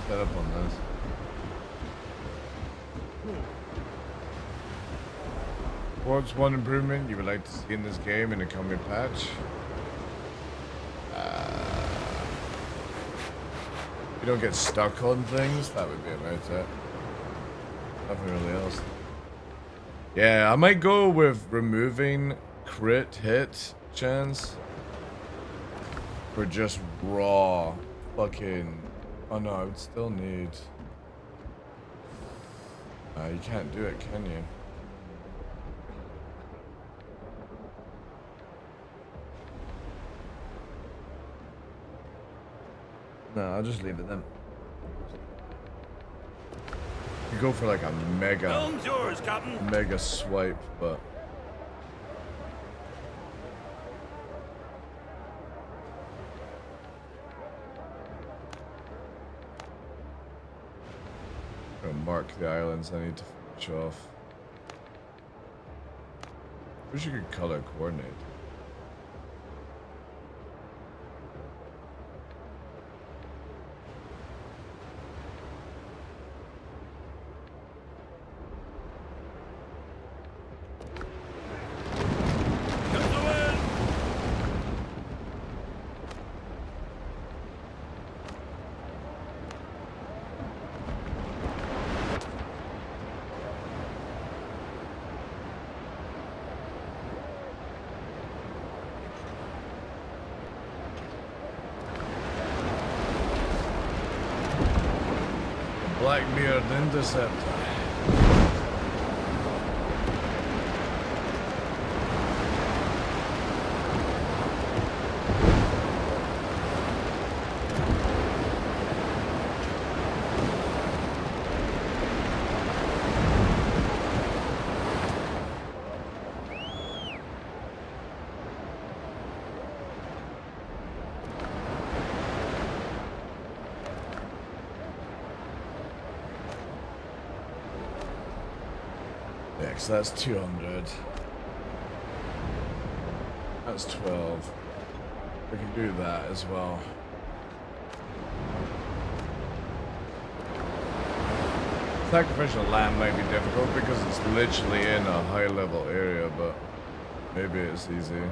setup on this. What's one improvement you would like to see in this game in a coming patch? You don't get stuck on things, that would be about it. Nothing really else. Yeah, I might go with removing crit hit chance. For just raw fucking... Oh no, I would still need... you can't do it, can you? No, I'll just leave it then. You go for like a mega... Helm's yours, Captain. Mega swipe, but... Mark the islands I need to finish off. Wish you could color coordinate. Blackbeard Interceptor. So that's 200. That's 12. We can do that as well. Sacrificial lamb might be difficult because it's literally in a high level area, but maybe it's easy.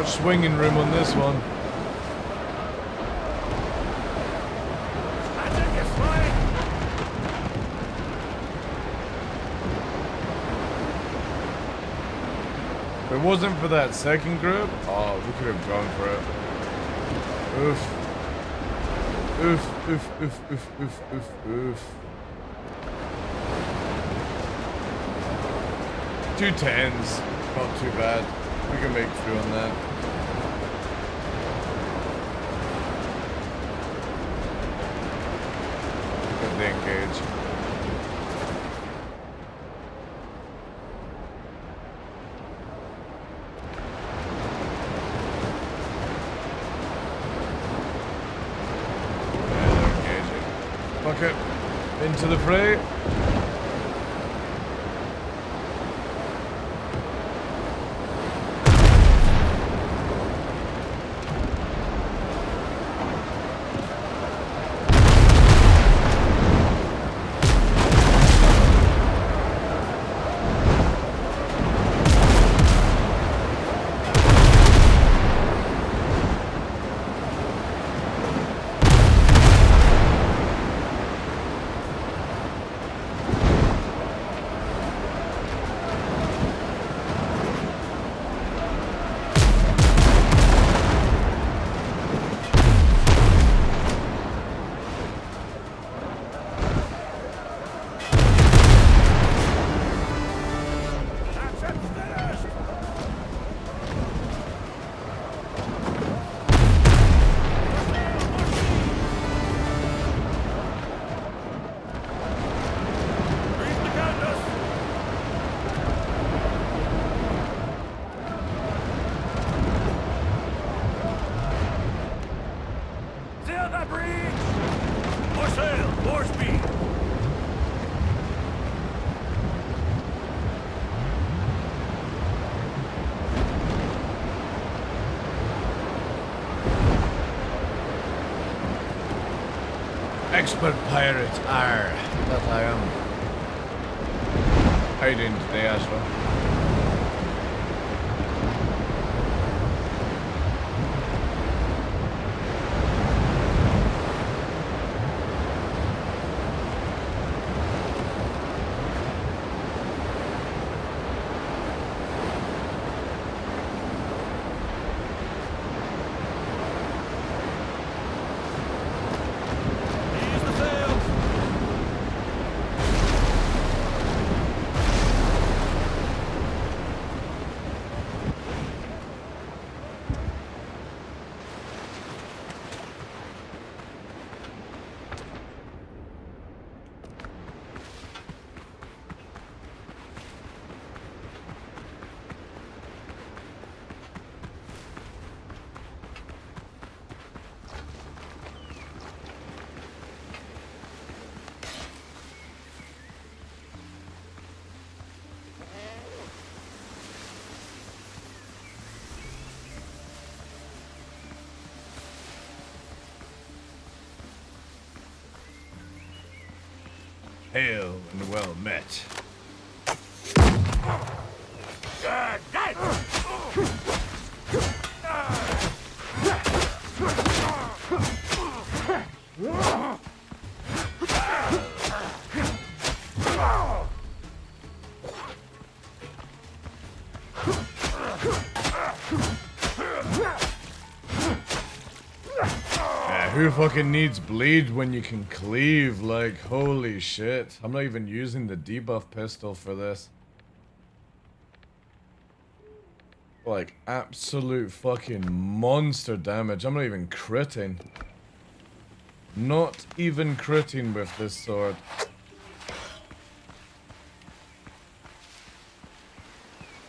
Swinging room on this one. If it wasn't for that second group, oh, we could have gone for it. Oof. Oof, oof, oof, oof, oof, oof, oof. 2 10s, not too bad. We can make through on that. Good to engage. Yeah, they're engaging. Fuck it. Into the fray. Expert pirate, arr, that I am. How you doing today, Ashla? Hail and well met. Who fucking needs bleed when you can cleave? Like, holy shit. I'm not even using the debuff pistol for this. Like, absolute fucking monster damage. I'm not even critting. Not even critting with this sword.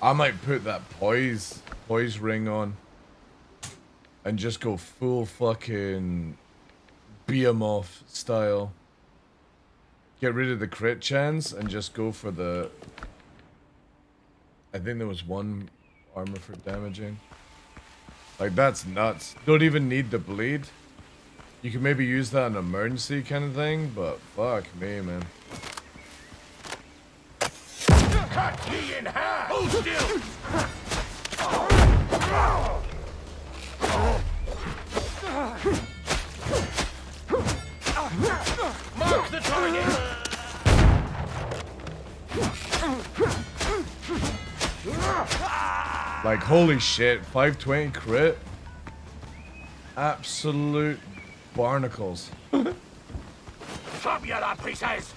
I might put that poise ring on. And just go full fucking Behemoth style. Get rid of the crit chance and just go for the... I think there was one armor for damaging. Like, that's nuts. Don't even need the bleed. You can maybe use that in an emergency kind of thing, but fuck me, man. Cut me in half! Hold still! Mark the target! Like, holy shit, 520 crit? Absolute barnacles. Chop you to pieces!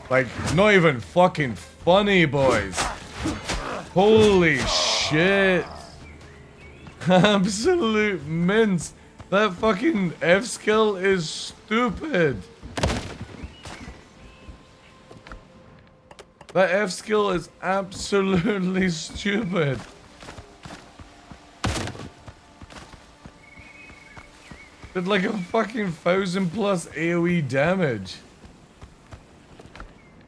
Like, not even fucking funny, boys. Holy shit. Absolute mince. That fucking F skill is stupid. That F skill is absolutely stupid. Did like a fucking 1000+ AoE damage.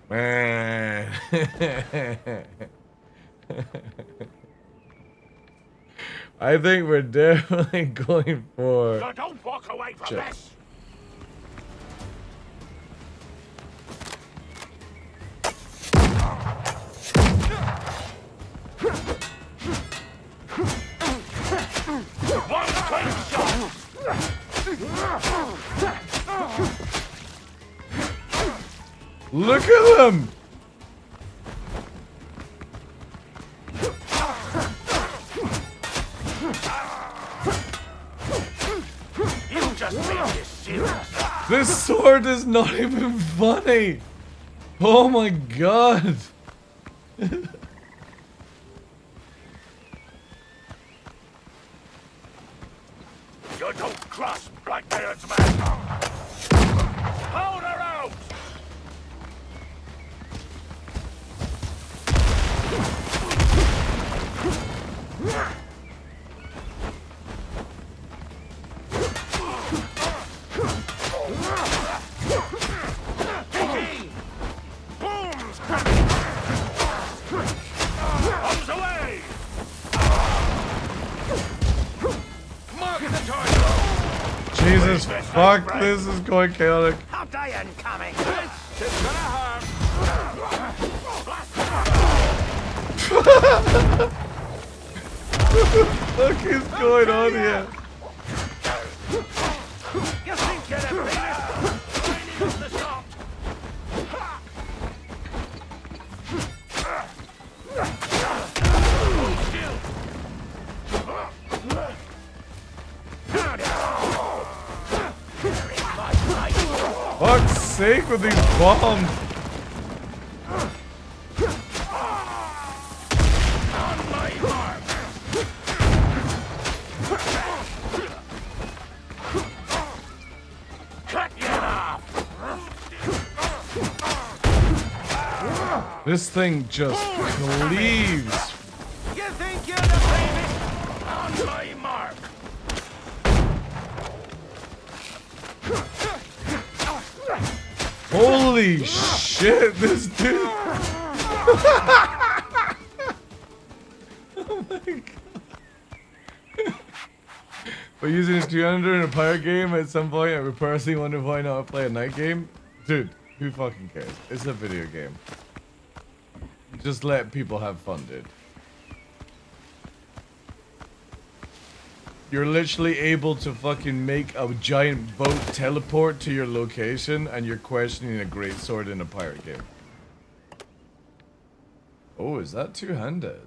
Man. I think we're definitely going for... So don't walk away from this! One quick shot! Look at them! You just made this serious. This sword is not even funny! Oh my god! You don't cross Blackbeard's man! Hold her out! Boom's coming! Arms away! Mark the target! Jesus fuck, this is going chaotic. Hot iron coming! This is gonna hurt! What the fuck is going on here? You think you're the biggest? Lining up the shot! Hold still! Very much like Fuck's sake with these bombs. on my mark! Cut you off! This thing just cleaves. You think you're the bravest? On my mark! Holy shit, this dude. Oh my god. We're using a 200 in a pirate game at some point, and we personally wonder why not play a night game. Dude, who fucking cares? It's a video game. Just let people have fun, dude. You're literally able to fucking make a giant boat teleport to your location, and you're questioning a greatsword in a pirate game. Oh, is that two-handed?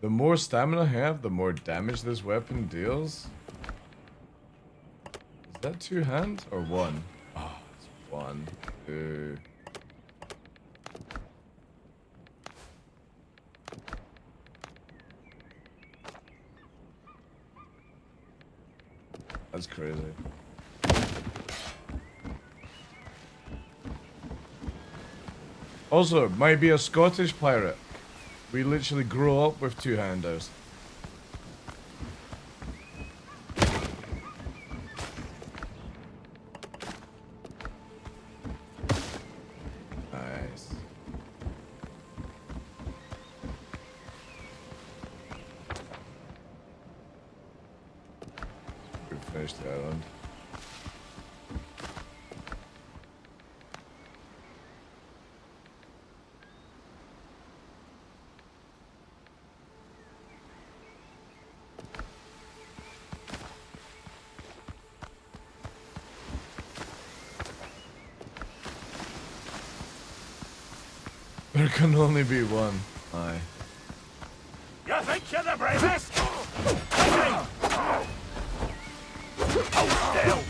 The more stamina I have, the more damage this weapon deals. Is that two hands or one? Oh, it's one, two. That's crazy. Also, it might be a Scottish pirate. We literally grew up with two-handers. Nice. We finished the island. There can only be one. Aye. You think you're the bravest? Hold still.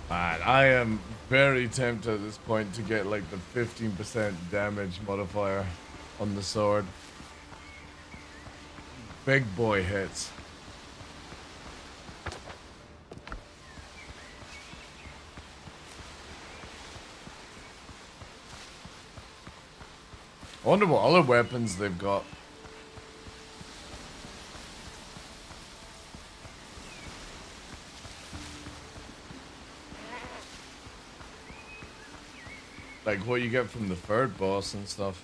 Man, I am very tempted at this point to get like the 15% damage modifier on the sword. Big boy hits. I wonder what other weapons they've got. Like what you get from the third boss and stuff.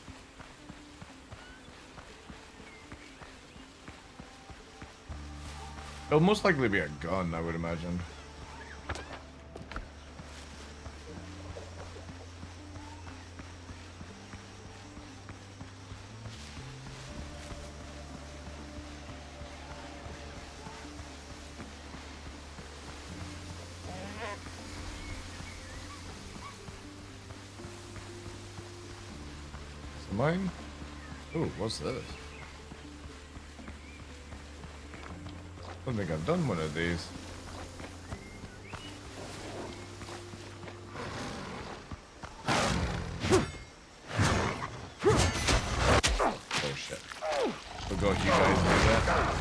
It'll most likely be a gun, I would imagine. Is it mine? Ooh, what's this? I don't think I've done one of these. Oh shit. Forgot you guys do that.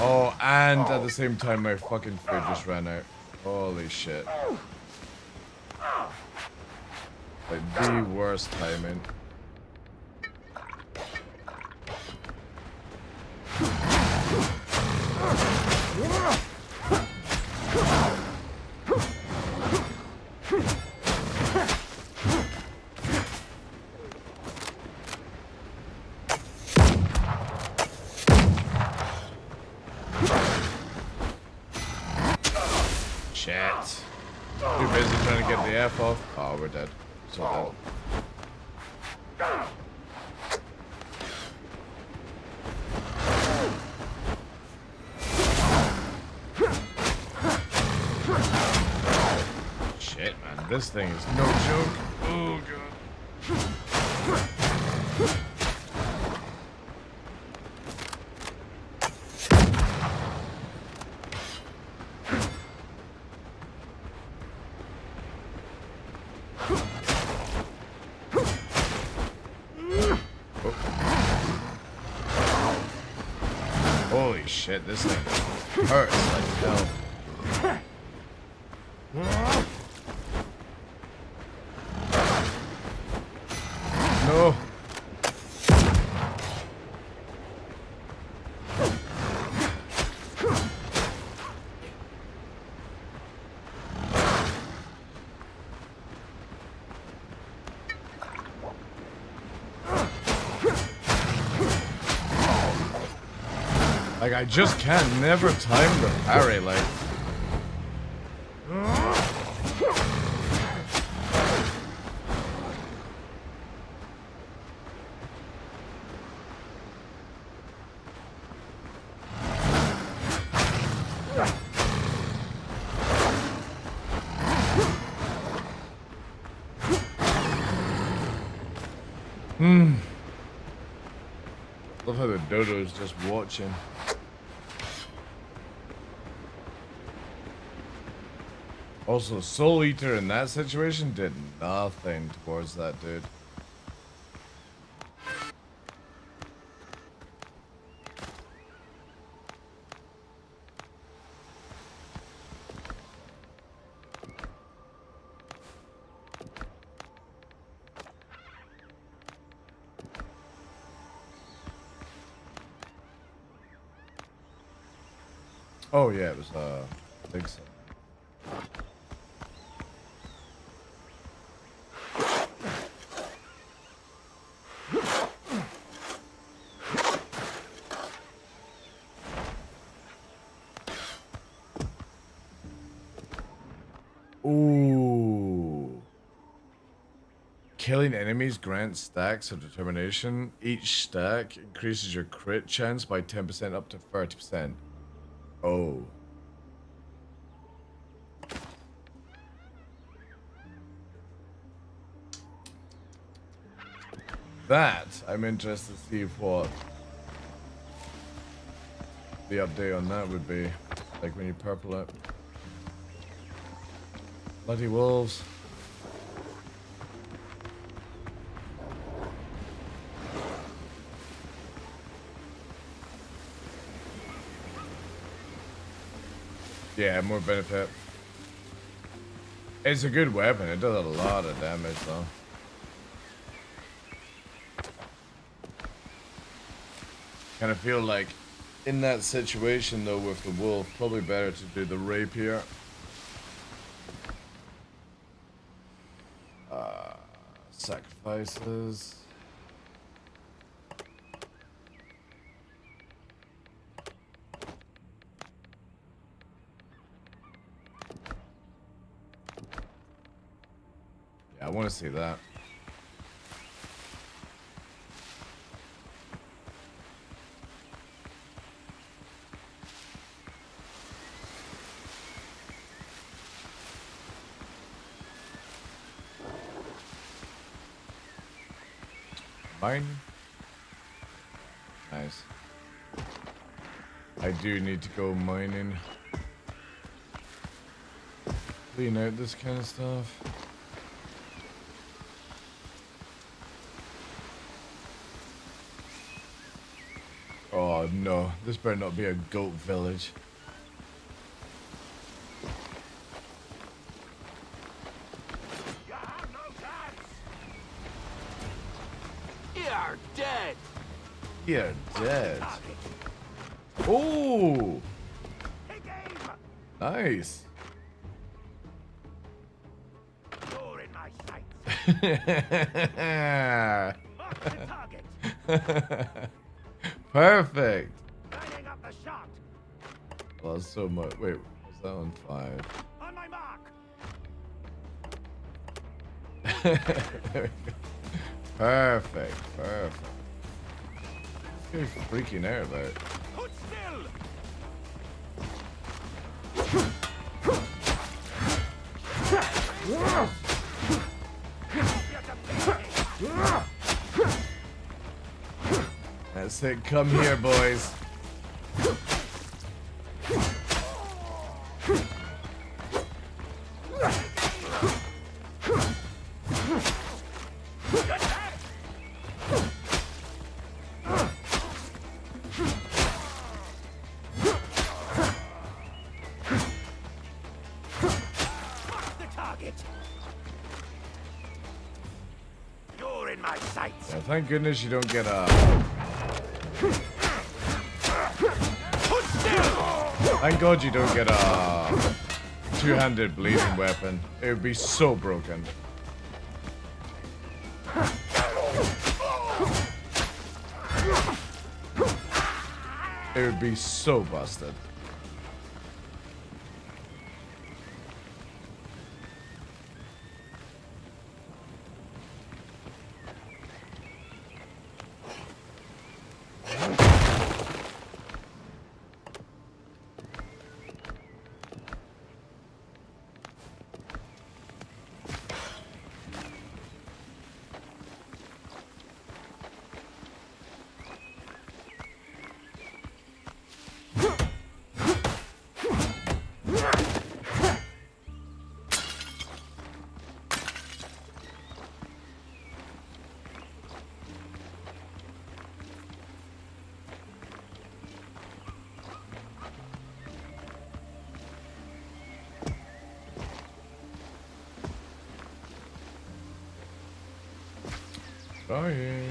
Oh, and at the same time my fucking food just ran out. Holy shit. Like the worst timing. Shit. Too busy trying to get the F off. Oh, we're dead. So dead. Shit, man. This thing is no joke. Oh, God. Holy shit, this thing hurts like hell. Like, I just can't never time the parry, like. Love how the dodo is just watching. Also, Soul Eater in that situation did nothing towards that dude. Oh yeah, it was big set. Ooh. Killing enemies grants stacks of determination. Each stack increases your crit chance by 10% up to 30%. Oh. That, I'm interested to see what the update on that would be. Like when you purple it. Bloody wolves. Yeah, more benefit. It's a good weapon. It does a lot of damage though. Kind of feel like in that situation though with the wolf, probably better to do the rapier. Sacrifices. Yeah, I want to see that. Mine? Nice. I do need to go mining. Clean out this kind of stuff. Oh no, this better not be a goat village. You're dead. Oh! Nice. You're in my sights. Perfect. Lining up the shot. Well, that's so much. Wait, was that on 5? On my mark. There we go. Perfect. Perfect. What are you freaking out about? Hold still. That's it. Come here, boys. Thank goodness you don't get a... Thank God you don't get a two-handed bleeding weapon. It would be so broken. It They would be so busted. Sorry.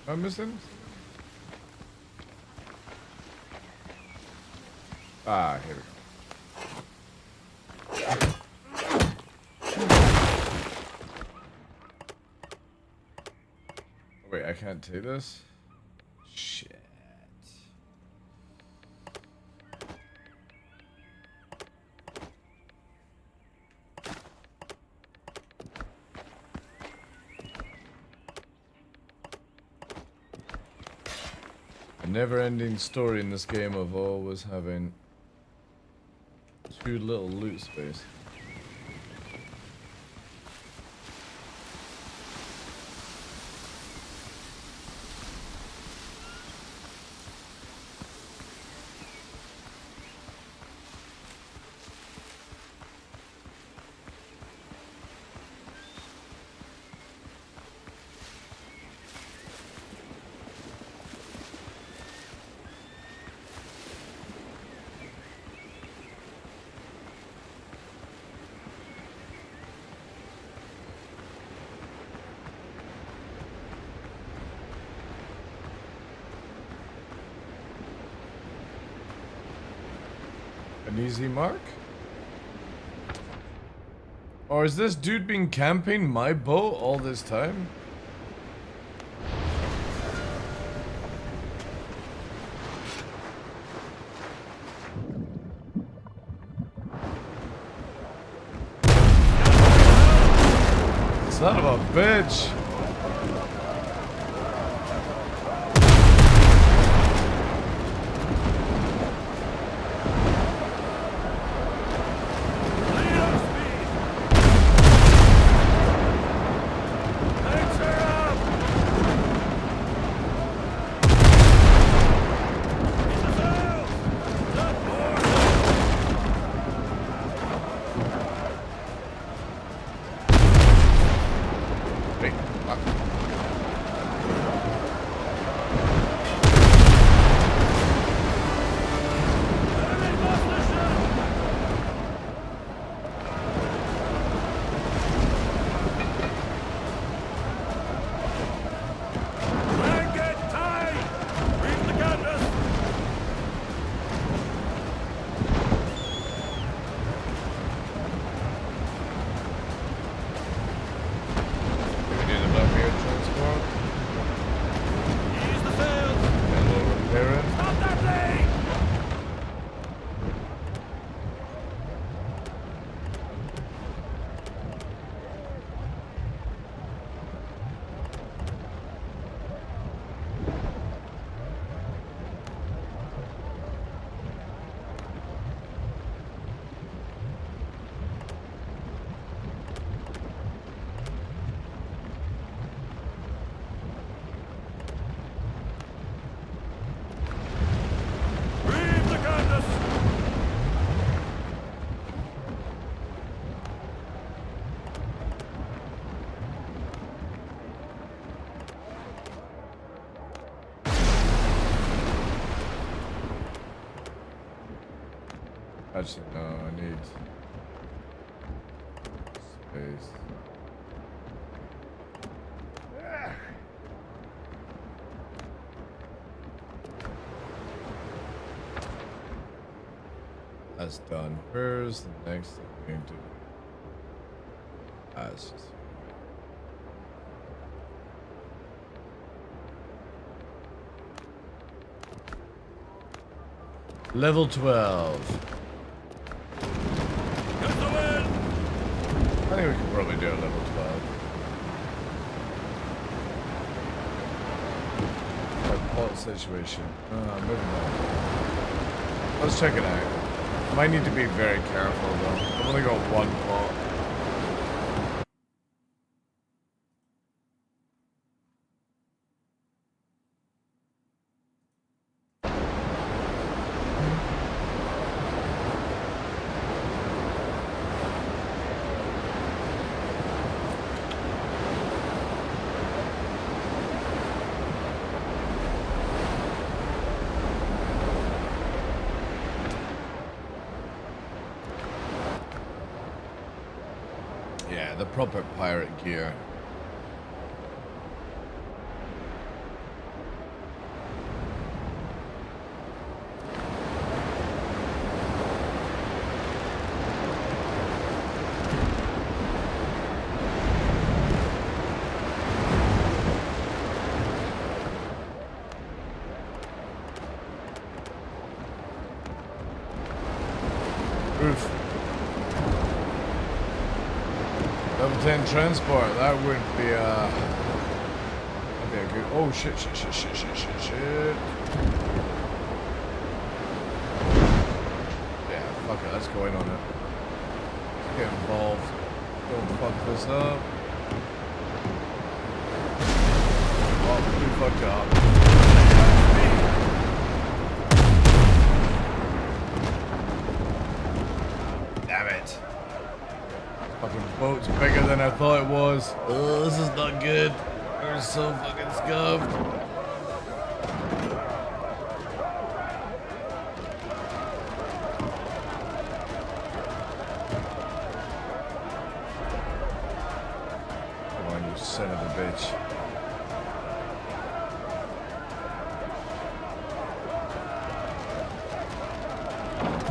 I'm missing. Ah, here we go. Wait, I can't take this? Shit. A never-ending story in this game of always having too little loot space. An easy mark? Or is this dude been camping my boat all this time? Son of a bitch! Actually, no, I need Space. That's done. Where's the next thing we need to do? That's just... Level 12. I think we can probably do a level 12. Plot situation. Moving on. Let's check it out. Might need to be very careful though. I've only got one plot. Yeah, the proper pirate gear. Oof. Level 10 transport, that would be that'd be a good, oh shit. Yeah, fuck it, let's go in on it. Let's get involved. Don't fuck this up. Oh, we fucked up. Damn it. Fucking boat's bigger than I thought it was. Oh, this is not good. We're so fucking scuffed. Come on, you son of a bitch.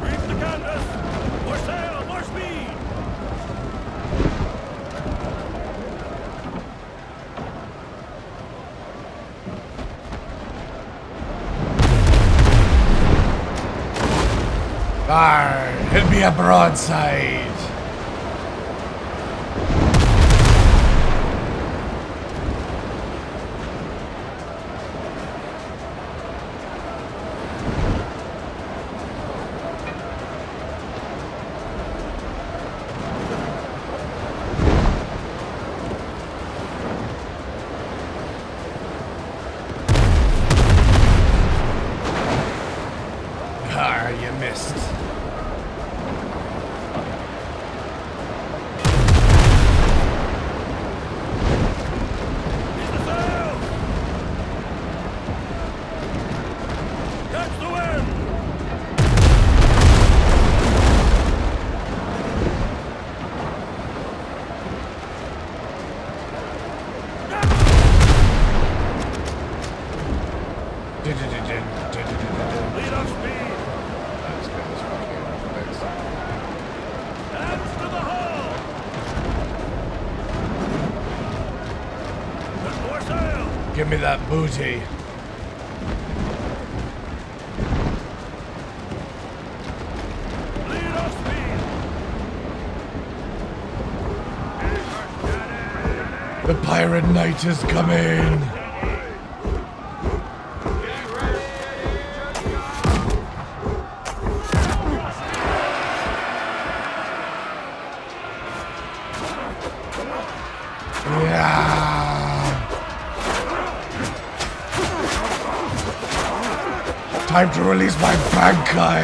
Reef the canvas! More sail, more speed! Arr, hit me a broadside. Arr, you missed. Lead off speed! That's good as fucking fixed. Hands to the hull! There's more sail! Give me that booty. Lead off speed! The pirate knight is coming. Time to release my bad guy.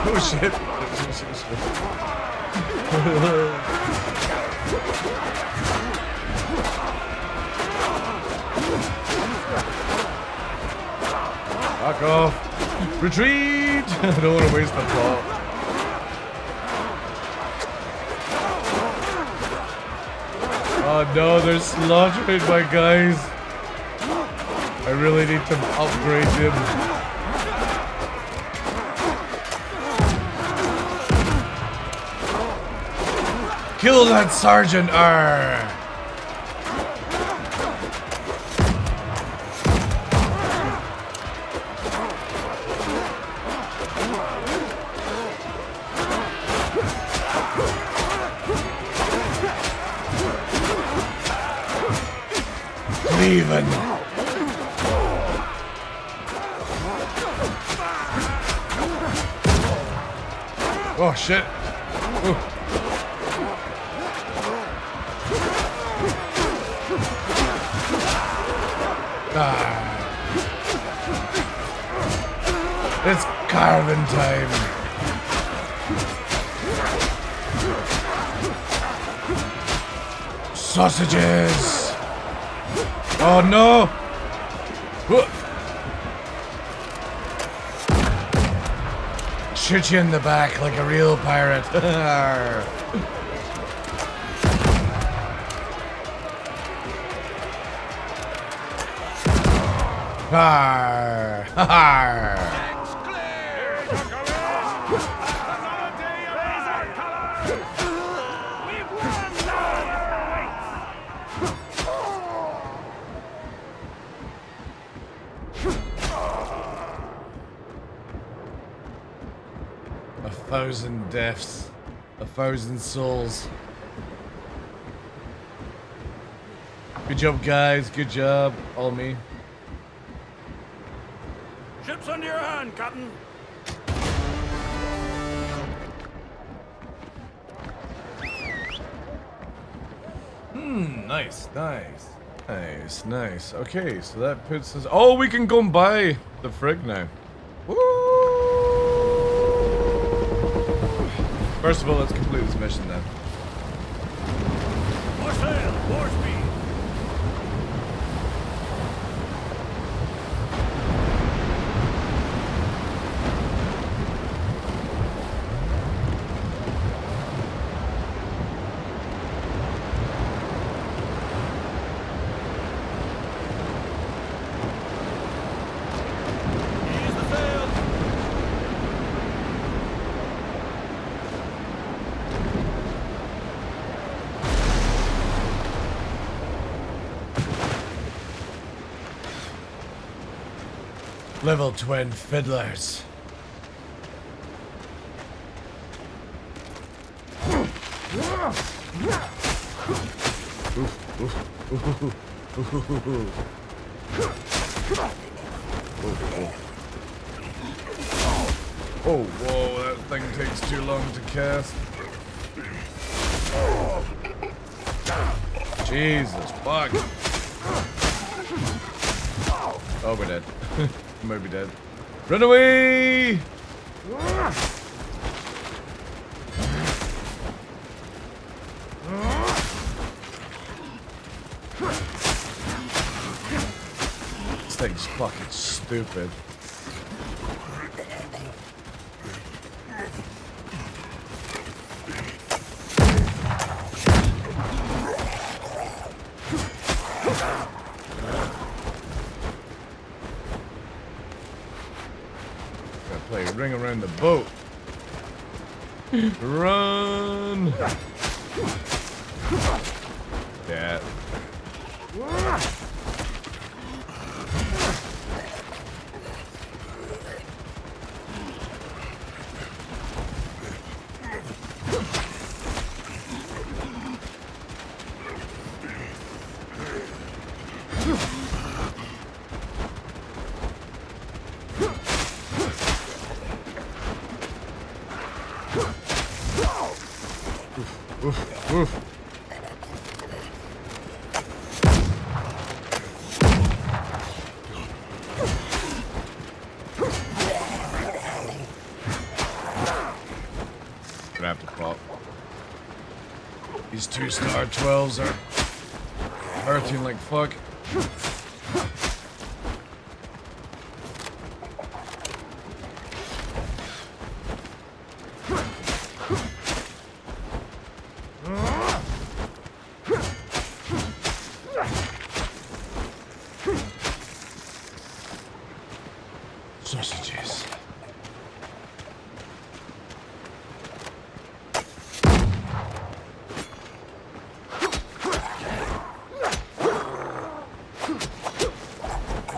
Oh shit. Fuck off. Retreat! I don't want to waste the plot. Oh no, they're slaughtering my guys. I really need to upgrade him. Kill that sergeant! Arr! Even. Oh shit. Ooh. It's carving time. Sausages. Oh no! Shoot you in the back like a real pirate. Arr! Arr! A thousand deaths, 1,000 souls. Good job, guys. Good job. All me. Ship's under your hand, Captain. Nice, nice. Nice, nice. Okay, so that puts us... Oh, we can go and buy the frig now. Woo! First of all, let's complete this mission then. More sail, more speed. Level twin fiddlers. Oh, whoa, that thing takes too long to cast. Jesus, fuck. Oh, we're dead. We might be dead. Run away! This thing's fucking stupid. Play a ring around the boat. Run! Yeah. Oof, oof. Gonna have to pop. These 2-star 12s are hurting like fuck. Sausages.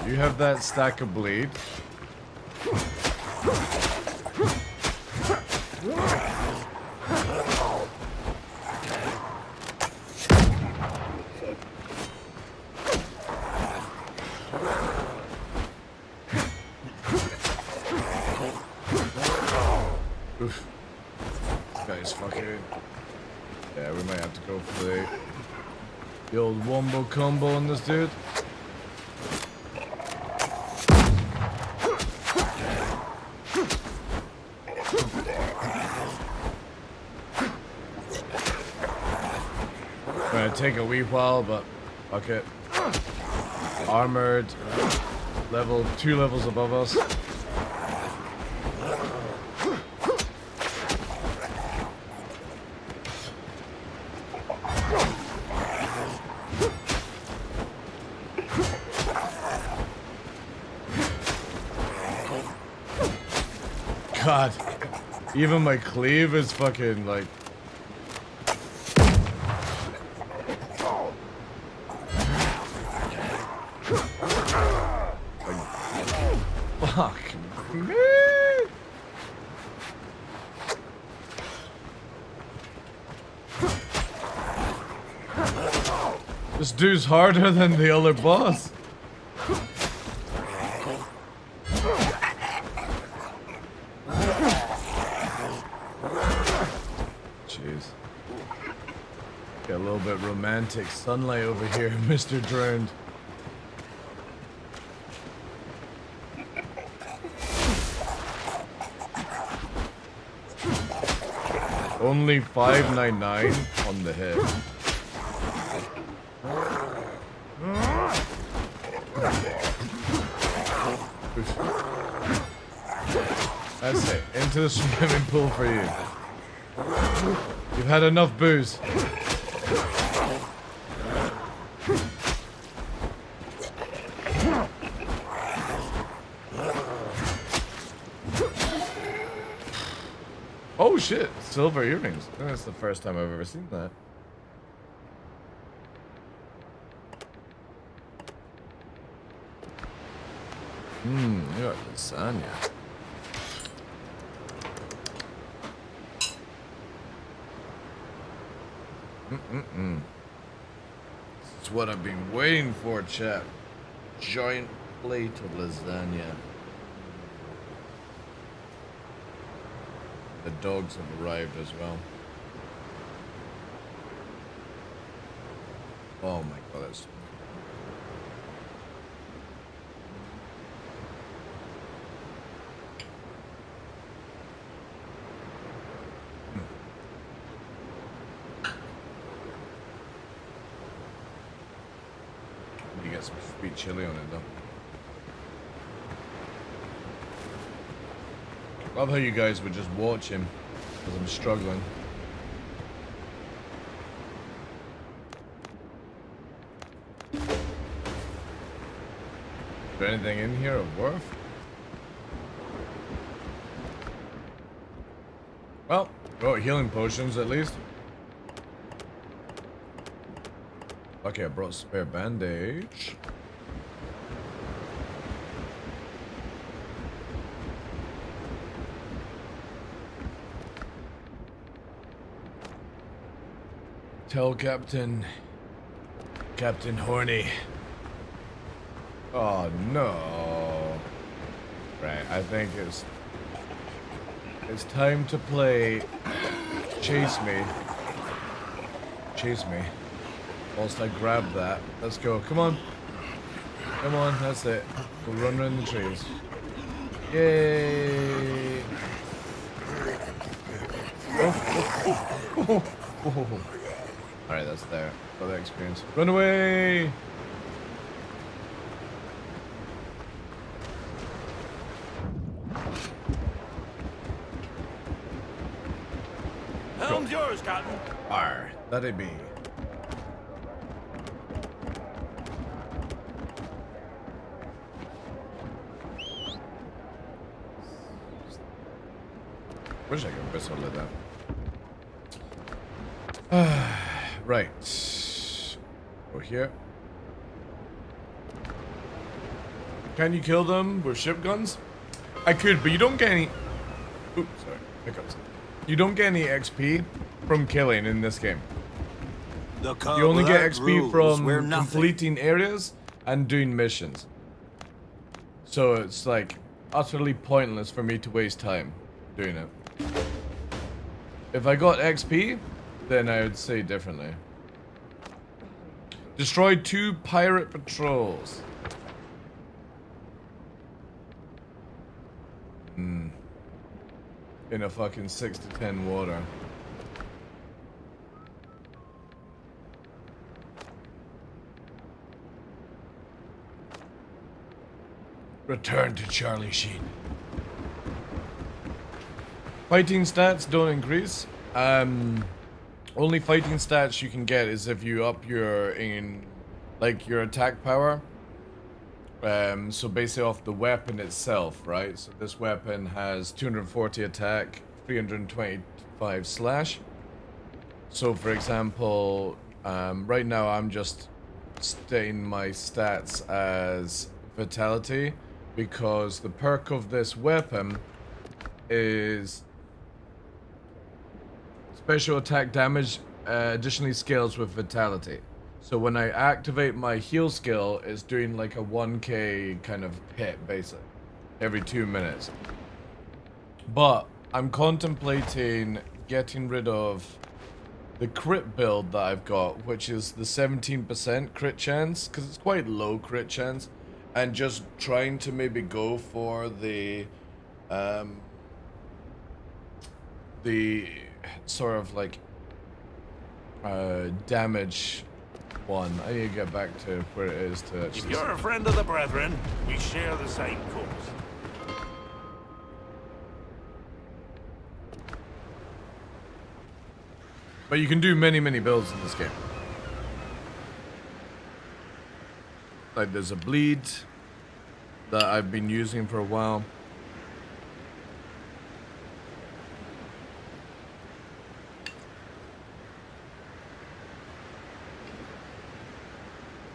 You have that stack of bleed. Oof. This guy's fucking... Yeah, we might have to go for the old wombo combo on this dude. Gonna take a wee while, but fuck it. Armored, level 2 levels above us. God, even my cleave is fucking like. Fuck me. This dude's harder than the other boss. Jeez. Get a little bit romantic sunlight over here, Mr. Drowned. Only $5.99 on the head. That's it. Into the swimming pool for you. You've had enough booze. Oh shit, silver earrings. I think that's the first time I've ever seen that. You got lasagna. This is what I've been waiting for, chat. Giant plate of lasagna. The dogs have arrived as well. Oh my god, that's... You get some sweet chili on it though. Love how you guys would just watch him because I'm struggling. Is there anything in here of worth? Well, got healing potions at least. Okay, I brought a spare bandage. Tell Captain Horny. Oh no. Right, I think it's time to play Chase Me. Chase Me. Whilst I grab that. Let's go. Come on. Come on, that's it. We'll run around the trees. Yay! Alright, that's there. For the experience. Run away! Helm's yours, Cotton. Arr, let it be. Wish I could whistle like that. Right. Go here. Can you kill them with ship guns? I could, but you don't get any... Oops, sorry. Hiccups. You don't get any XP from killing in this game. You only get XP from completing areas and doing missions. So it's like utterly pointless for me to waste time doing it. If I got XP, then I would say differently. Destroyed 2 pirate patrols. In a fucking 6 to 10 water. Return to Charlie Sheen. Fighting stats don't increase. Only fighting stats you can get is if you up your your attack power. So basically off the weapon itself, right? So this weapon has 240 attack, 325 slash. So for example, right now I'm just stating my stats as vitality because the perk of this weapon is special attack damage additionally scales with vitality. So when I activate my heal skill, it's doing like a 1k kind of hit, basically, every 2 minutes. But I'm contemplating getting rid of the crit build that I've got, which is the 17% crit chance, because it's quite low crit chance, and just trying to maybe go for the sort of like damage one. I need to get back to where it is to actually... If you're a friend of the brethren, we share the same cause. But you can do many builds in this game. Like there's a bleed that I've been using for a while.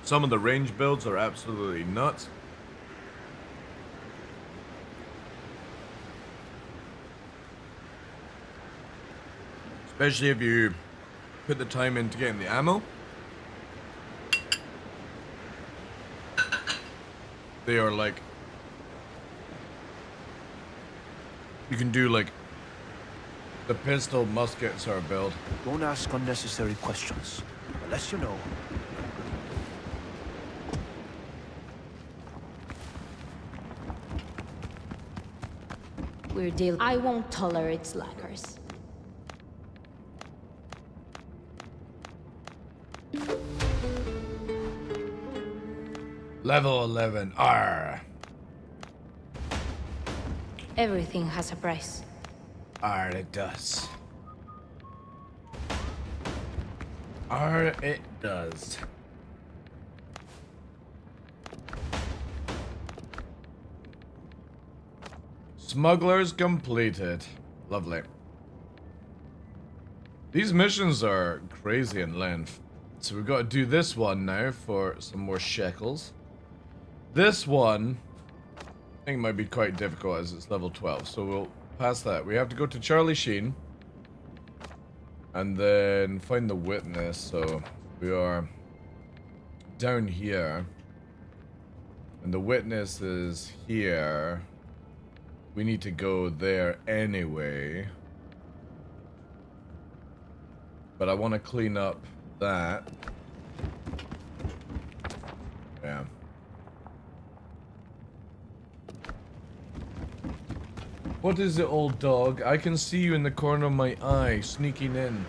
Some of the range builds are absolutely nuts. Especially if you put the time into getting the ammo. They are like... You can do like... The pistol muskets are a build. Don't ask unnecessary questions. Unless you know. We're dealing. I won't tolerate slackers. Level 11. Arr. Everything has a price. Arr, it does. Arr, it does. Smugglers completed. Lovely. These missions are crazy in length. So we've got to do this one now for some more shekels. This one, I think might be quite difficult as it's level 12. So we'll pass that. We have to go to Charlie Sheen. And then find the witness. So we are down here. And the witness is here. We need to go there anyway. But I want to clean up that. Yeah. What is it, old dog? I can see you in the corner of my eye, sneaking in.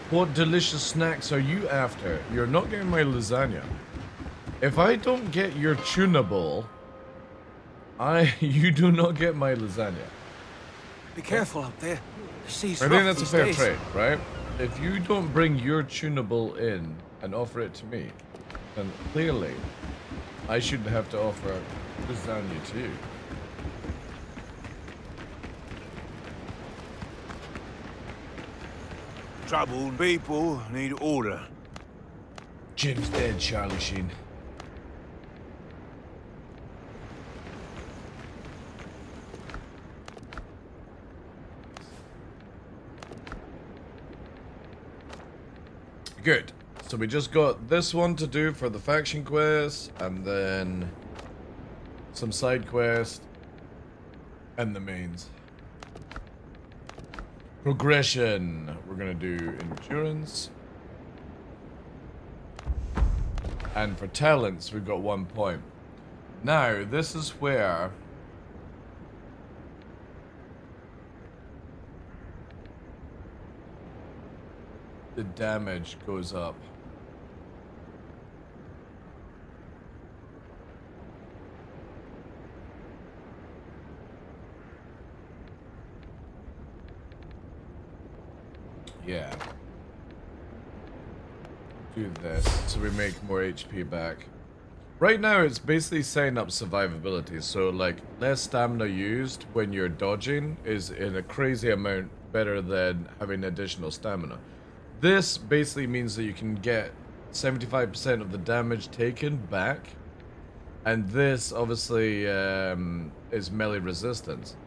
What delicious snacks are you after? You're not getting my lasagna. If I don't get your tuna bowl, you do not get my lasagna. Be careful out there. The sea's I rough think that's a these fair days. trade, right? If you don't bring your tuna bowl in and offer it to me, then clearly I shouldn't have to offer lasagna to you. Troubled people need order. Jim's dead, Charlie Sheen. Good. So we just got this one to do for the faction quest, and then some side quest, and the mains. Progression. We're gonna do endurance. And for talents, we've got 1 point. Now, this is where the damage goes up. Yeah. Do this so we make more HP back. Right now it's basically setting up survivability, so like less stamina used when you're dodging is in a crazy amount better than having additional stamina. This basically means that you can get 75% of the damage taken back, and this obviously is melee resistance.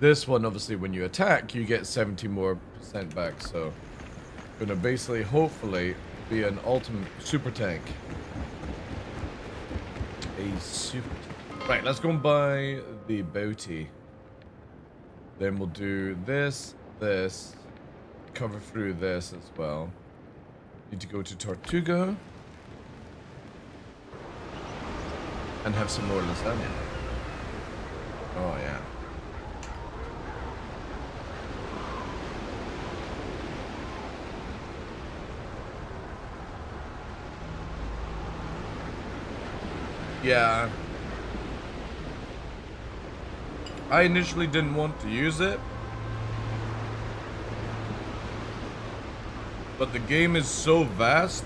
This one obviously when you attack you get 70% more back, so gonna basically hopefully be an ultimate super tank. A super tank. Right, let's go and buy the bounty. Then we'll do this, cover through this as well. Need to go to Tortuga and have some more lasagna. Oh yeah. Yeah. I initially didn't want to use it, but the game is so vast,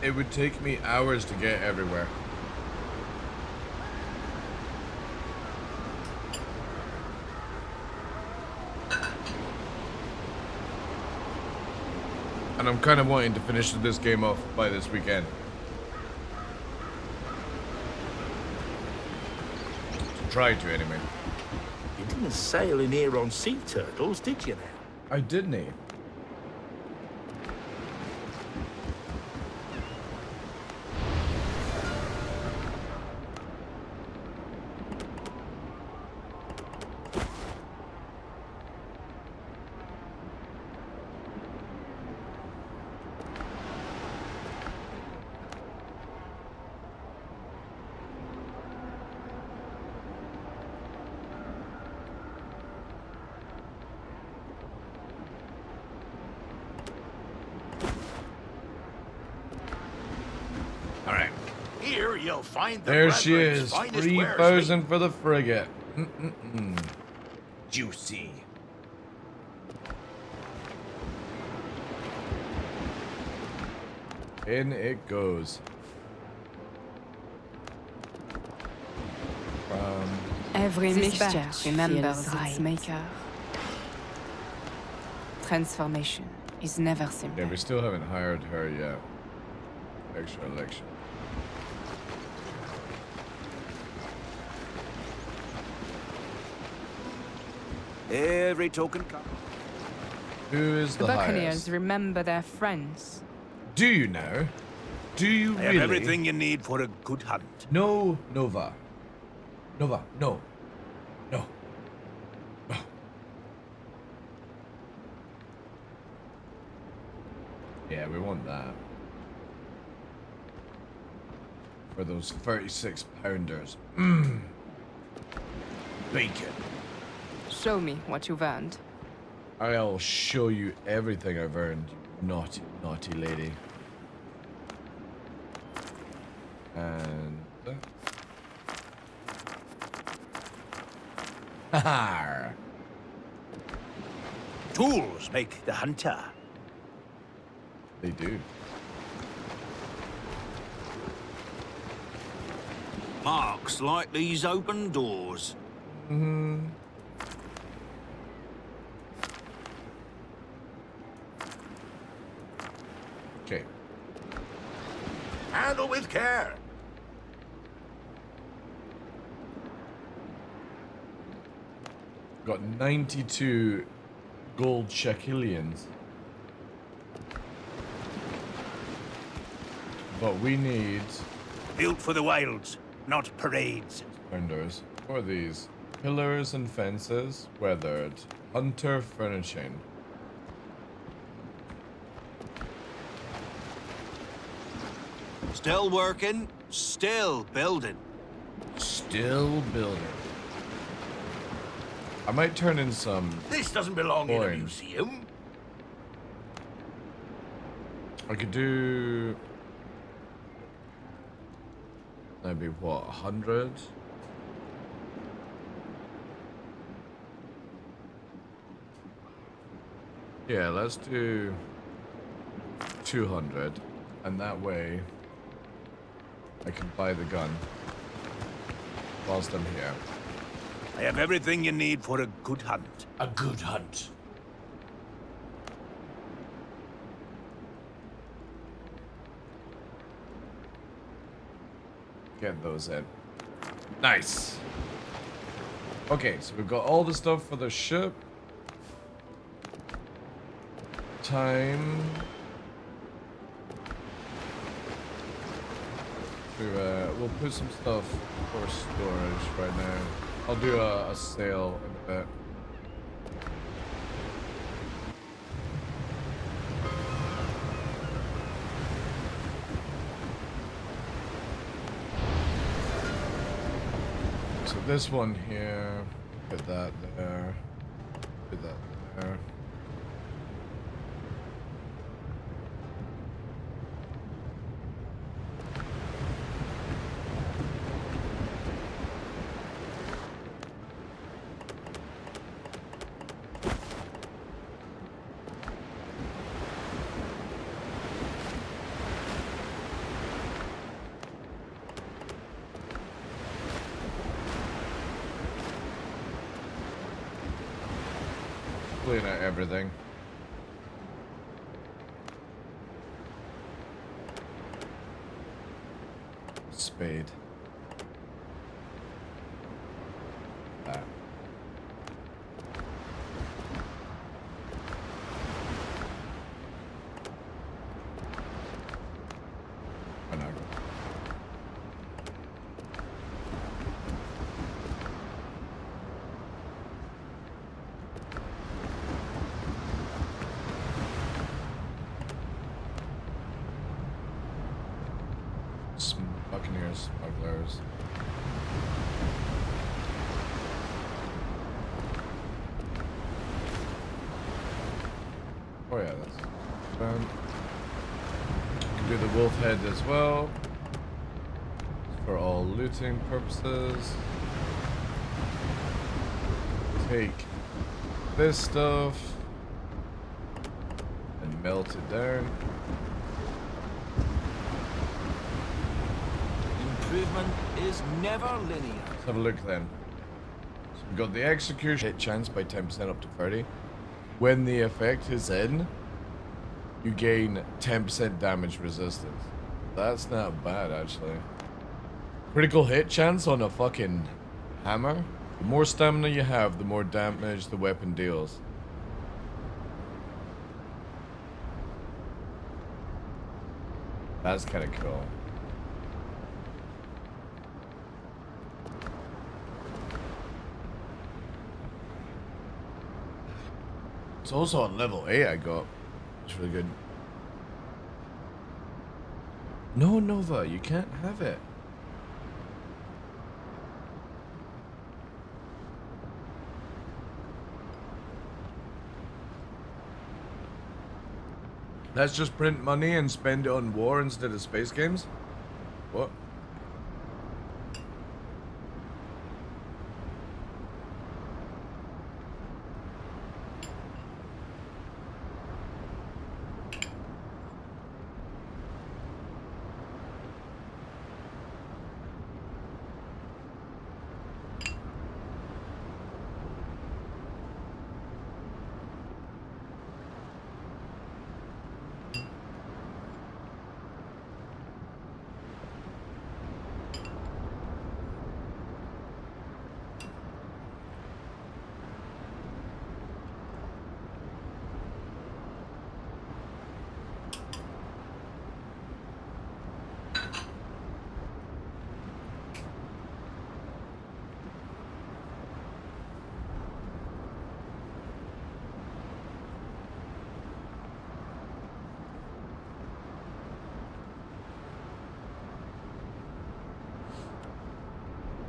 it would take me hours to get everywhere. And I'm kind of wanting to finish this game off by this weekend. Try to, anyway. You didn't sail in here on sea turtles, did you now? I didn't. Here you'll find the There she brethren's is, finest 3,000 for the frigate. Juicy. In it goes. Every This mixture batch remembers feels right. its maker. Transformation is never simple. Yeah, we still haven't hired her yet. Extra election. Every token counts. Who is The the Buccaneers highest? remember their friends. Do you know? Do you I really? have everything you need for a good hunt. No, Nova. Nova, no. No. No. Yeah, we want that. For those 36 pounders. Mmm. Bacon. Show me what you've earned. I'll show you everything I've earned, you naughty, naughty lady. And... Haha! Tools make the hunter. They do. Marks like these open doors. Mm-hmm. Okay. Handle with care. Got 92 gold shekelians. But we need Built for the wilds, not parades. windows. What are these? Pillars and fences, weathered. Hunter furnishing. Still working, still building. Still building. I might turn in some This doesn't belong in a coin. museum. I could do maybe what, 100? Yeah, let's do 200, and that way I can buy the gun whilst I'm here. I have everything you need for a good hunt. A good hunt. Get those in. Nice. Okay, so we've got all the stuff for the ship. Time to, we'll put some stuff for storage right now. I'll do a sale in a bit. So this one here, put that there, put that there. Clean out everything. Spade. That. Oh, no. Buccaneers, smugglers. Oh yeah, that's fun. Can do the wolf head as well. For all looting purposes. Take this stuff and melt it down. Improvement is never linear. Let's have a look then. So we've got the execution hit chance by 10% up to 30. When the effect is in, you gain 10% damage resistance. That's not bad, actually. Critical hit chance on a fucking hammer. The more stamina you have, the more damage the weapon deals. That's kind of cool. It's also on level 8 I got. It's really good. No, Nova, you can't have it. Let's just print money and spend it on war instead of space games? What?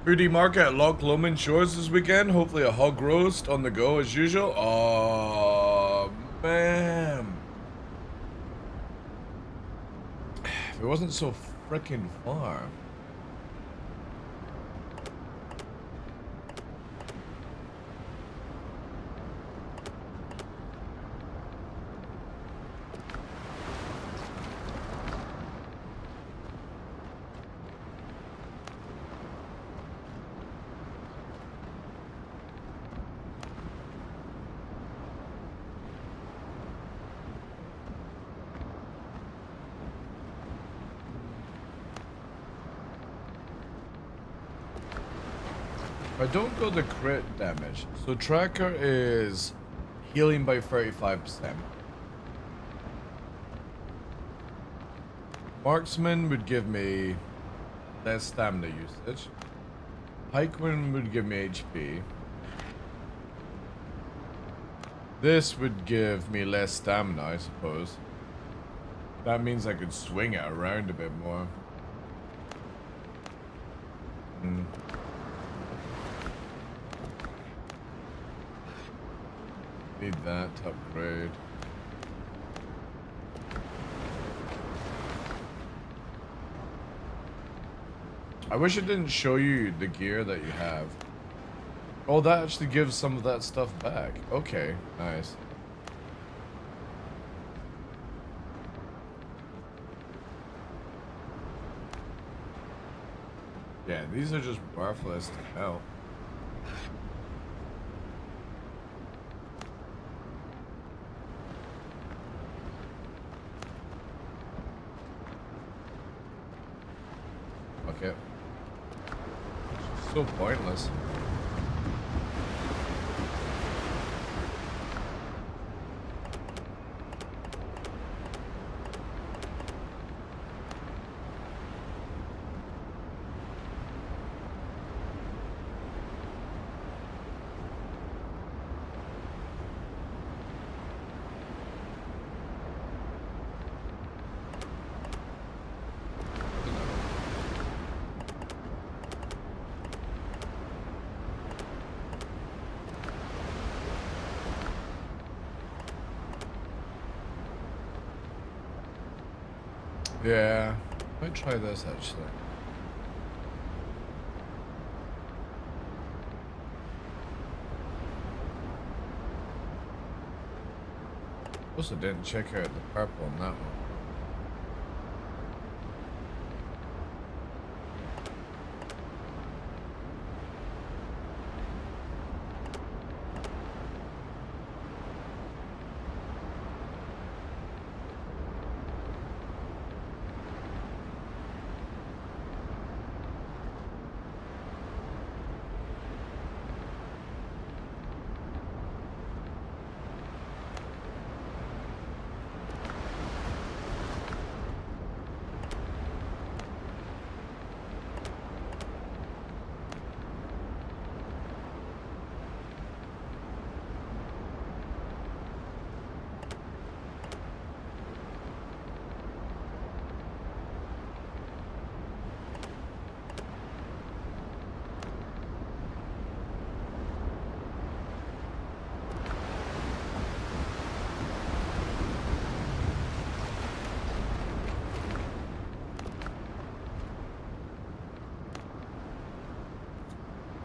Foodie market at Loch Lomond Shores this weekend. Hopefully a hog roast on the go as usual. Oh, man. If it wasn't so freaking far. I don't go the crit damage. So tracker is healing by 35%. Marksman would give me less stamina usage. Pikeman would give me HP. This would give me less stamina, I suppose. That means I could swing it around a bit more. Need that to upgrade. I wish it didn't show you the gear that you have. Oh, that actually gives some of that stuff back. Okay, nice. Yeah, these are just worthless to hell. Okay. So pointless. Yeah, I might try this actually. Also didn't check out the purple on that one.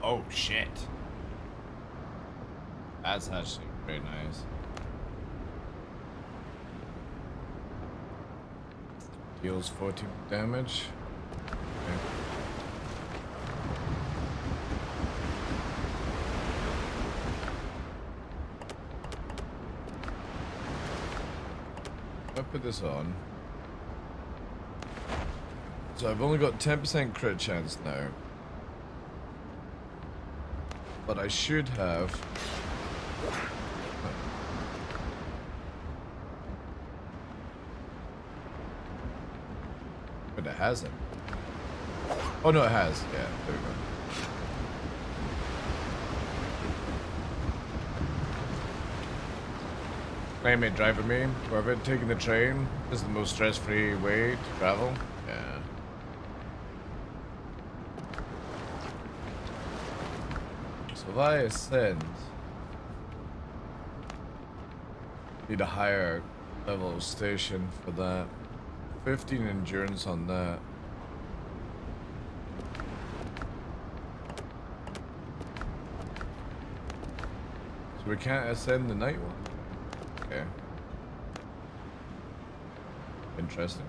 Oh shit. That's actually very nice. Deals 14 damage. Okay. I'll put this on. So I've only got 10% crit chance now. But I should have. But it hasn't. Oh no, it has. Yeah, there we go. Playmate driving me. Whoever taking the train is the most stress-free way to travel. Yeah. So if I ascend, need a higher level station for that. 15 endurance on that. So we can't ascend the night one? Okay. Interesting.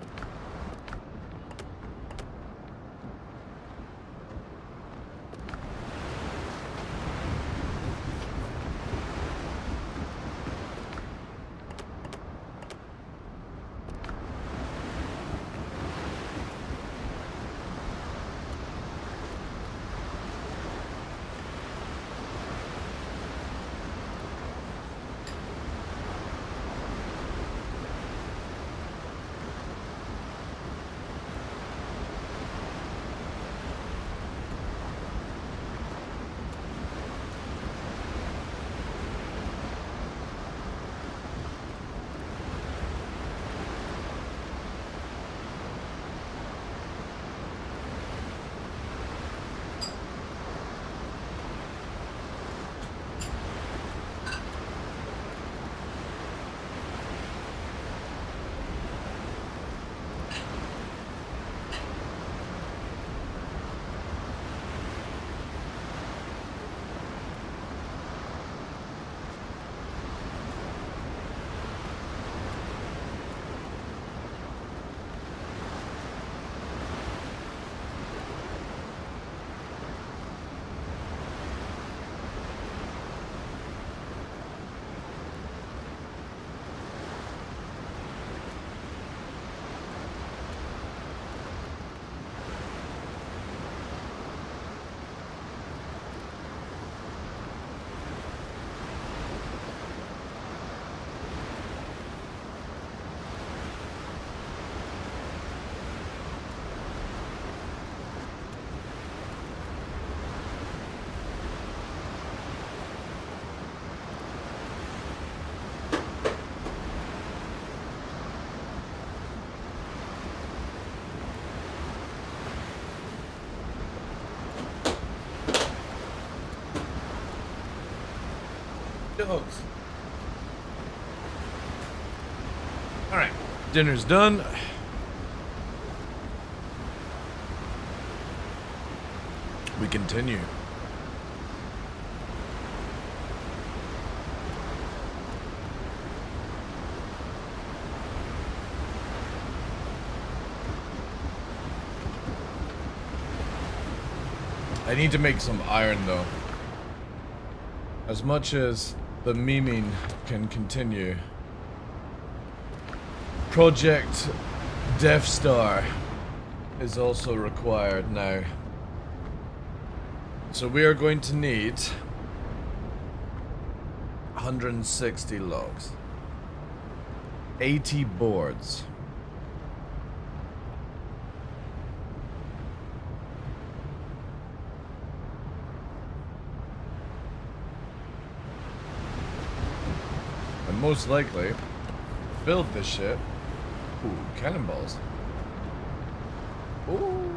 Dogs. All right, dinner's done. We continue. I need to make some iron though. As much as the memeing can continue, Project Death Star is also required now. So we are going to need 160 logs, 80 boards, and most likely build this shit. Ooh, cannonballs. Ooh,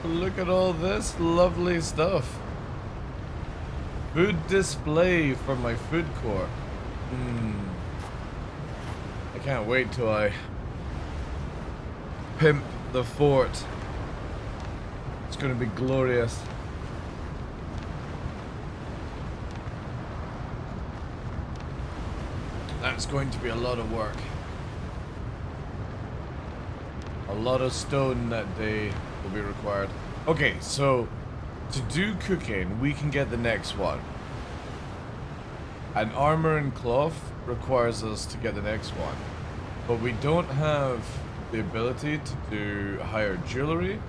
look at all this lovely stuff. Food display for my food court. I can't wait till I pimp the fort. It's gonna be glorious. That's going to be a lot of work. A lot of stone that day will be required. Okay, so to do cooking, we can get the next one. And armor and cloth requires us to get the next one. But we don't have the ability to do higher jewelry.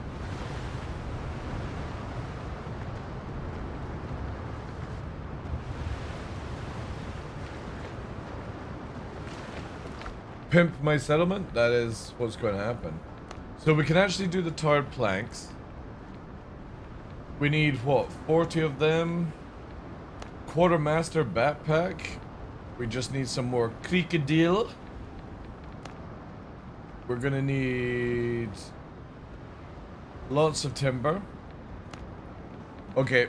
Pimp my settlement, that is what's going to happen. So we can actually do the tarred planks. We need, what, 40 of them? Quartermaster backpack. We just need some more crocodile. We're gonna need lots of timber. Okay,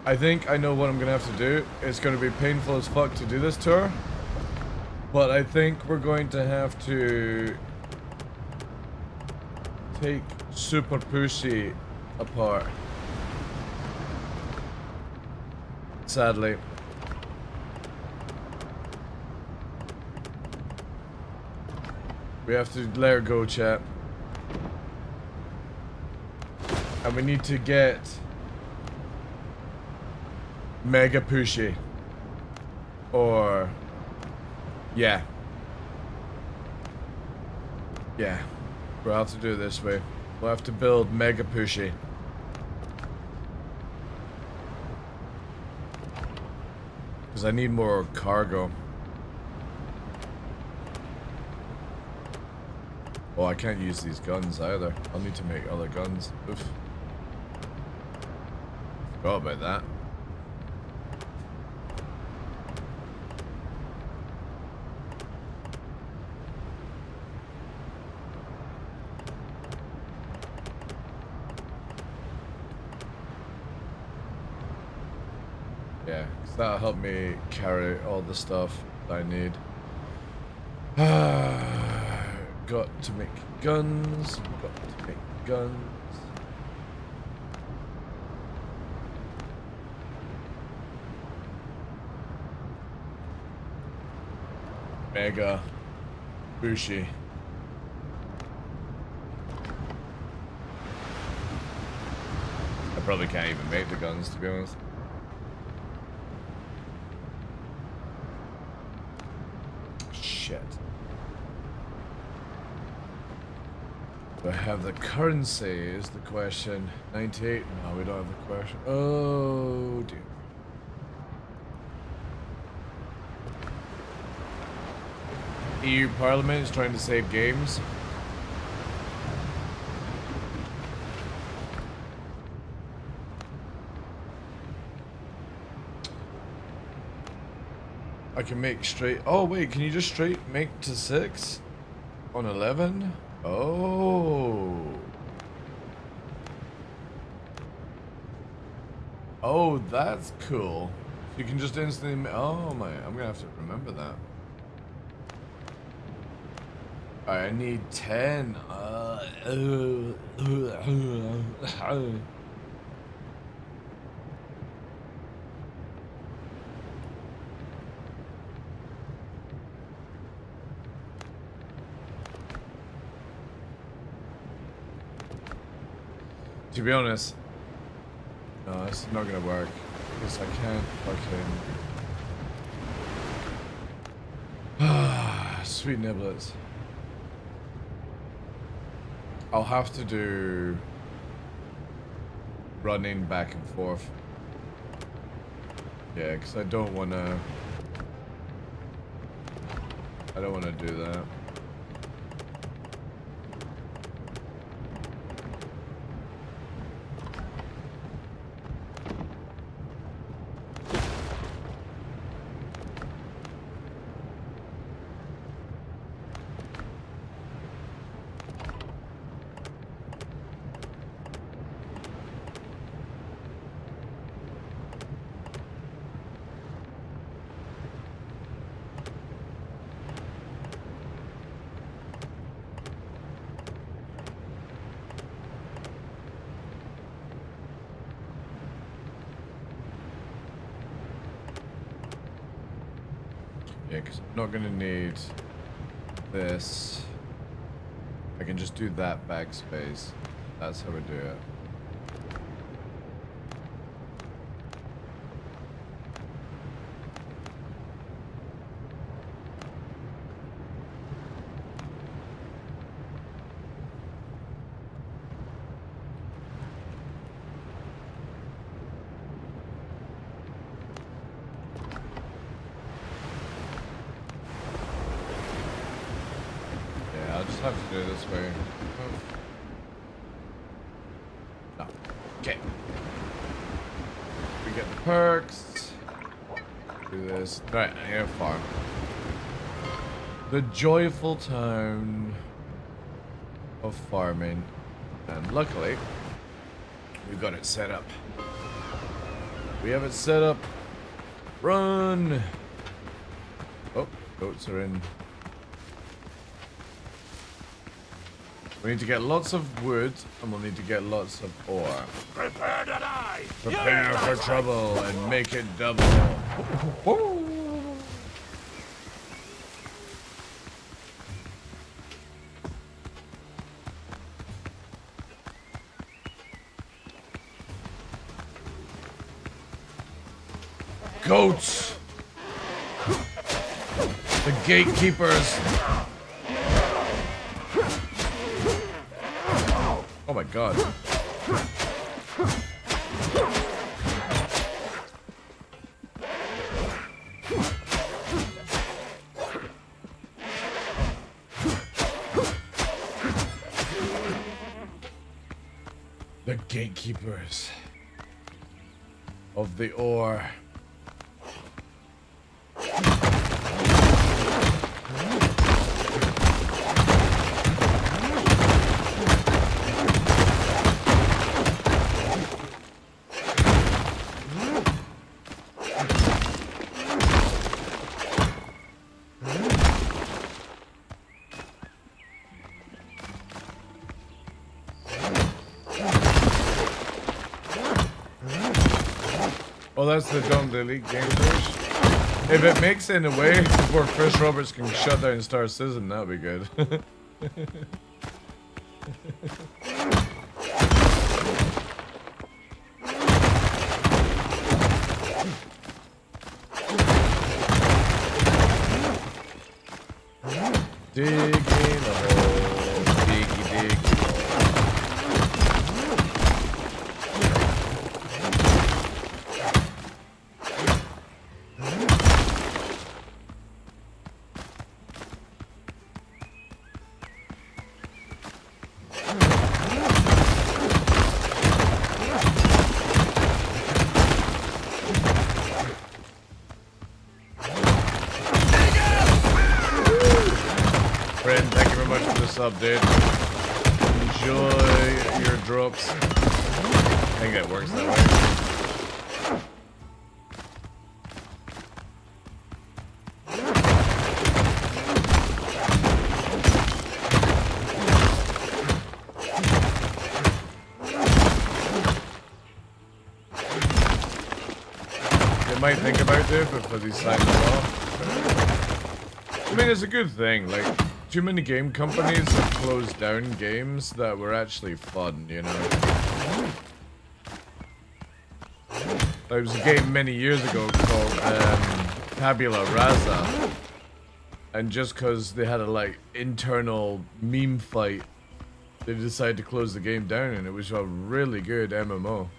I think I know what I'm gonna have to do. It's gonna be painful as fuck to do this tour, but I think we're going to have to take Super Pushy apart. Sadly. We have to let her go, chat. And we need to get Mega Pushy. Or... yeah. Yeah. We'll have to do it this way. We'll have to build Mega Pushy. Because I need more cargo. Oh, I can't use these guns either. I'll need to make other guns. Oof. Forgot about that. Yeah, because that'll help me carry all the stuff I need. Got to make guns. Got to make guns. Mega Bushi. I probably can't even make the guns, to be honest. Shit. Do I have the currency is the question. 98? No, we don't have the question. Oh dear. EU Parliament is trying to save games. I can make straight. Oh wait, can you just straight make to 6 on 11? Oh. Oh, that's cool. You can just instantly. Oh my, I'm gonna have to remember that. Alright, I need 10. To be honest, no, it's not gonna work because I can't fucking. Sweet niblets. I'll have to do running back and forth. Yeah, because I don't wanna do that. Yeah, because I'm not gonna need this. I can just do that backspace. That's how we do it. Have to do it this way. No. Okay. We get the perks. Do this. Right, I have farm. The joyful town of farming. And luckily, we've got it set up. We have it set up. Run! Oh, goats are in. We need to get lots of wood, and we'll need to get lots of ore. Prepare to die! Prepare for trouble and make it double. Goats! The gatekeepers! Oh my god. The gatekeepers of the ore. Oh, that's the Don't Delete game push. If it makes it in a way before Chris Roberts can shut down Star Citizen, that'll be good. Dig in a hole, diggy dig. Friend, thank you very much for this update. Enjoy your drops. I think it works that way. They might think about it, but for these signed off. I mean, it's a good thing. Like, too many game companies have closed down games that were actually fun, you know? There was a game many years ago called Tabula Rasa. And just because they had a, like, internal meme fight, they decided to close the game down, and it was a really good MMO.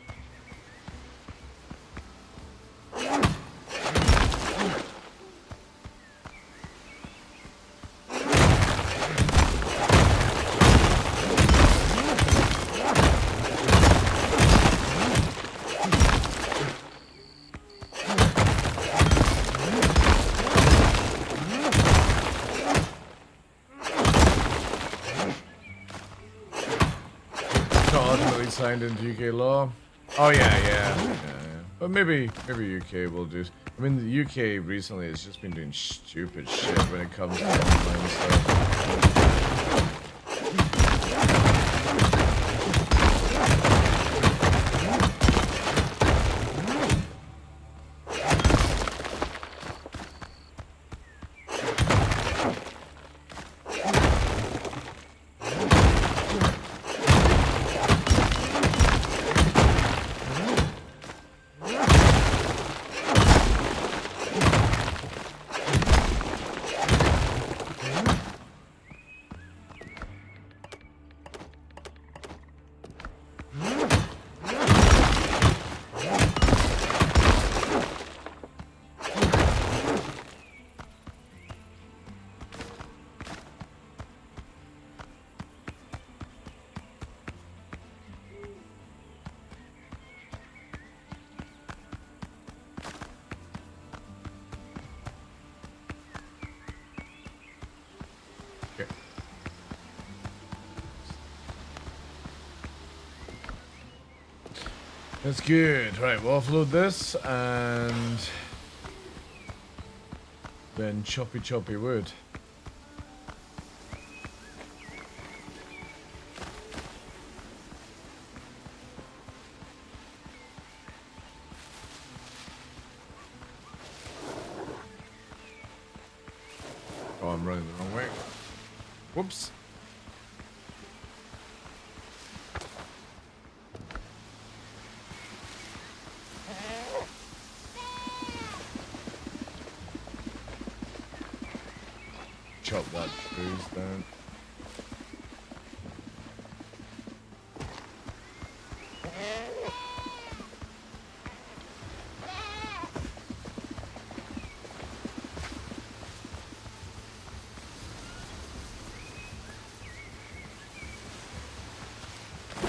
Signed into UK law. Oh yeah. But maybe UK will do. I mean, the UK recently has just been doing stupid shit when it comes to online stuff. That's good. Right, we'll offload this and then choppy wood. Oh, I'm running the wrong way. Whoops. Chop that trees down.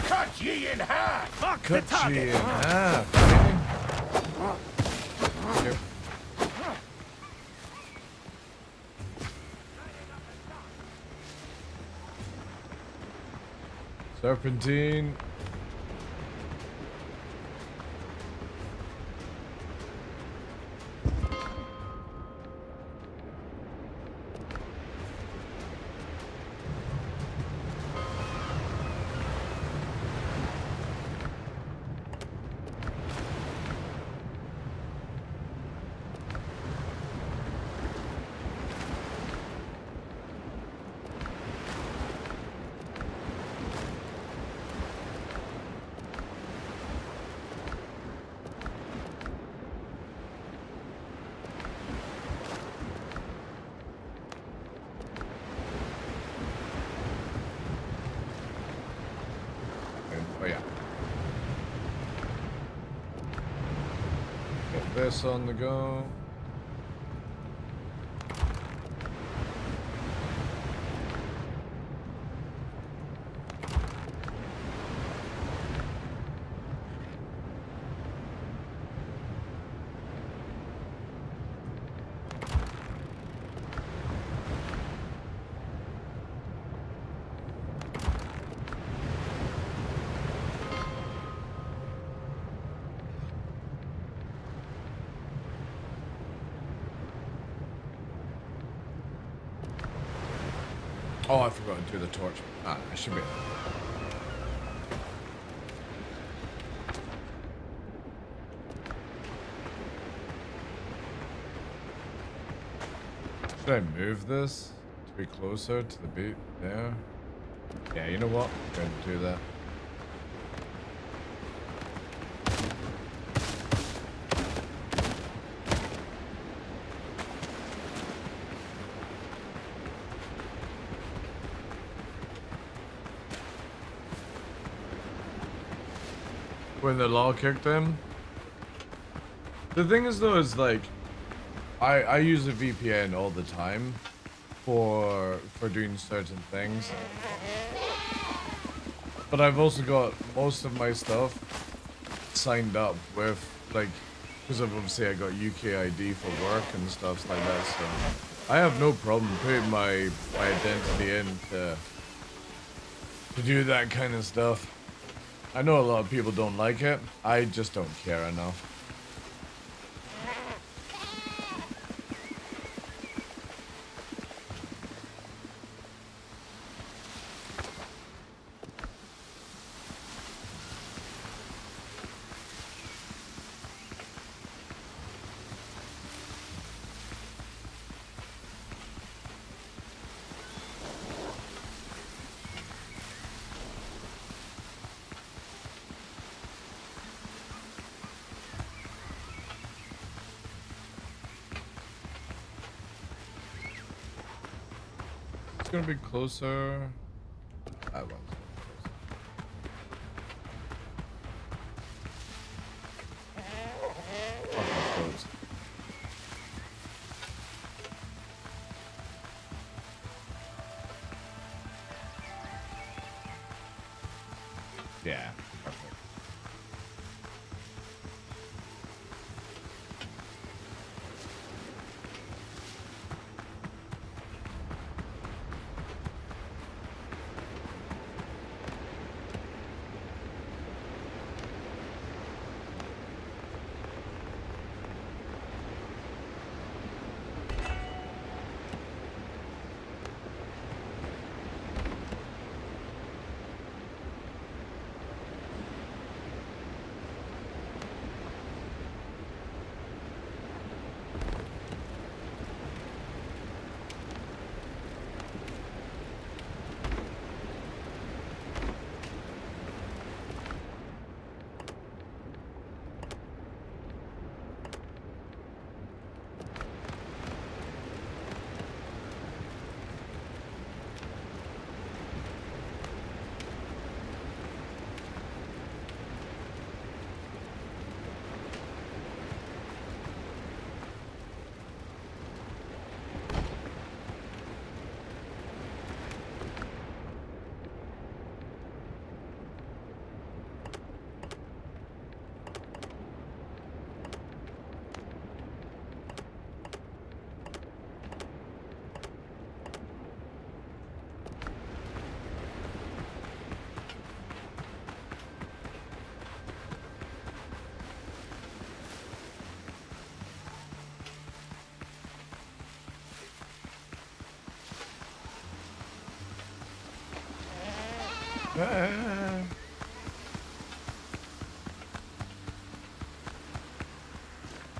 Cut ye in half! Fuck the Cut target! ye in half. Really? Yep. Serpentine. Oh yeah. Get this on the go. Oh, I forgot to do the torch. Ah, I should be. Should I move this to be closer to the beat there? Yeah, you know what? I'm going to do that. When the law kicked in. The thing is though is like I use a VPN all the time for doing certain things. But I've also got most of my stuff signed up with like because obviously I got UK ID for work and stuff like that, so I have no problem putting my identity in to do that kind of stuff. I know a lot of people don't like it. I just don't care enough. It's gonna be closer. I won't. Close. Yeah, perfect.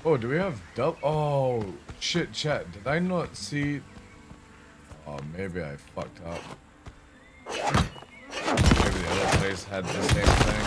Oh, do we have double? Oh, shit, chat. Did I not see? Oh, maybe I fucked up. Maybe the other place had the same thing.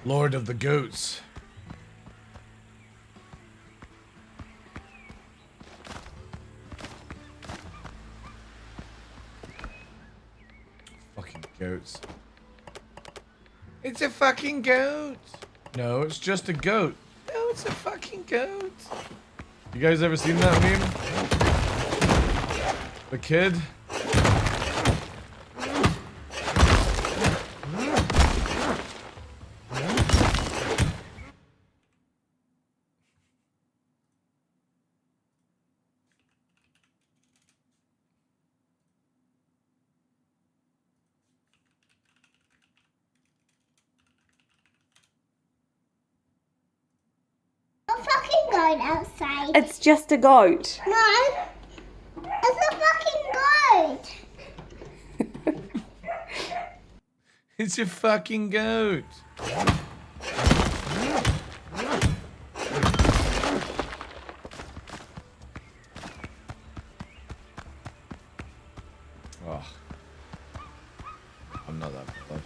Lord of the Goats. Fucking goats. It's a fucking goat. No, it's just a goat. No, it's a fucking goat. You guys ever seen that meme? The kid? Outside. It's just a goat. No, it's a fucking goat. It's a fucking goat. Oh, I'm not that bad.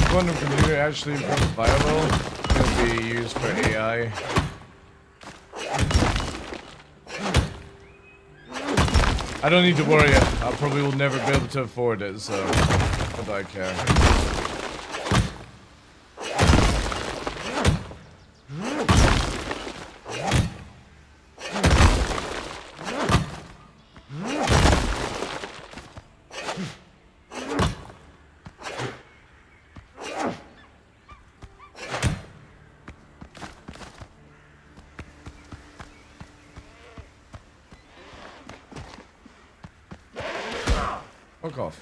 Quantum computer actually becomes viable, it'll be used for AI. I don't need to worry, I probably will never be able to afford it, so what do I care? Fuck off.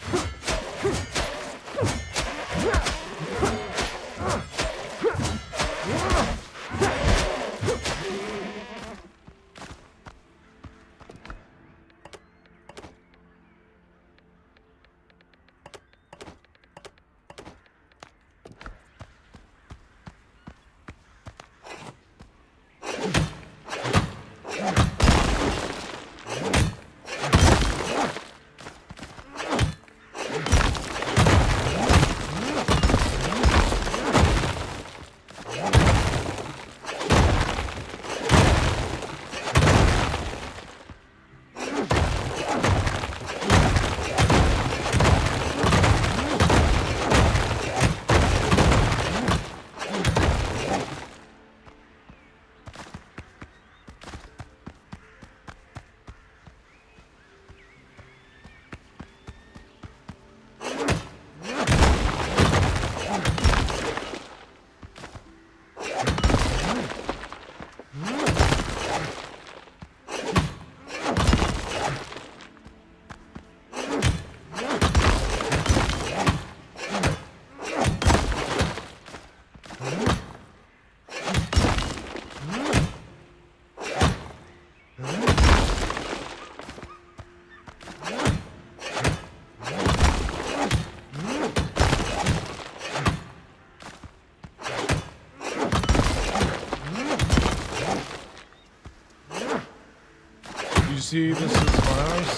See, this is my house.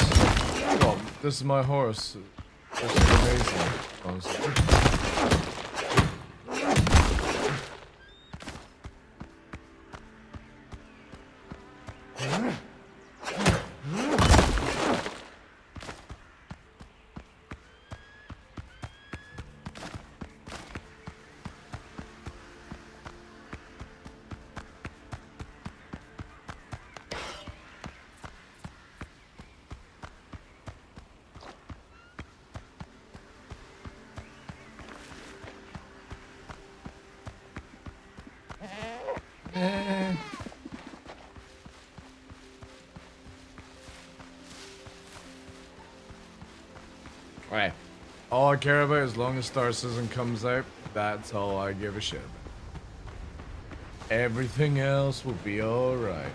Well, this is my horse. This is amazing. Honestly. Right. All I care about as long as Star Citizen comes out, that's all I give a shit about. Everything else will be alright.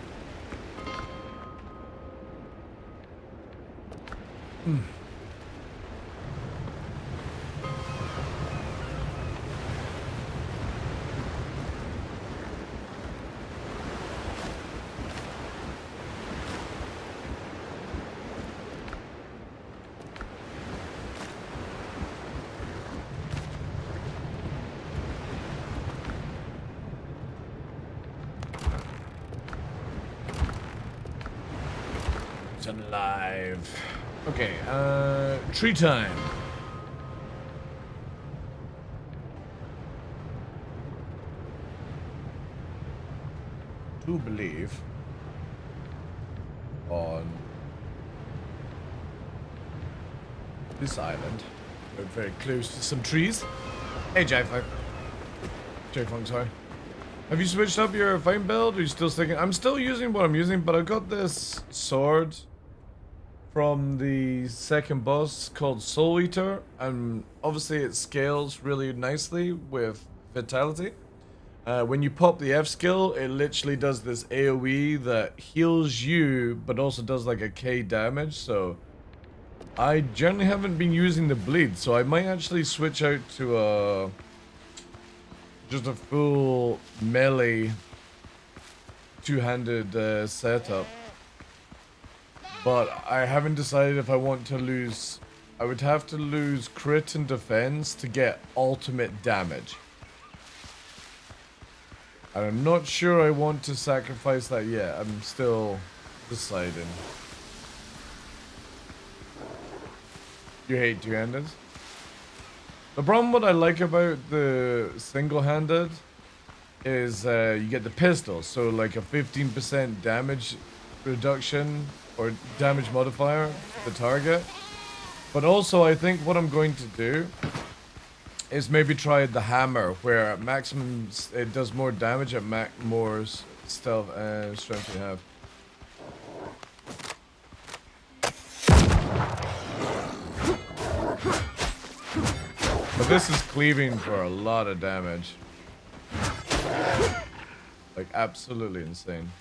It's alive. Okay, tree time. To believe on this island. We're very close to some trees. Hey, J5. J-Funk, sorry. Have you switched up your fighting build? Or are you still sticking? I'm still using what I'm using, but I got this sword from the second boss called Soul Eater, and obviously it scales really nicely with Vitality. When you pop the F skill, it literally does this AoE that heals you, but also does like a K damage, so I generally haven't been using the bleed, so I might actually switch out to just a full melee two-handed setup. But I haven't decided if I want to lose. I would have to lose crit and defense to get ultimate damage. And I'm not sure I want to sacrifice that yet. I'm still deciding. You hate two-handed? The problem what I like about the single-handed is you get the pistol. So like a 15% damage reduction or damage modifier to the target. But also I think what I'm going to do is maybe try the hammer, where at maximum it does more damage at more stealth and strength you have. But this is cleaving for a lot of damage. Like absolutely insane.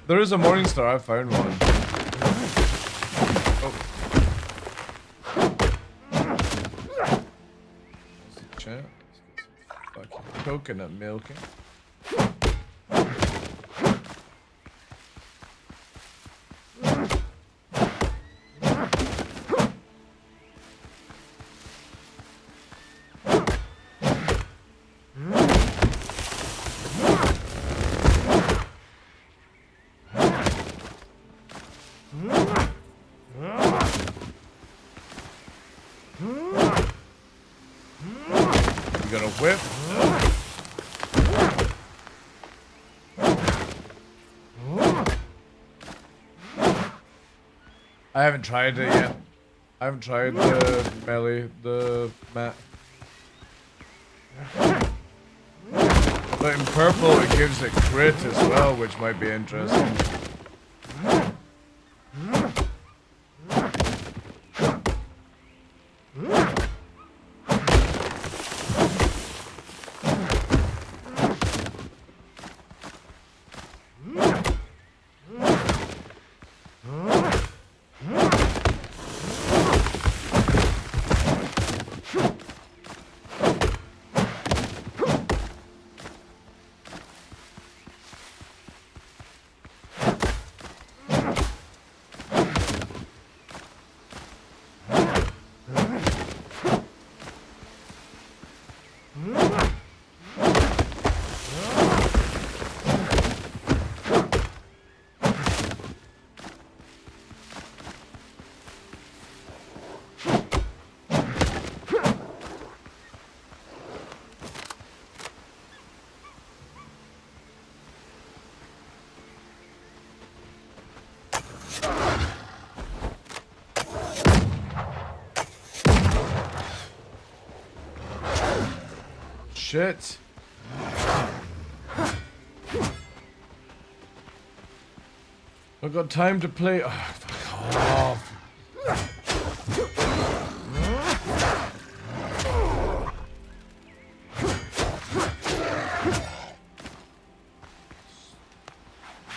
There is a Morningstar, I found one. Oh. Chat. Fucking coconut milking. Whip. I haven't tried it yet. I haven't tried the melee, the mat. But in purple it gives it crit as well, which might be interesting. shit. I've got time to play. Oh, fuck off.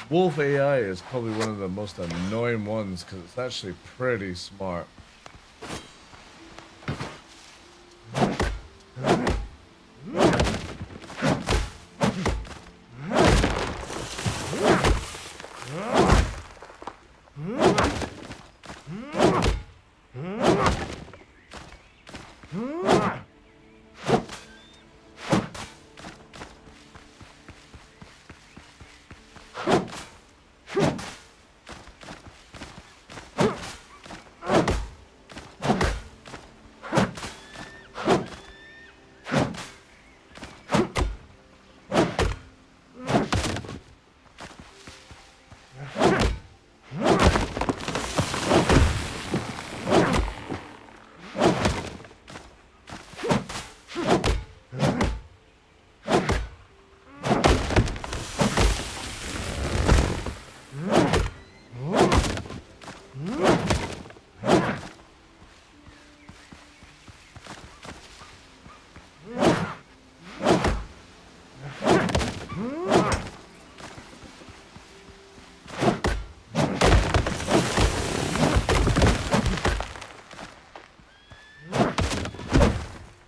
Wolf AI is probably one of the most annoying ones because it's actually pretty smart.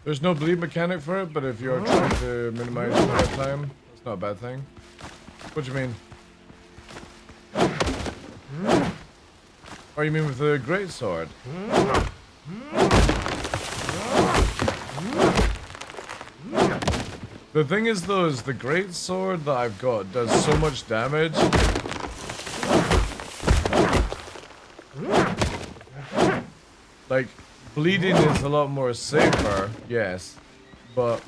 There's no bleed mechanic for it, but if you're trying to minimize combat time, that's not a bad thing. What do you mean? Oh, you mean with the great sword? The thing is though, is the great sword that I've got does so much damage. Like, bleeding is a lot more safer, yes, but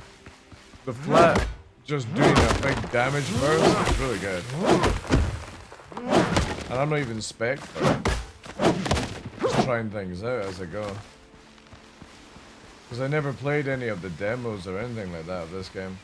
the flat just doing a big damage burst is really good. And I'm not even spec for it. Just trying things out as I go. Because I never played any of the demos or anything like that of this game.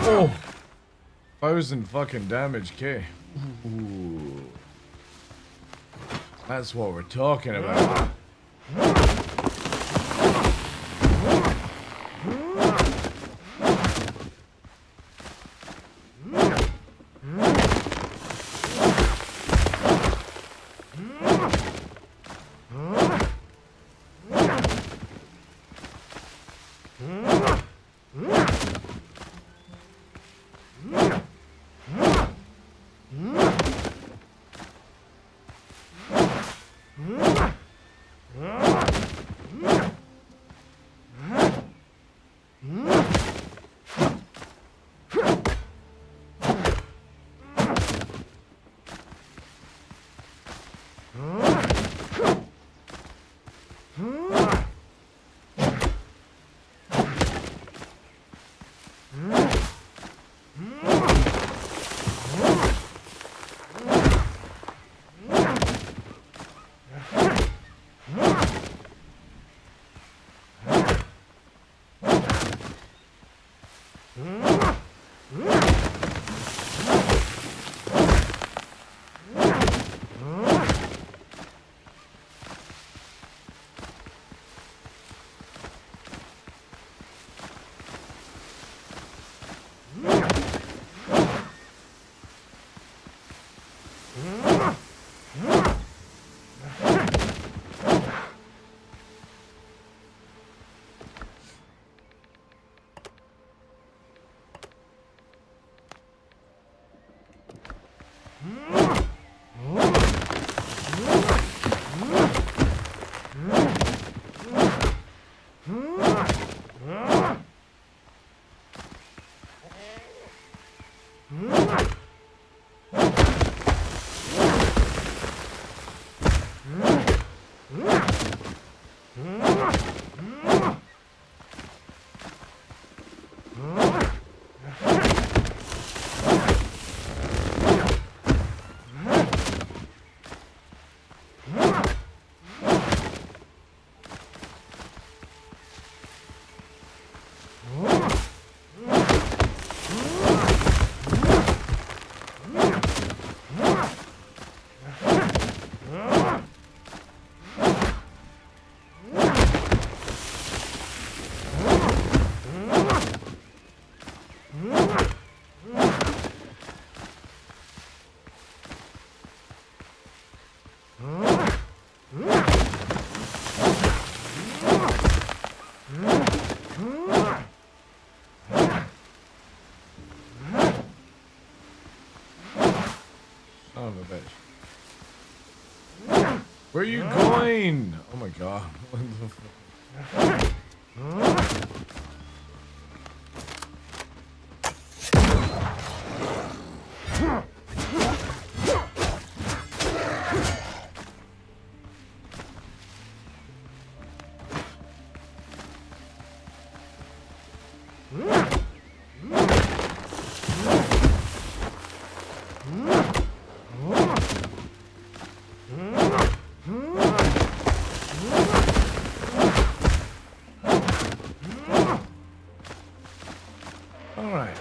Oh, 1,000 fucking damage, K. Ooh. That's what we're talking about. Son of a bitch. Where are you going? Oh my god. What the fuck? Alright.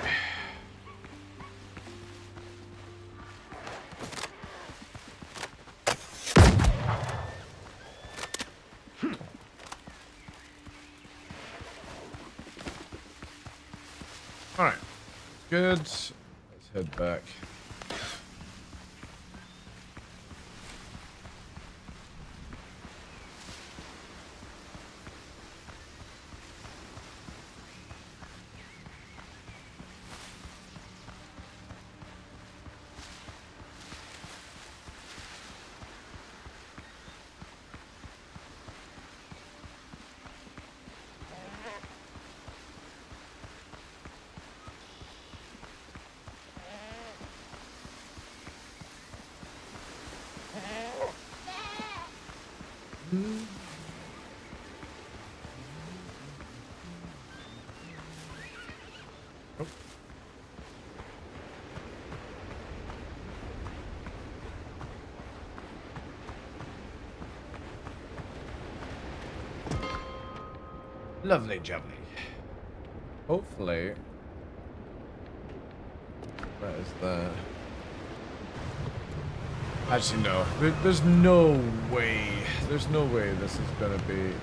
Alright. Good. Let's head back. Lovely jubbly. Hopefully that is that. Actually, no. There's no way. There's no way this is gonna be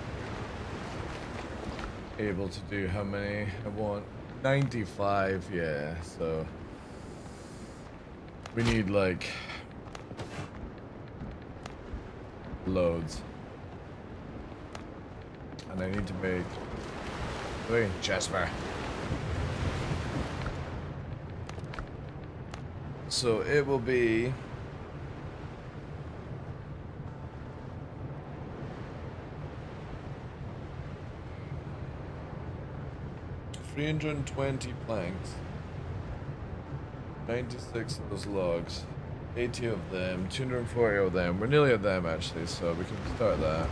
able to do how many I want. 95, yeah, so we need like loads. And I need to make wait, Jasper. So it will be 320 planks, 96 of those logs, 80 of them, 240 of them. We're nearly at them actually, so we can start that.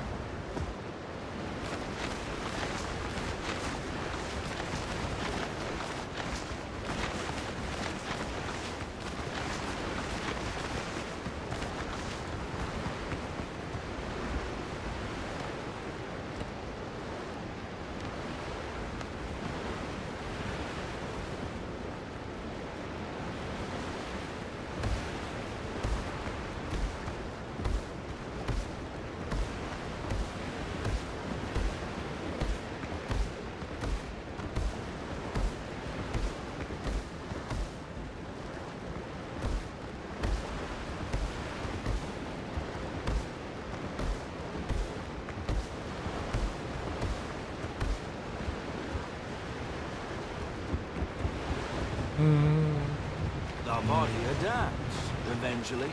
The body adapts, eventually.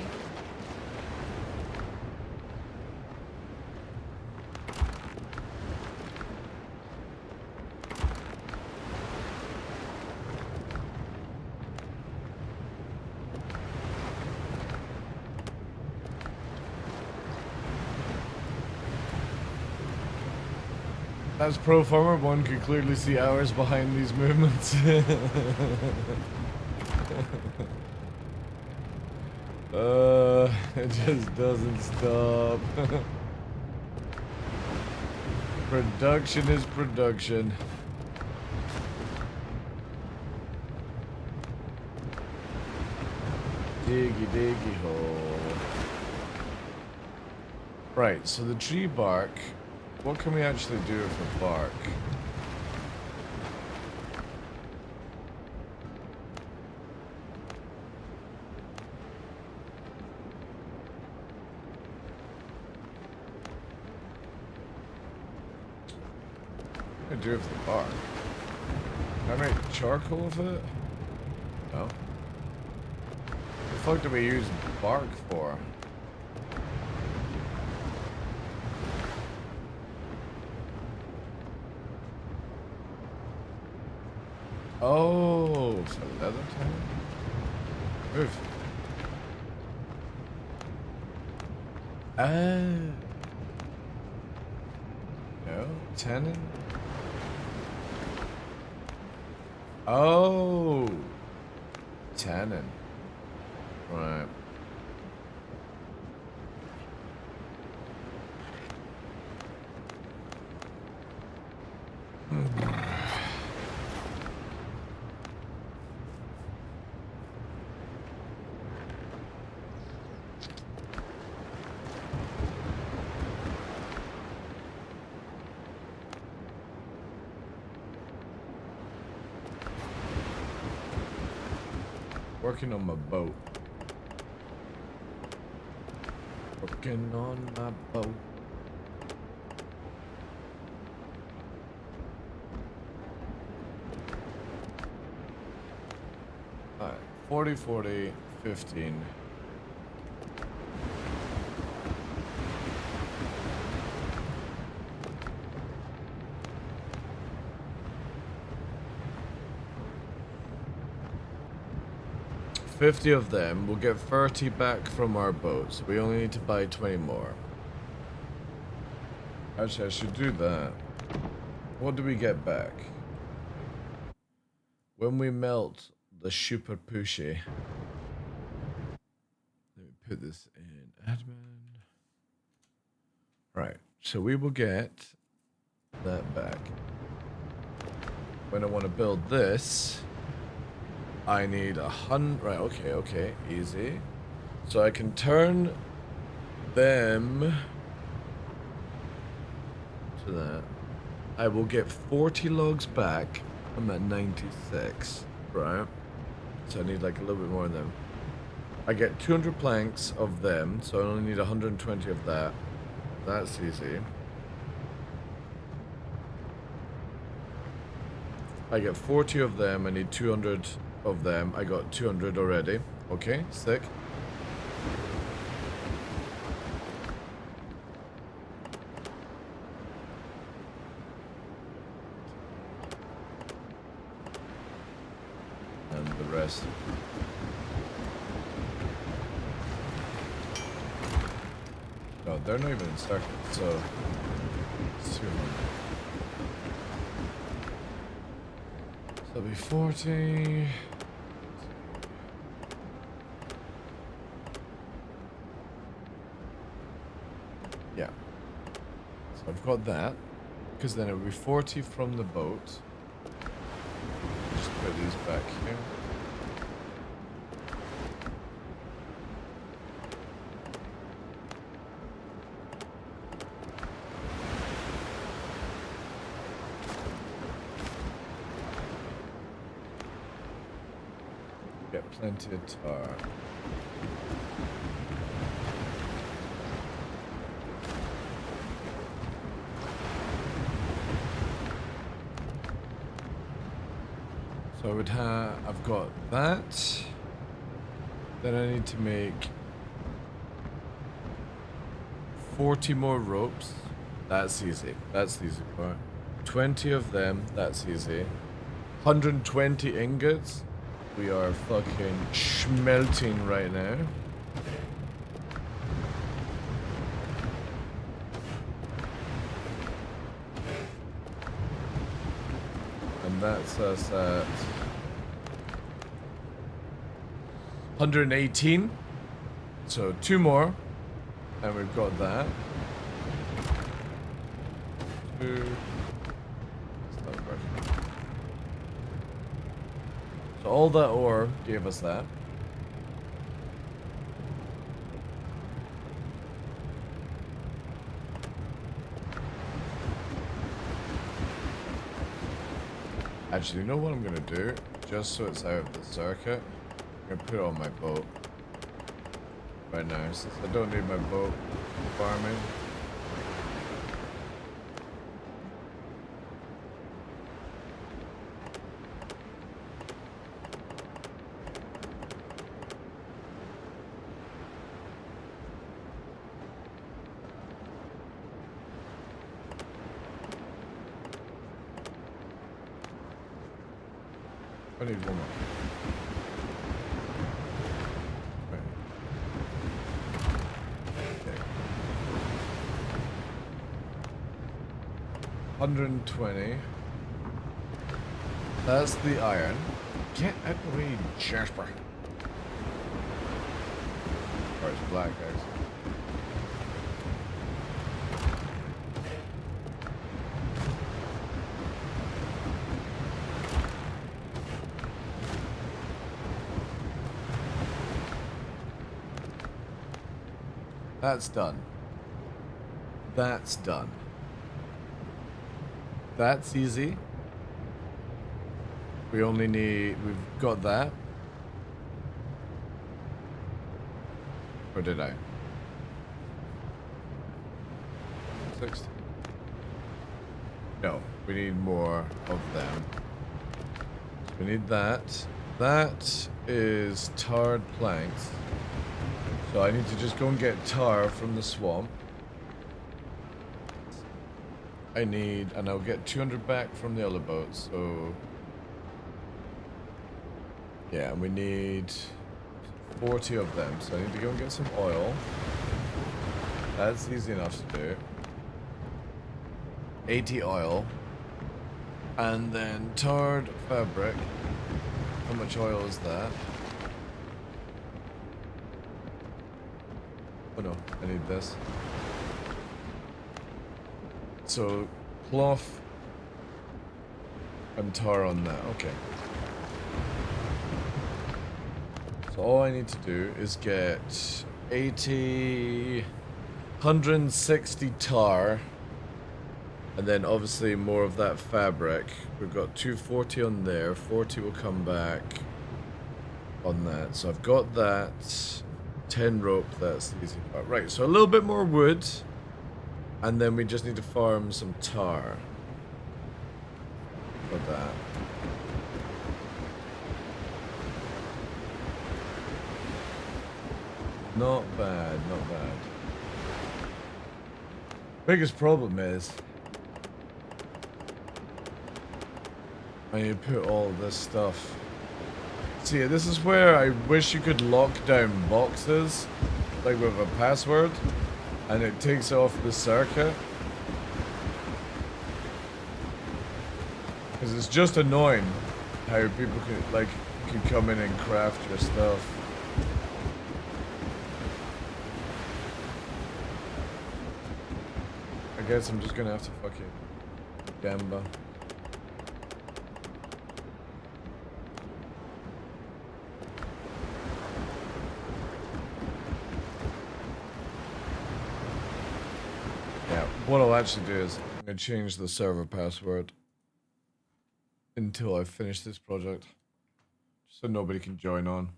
As pro farmer, one could clearly see hours behind these movements. It just doesn't stop. Production is production. Diggy diggy hole. Right, so the tree bark. What can we actually do with the bark? What can I do with the bark? Can I make charcoal with it? No. What the fuck do we use bark for? Oh, so leather tanning? Move. No, tanning? Oh, tannin. Right. Working on my boat. Working on my boat. Alright, 40, 40, 15. $50 of them. We'll get 30 back from our boats. We only need to buy 20 more. Actually, I should do that. What do we get back? When we melt the super pushy. Let me put this in admin. Right, so we will get that back. When I want to build this, I need 100. Right, okay, easy. So I can turn them to that. I will get 40 logs back. I'm at 96, right? So I need like a little bit more of them. I get 200 planks of them, so I only need 120 of that. That's easy. I get 40 of them, I need 200 of them. I got 200 already. Okay, sick. And the rest. No, they're not even in circle, so it's 200. So it'll be 40. Yeah. So I've got that, because then it will be 40 from the boat. Just put these back here. Get plenty of tar. So I would have, I've got that. Then I need to make 40 more ropes. That's easy. That's the easy part. 20 of them. That's easy. 120 ingots. We are fucking schmelting right now. And that's us at 118. So 2 more. And we've got that. 2. That's not perfect. So all that ore gave us that. Actually, you know what I'm gonna do? Just so it's out of the circuit, I'm gonna put it on my boat. Right now, since I don't need my boat for farming. I need one more. Right. Okay. 120. That's the iron. Get out of the way, Jasper. Or it's black, guys. That's done. That's done. That's easy. We only need... We've got that. Or did I? 60. No, we need more of them. We need that. That is tarred planks. So I need to just go and get tar from the swamp. I need, and I'll get 200 back from the other boat, so... Yeah, and we need 40 of them, so I need to go and get some oil. That's easy enough to do. 80 oil. And then tarred fabric. How much oil is that? Oh no, I need this. So, cloth and tar on that, okay. So all I need to do is get 80, 160 tar, and then obviously more of that fabric. We've got 240 on there, 40 will come back on that. So I've got that, 10 rope, that's the easy part. Right, so a little bit more wood, and then we just need to farm some tar for that. Not bad, not bad. Biggest problem is I need to put all this stuff. See, this is where I wish you could lock down boxes, like with a password, and it takes off the circuit. Because it's just annoying how people can come in and craft your stuff. I guess I'm just gonna have to fucking gamba. Yeah, what I'll actually do is I'm gonna change the server password until I finish this project, so nobody can join on.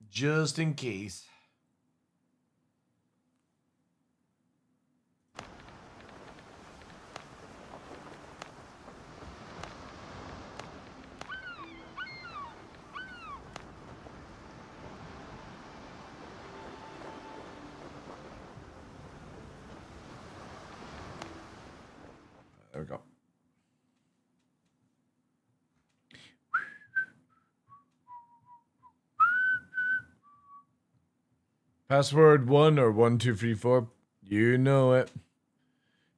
Just in case. There we go. Password 1 or 1234. You know it.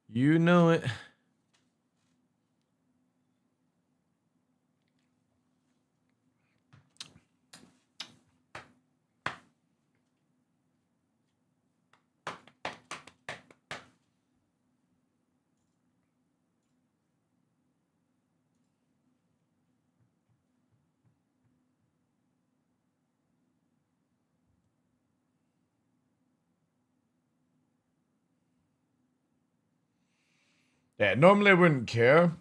You know it. Yeah, normally I wouldn't care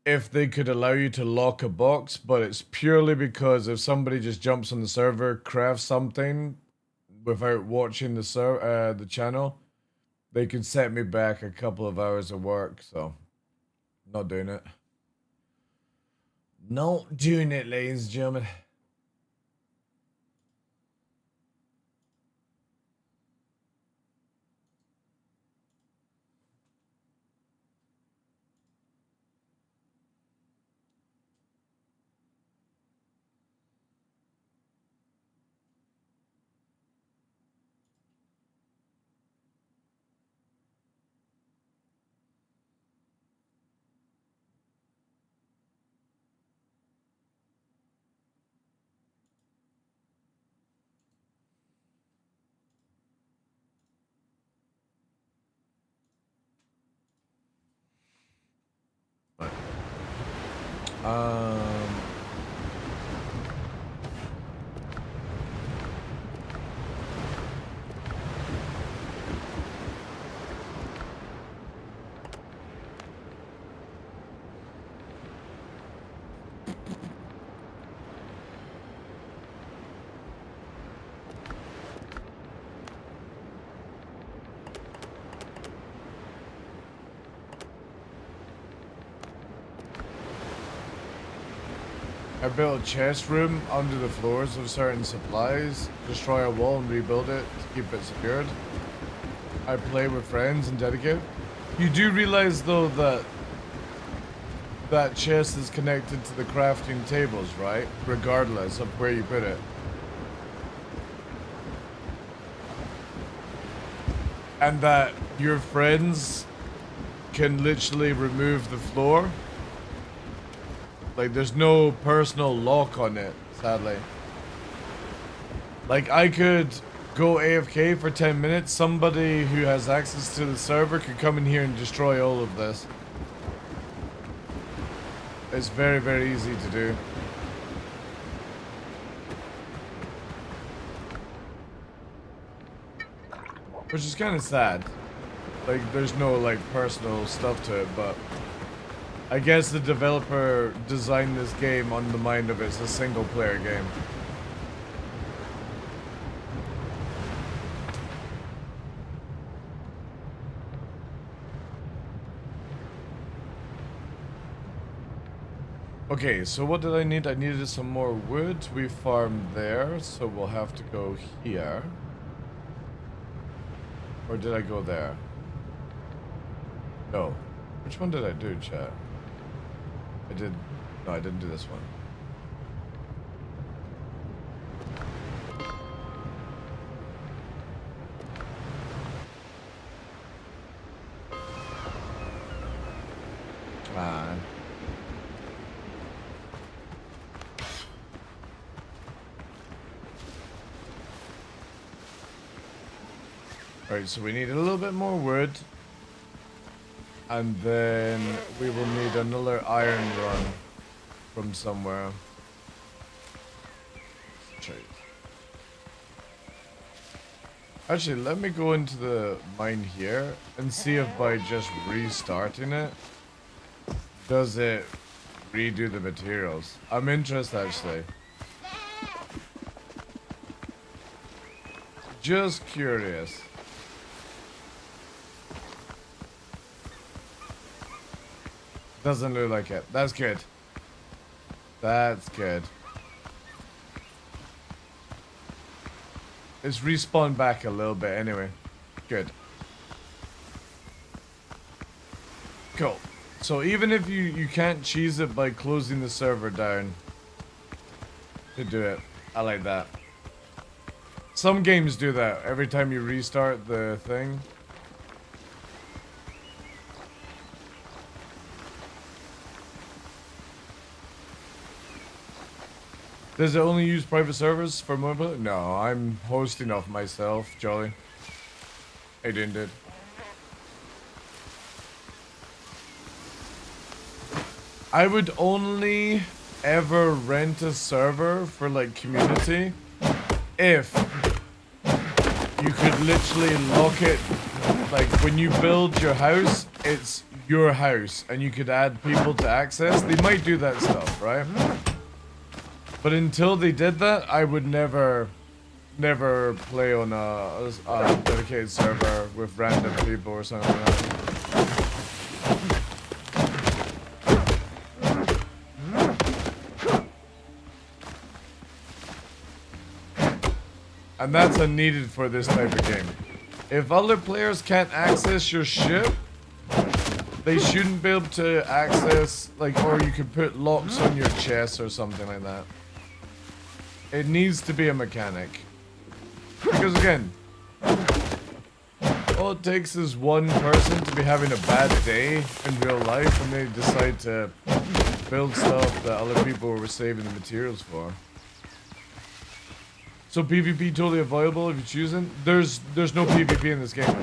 if they could allow you to lock a box, but it's purely because if somebody just jumps on the server, crafts something without watching the channel, they could set me back a couple of hours of work, so not doing it. Not doing it, ladies and gentlemen. I built a chest room under the floors of certain supplies, destroy a wall and rebuild it to keep it secured. I play with friends and dedicate. You do realize though that that chest is connected to the crafting tables, right? Regardless of where you put it. And that your friends can literally remove the floor. Like, there's no personal lock on it, sadly. Like, I could go AFK for 10 minutes. Somebody who has access to the server could come in here and destroy all of this. It's very, very easy to do. Which is kind of sad. Like, there's no, like, personal stuff to it, but I guess the developer designed this game on the mind of it's a single player game. Okay, so what did I need? I needed some more wood. We farmed there, so we'll have to go here. Or did I go there? No. Which one did I do, chat? I did... No, I didn't do this one. Alright, so we need a little bit more wood. And then we will need another iron run from somewhere. Actually, let me go into the mine here and see if by just restarting it, does it redo the materials. I'm interested actually. Just curious. Doesn't look like it. That's good. That's good. It's respawned back a little bit anyway. Good. Cool. So even if you can't cheese it by closing the server down to do it, I like that. Some games do that every time you restart the thing. Does it only use private servers for mobile? No, I'm hosting off myself, Jolly. Hey, dude. I would only ever rent a server for like community if you could literally lock it, like when you build your house, it's your house and you could add people to access. They might do that stuff, right? But until they did that, I would never play on a dedicated server with random people or something like that. And that's unneeded for this type of game. If other players can't access your ship, they shouldn't be able to access, like, or you could put locks on your chest or something like that. It needs to be a mechanic. Because again, all it takes is one person to be having a bad day in real life and they decide to build stuff that other people were saving the materials for. So PvP totally avoidable if you choose it? There's no PvP in this game.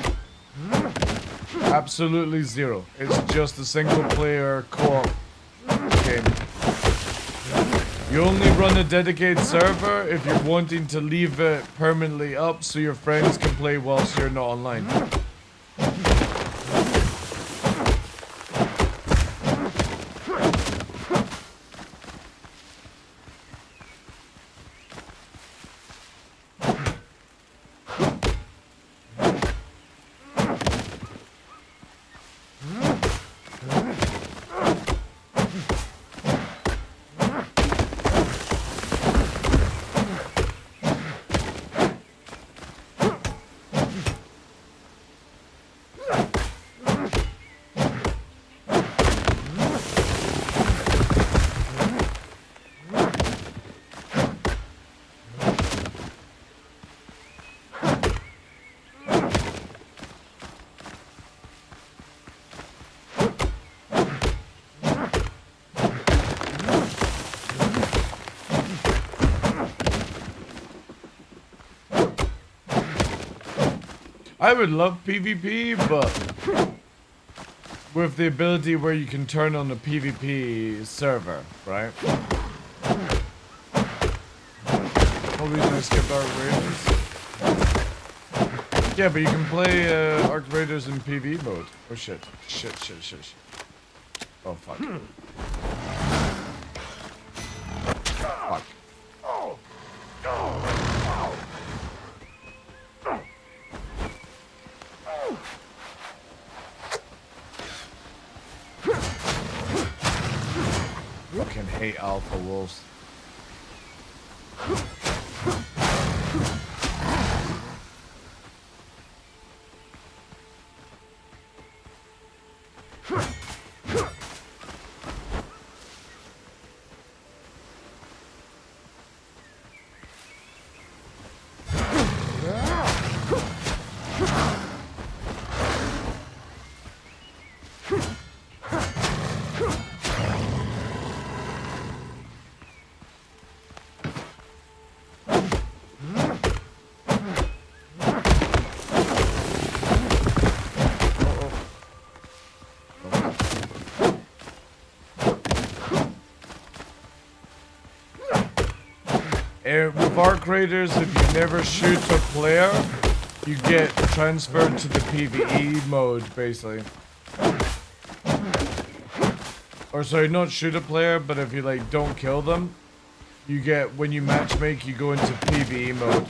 Absolutely zero. It's just a single player co-op game. You only run a dedicated server if you're wanting to leave it permanently up so your friends can play whilst you're not online. I would love PvP, but with the ability where you can turn on the PvP server, right? Probably gonna skip Arc Raiders. Yeah, but you can play Arc Raiders in PvE mode. Oh shit. Shit. Oh fuck. Fuck. Fucking hate alpha wolves. With Arc Raiders, if you never shoot a player, you get transferred to the PvE mode, basically. Or sorry, not shoot a player, but if you like don't kill them, you get, when you matchmake, you go into PvE mode.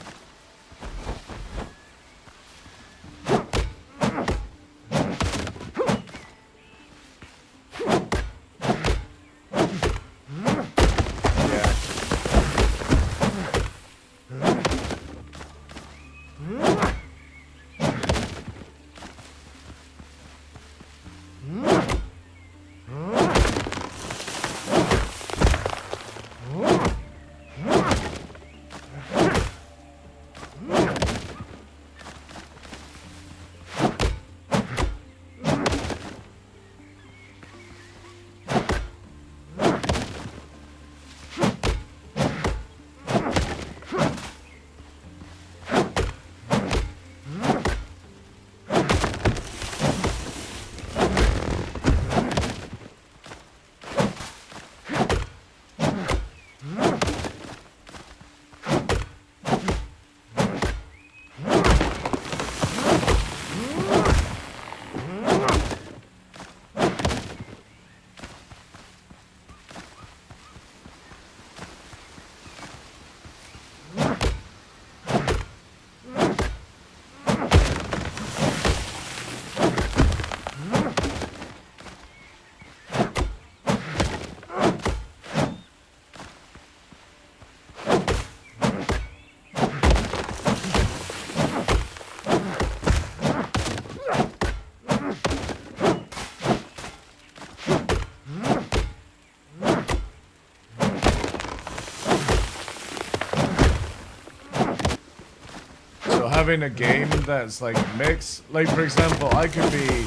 having a game that's like mixed. Like for example, I could be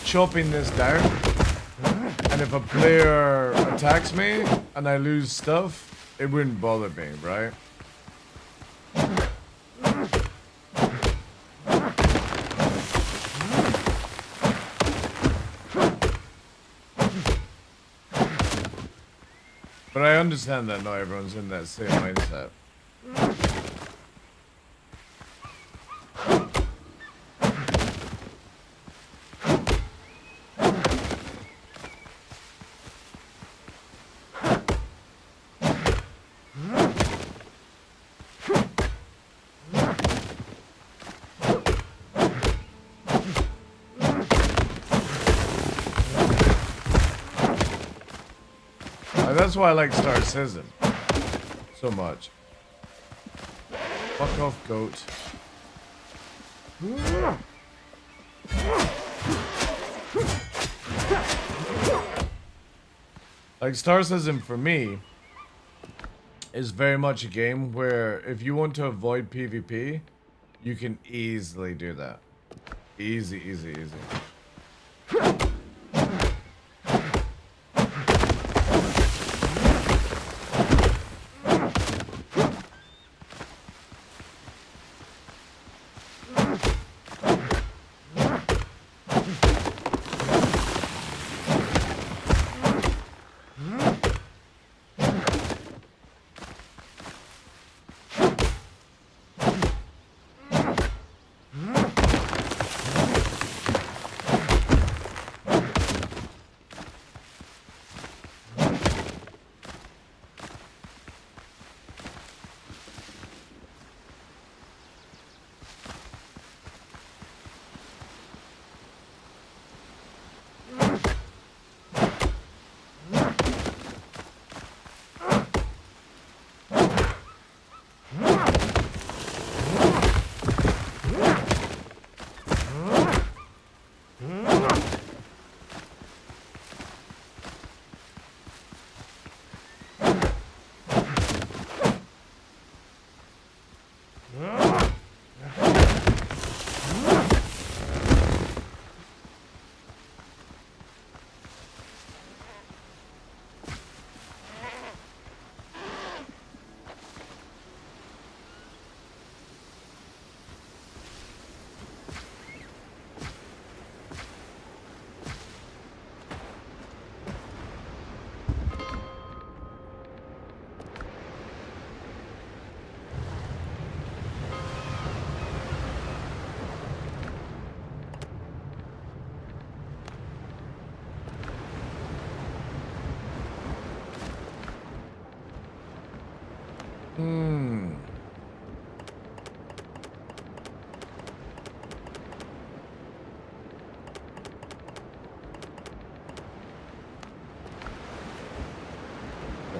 chopping this down, and if a player attacks me and I lose stuff, it wouldn't bother me, right? But I understand that not everyone's in that same mindset. That's why I like Star Citizen so much. Fuck off, goat. Like Star Citizen for me is very much a game where if you want to avoid PvP, you can easily do that. Easy, easy, easy.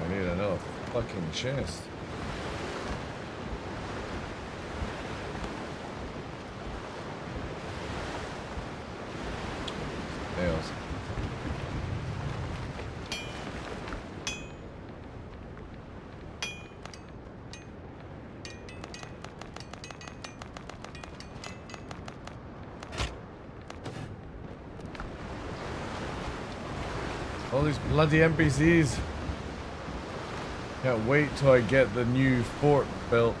I need another fucking chest. Nails. All these bloody NPCs. Can't wait till I get the new fort built.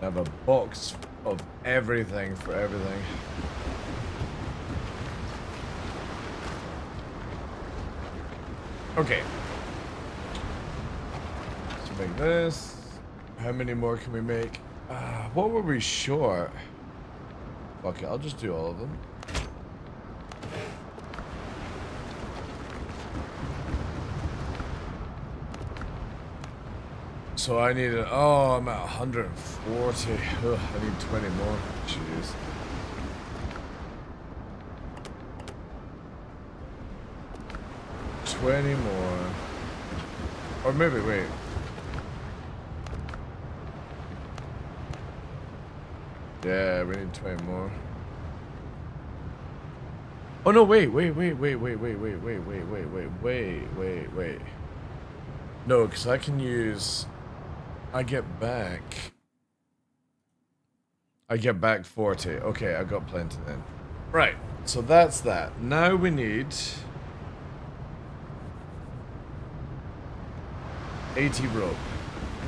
I have a box of everything for everything. Okay. Let's make this. How many more can we make? What were we short? Fuck it, I'll just do all of them. So I need a, oh, I'm at 140. Ugh, I need 20 more. Jeez. $20 more. Or maybe, wait. Yeah, we need 20 more. Oh no, wait. No, because I can use, I get back 40. Okay, I've got plenty then. Right, so that's that. Now we need 80 rope.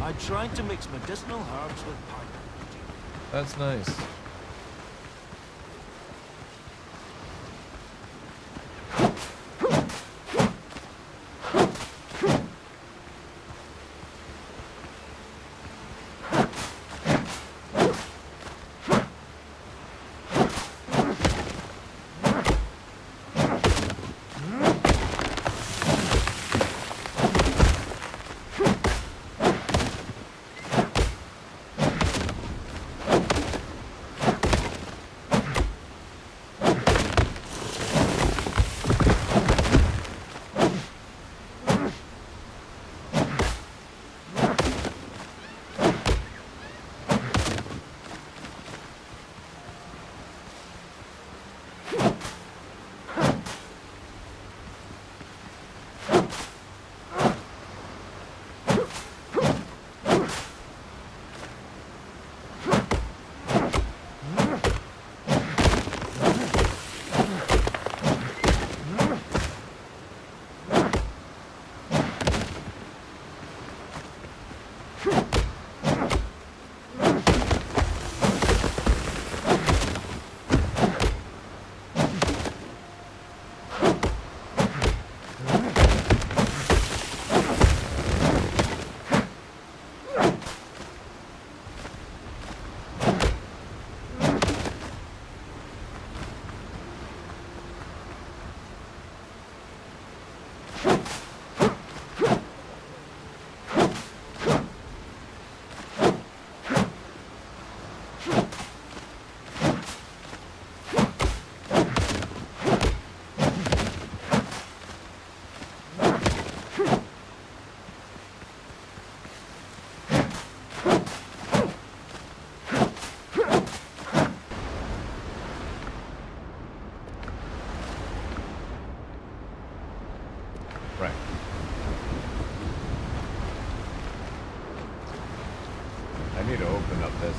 I tried to mix medicinal herbs with powder. That's nice.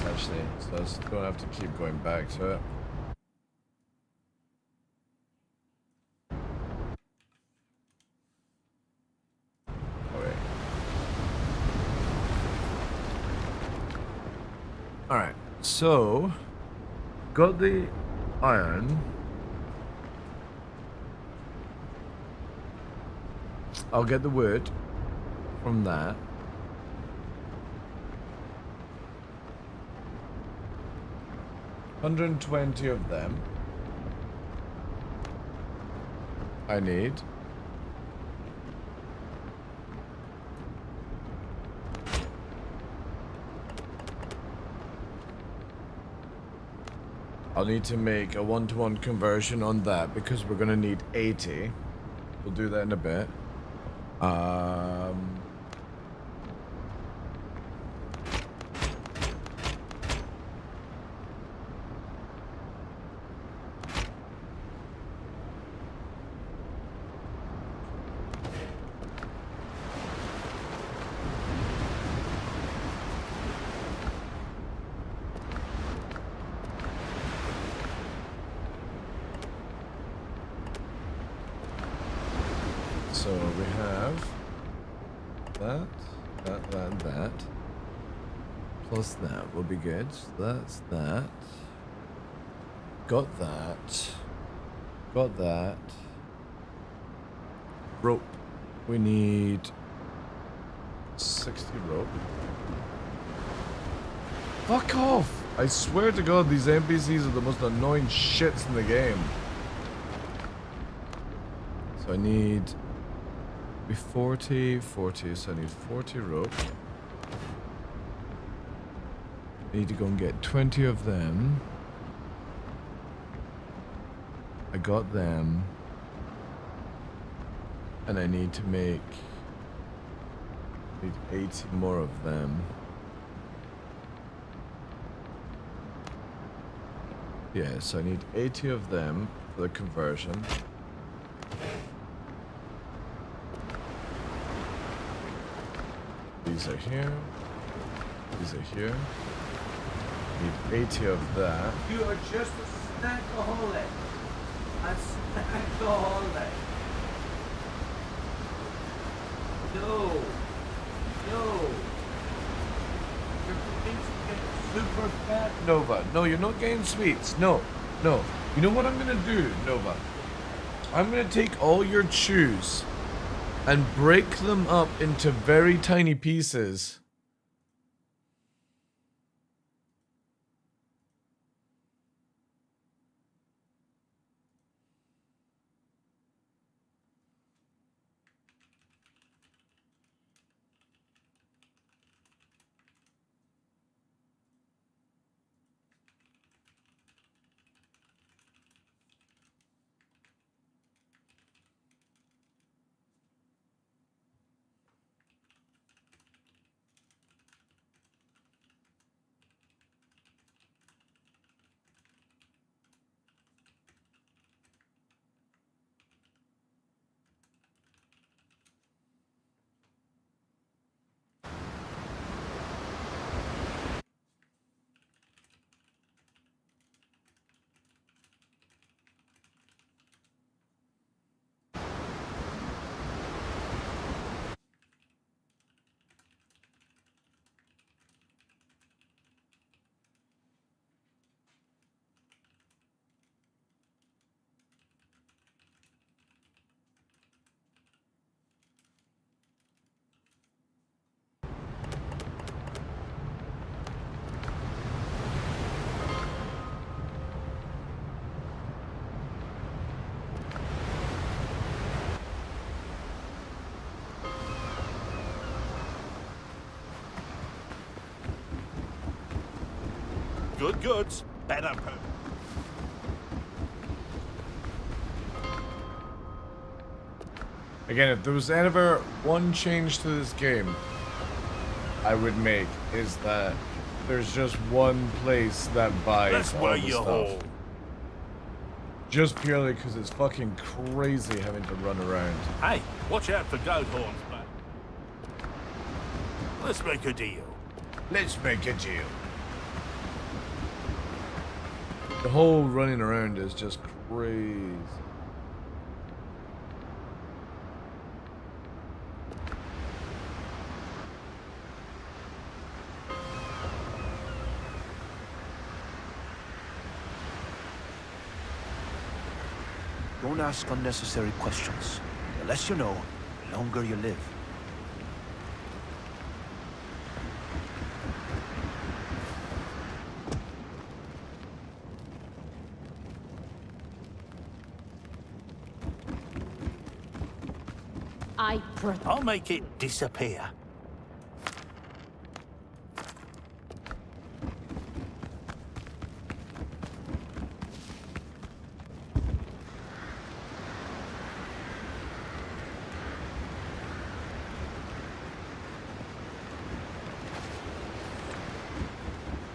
Actually, so I just don't have to keep going back to it. Alright, so got the iron. I'll get the wood from that. $120 of them I need. I'll need to make a 1-to-1 conversion on that because we're gonna need 80. We'll do that in a bit. So we have that, plus that will be good. So that's that. Got that. Got that. Rope. We need 60 rope. Fuck off! I swear to God, these NPCs are the most annoying shits in the game. So I need 40, so I need 40 rope. I need to go and get 20 of them. I got them. And I need to make... I need 80 more of them. Yeah, so I need 80 of them for the conversion. These are here. These are here. Need 80 of that. You are just a snackaholic. A snackaholic. No. No. You're going to get super fat. Nova, no, you're not getting sweets. No, no. You know what I'm gonna do, Nova? I'm gonna take all your chews and break them up into very tiny pieces. Good goods, better. Again, if there was ever one change to this game I would make, is that there's just one place that buys That's all where the you stuff. hold. Just purely because it's fucking crazy having to run around. Hey, watch out for goat horns, man. Let's make a deal. Let's make a deal. The whole running around is just crazy. Don't ask unnecessary questions. The less you know, the longer you live. I'll make it disappear.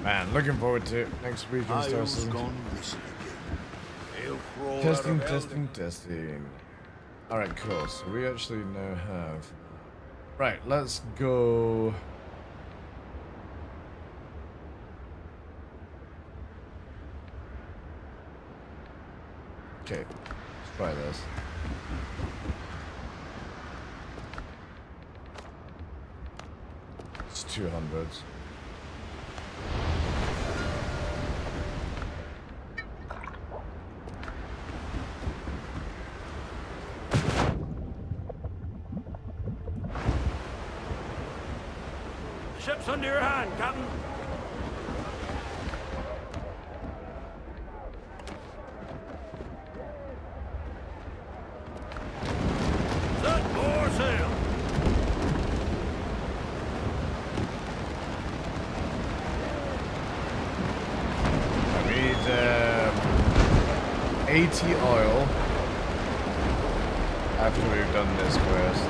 Man, looking forward to it next week in Star Citizen. Testing. Alright, cool. So we actually now have... Right, let's go... Okay, let's try this. It's 200s. Ship's under your hand, Captain. Set more sail. AT oil after we've done this quest.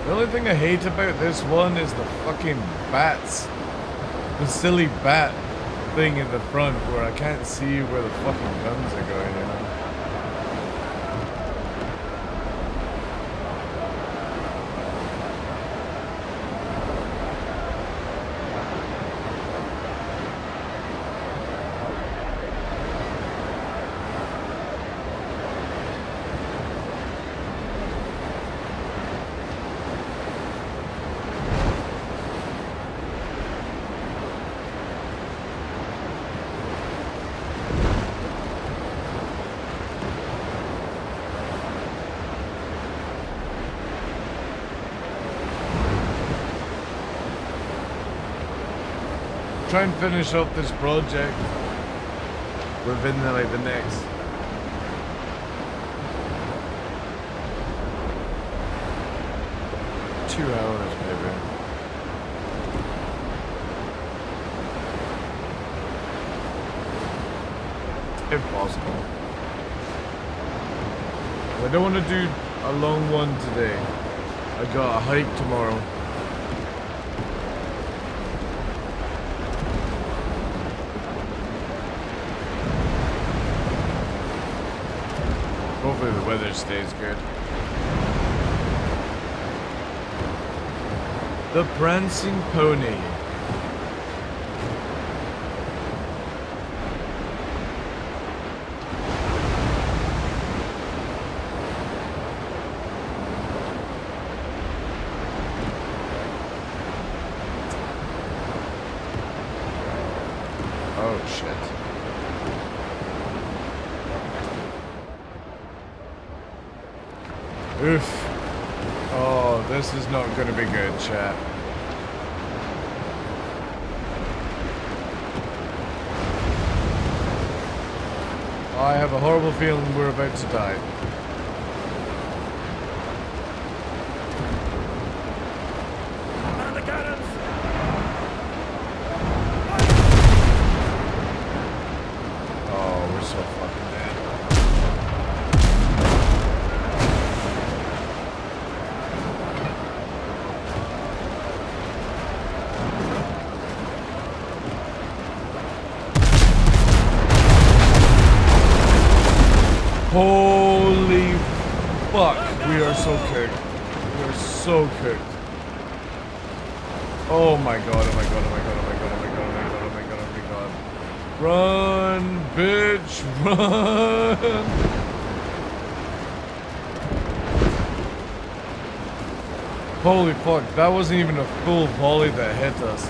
The only thing I hate about this one is the fucking bats. The silly bat thing in the front where I can't see where the fucking guns are going, you know? Try and finish off this project within the next 2 hours maybe. If possible. I don't want to do a long one today. I got a hike tomorrow. Hopefully the weather stays good. The Prancing Pony. Oh shit. Oof. Oh, this is not gonna be good, chat. I have a horrible feeling we're about to die. Man the cannons! Oh, we're so fucking dead. Holy fuck, we are so cooked. We are so cooked. Oh my god, oh my god, oh my god, oh my god, oh my god, oh my god, oh my god, oh my god. Run, bitch, run! Holy fuck, that wasn't even a full volley that hit us.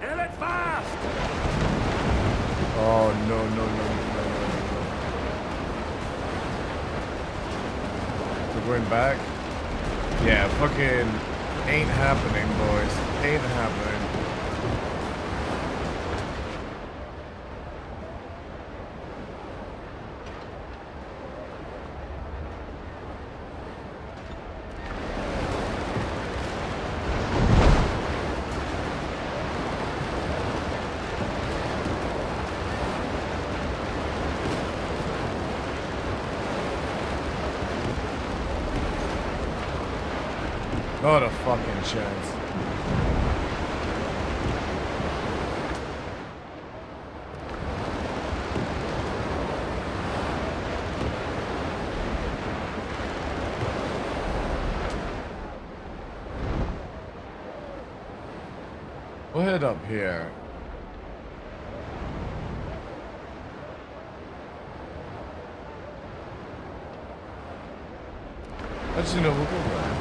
Kill it fast! Oh no, no, no, no, no, no, no. We're going back? Yeah, fucking ain't happening, boys. Ain't happening. Not a fucking chance. We'll head up here. Actually, no, we'll go back.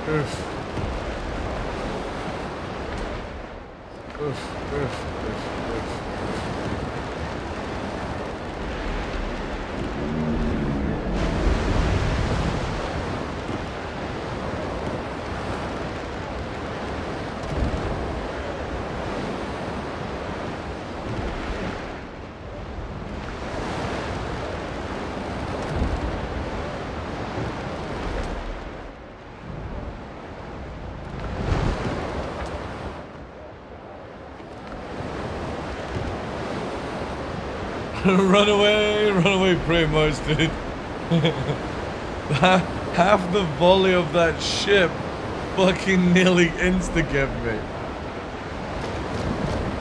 Oof. Oof, oof, oof, oof. Run away, pretty much, dude. Half the volley of that ship fucking nearly insta-gave me.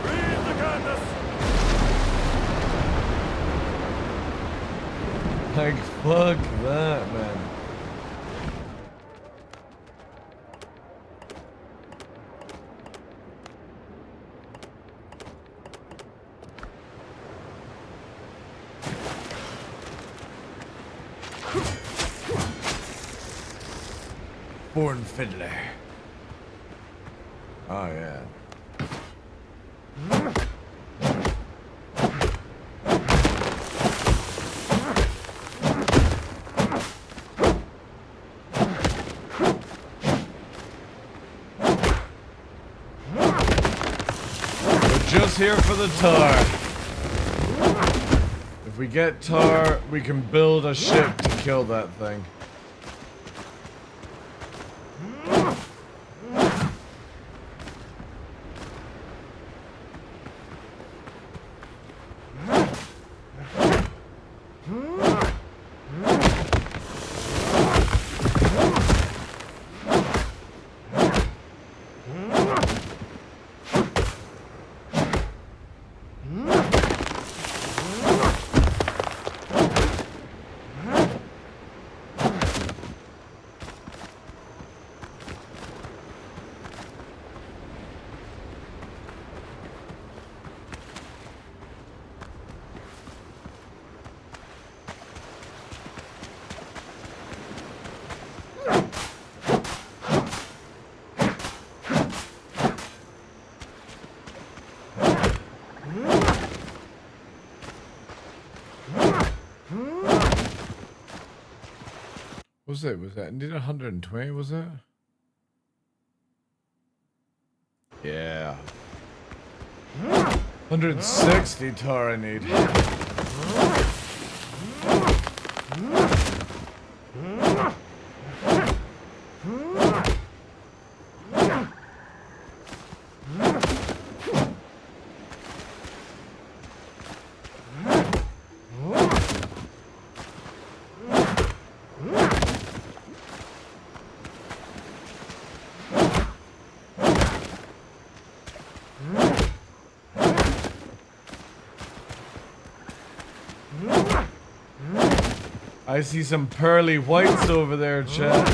Breathe the goodness. Like, fuck that, man. Born fiddler. Oh yeah. We're just here for the tar. If we get tar, we can build a ship to kill that thing. Was it? Was that? Did 120? Was it? Yeah. 160 tar I need. I see some pearly whites over there, chat.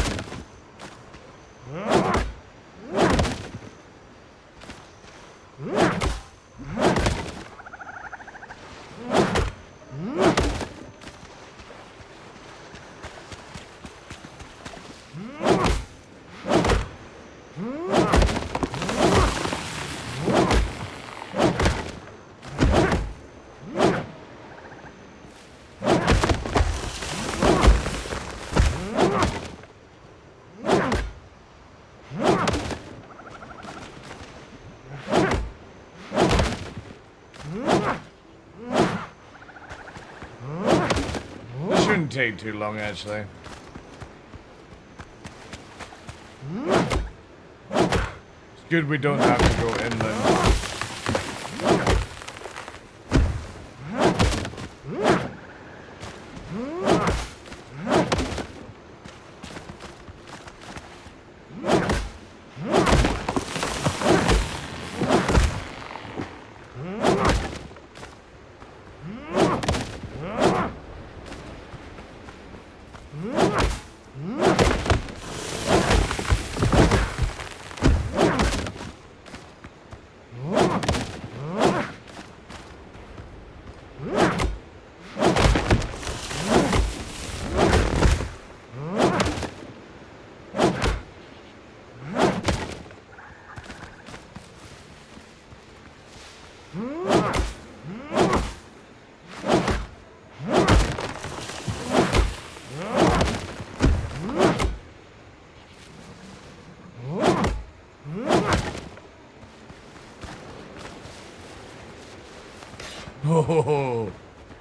This shouldn't take too long, actually. good we don't have to go inland.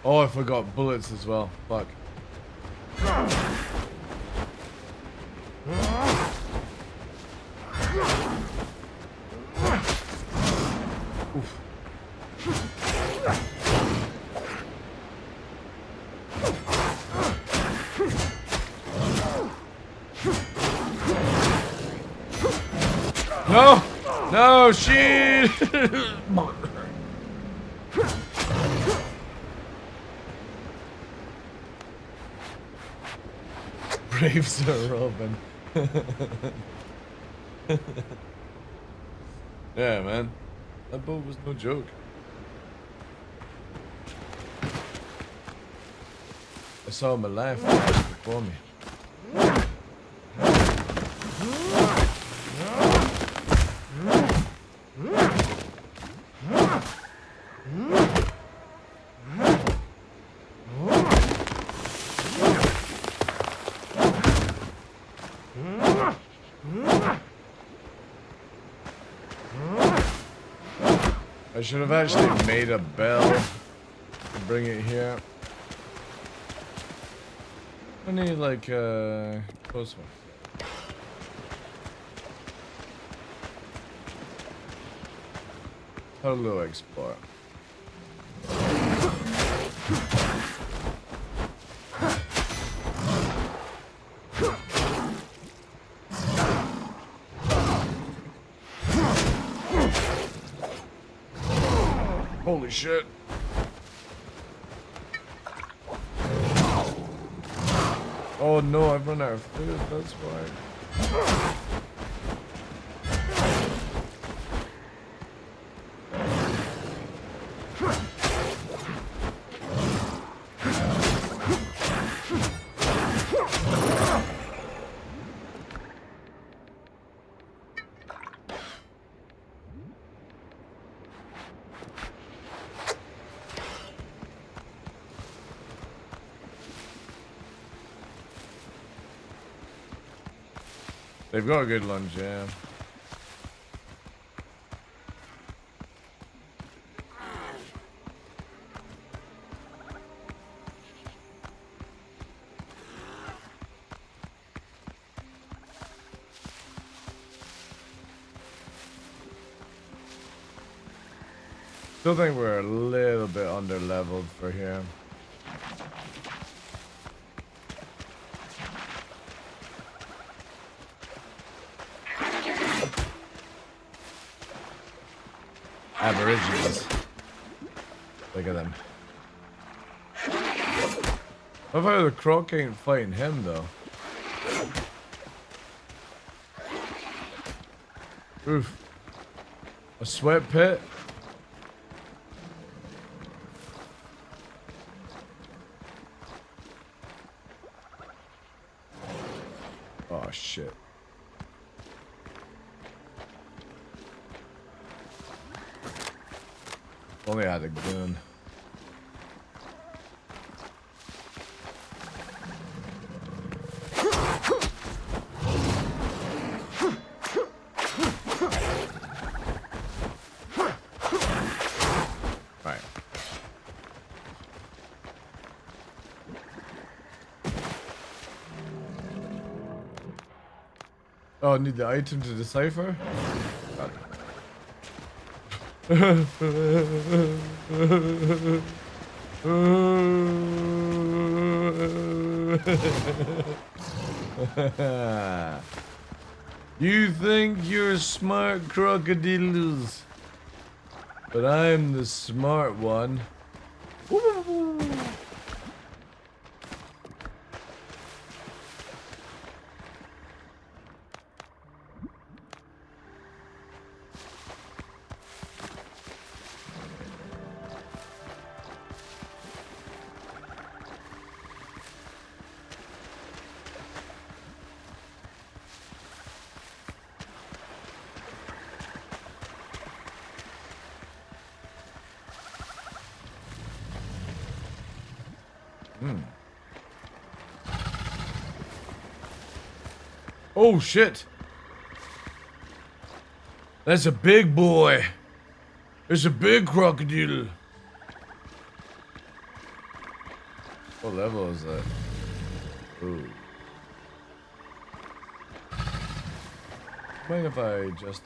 Oh, I forgot bullets as well. Fuck. Oof. No! No, shit! Brave Sir Robin. Yeah, man. That boat was no joke. I saw him alive before me. I should have actually made a bell and bring it here. I need like a close one. Hello, Explorer. Holy shit. Oh no, I've run out of food, that's why. They've got a good lunch, yeah. Still think we're a little bit under leveled for here. Aborigines. Look at them. What about the croc ain't fighting him though? Oof. A sweat pit? Oh shit. Only I had a gun. Right. Oh, I need the item to decipher? Got it. You think you're smart crocodiles, but I'm the smart one. Oh shit! That's a big boy. It's a big crocodile. What level is that? Ooh. Mind if I just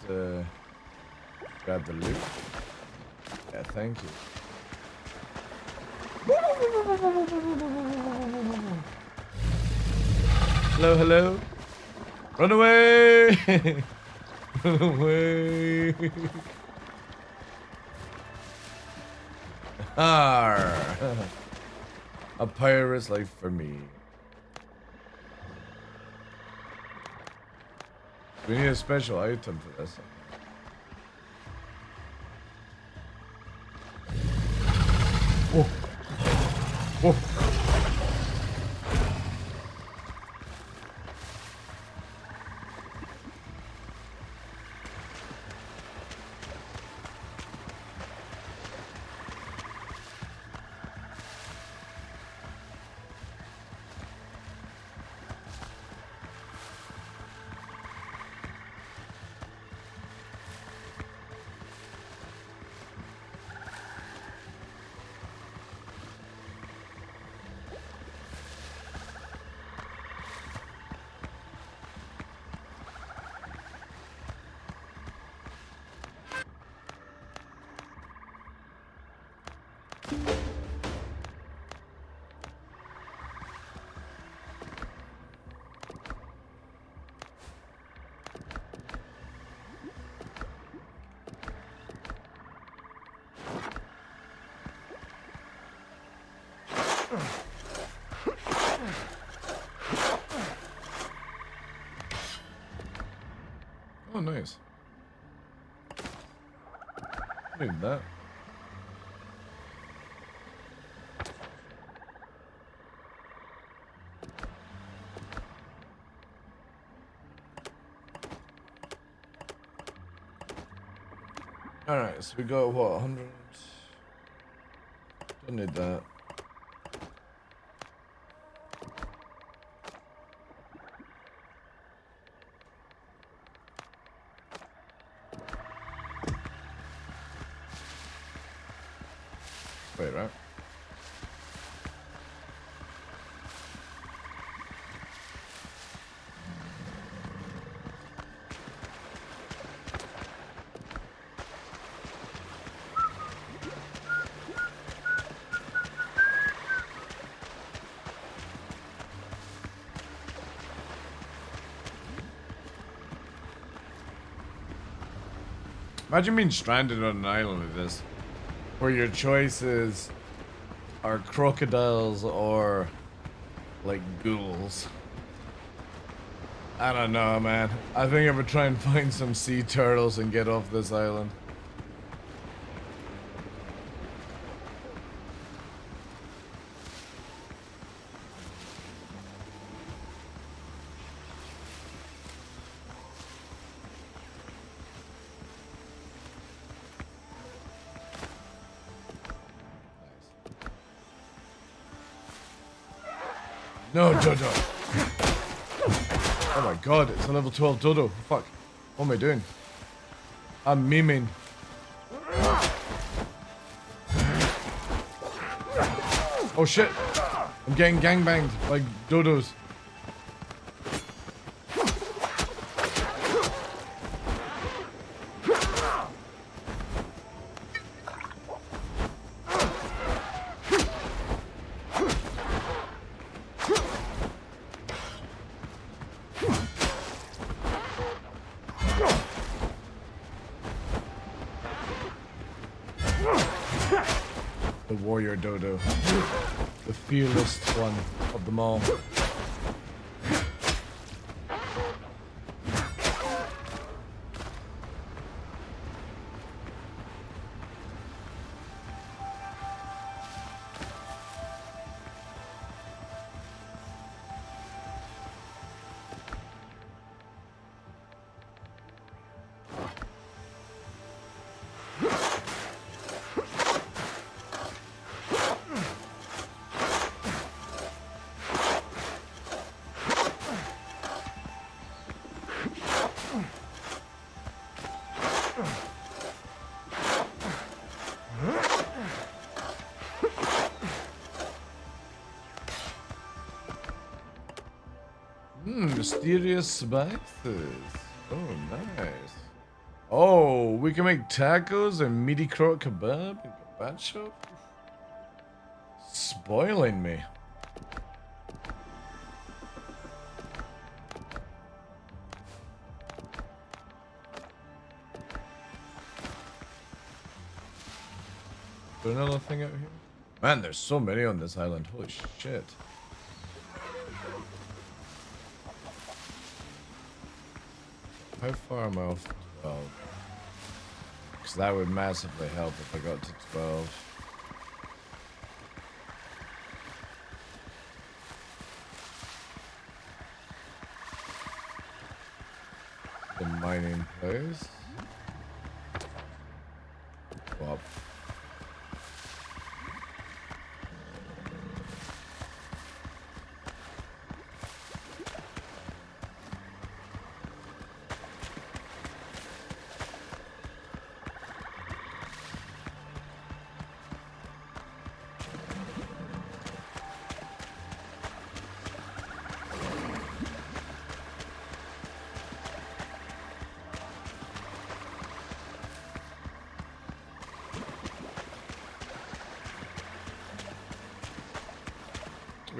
grab the loot? Yeah, thank you. Hello, hello. Run away! Run away! Arr! A pirate's life for me. We need a special item for this. Whoa! Whoa! Oh, nice. Need that. Alright, so we got what, 100? Don't need that. Wait, right? Imagine being stranded on an island like this, where your choices are crocodiles or like ghouls. I don't know, man. I think I would try and find some sea turtles and get off this island. No, Dodo. Oh my god, it's a level 12 Dodo. Fuck. What am I doing? I'm memeing. Oh shit. I'm getting gangbanged by Dodos. The warrior dodo. The fearless one of them all. Mysterious spices. Oh, nice. Oh, we can make tacos and meaty croque kebab in kebab shop? Spoiling me. Is there another thing out here? Man, there's so many on this island. Holy shit. How far am I off 12? Because that would massively help if I got to 12. The mining place. Well.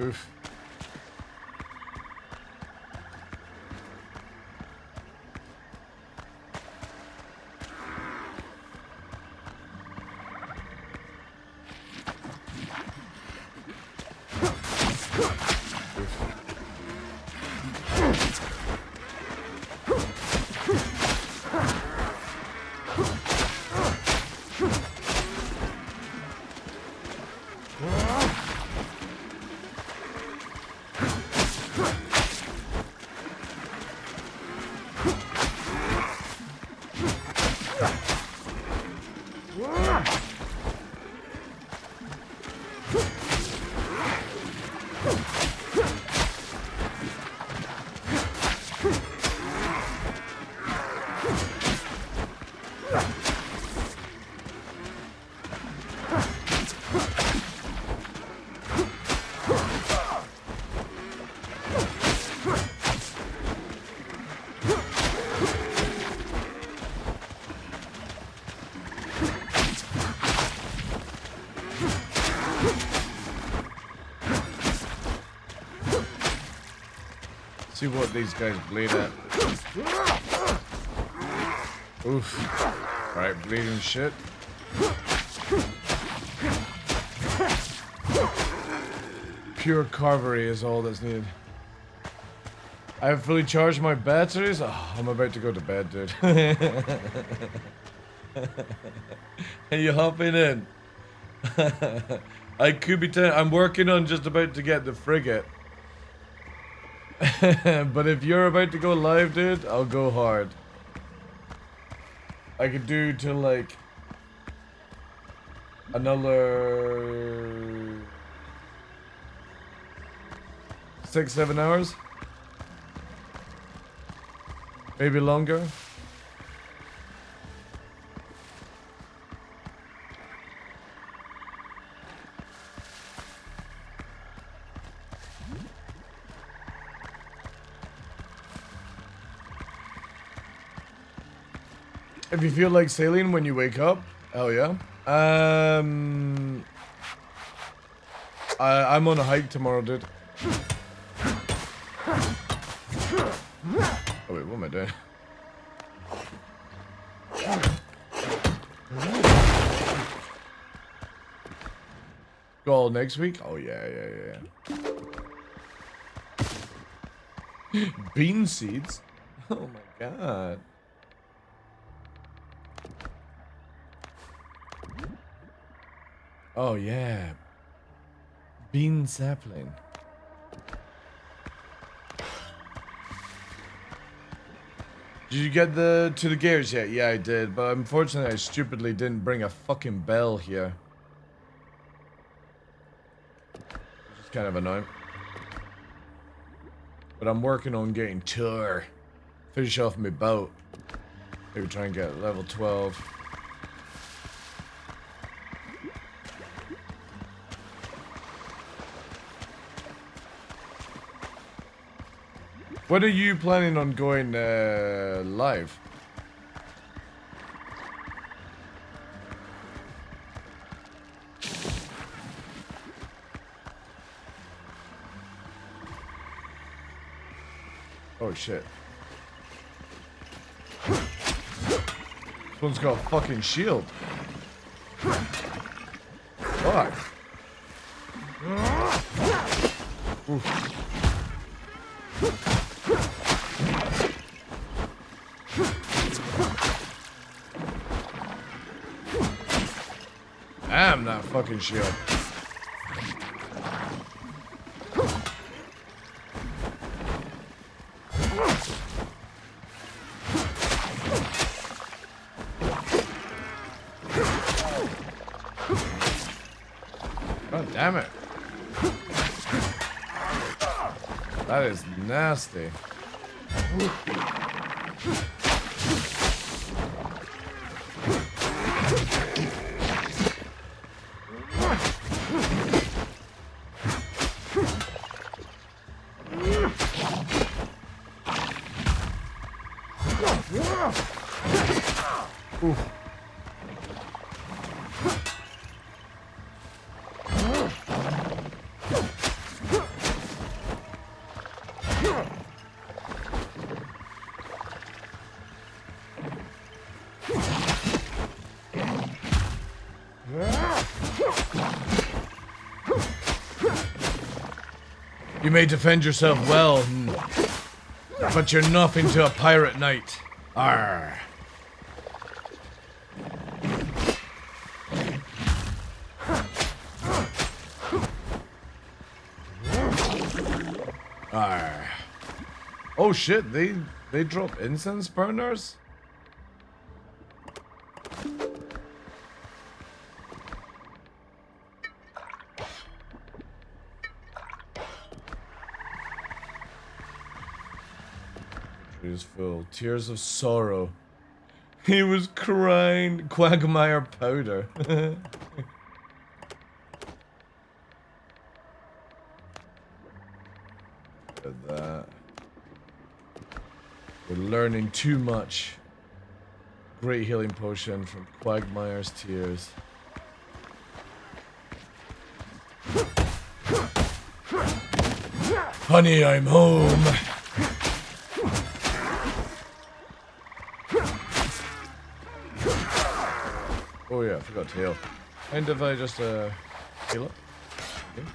Oof. See what these guys bleed at. Oof. Alright, bleeding shit. Pure carvery is all that's needed. I have fully charged my batteries. Oh, I'm about to go to bed, dude. Are you hopping in? I could be I'm working on just about to get the frigate. But if you're about to go live, dude, I'll go hard. I could do till like another 6-7 hours, maybe longer. If you feel like sailing when you wake up, hell yeah. I'm on a hike tomorrow, dude. Oh wait, what am I doing? Go all next week? Oh, yeah. Bean seeds? Oh my god. Oh, yeah. Bean sapling. Did you get to the gears yet? Yeah, I did, but unfortunately I stupidly didn't bring a fucking bell here. Which is kind of annoying. But I'm working on getting tour. Finish off my boat. Maybe try and get level 12. When are you planning on going live? Oh shit. This one's got a fucking shield. Fuck. Oof. Damn that fucking shield. God damn it. That is nasty. Oof. You may defend yourself well, but you're nothing to a pirate knight. Arr. Arr. Oh shit, they drop incense burners? Trees full. Tears of sorrow. He was crying. Quagmire powder. Look at that. We're learning too much. Great healing potion from Quagmire's tears. Honey, I'm home. Oh yeah, I forgot to heal. And if I just heal up? Okay.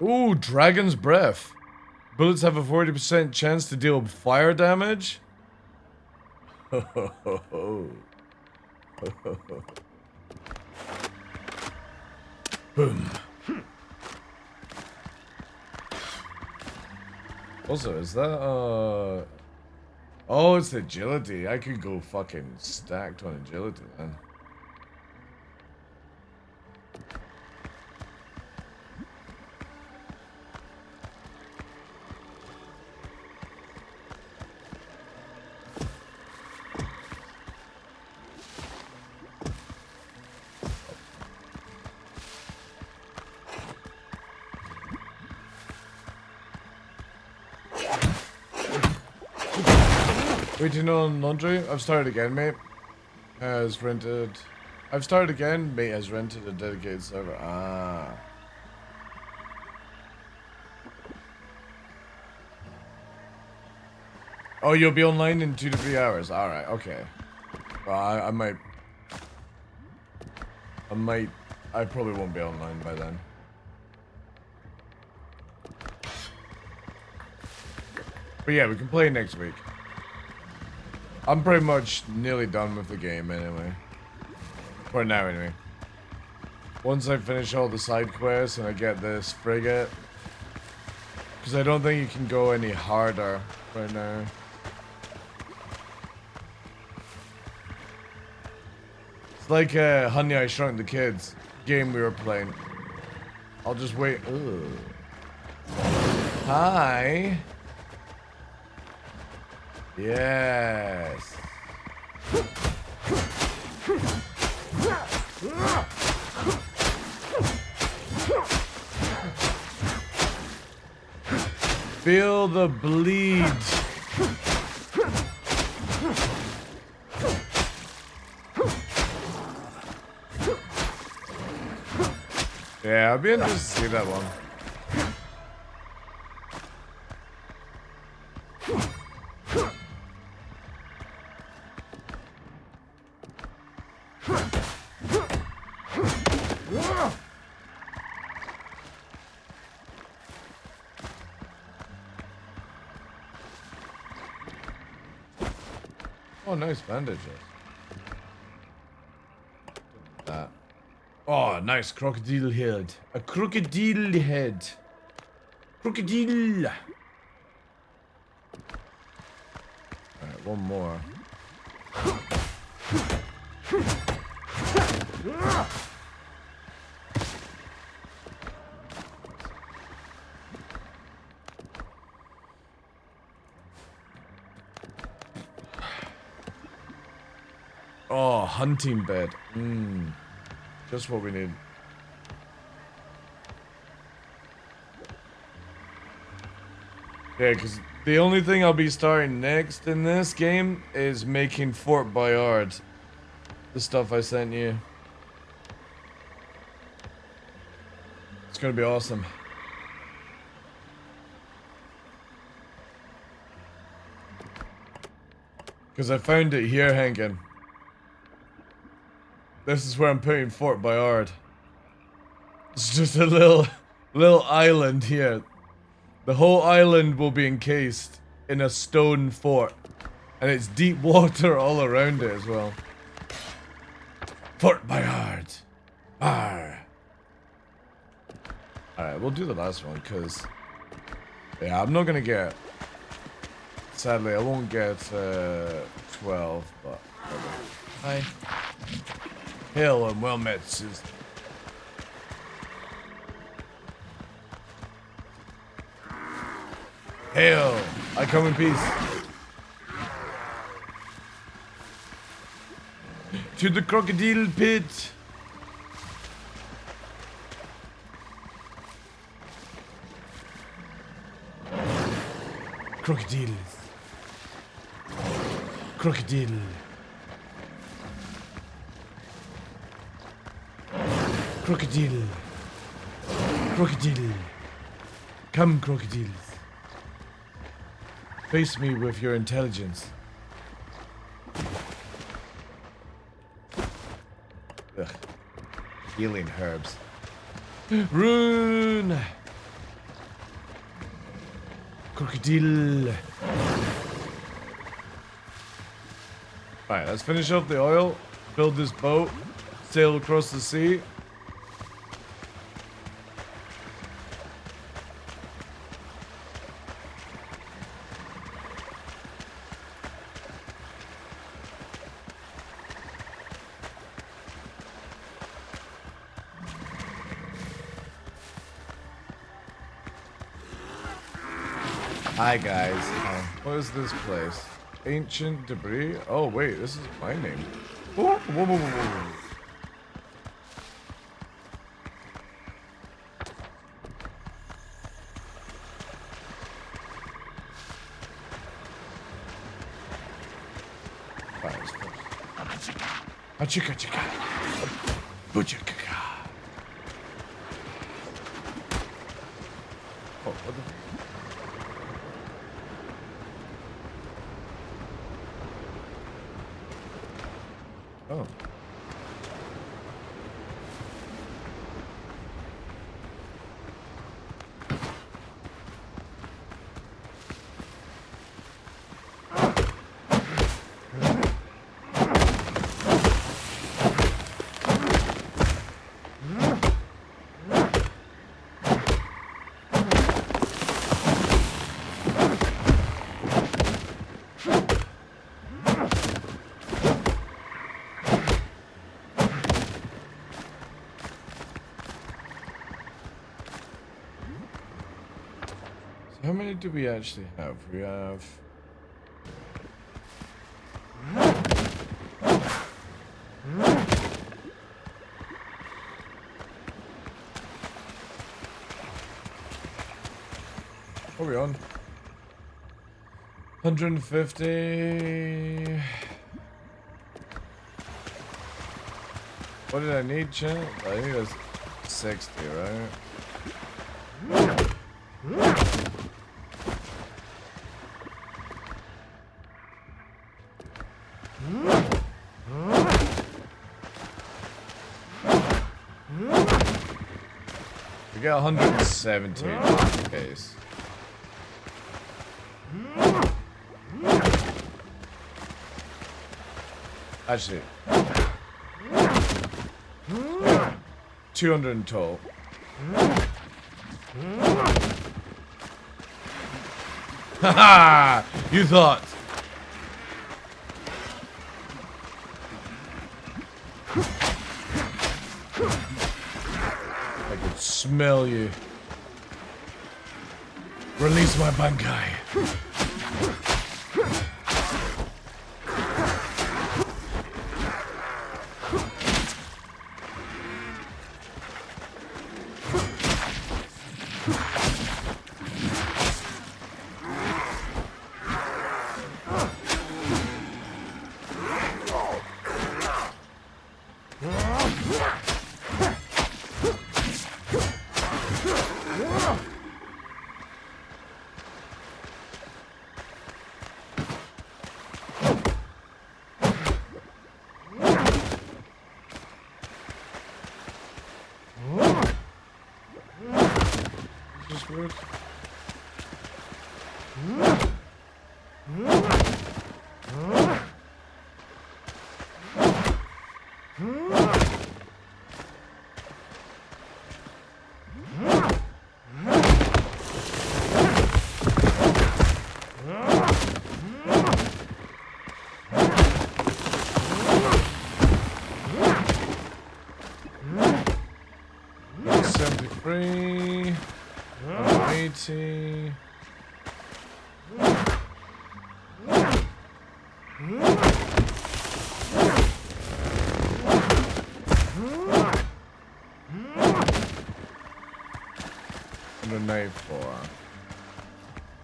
Ooh, Dragon's Breath. Bullets have a 40% chance to deal fire damage. Ho ho ho ho. Ho ho ho. Boom. Also, is that oh, it's agility. I could go fucking stacked on agility, man. Waiting on laundry. I've started again, mate. Has rented. I've started again. Mate has rented a dedicated server. Ah. Oh, you'll be online in 2 to 3 hours. All right. Okay. Well, I might. I probably won't be online by then. But yeah, we can play next week. I'm pretty much nearly done with the game anyway. For now anyway. Once I finish all the side quests and I get this frigate. Because I don't think you can go any harder right now. It's like Honey, I Shrunk the Kids game we were playing. I'll just wait. Ooh. Hi. Yes. Feel the bleed. Yeah, I'll be interested to see that one. Oh, nice bandages. That. Oh, nice crocodile head. A crocodile head. Crocodile. Alright, one more. Oh, hunting bed. Just what we need. Yeah, because the only thing I'll be starting next in this game is making Fort Bayard. The stuff I sent you. It's gonna be awesome. Because I found it here hanging. This is where I'm putting Fort Bayard. It's just a little island here. The whole island will be encased in a stone fort. And it's deep water all around it as well. Fort Bayard. Arr. Alright, we'll do the last one, because... Yeah, I'm not gonna get... Sadly, I won't get 12, but... Hi. Hail and well met, sister. Hail! I come in peace. To the crocodile pit. Crocodiles. Crocodile. Crocodile. Crocodile. Come, crocodiles. Face me with your intelligence. Ugh. Healing herbs. Rune! Crocodile. Alright, let's finish up the oil. Build this boat. Sail across the sea. Hi guys. What is this place? Ancient debris? Oh wait, this is my name. Whoa, whoa, whoa, whoa. Achika chika. Butchika. Oh, what the? Oh. How many do we actually have? We have... What are we on? 150... What did I need, chat? I think it was 60, right? 117 in this case. Actually, 200 in total. Haha! You thought. I could smell you. Release my bankai.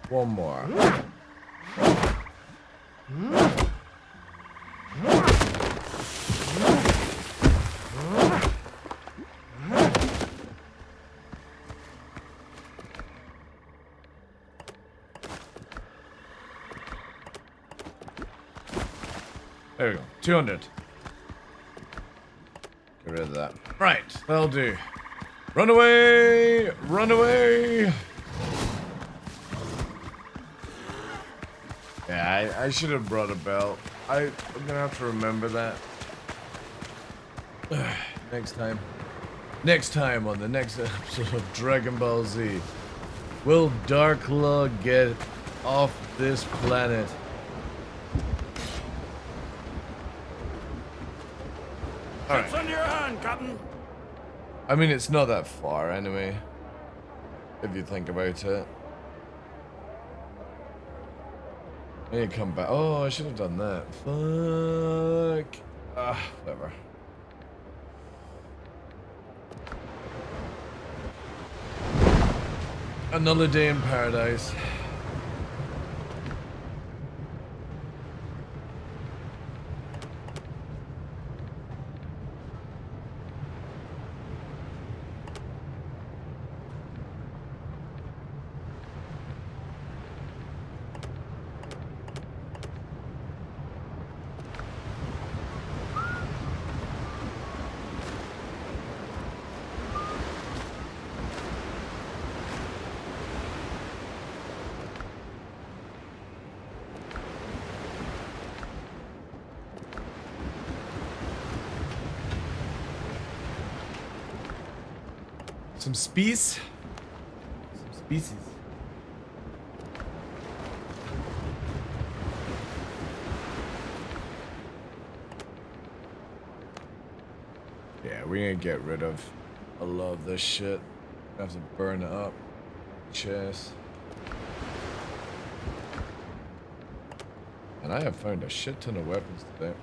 One more. There we go. 200. Get rid of that. Right, that'll do. Run away! Run away! Yeah, I should have brought a belt. I'm gonna have to remember that. Next time. Next time on the next episode of Dragon Ball Z. Will DarkLaw get off this planet? What's on your hand, Captain? I mean, it's not that far anyway, if you think about it. I need to come back. Oh, I should have done that. Fuck. Whatever. Another day in paradise. Some species. Yeah, we're gonna get rid of a lot of this shit. I have to burn it up. Chest. And I have found a shit ton of weapons today.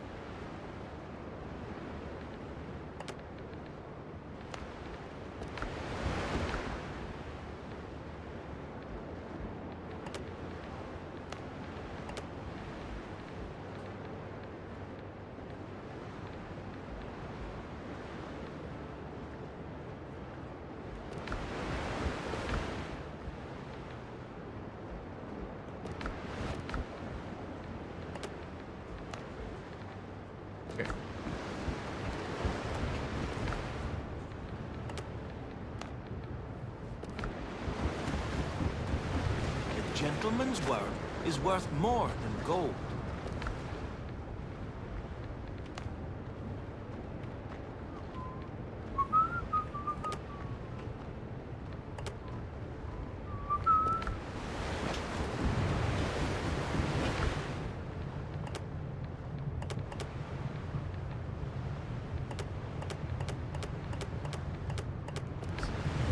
Gentleman's word is worth more than gold.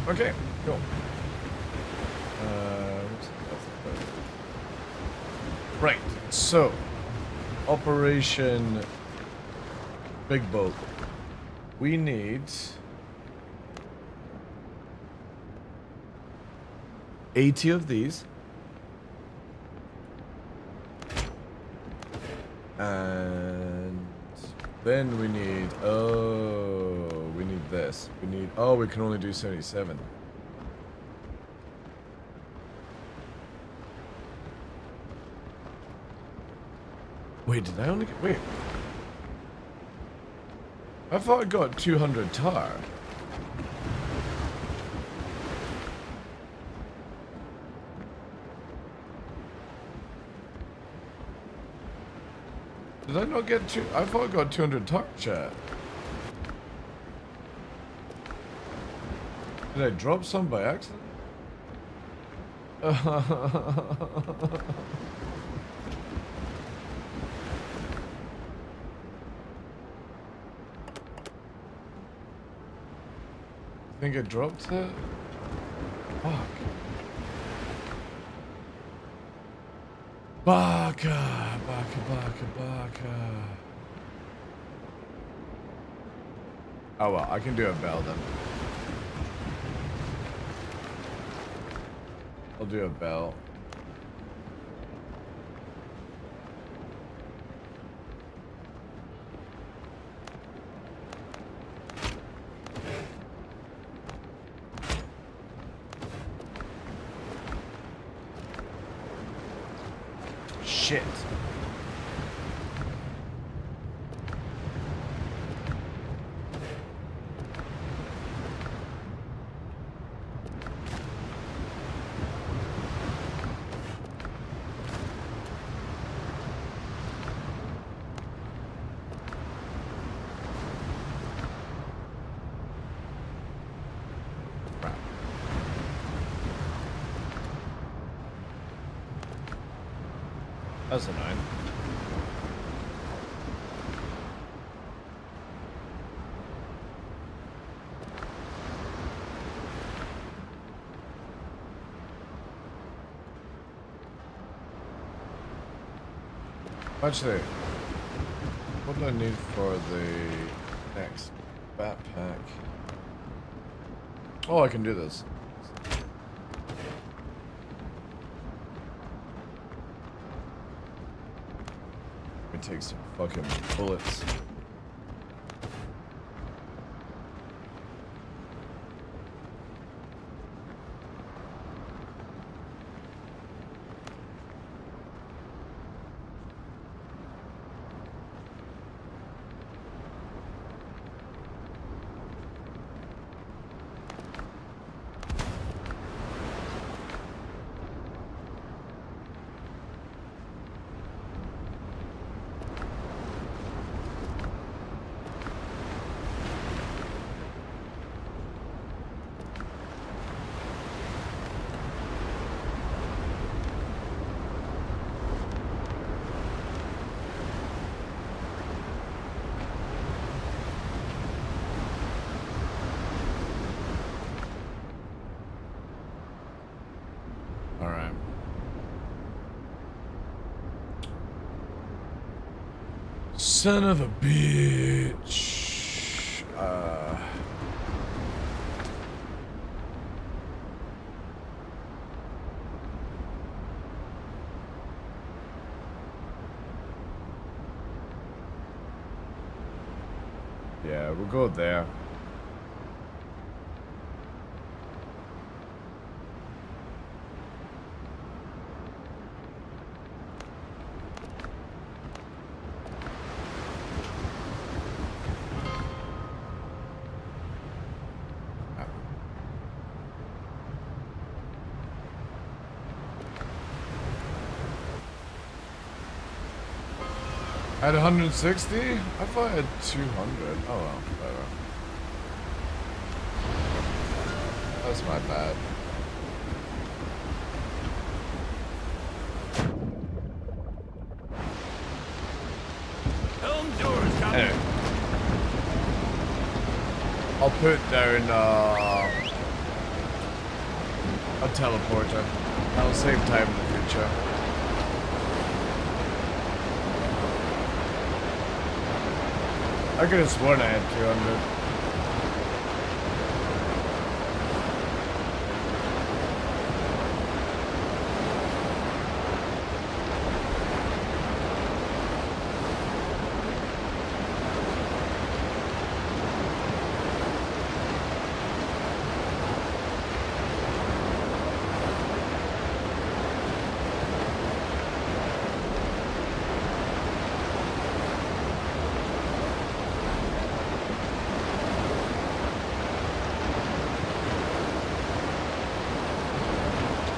Okay, cool. Right, so Operation Big Boat. We need 80 of these. And then we need, we need this. We need, we can only do 77. Wait, did I only get... Wait. I thought I got 200 tar. Did I not get two? I thought I got 200 tar, chat. Did I drop some by accident? I think I dropped it. Fuck. Baka. Oh well, I can do a bell then. I'll do a bell. Shit. That's annoying. Actually, what do I need for the next backpack? Oh, I can do this. Let me take some fucking bullets. Son of a bitch. Yeah, we'll go there. I had 160? I thought I had 200. Oh well, whatever. That's my bad. Helm doors down there. Anyway. I'll put down a teleporter. That'll save time in the future. I could have sworn I had 200.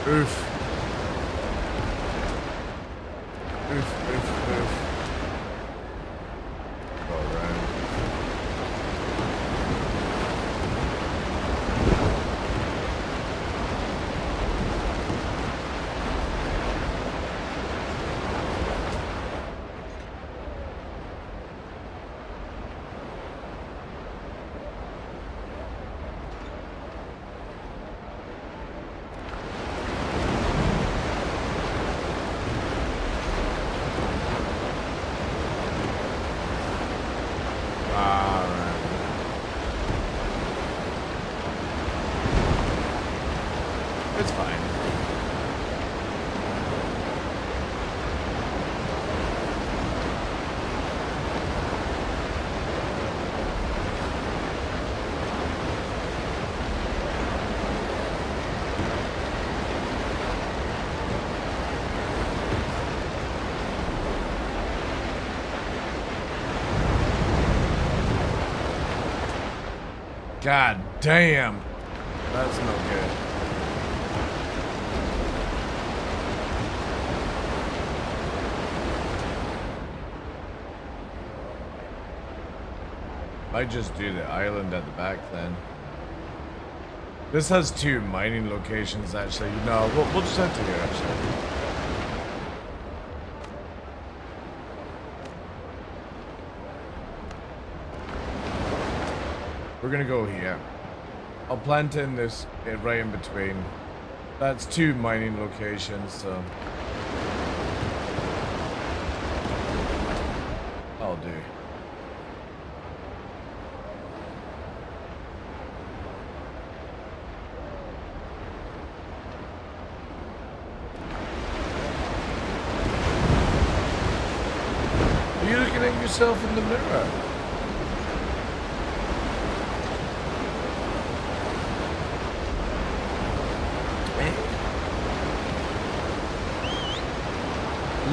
Oof. Oof, oof, oof. Go around. It's fine. God damn. That's no good. Might just do the island at the back then. This has 2 mining locations actually. No, we'll just have to here actually. We're gonna go here. I'll plant in this right in between. That's 2 mining locations, so I'll do. Are you looking at yourself in the mirror?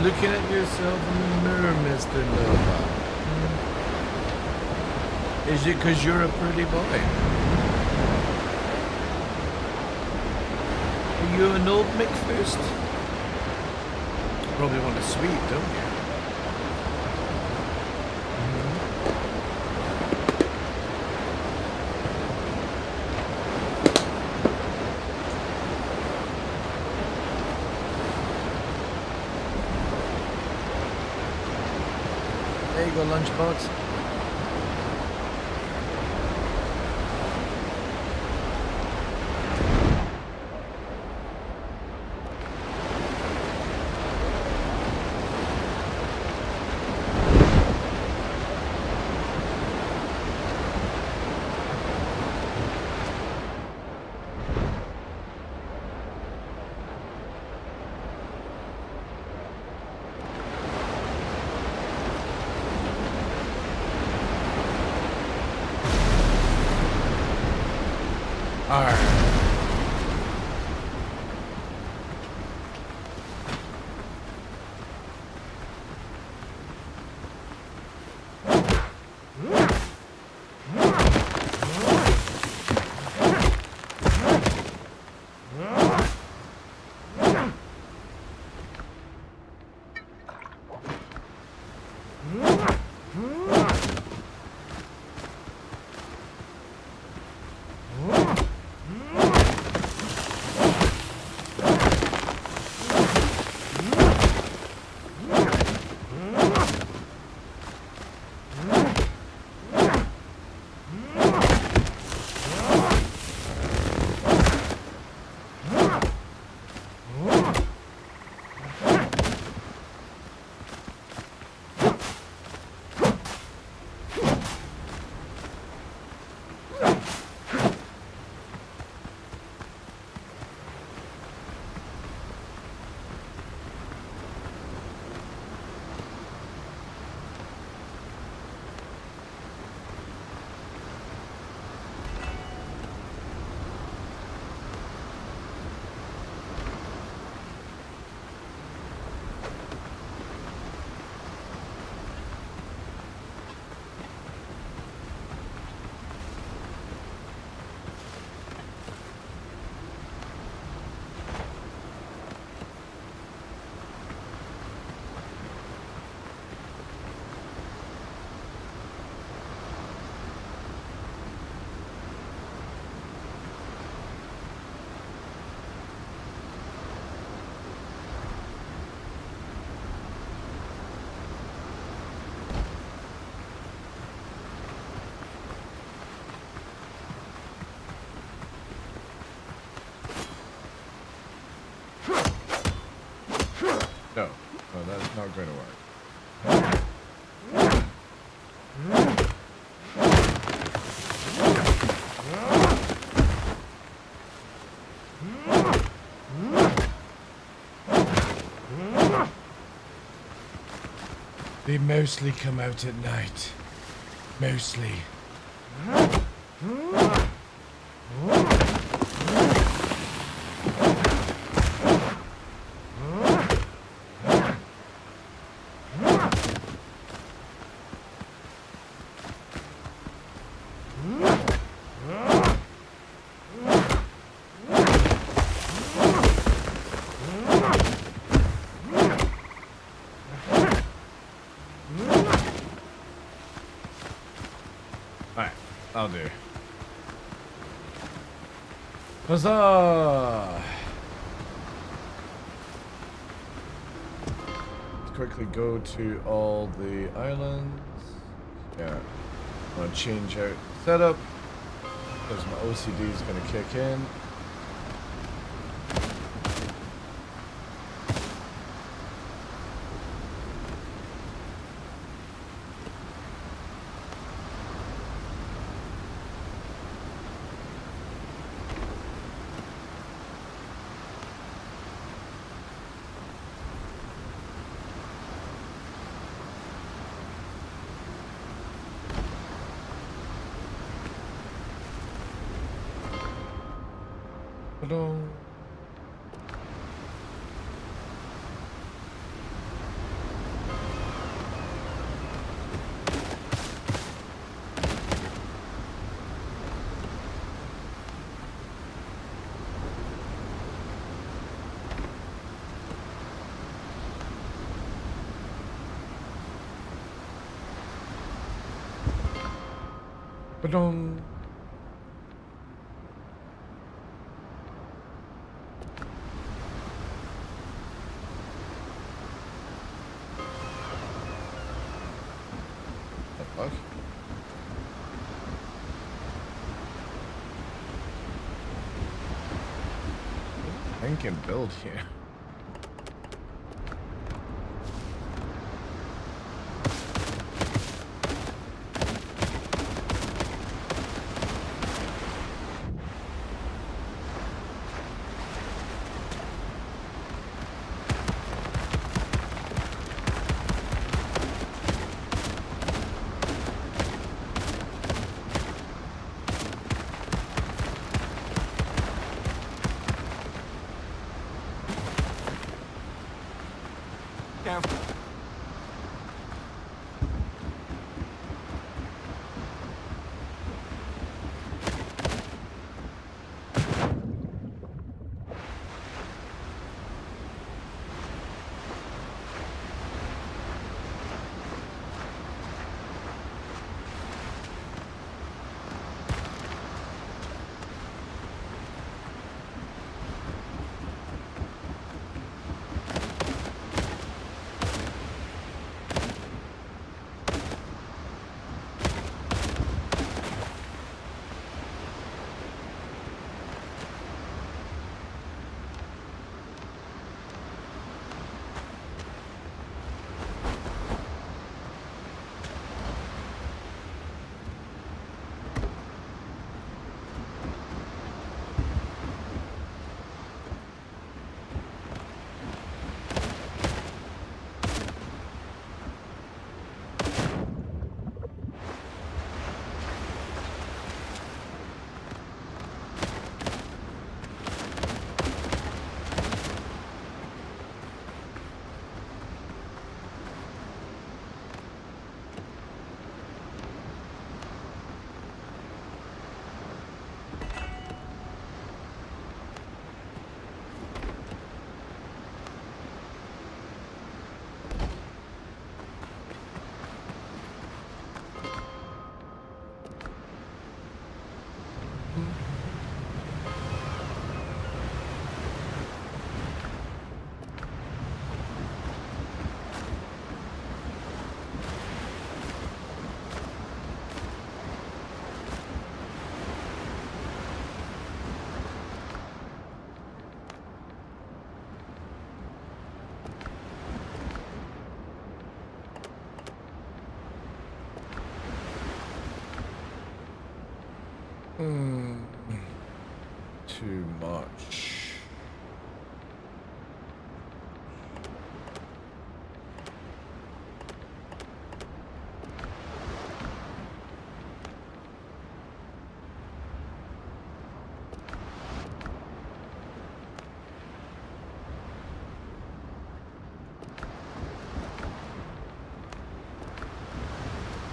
Looking at yourself in the mirror, Mr. Nova. Is it because you're a pretty boy? Are you an old McFist? Probably want a sweet, don't you? There you go, lunchbox. Alright. No, that's not going to work. They mostly come out at night. Mostly. I'll do. Huzzah! Let's quickly go to all the islands. Yeah. I'm gonna change out setup because my OCD is gonna kick in. Hello. Ba-dum. Fuck. I can build here. Careful. Too much.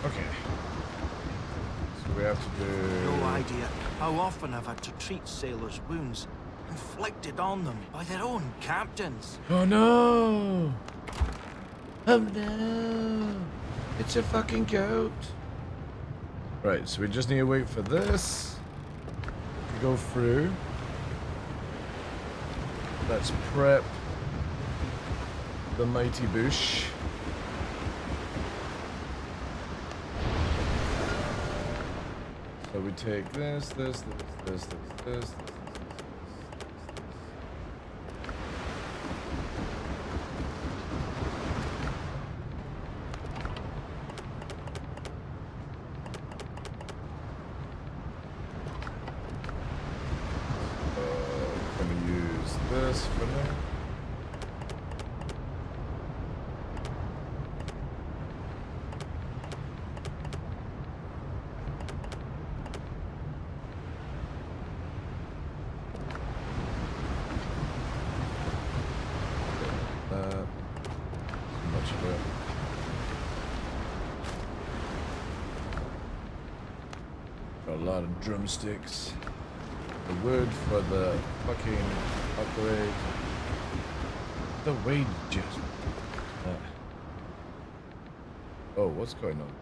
Okay. So we have to do... No idea how often I've had to treat sailors' wounds inflicted on them by their own captains. Oh no! Oh no! It's a fucking goat! Right, so we just need to wait for this to go through. Let's prep the mighty bush. So we take this. Gonna use this for now. Got a lot of drumsticks. The wood for the fucking upgrade. The wages. Oh, what's going on?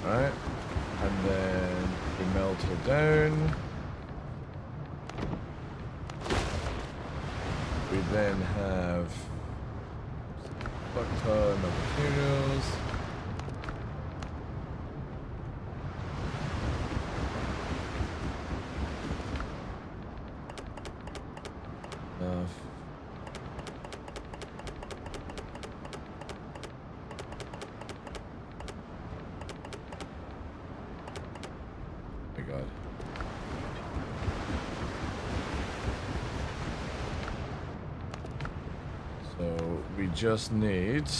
Alright. And then we melt her down. We then have fuck ton of materials. Enough. Oh my god. So we just need...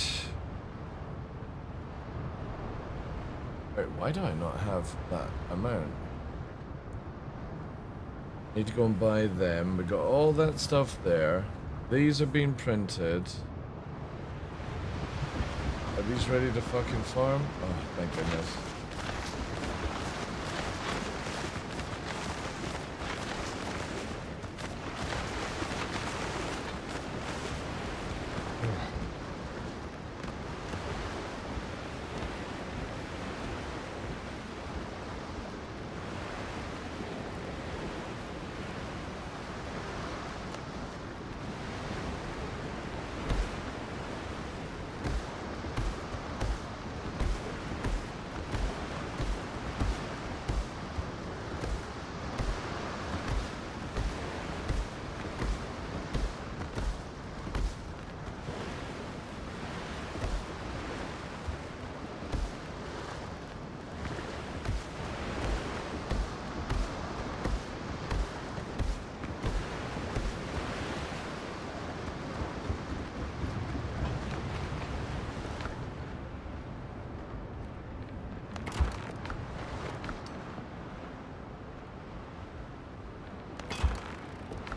Wait, why do I not have that amount? Need to go and buy them. We got all that stuff there. These are being printed. Are these ready to fucking farm? Oh, thank goodness.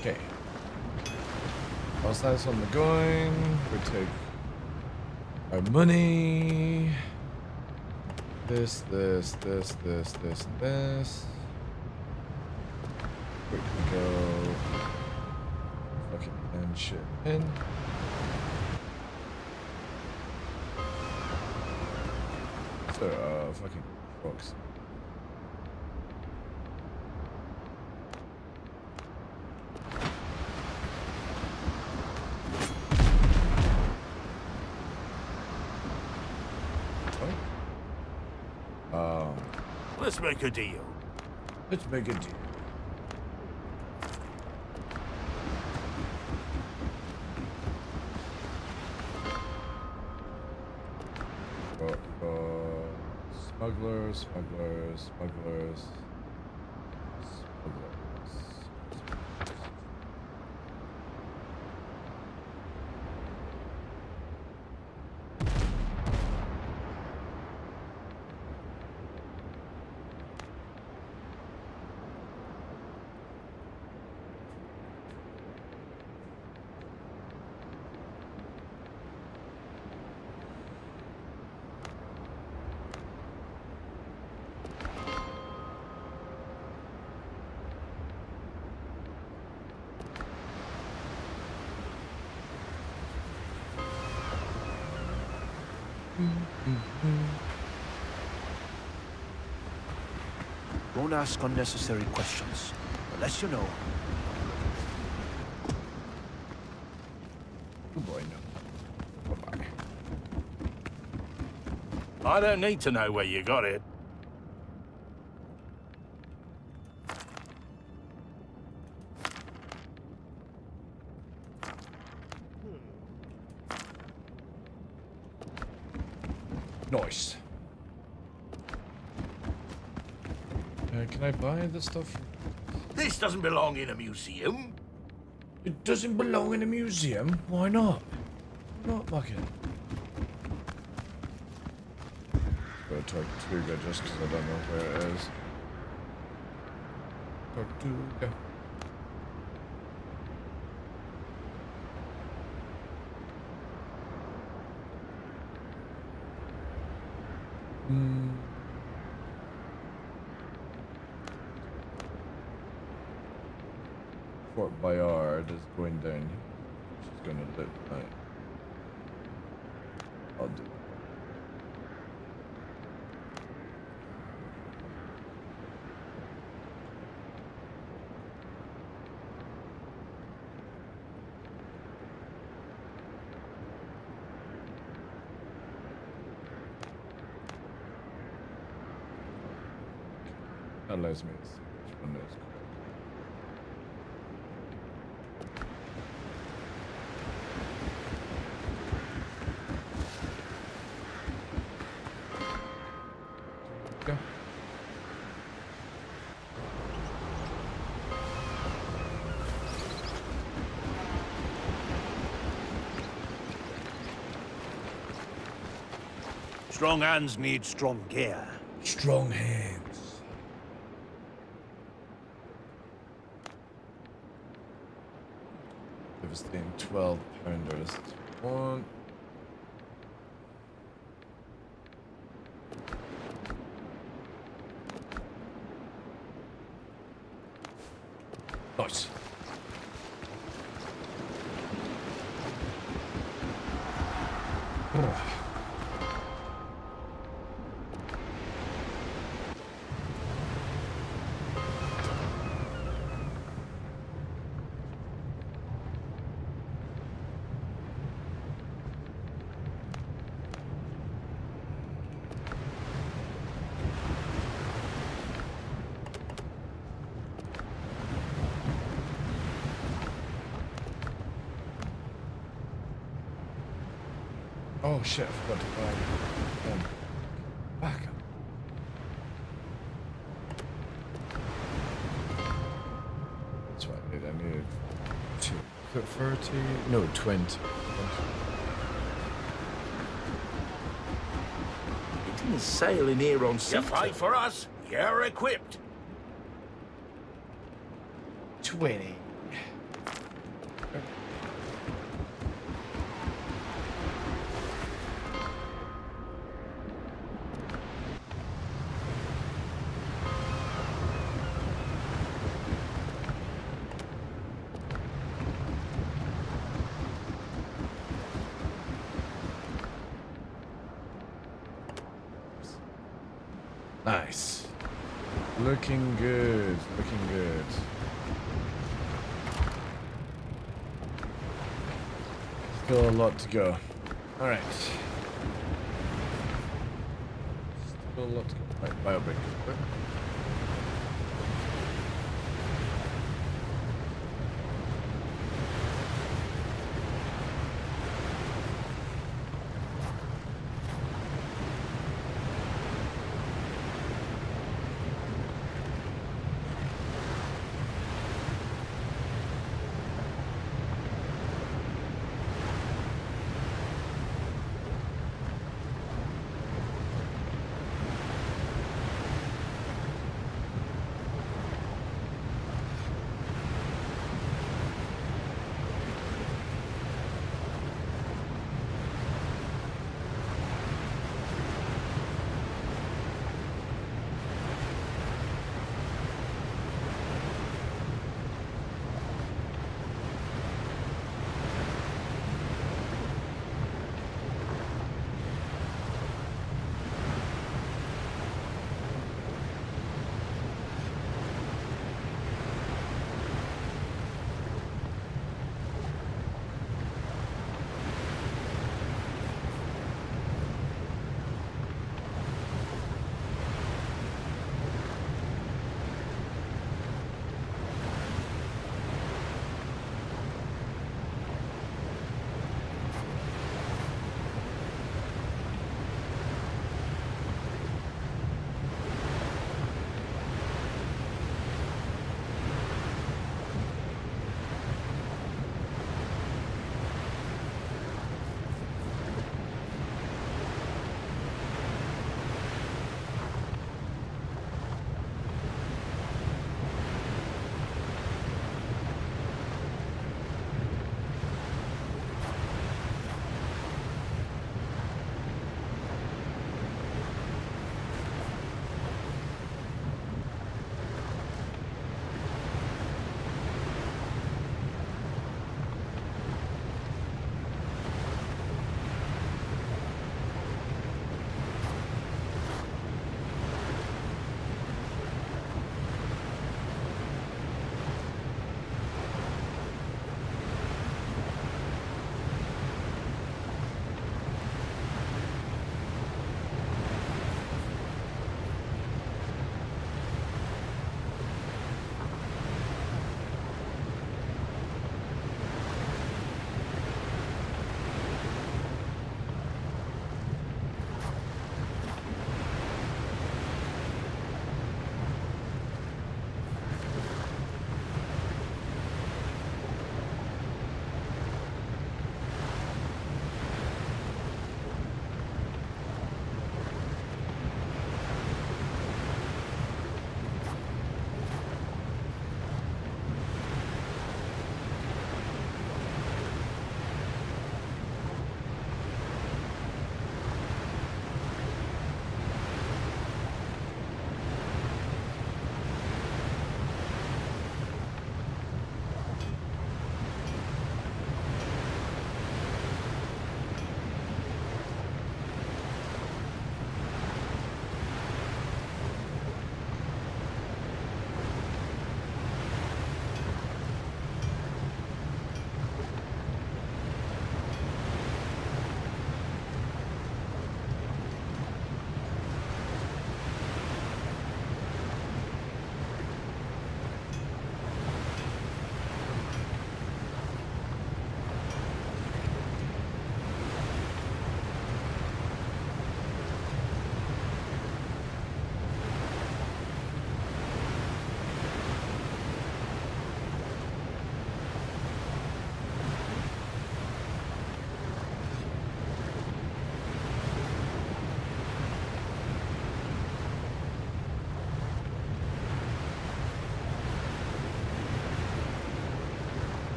Okay. Whilst that's on the going, we take our money. This. Where can we go? Fucking and shit in. So, fucking books. Let's make a deal. Let's make a deal. Smugglers. Don't ask unnecessary questions, unless you know. Oh boy, no. Bye-bye. I don't need to know where you got it. Nice. Can I buy this stuff? This doesn't belong in a museum. It doesn't belong in a museum? Why not? Why not, bucket? Go to Tortuga just because I don't know where it is. Tortuga. Fort Bayard is going down. She's gonna live tonight. I'll do that. That allows me to see which one is. Strong hands need strong care. Strong hands. Devastating 12 pounders. One. Nice. Oh shit, I forgot to buy backup. That's what I needed 30, no 20. It didn't sail in here on sea. You fight for us, you're equipped. 20. Nice. Looking good. Looking good. Still a lot to go. Alright. Still a lot to go. Right, biobrick.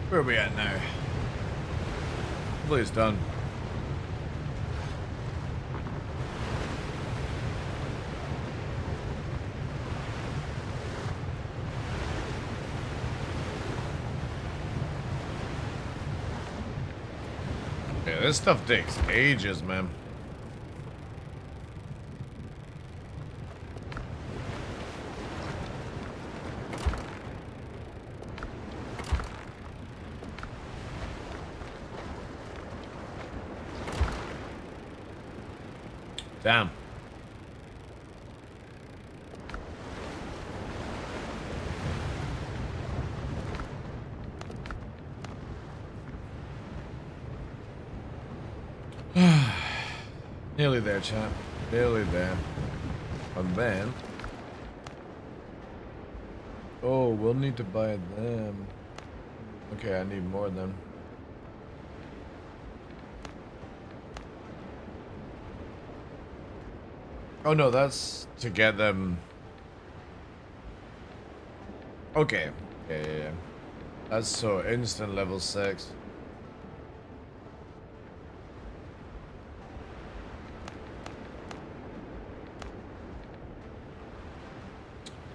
Where are we at now? Hopefully it's done. Yeah, this stuff takes ages, man. Damn. Nearly there, chat. Nearly there. And then... Oh, we'll need to buy them. Okay, I need more of them. Oh no, that's to get them... Okay. Yeah. That's so instant level 6.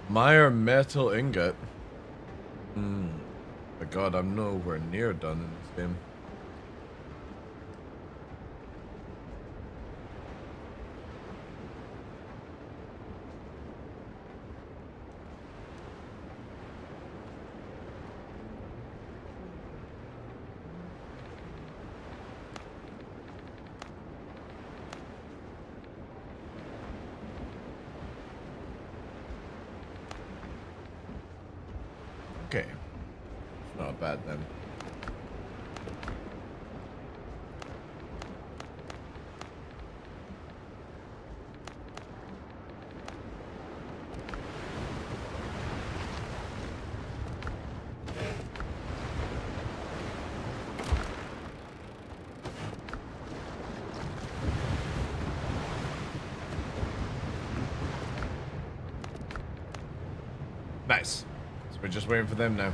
Meyer metal ingot. My god, I'm nowhere near done in this game. Okay. Not bad then. Nice. So we're just waiting for them now.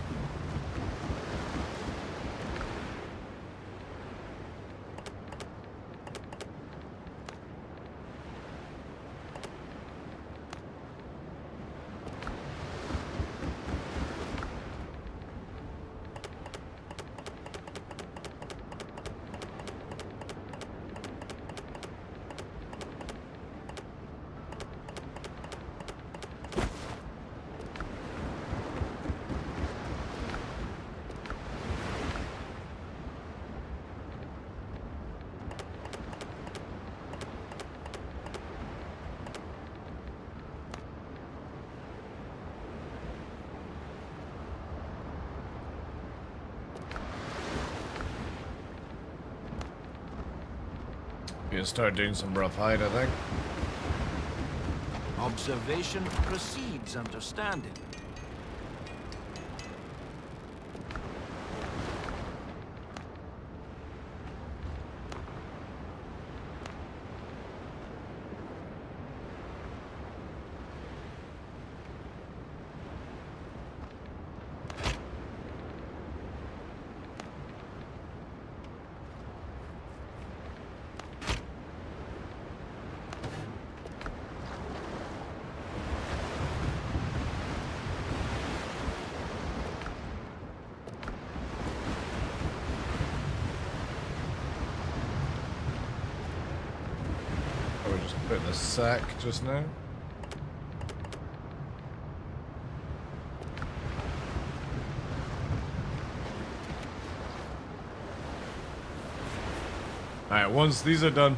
You start doing some rough hide, I think. Observation precedes understanding. Put in the sack just now. Alright, once these are done.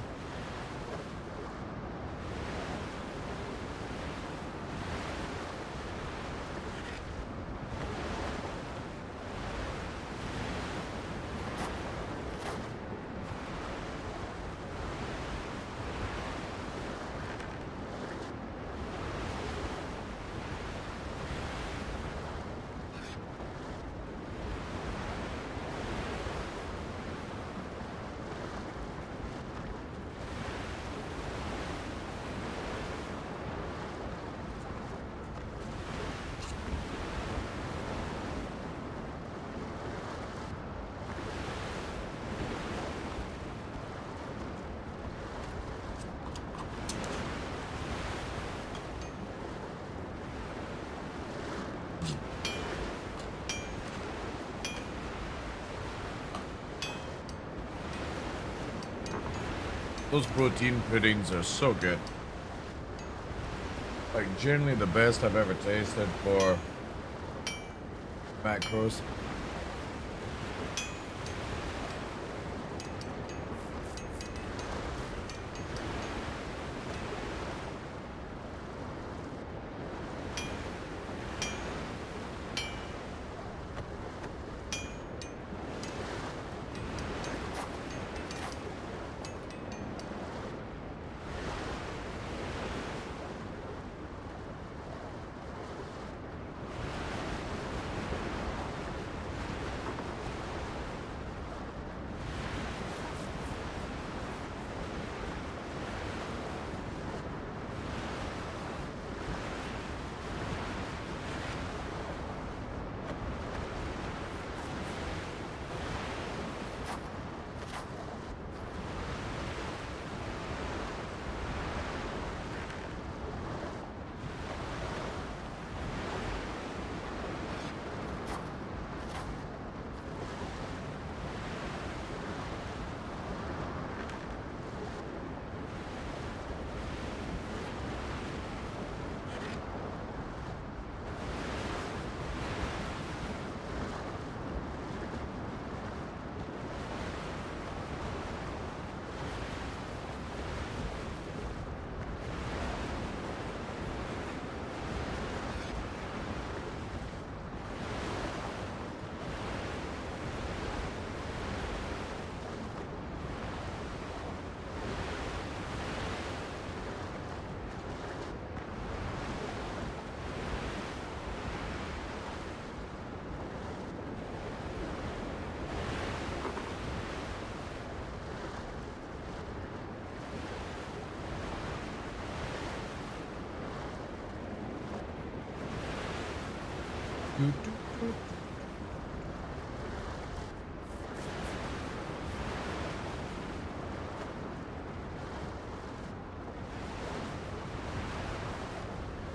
Those protein puddings are so good. Like, generally the best I've ever tasted for macros.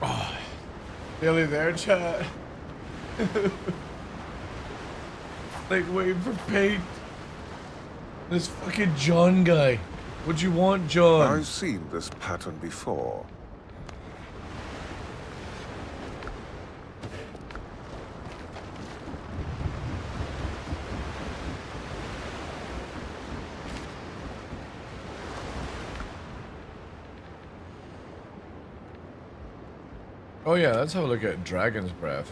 Oh, nearly there, chat. Like waiting for paint. This fucking John guy. What you want, John? I've seen this pattern before. Oh yeah, let's have a look at Dragon's Breath.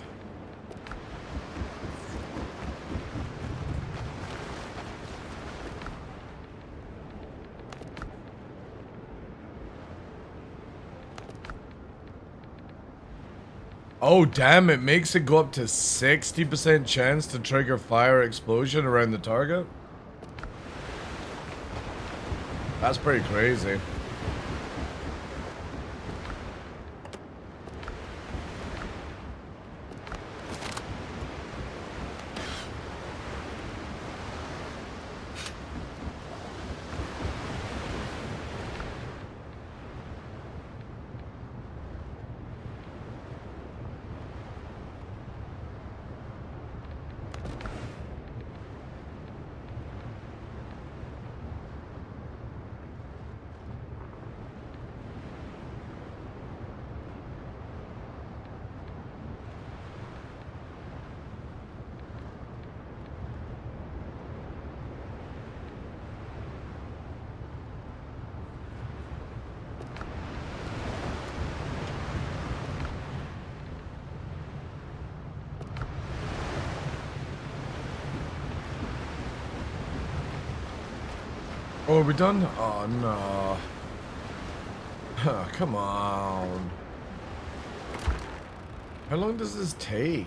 Oh damn, it makes it go up to 60% chance to trigger fire explosion around the target? That's pretty crazy. Oh, are we done? Oh, no. Oh, come on. How long does this take?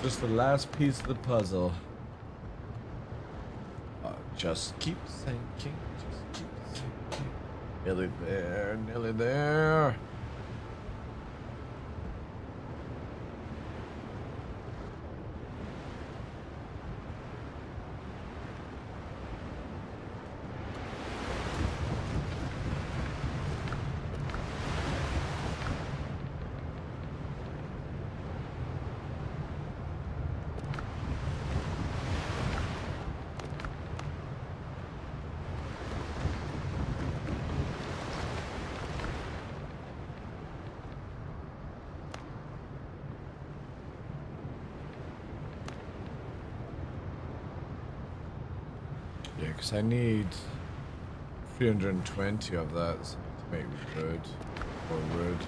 Just the last piece of the puzzle. Just keep sinking. Nearly there, nearly there. Yeah, because I need 320 of that to make wood or wood.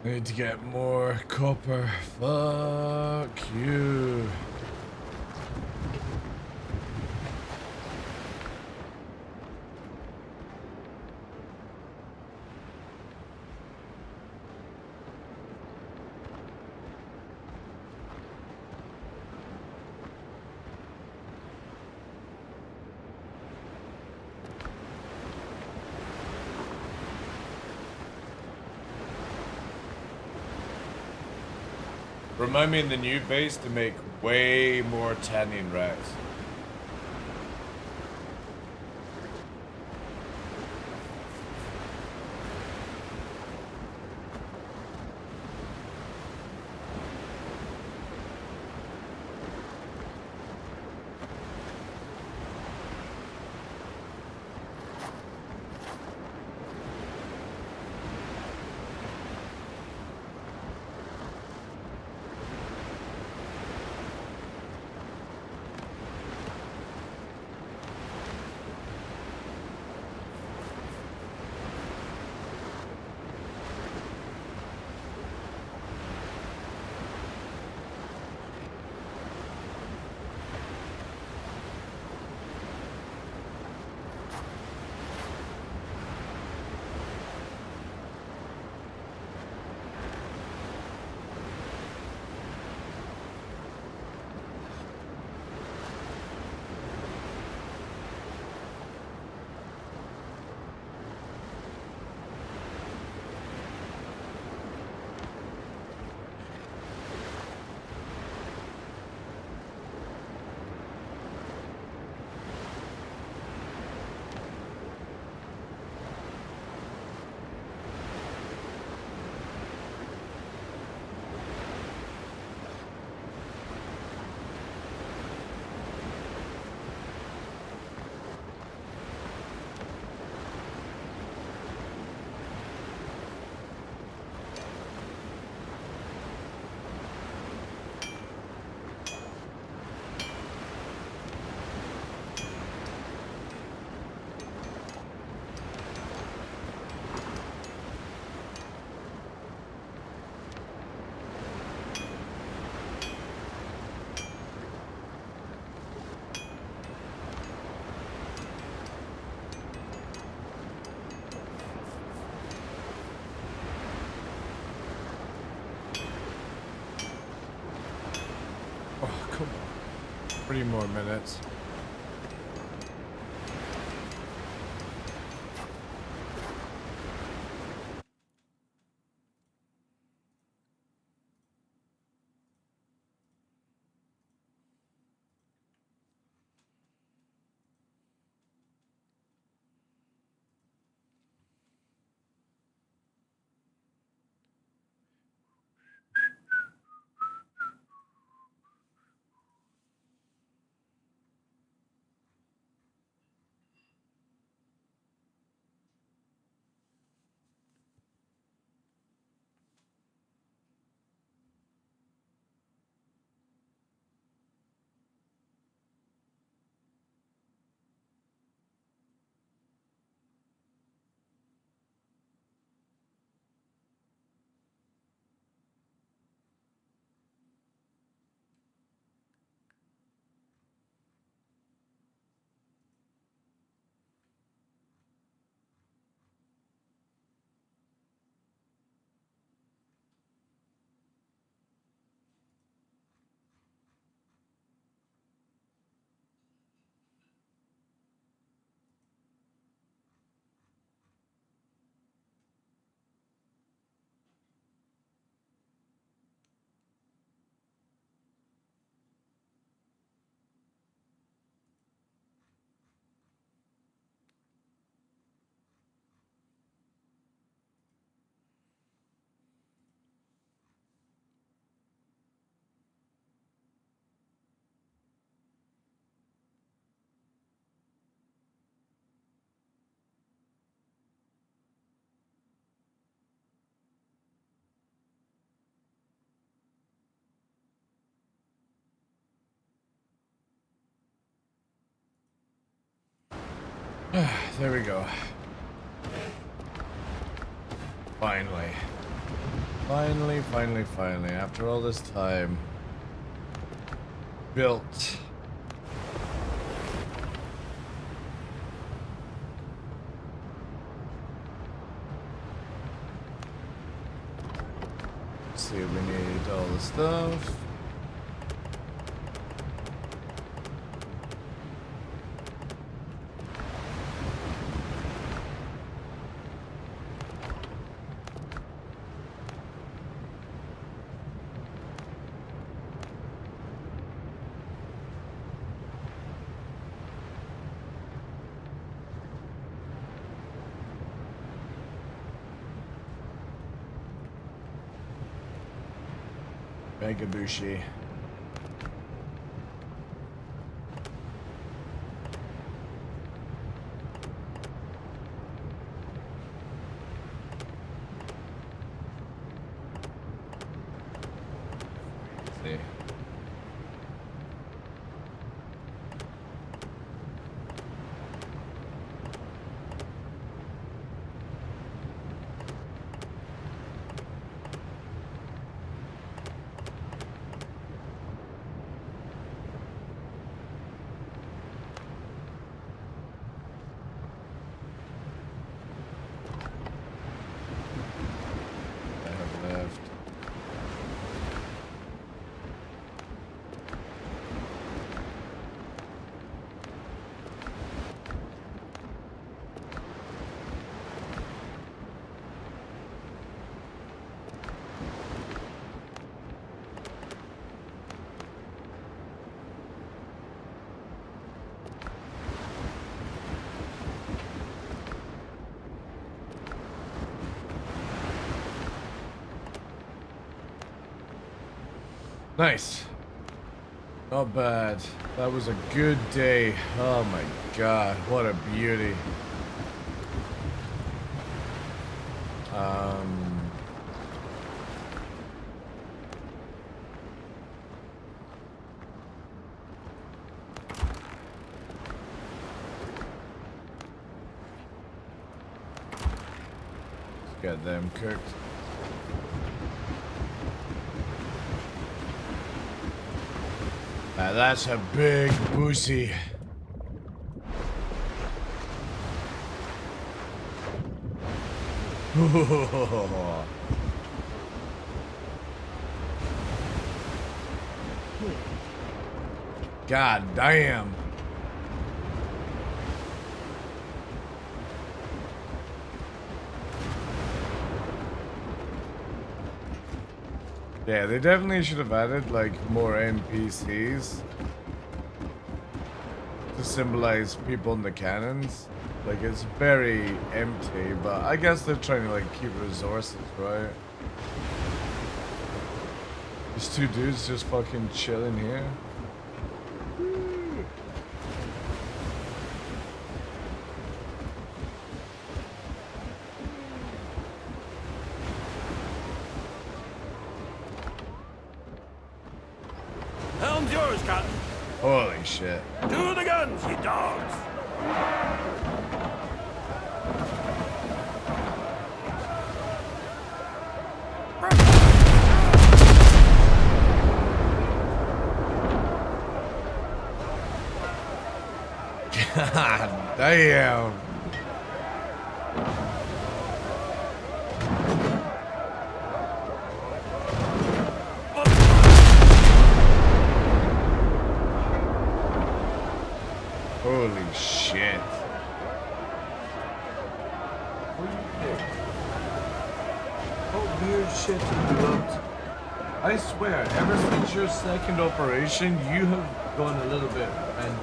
I need to get more copper. Fuck you. Remind me in the new base to make way more tanning racks. Oh, come on. 3 more minutes. There we go. Finally. Finally. After all this time. Built. Let's see, we need all the stuff. Megabushi. See. Nice. Not bad. That was a good day. Oh my god, what a beauty. Let's get them cooked. That's a big boosie. God damn. Yeah, they definitely should have added like more NPCs to symbolize people in the cannons. Like it's very empty, but I guess they're trying to like keep resources, right? These two dudes just fucking chilling here. Helm's yours, Captain. Holy shit. To the guns, you dogs! God damn. Holy shit. What weird shit have you looked? I swear, ever since your second operation, you have gone a little bit and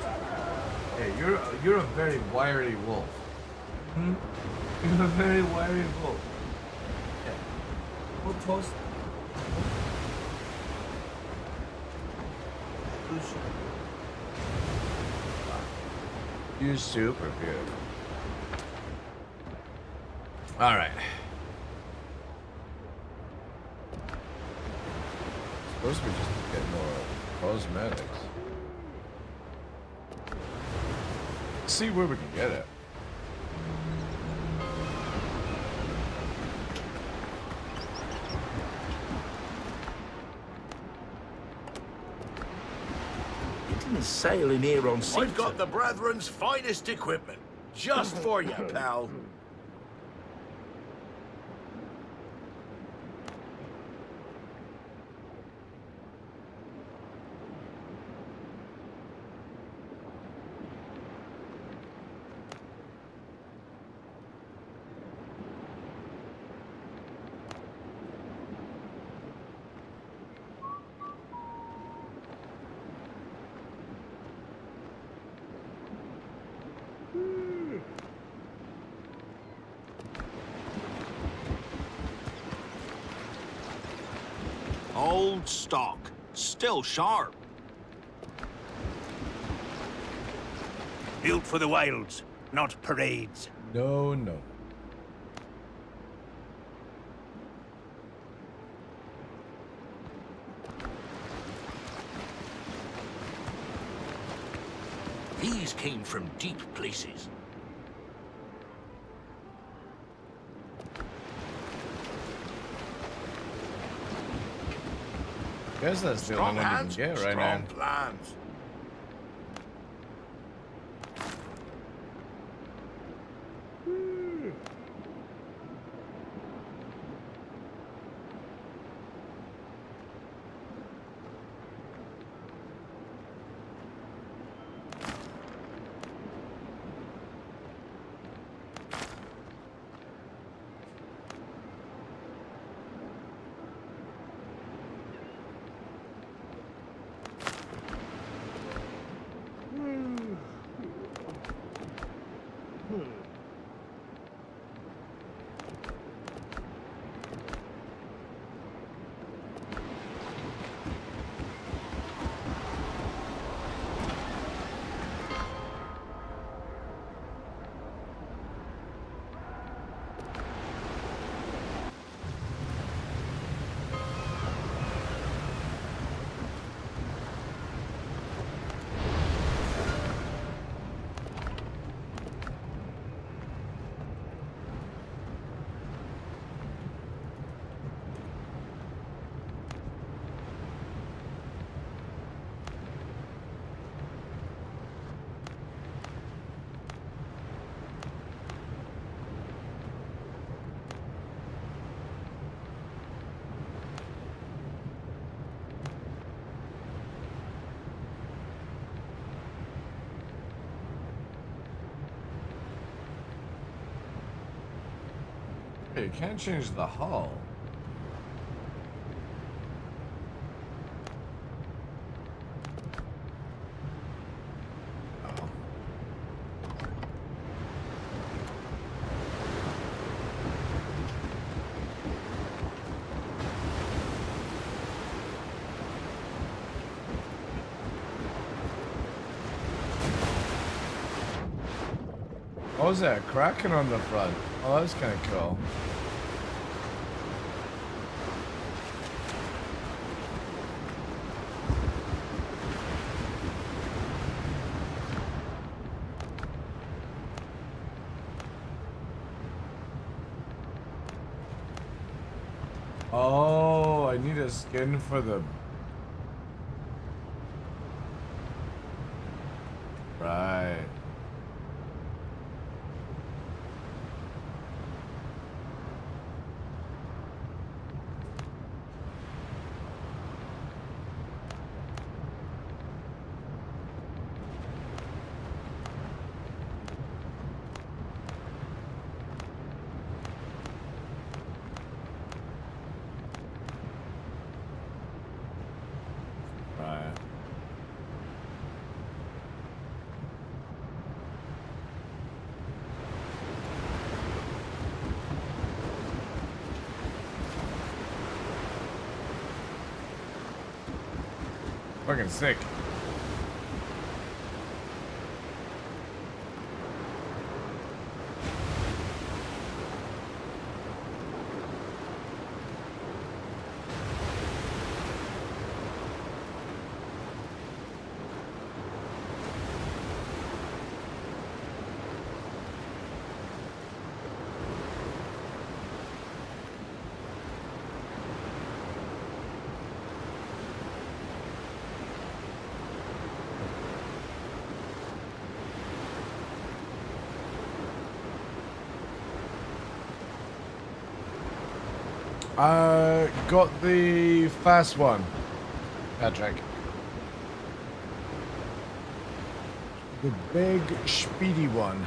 yeah, you're a very wiry wolf. Hmm? You're a very wiry wolf. Yeah. We'll toast. You're super beautiful. All right. Supposed to be just to get more cosmetics. Let's see where we can get it. Didn't sail in here on sea. I've got the Brethren's finest equipment. Just for you, pal. Old stock. Still sharp. Built for the wilds, not parades. No, no. These came from deep places. Guess that's the only one you can get right now. Strong plans. Hey, you can't change the hull. What was that? Kraken on the front. Oh, that's kind of cool. Oh, I need a skin for the... Right. Right. Fucking sick. Got the fast one, Patrick. The big, speedy one.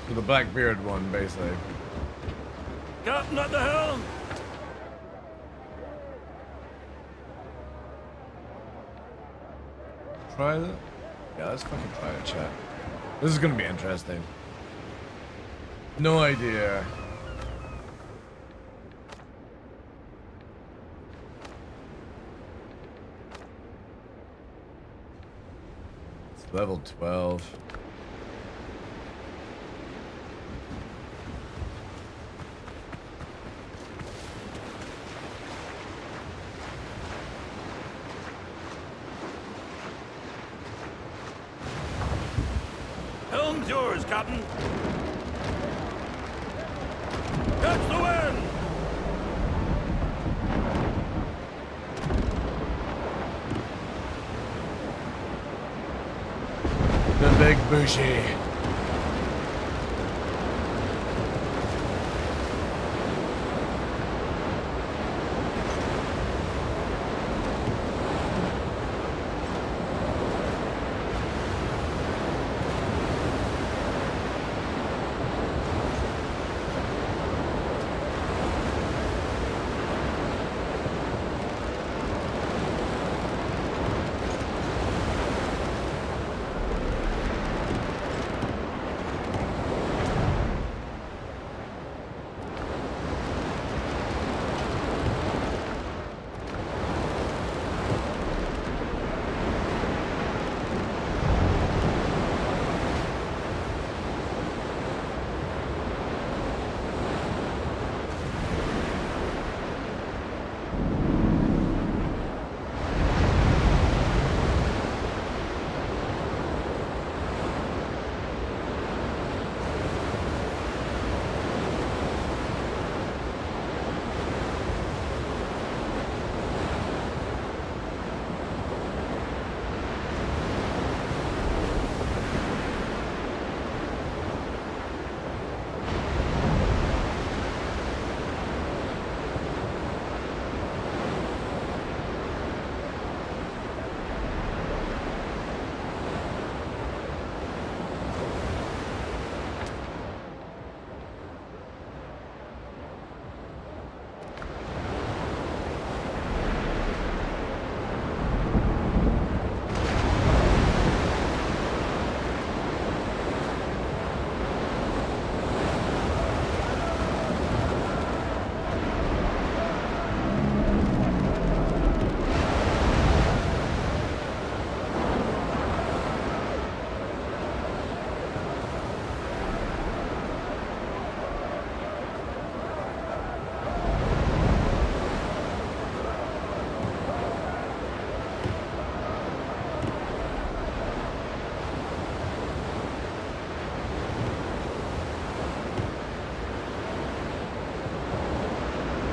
So the Blackbeard one, basically. Captain at the helm! Try that? Yeah, let's fucking try it, chat. This is gonna be interesting. No idea. It's level 12. Helm's yours, Captain. Catch the wind! The big bushy.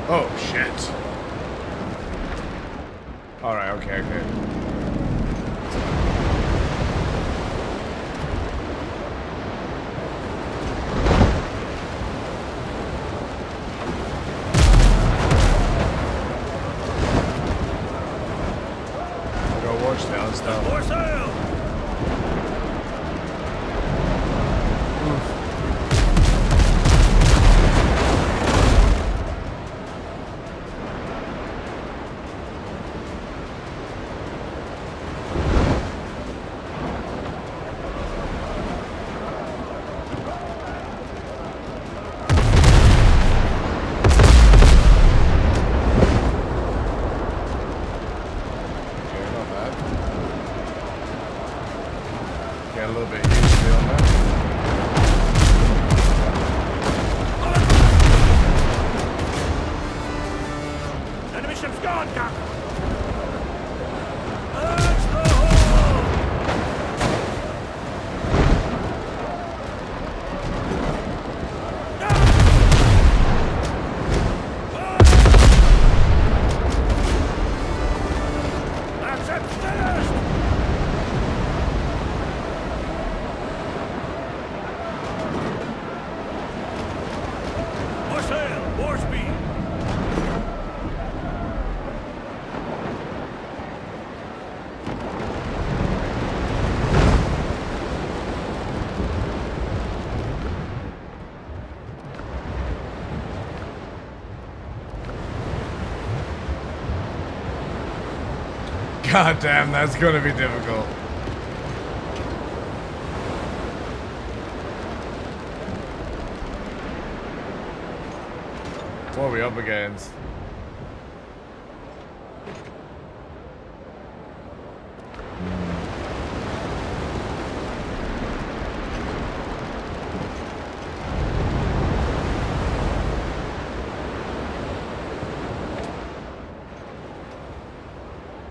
Oh, shit. Alright, okay, okay. Down stuff. For sail! Get a little bit used to on that. Enemy ship's gone, Captain! That's the hole! That's it, finished! God damn, that's gonna be difficult. What are we up against?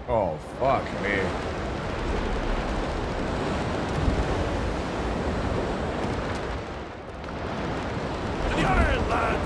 Oh, fuck me. To the iron, lads!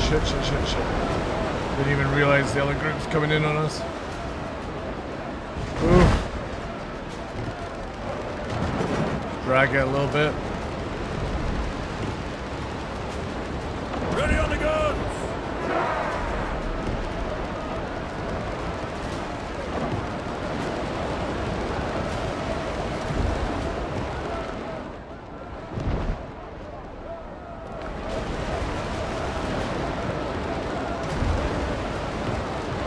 Shit. Didn't even realize the other group's coming in on us. Ooh. Drag it a little bit. Ready on the guns!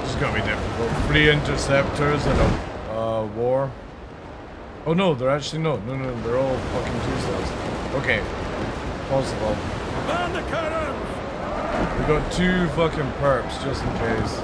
This is gonna be difficult. 3 interceptors and a war. Oh no, they're actually no, they're all fucking 2-cells. Okay, possible. Man the cannons! We got 2 fucking perps just in case.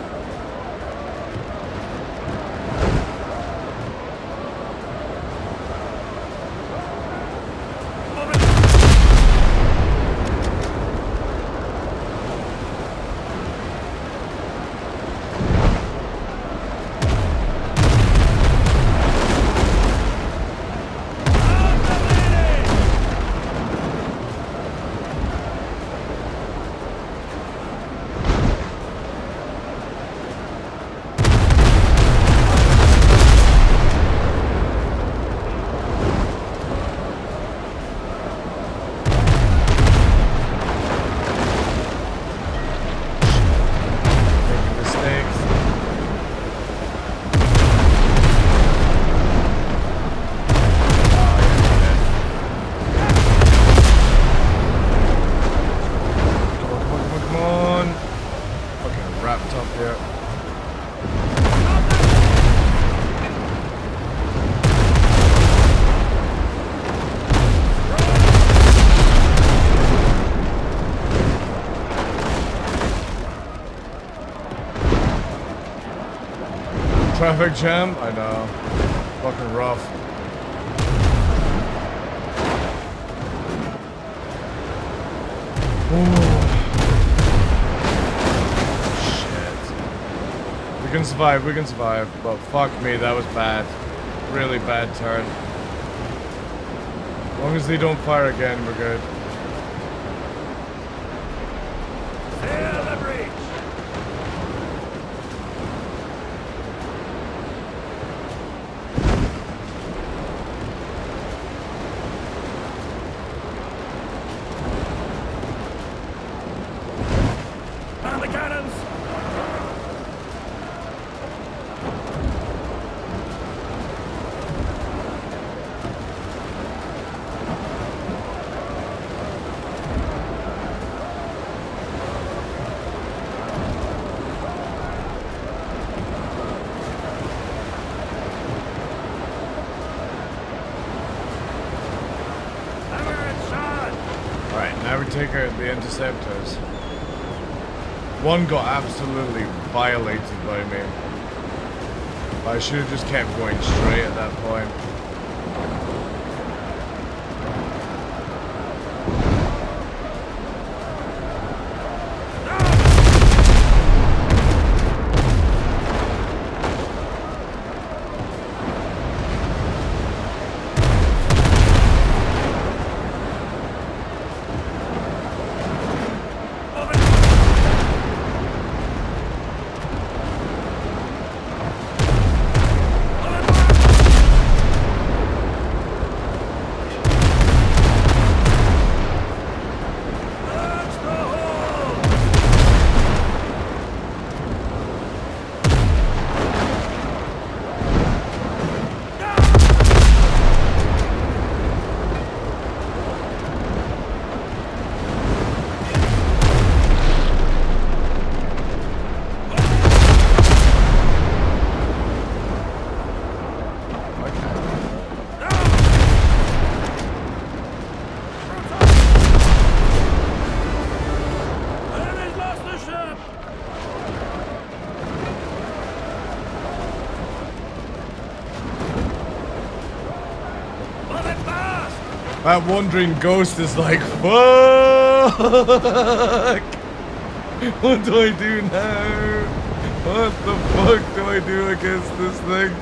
Traffic jam? I know. Fucking rough. Ooh. Shit. We can survive, but fuck me, that was bad. Really bad turn. As long as they don't fire again, we're good. Sail the breach! Man the cannons! take out the interceptors. One got absolutely violated by me. I should have just kept going straight at that point. That wandering ghost is like, fuck! What do I do now? What the fuck do I do against this thing?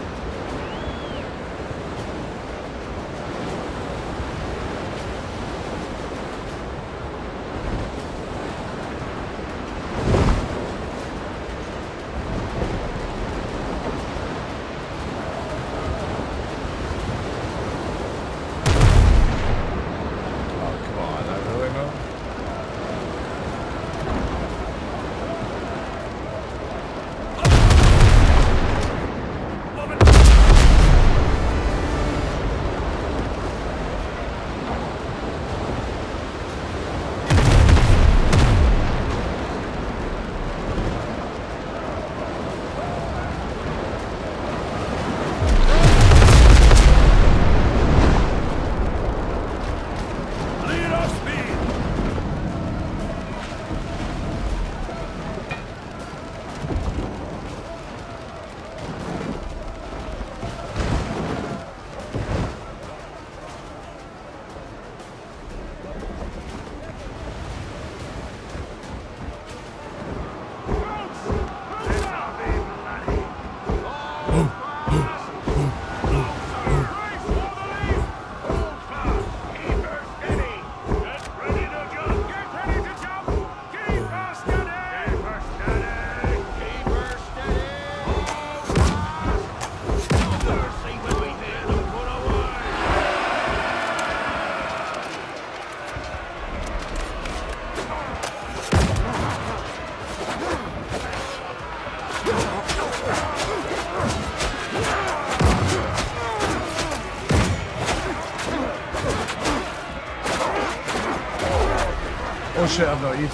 Oh shit, I've not eaten.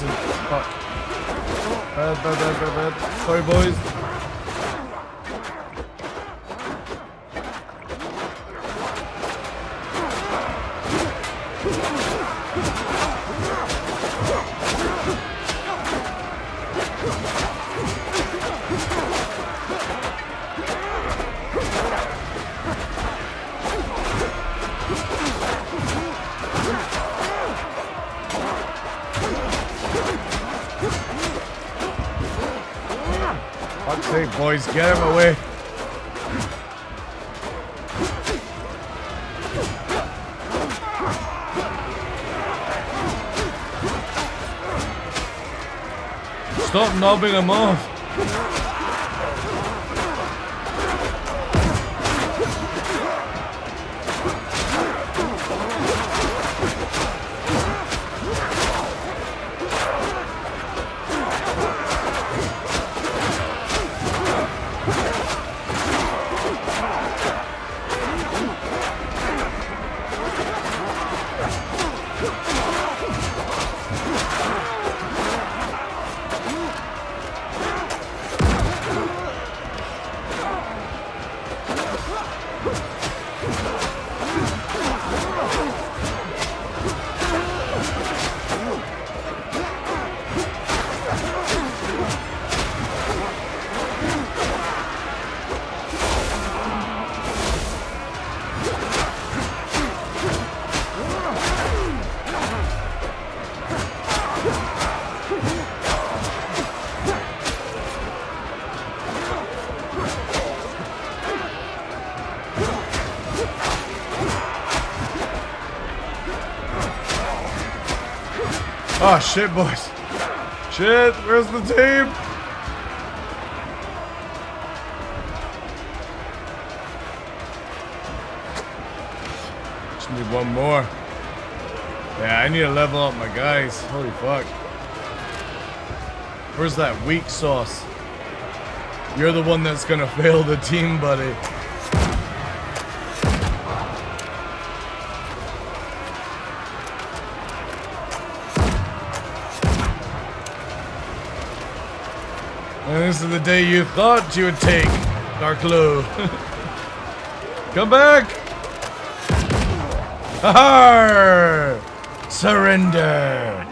Fuck. Bad. Sorry, boys. Fuck's sake, boys, get him away. Stop knobbing him off. Oh shit, boys. Shit, where's the team? Just need one more. Yeah, I need to level up my guys. Holy fuck. Where's that weak sauce? You're the one that's gonna fail the team, buddy. And this is the day you thought you would take, DarkLaw. Come back! Ha! Surrender!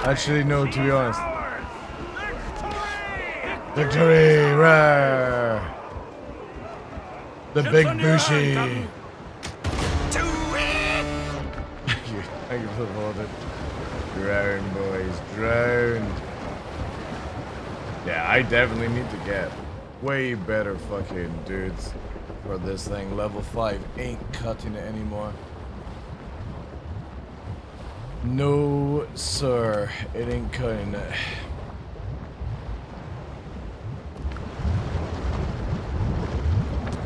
Actually, no, to be honest. Victory! Rah! The big bushy. Thank you for the water. Drown, boys, drown. Yeah, I definitely need to get way better fucking dudes for this thing. Level 5 ain't cutting it anymore. No, sir. It ain't cutting it.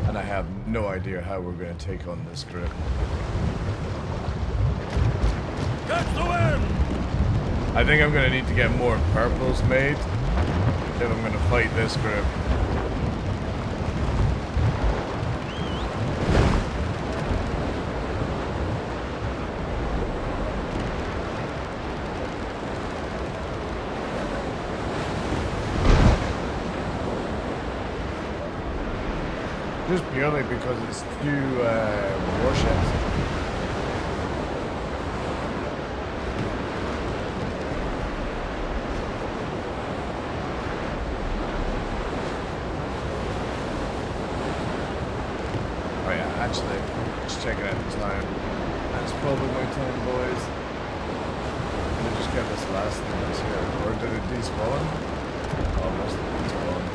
And I have no idea how we're going to take on this grip. Catch the wind! I think I'm going to need to get more purples made if I'm going to fight this grip. Just purely because it's 2 warships. Oh yeah, actually, just checking out the time. That's probably my time, boys. Let me just get this last thing that's here. Or did it despawn? Oh, must have despawned.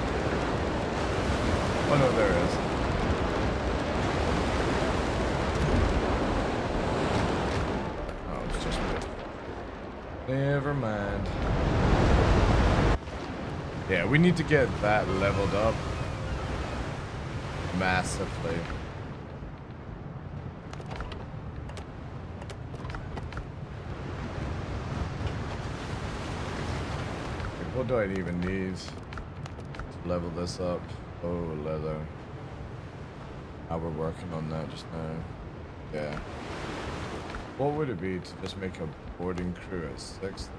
Oh no, there it is. Oh, it's just me. Never mind. Yeah, we need to get that leveled up massively. What do I even need to level this up? Oh, leather. We're working on that just now. Yeah. What would it be to just make a boarding crew at 6?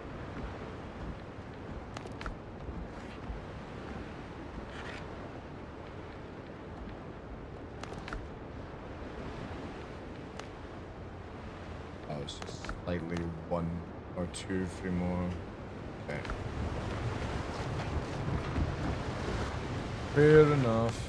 Oh, it's just slightly 1 or 2, 3 more. Okay. Fair enough.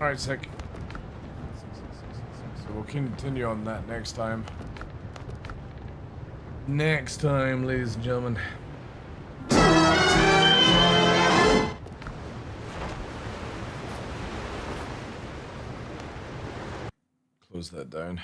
Alright, sick. continue on that next time. Next time, ladies and gentlemen. Close that down.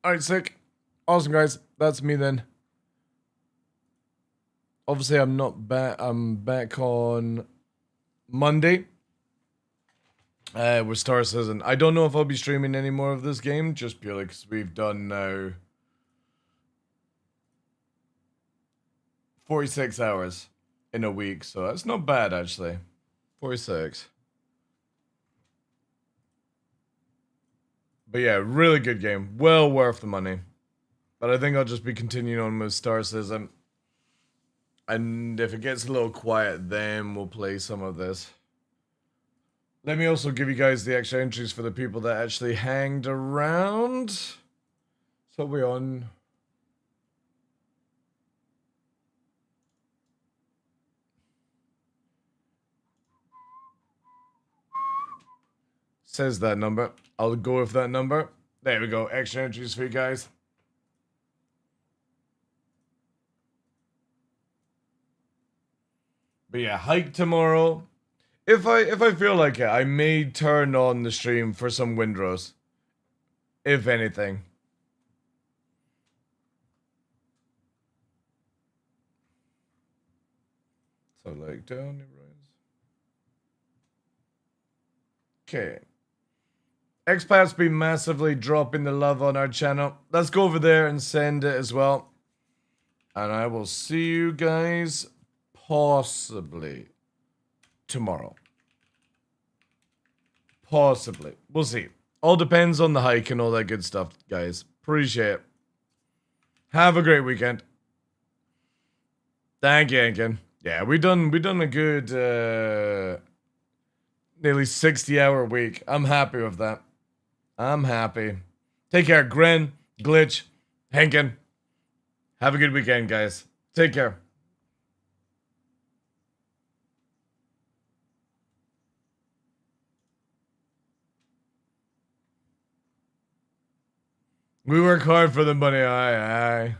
Alright, sick. Awesome, guys. That's me then. Obviously, I'm not back. I'm back on Monday. With Star Citizen. I don't know if I'll be streaming any more of this game, just purely because we've done now 46 hours in a week, so that's not bad, actually. 46. But yeah, really good game. Well worth the money. But I think I'll just be continuing on with Star Citizen. And if it gets a little quiet, then we'll play some of this. Let me also give you guys the extra entries for the people that actually hanged around. So we're on... Says that number. I'll go with that number. There we go. Extra entries for you guys. But yeah, hike tomorrow. If I feel like it, I may turn on the stream for some windrows. If anything. So like down the rise. Okay. Expat's been massively dropping the love on our channel. Let's go over there and send it as well. And I will see you guys possibly tomorrow. Possibly. We'll see. All depends on the hike and all that good stuff, guys. Appreciate it. Have a great weekend. Thank you, Ankin. Yeah, we done a good nearly 60-hour week. I'm happy with that. I'm happy. Take care, Gren, Glitch, Henkin. Have a good weekend, guys. Take care. We work hard for the money, aye, aye.